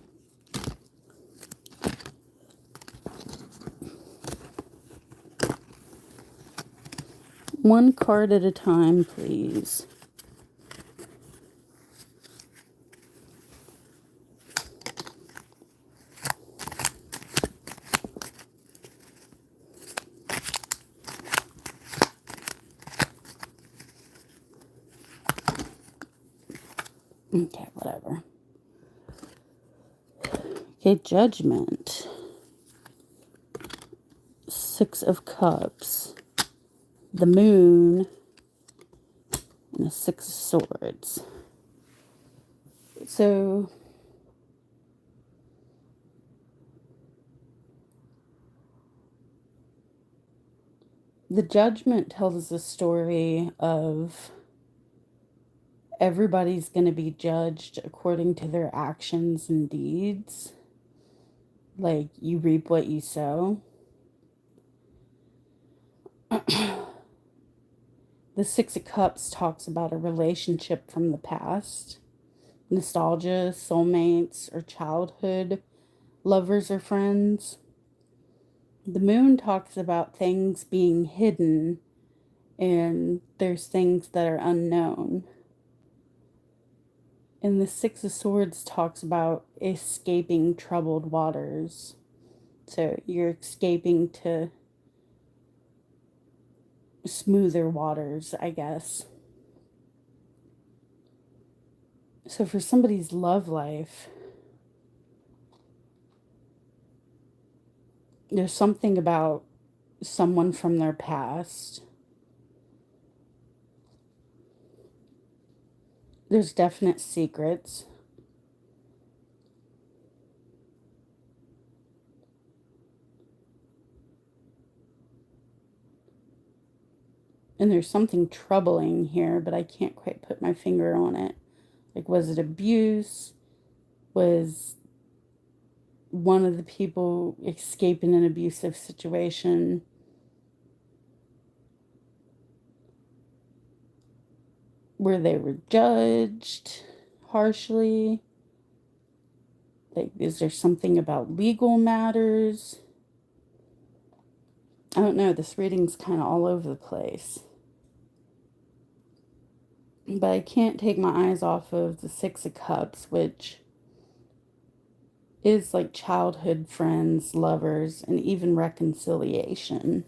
One card at a time, please. Okay, whatever. Okay, Judgment. Six of Cups. The Moon. And a Six of Swords. So... the Judgment tells the story of everybody's going to be judged according to their actions and deeds. Like, you reap what you sow. The Six of Cups talks about a relationship from the past, nostalgia, soulmates, or childhood lovers or friends. The Moon talks about things being hidden, and there's things that are unknown. And the Six of Swords talks about escaping troubled waters. So you're escaping to smoother waters, I guess. So for somebody's love life, there's something about someone from their past. There's definite secrets. And there's something troubling here, but I can't quite put my finger on it. Like, was it abuse? Was one of the people escaping an abusive situation? Where they were judged harshly? Like, is there something about legal matters? I don't know. This reading's kind of all over the place. But I can't take my eyes off of the Six of Cups, which is like childhood friends, lovers, and even reconciliation.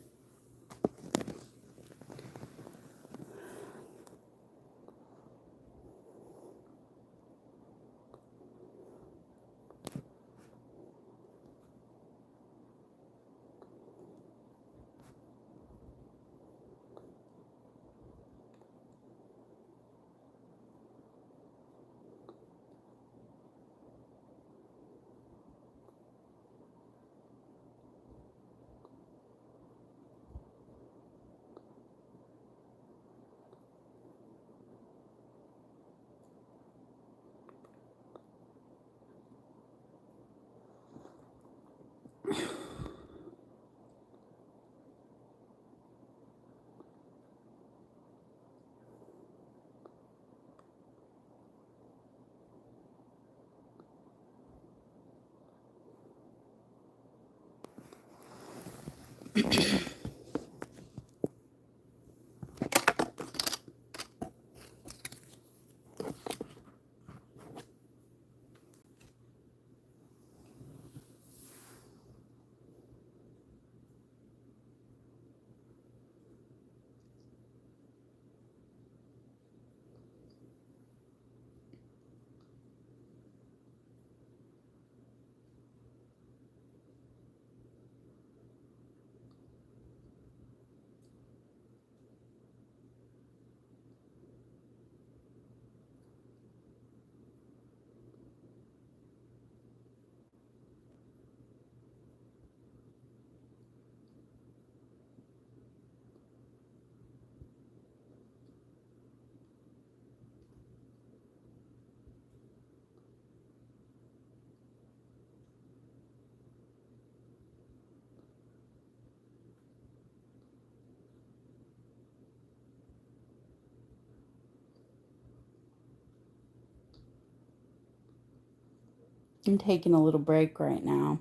I'm taking a little break right now.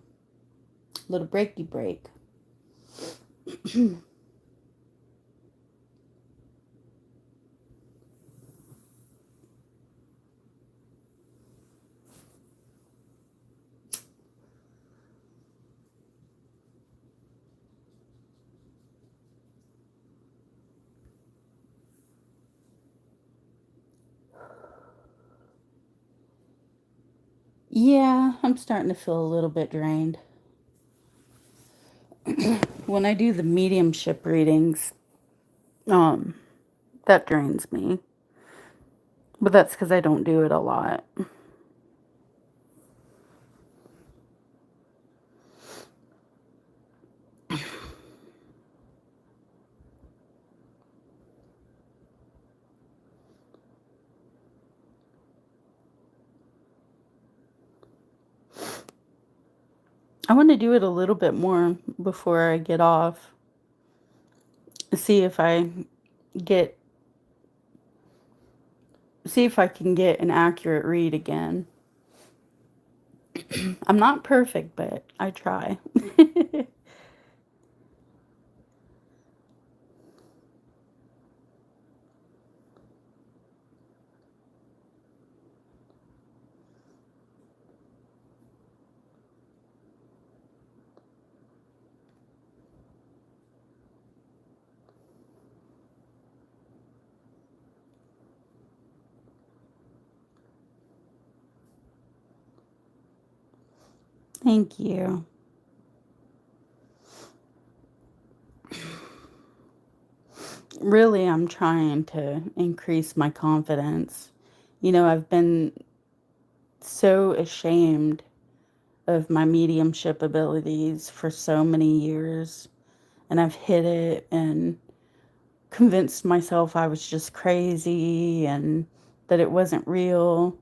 A little breaky break. Yeah, I'm starting to feel a little bit drained. When I do the mediumship readings, um, that drains me. But that's because I don't do it a lot. I want to do it a little bit more before I get off. See if I get see if I can get an accurate read again. I'm not perfect, but I try. Thank you. Really, I'm trying to increase my confidence. I've been so ashamed of my mediumship abilities for so many years, and I've hid it, and convinced myself I was just crazy and that it wasn't real.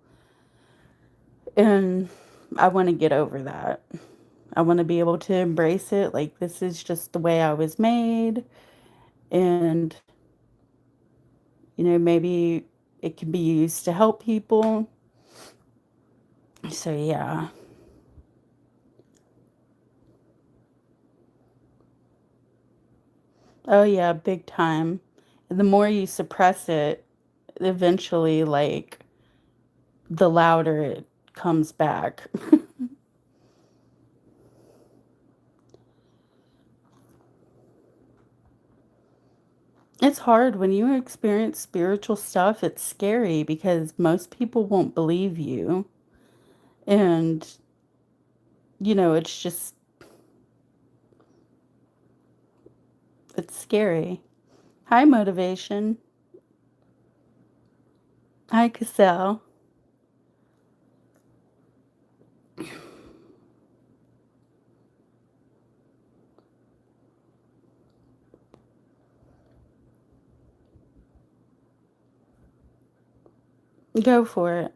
And I want to get over that. I want to be able to embrace it. Like, this is just the way I was made. And, maybe it can be used to help people. So, yeah. Oh, yeah, big time. And the more you suppress it, eventually, like, the louder it comes back. It's hard when you experience spiritual stuff. It's scary because most people won't believe you. And, it's just, it's scary. Hi, motivation. Hi, Cassell. Go for it.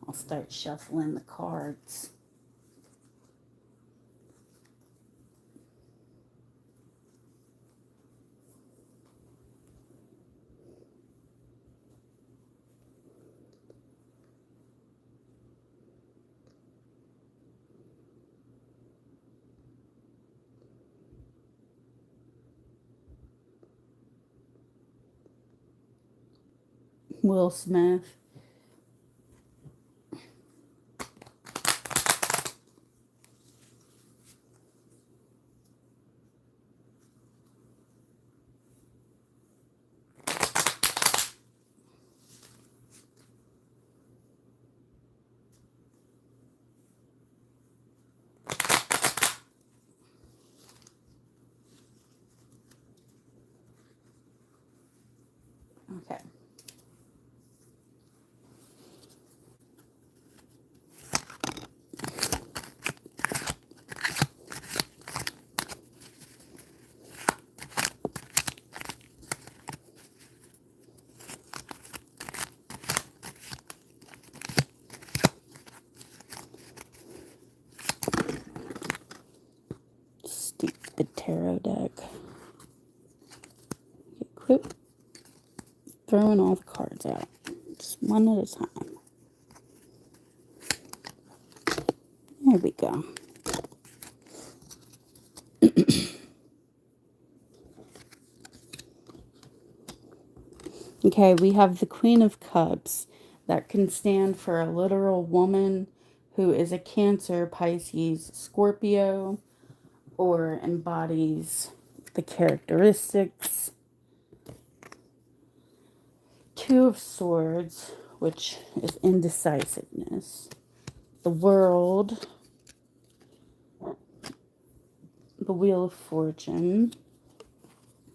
I'll start shuffling the cards. Will Smith. Okay. Stupid tarot deck. Quit throwing all the cards out. Just one at a time. There we go. Okay, we have the Queen of Cups. That can stand for a literal woman who is a Cancer, Pisces, Scorpio, or embodies the characteristics. Two of Swords, which is indecisiveness. The World. The Wheel of Fortune.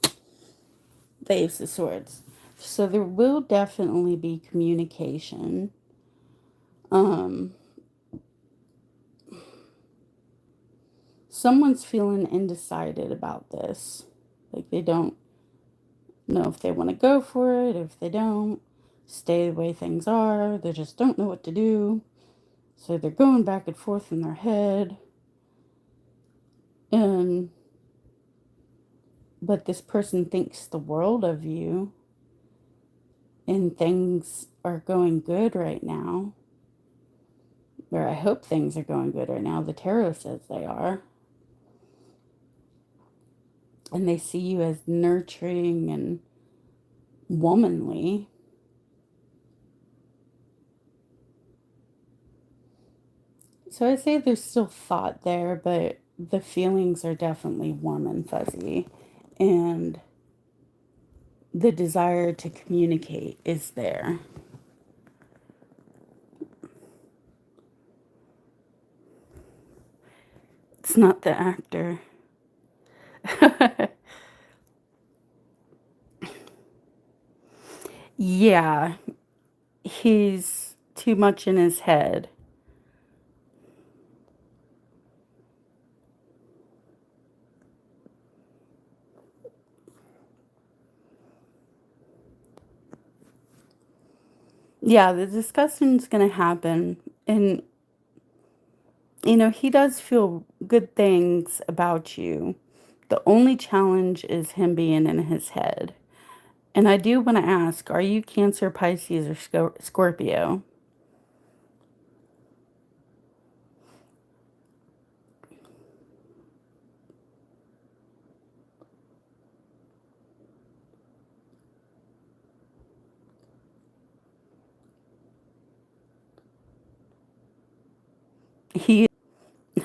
The Ace of Swords. So there will definitely be communication. Someone's feeling undecided about this. Like, they don't know if they want to go for it, if they don't. Stay the way things are. They just don't know what to do. So they're going back and forth in their head. And but this person thinks the world of you, and things are going good right now. Or I hope things are going good right now. The tarot says they are. And they see you as nurturing and womanly. So I say there's still thought there, but the feelings are definitely warm and fuzzy. And the desire to communicate is there. It's not the actor. Yeah, he's too much in his head. Yeah, the discussion's gonna happen. And, he does feel good things about you. The only challenge is him being in his head. And I do want to ask, are you Cancer, Pisces, or Scorpio? He,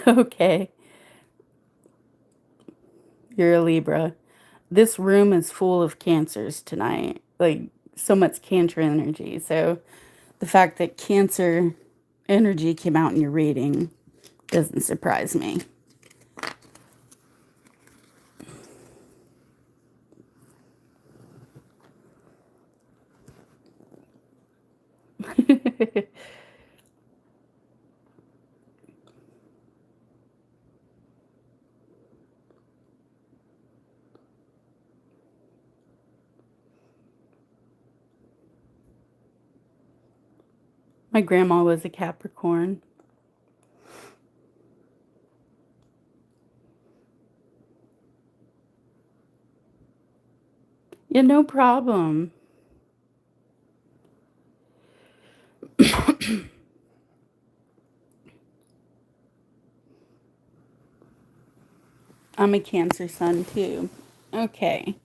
okay, you're a Libra. This room is full of Cancers tonight. Like, so much Cancer energy. So the fact that Cancer energy came out in your reading doesn't surprise me. My grandma was a Capricorn. Yeah, no problem. I'm a Cancer sun too. Okay.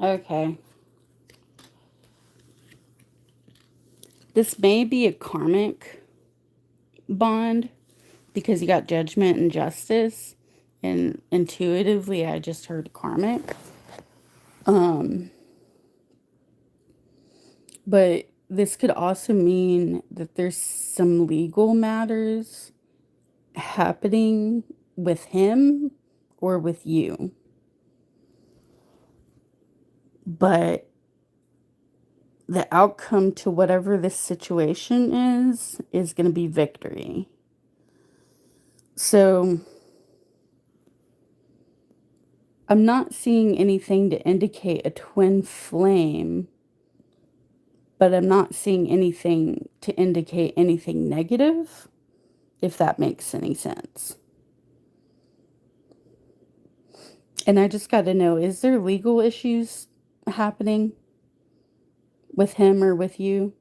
Okay. This may be a karmic bond because you got judgment and justice. And intuitively, I just heard karmic. But this could also mean that there's some legal matters happening with him or with you. But the outcome to whatever this situation is going to be victory. So I'm not seeing anything to indicate a twin flame, but I'm not seeing anything to indicate anything negative, if that makes any sense. And I just got to know, is there legal issues happening with him or with you?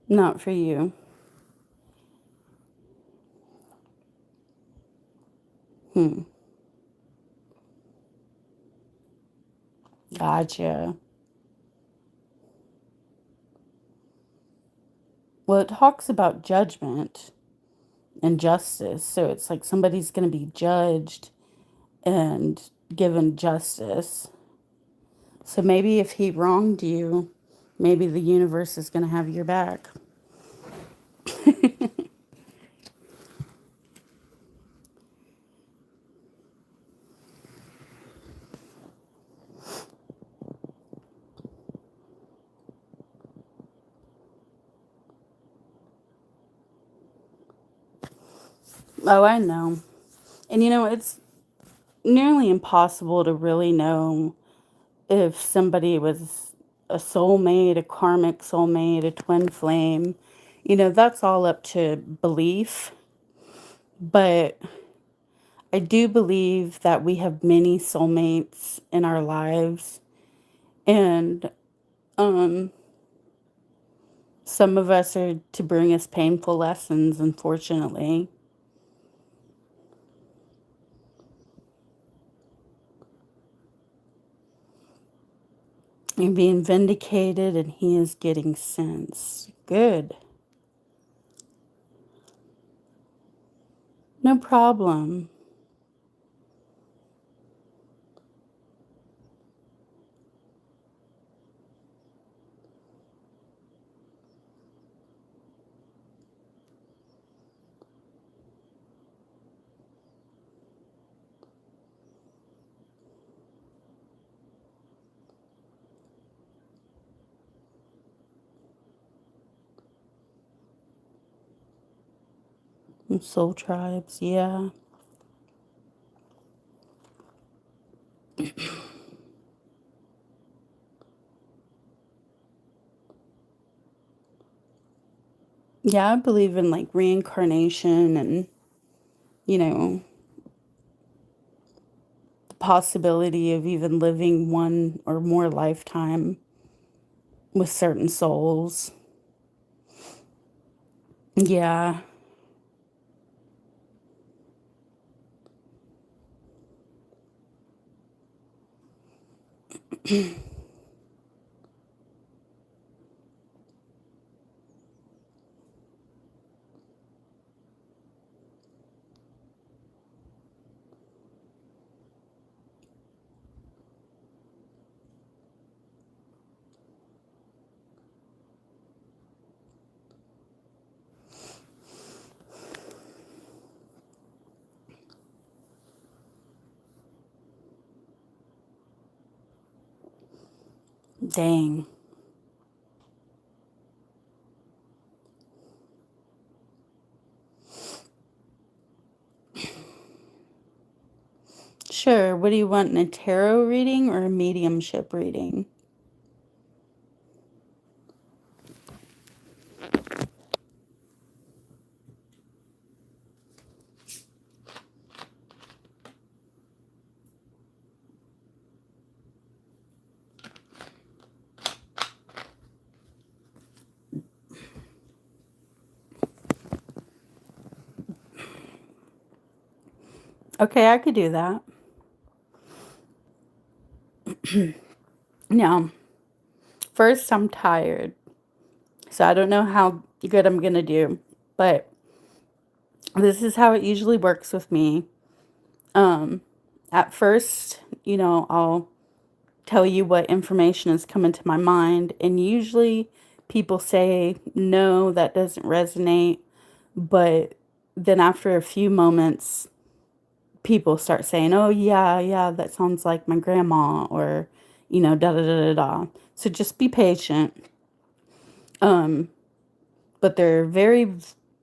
Not for you. Hmm. Gotcha. Well, it talks about judgment and justice. So it's like somebody's going to be judged and given justice. So maybe if he wronged you, maybe the universe is going to have your back. Oh, I know. And it's nearly impossible to really know if somebody was a soulmate, a karmic soulmate, a twin flame. That's all up to belief. But I do believe that we have many soulmates in our lives. And um, some of us are to bring us painful lessons, unfortunately. You're being vindicated, and he is getting sense. Good. No problem. Soul tribes, yeah. Yeah, I believe in like reincarnation and, you know, the possibility of even living one or more lifetime with certain souls. Yeah. Dang. Sure. What do you want, in a tarot reading or a mediumship reading? Okay, I could do that. Now, first, I'm tired, so I don't know how good I'm going to do, but this is how it usually works with me. Um, at first, I'll tell you what information is coming to my mind, and usually people say, no, that doesn't resonate, but then after a few moments, people start saying, oh, yeah, yeah, that sounds like my grandma, or, da da da da da. So just be patient. Um, but there are very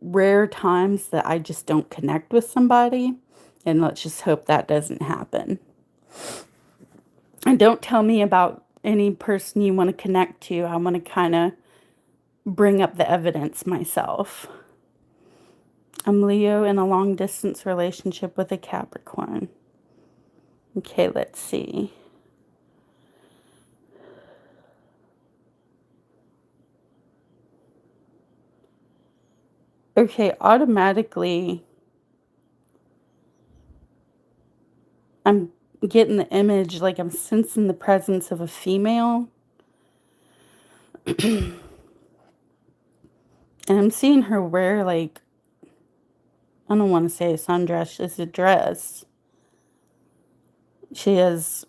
rare times that I just don't connect with somebody, and let's just hope that doesn't happen. And don't tell me about any person you want to connect to. I want to kind of bring up the evidence myself. I'm Leo in a long distance relationship with a Capricorn. Okay, let's see. Okay, automatically, I'm getting the image like I'm sensing the presence of a female. And I'm seeing her wear, like, I don't want to say a sundress, it's a dress. She has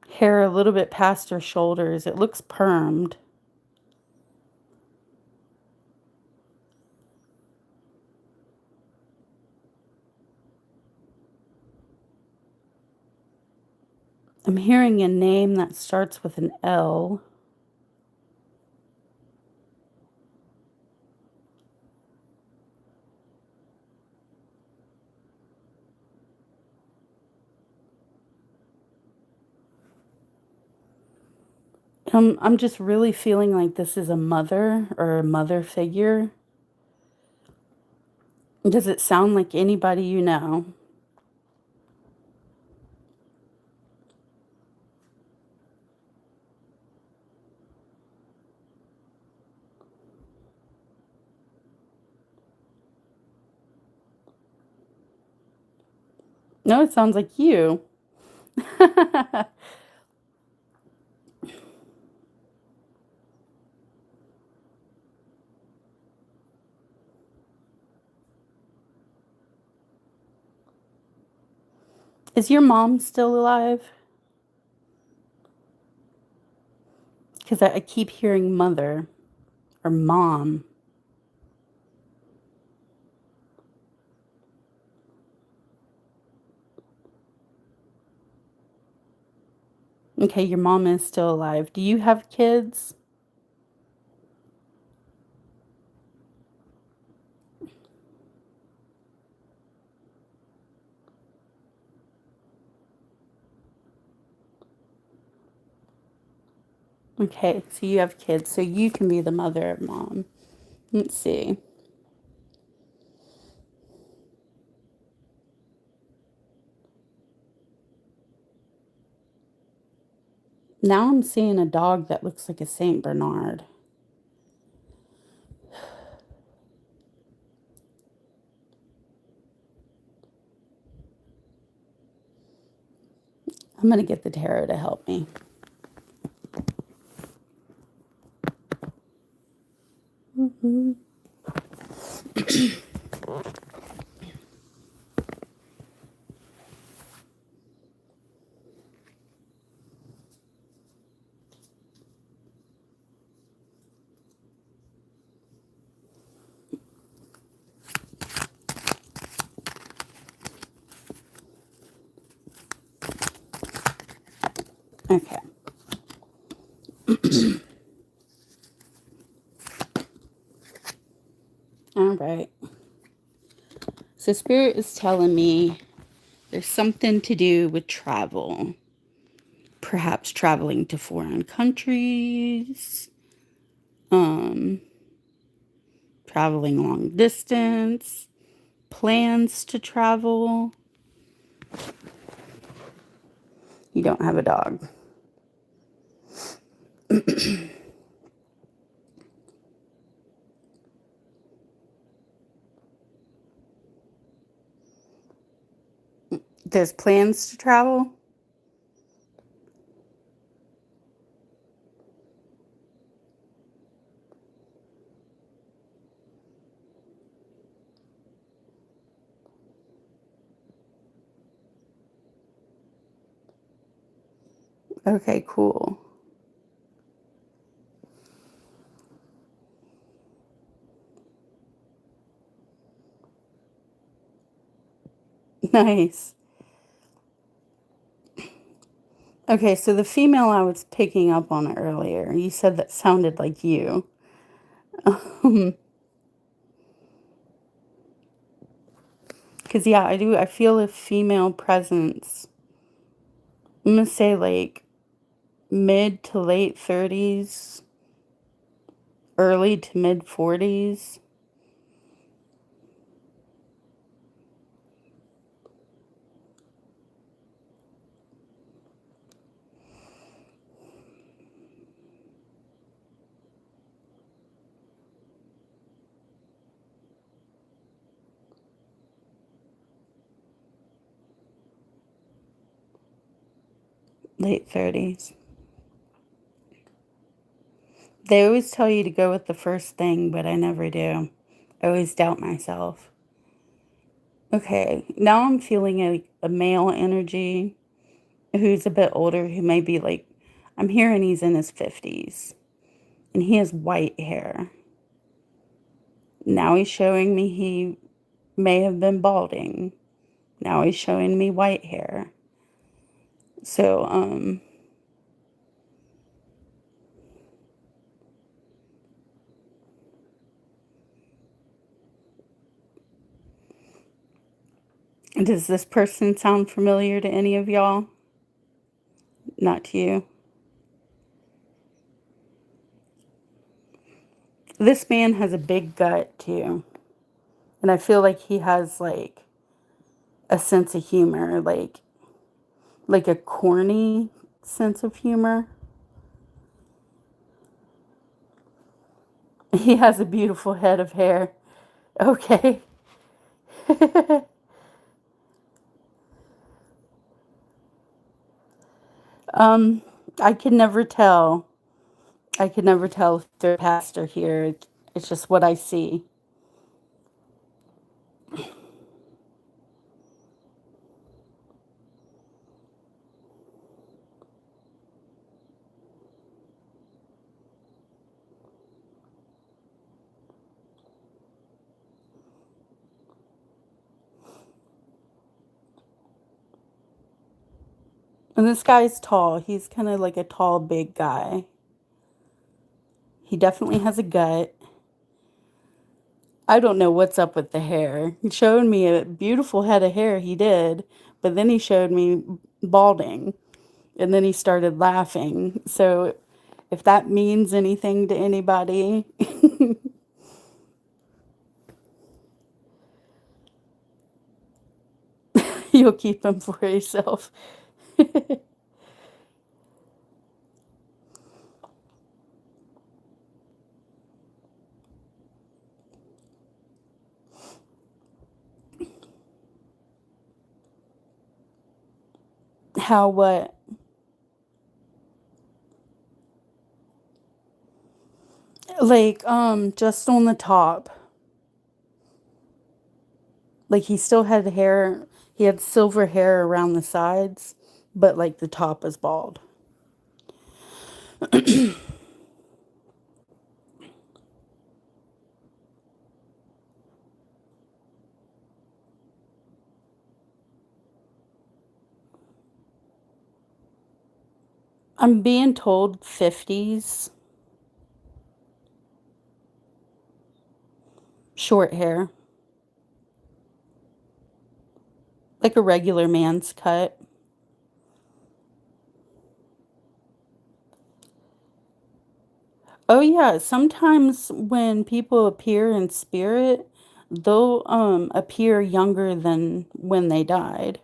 hair a little bit past her shoulders. It looks permed. I'm hearing a name that starts with an L. I'm just really feeling like this is a mother or a mother figure. Does it sound like anybody you know? No, it sounds like you. Is your mom still alive? Because I keep hearing mother or mom. Okay, your mom is still alive. Do you have kids? Okay, so you have kids, so you can be the mother of mom. Let's see. Now I'm seeing a dog that looks like a Saint Bernard. I'm going to get the tarot to help me. Mm-hmm. Okay. All right. So Spirit is telling me there's something to do with travel. Perhaps traveling to foreign countries, um, traveling long distance, plans to travel. You don't have a dog. There's plans to travel. Okay, cool. Nice. Okay, so the female I was picking up on earlier, you said that sounded like you. Because, yeah, I do. I feel a female presence. I'm going to say like mid to late 30s, early to mid 40s. Late 30s. They always tell you to go with the first thing, but I never do. I always doubt myself. Okay, now I'm feeling a male energy who's a bit older, who may be like, I'm hearing he's in his 50s, and he has white hair. Now he's showing me he may have been balding. Now he's showing me white hair. So, does this person sound familiar to any of y'all? Not to you. This man has a big gut too. And I feel like he has like a sense of humor, like a corny sense of humor. He has a beautiful head of hair. Okay. Um, I can never tell. I can never tell if they're past or here. It's just what I see. And this guy's tall. He's kind of like a tall, big guy. He definitely has a gut. I don't know what's up with the hair. He showed me a beautiful head of hair, he did, but then he showed me balding, and then he started laughing. So if that means anything to anybody, you'll keep him for yourself. How what? Like, just on the top. Like he still had hair, he had silver hair around the sides, but like the top is bald. I'm being told 50s, short hair, like a regular man's cut. Oh yeah, sometimes when people appear in spirit, they'll appear younger than when they died.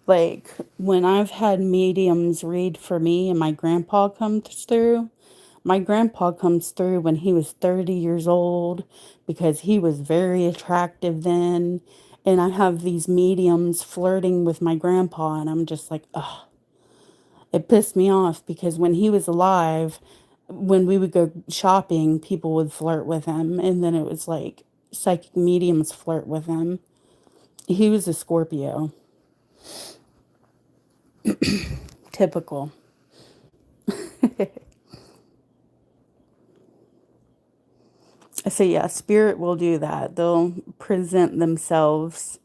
Like when I've had mediums read for me and my grandpa comes through, my grandpa comes through when he was 30 years old because he was very attractive then. And I have these mediums flirting with my grandpa, and I'm just like, ugh, it pissed me off because when he was alive, when we would go shopping, people would flirt with him. And then it was like psychic mediums flirt with him. He was a Scorpio. Typical. So yeah, spirit will do that. They'll present themselves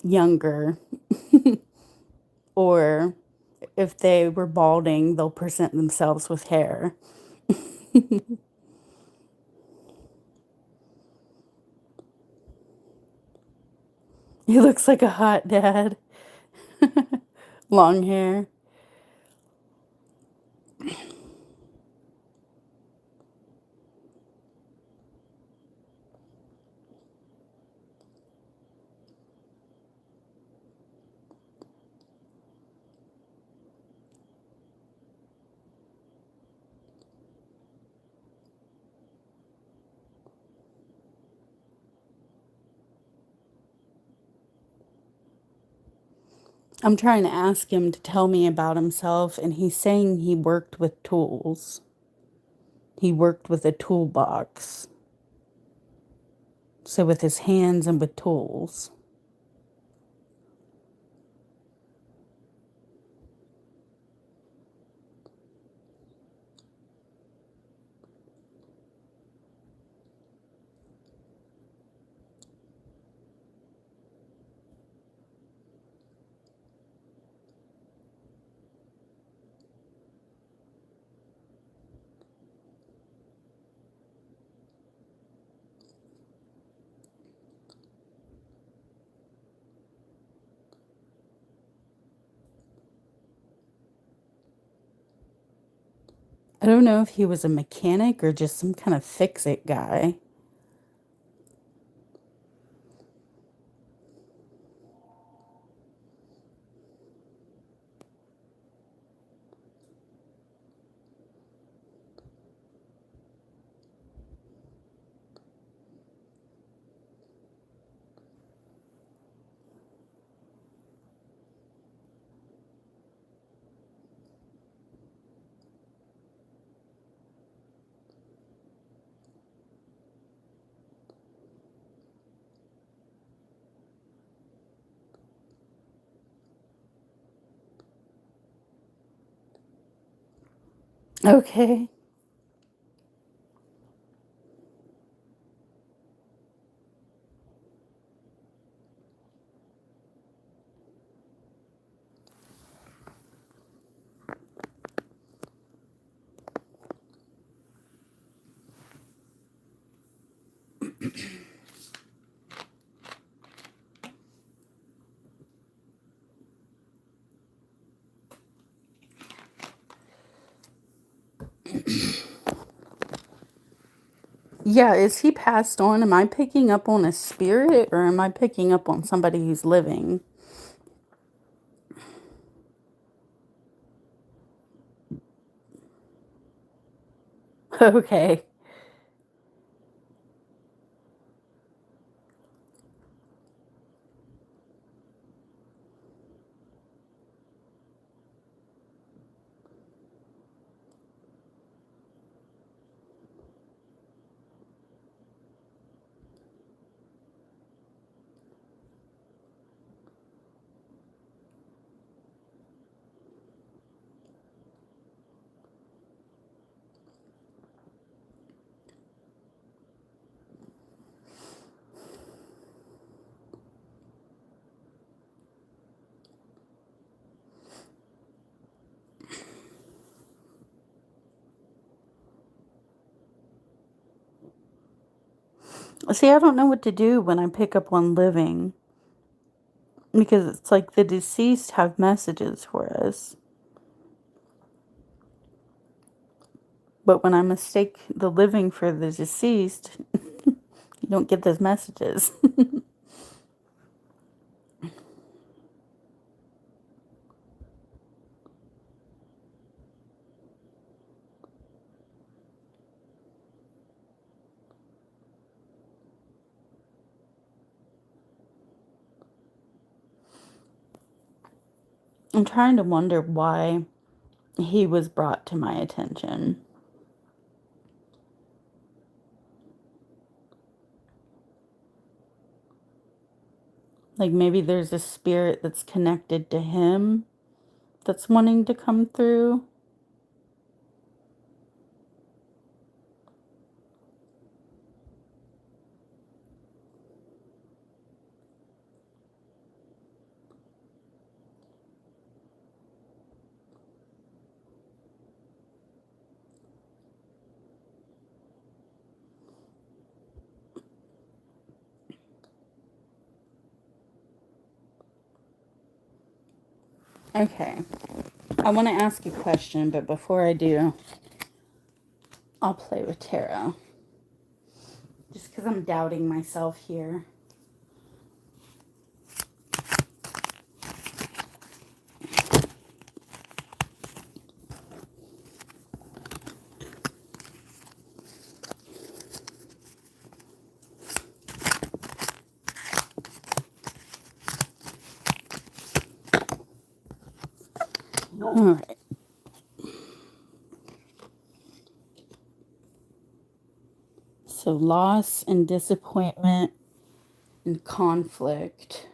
younger, or if they were balding, they'll present themselves with hair. He looks like a hot dad. Long hair. I'm trying to ask him to tell me about himself, and he's saying he worked with tools. He worked with a toolbox. So with his hands and with tools. I don't know if he was a mechanic or just some kind of fix-it guy. Okay. Yeah, is he passed on? Am I picking up on a spirit or am I picking up on somebody who's living? Okay. See, I don't know what to do when I pick up on living because it's like the deceased have messages for us. But when I mistake the living for the deceased, you don't get those messages. I'm trying to wonder why he was brought to my attention. Like maybe there's a spirit that's connected to him that's wanting to come through. Okay. I want to ask you a question, but before I do, I'll play with tarot. Just because I'm doubting myself here. All right. So loss and disappointment and conflict.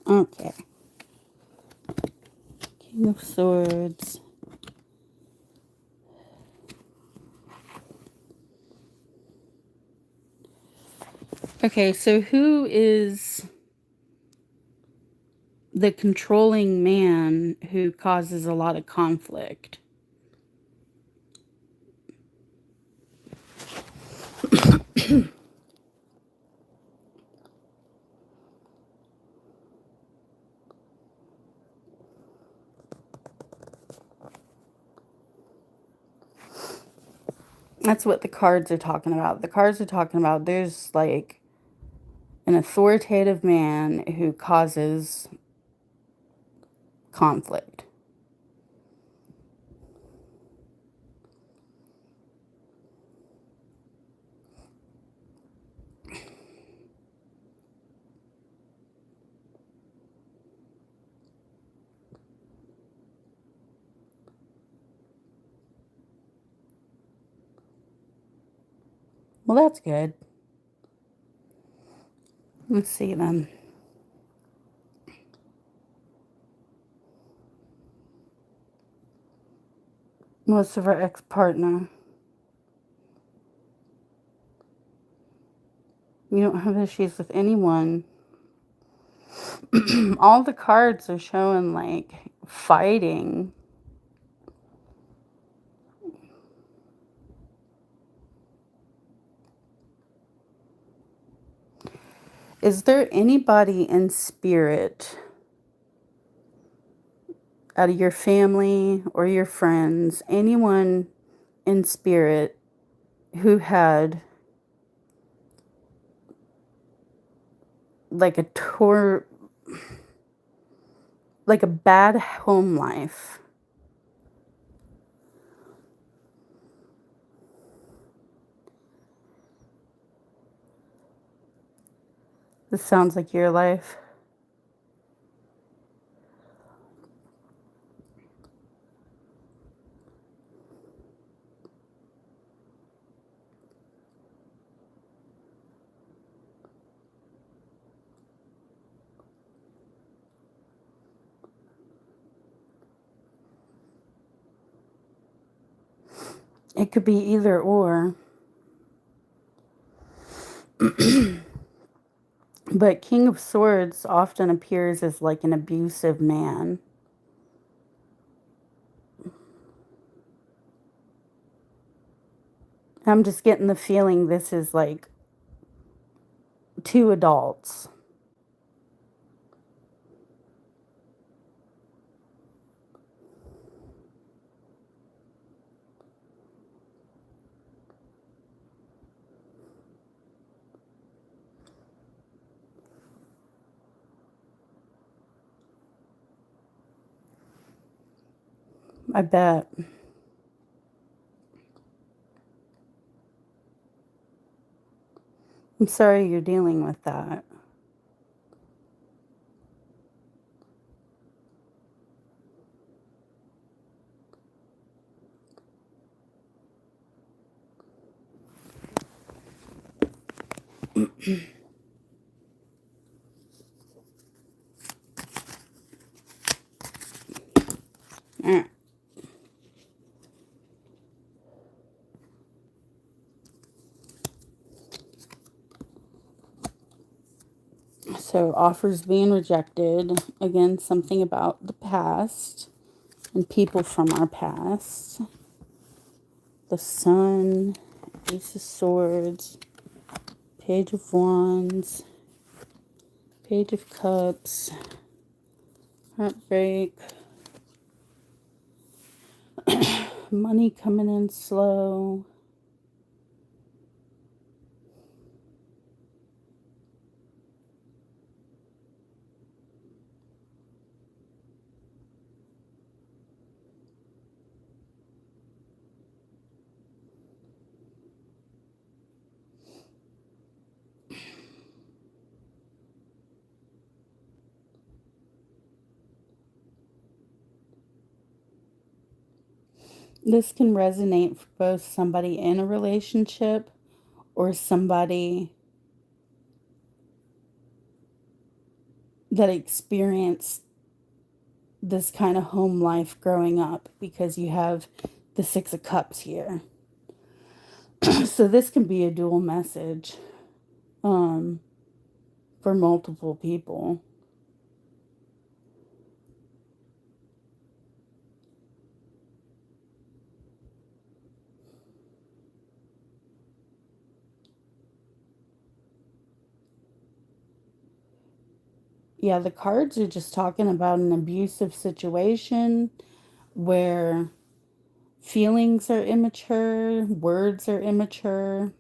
Okay. King of Swords. Okay, so who is the controlling man who causes a lot of conflict? That's what the cards are talking about. The cards are talking about there's like an authoritative man who causes conflict. Well, that's good. Let's see then. Most of our ex-partner. You don't have issues with anyone. All the cards are showing like fighting. Is there anybody in spirit out of your family or your friends, anyone in spirit who had like a like a bad home life? This sounds like your life. It could be either or. But King of Swords often appears as like an abusive man. I'm just getting the feeling this is like two adults. I bet. I'm sorry you're dealing with that. All right. So, offers being rejected. Again, something about the past and people from our past. The Sun, Ace of Swords, Page of Wands, Page of Cups, heartbreak, money coming in slow. This can resonate for both somebody in a relationship or somebody that experienced this kind of home life growing up, because you have the Six of Cups here. So this can be a dual message for multiple people. Yeah, the cards are just talking about an abusive situation where feelings are immature, words are immature.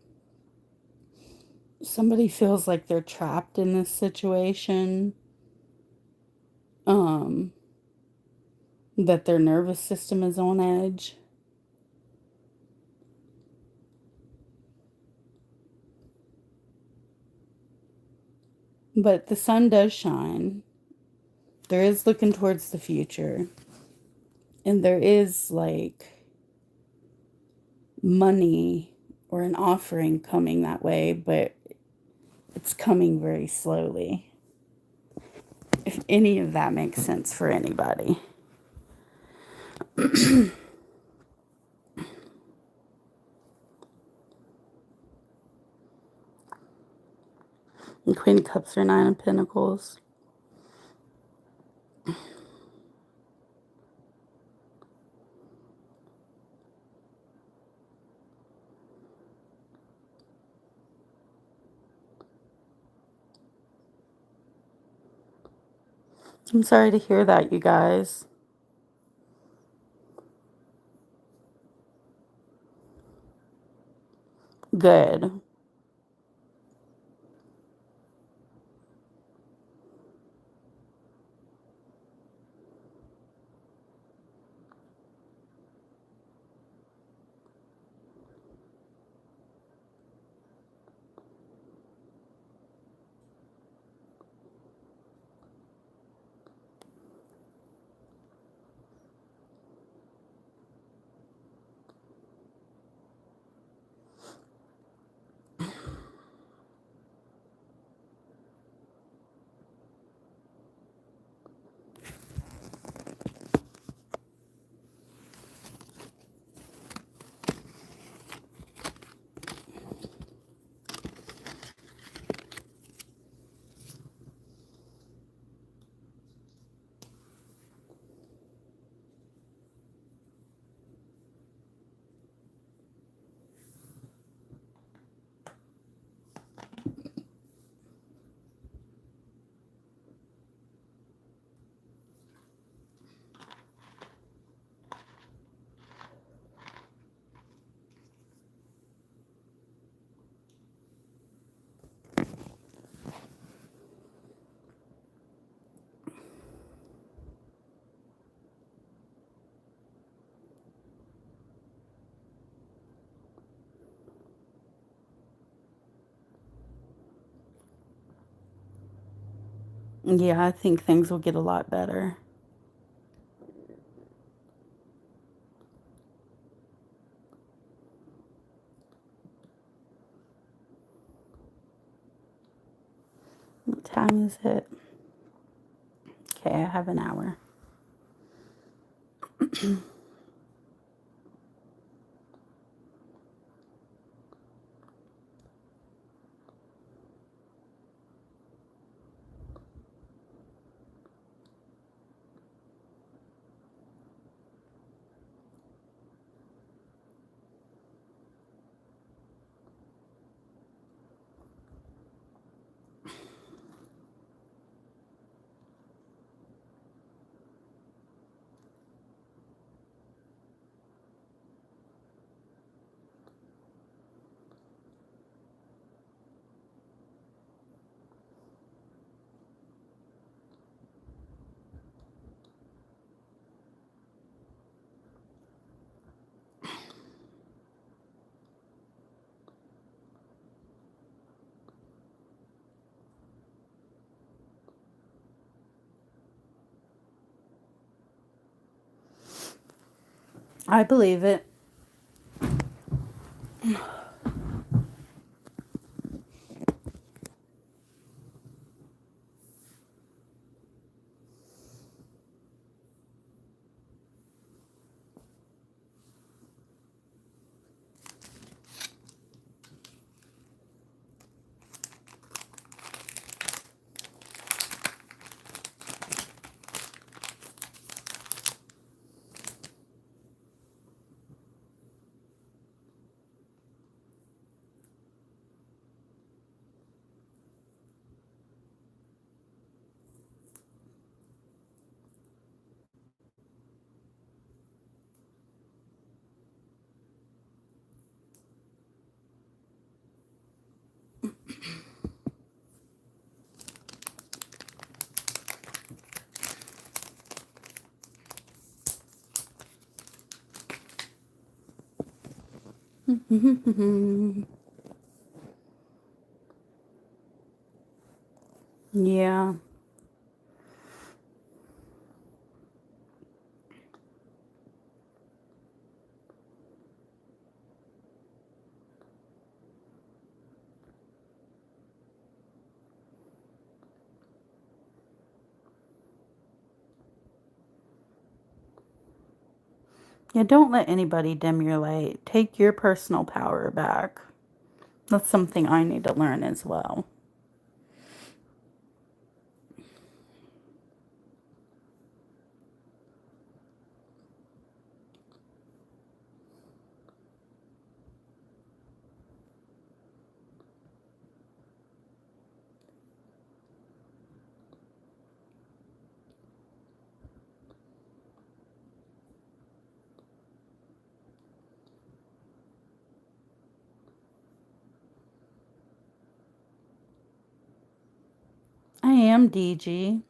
somebody feels like they're trapped in this situation, um, that their nervous system is on edge. But the sun does shine. There is looking towards the future. And there is like money or an offering coming that way, but it's coming very slowly. If any of that makes sense for anybody. And Queen of Cups or Nine of Pentacles. I'm sorry to hear that, you guys. Good. Yeah, I think things will get a lot better. What time is it? Okay, I have an hour. I believe it. Yeah. Yeah, don't let anybody dim your light. Take your personal power back. That's something I need to learn as well. I am DG.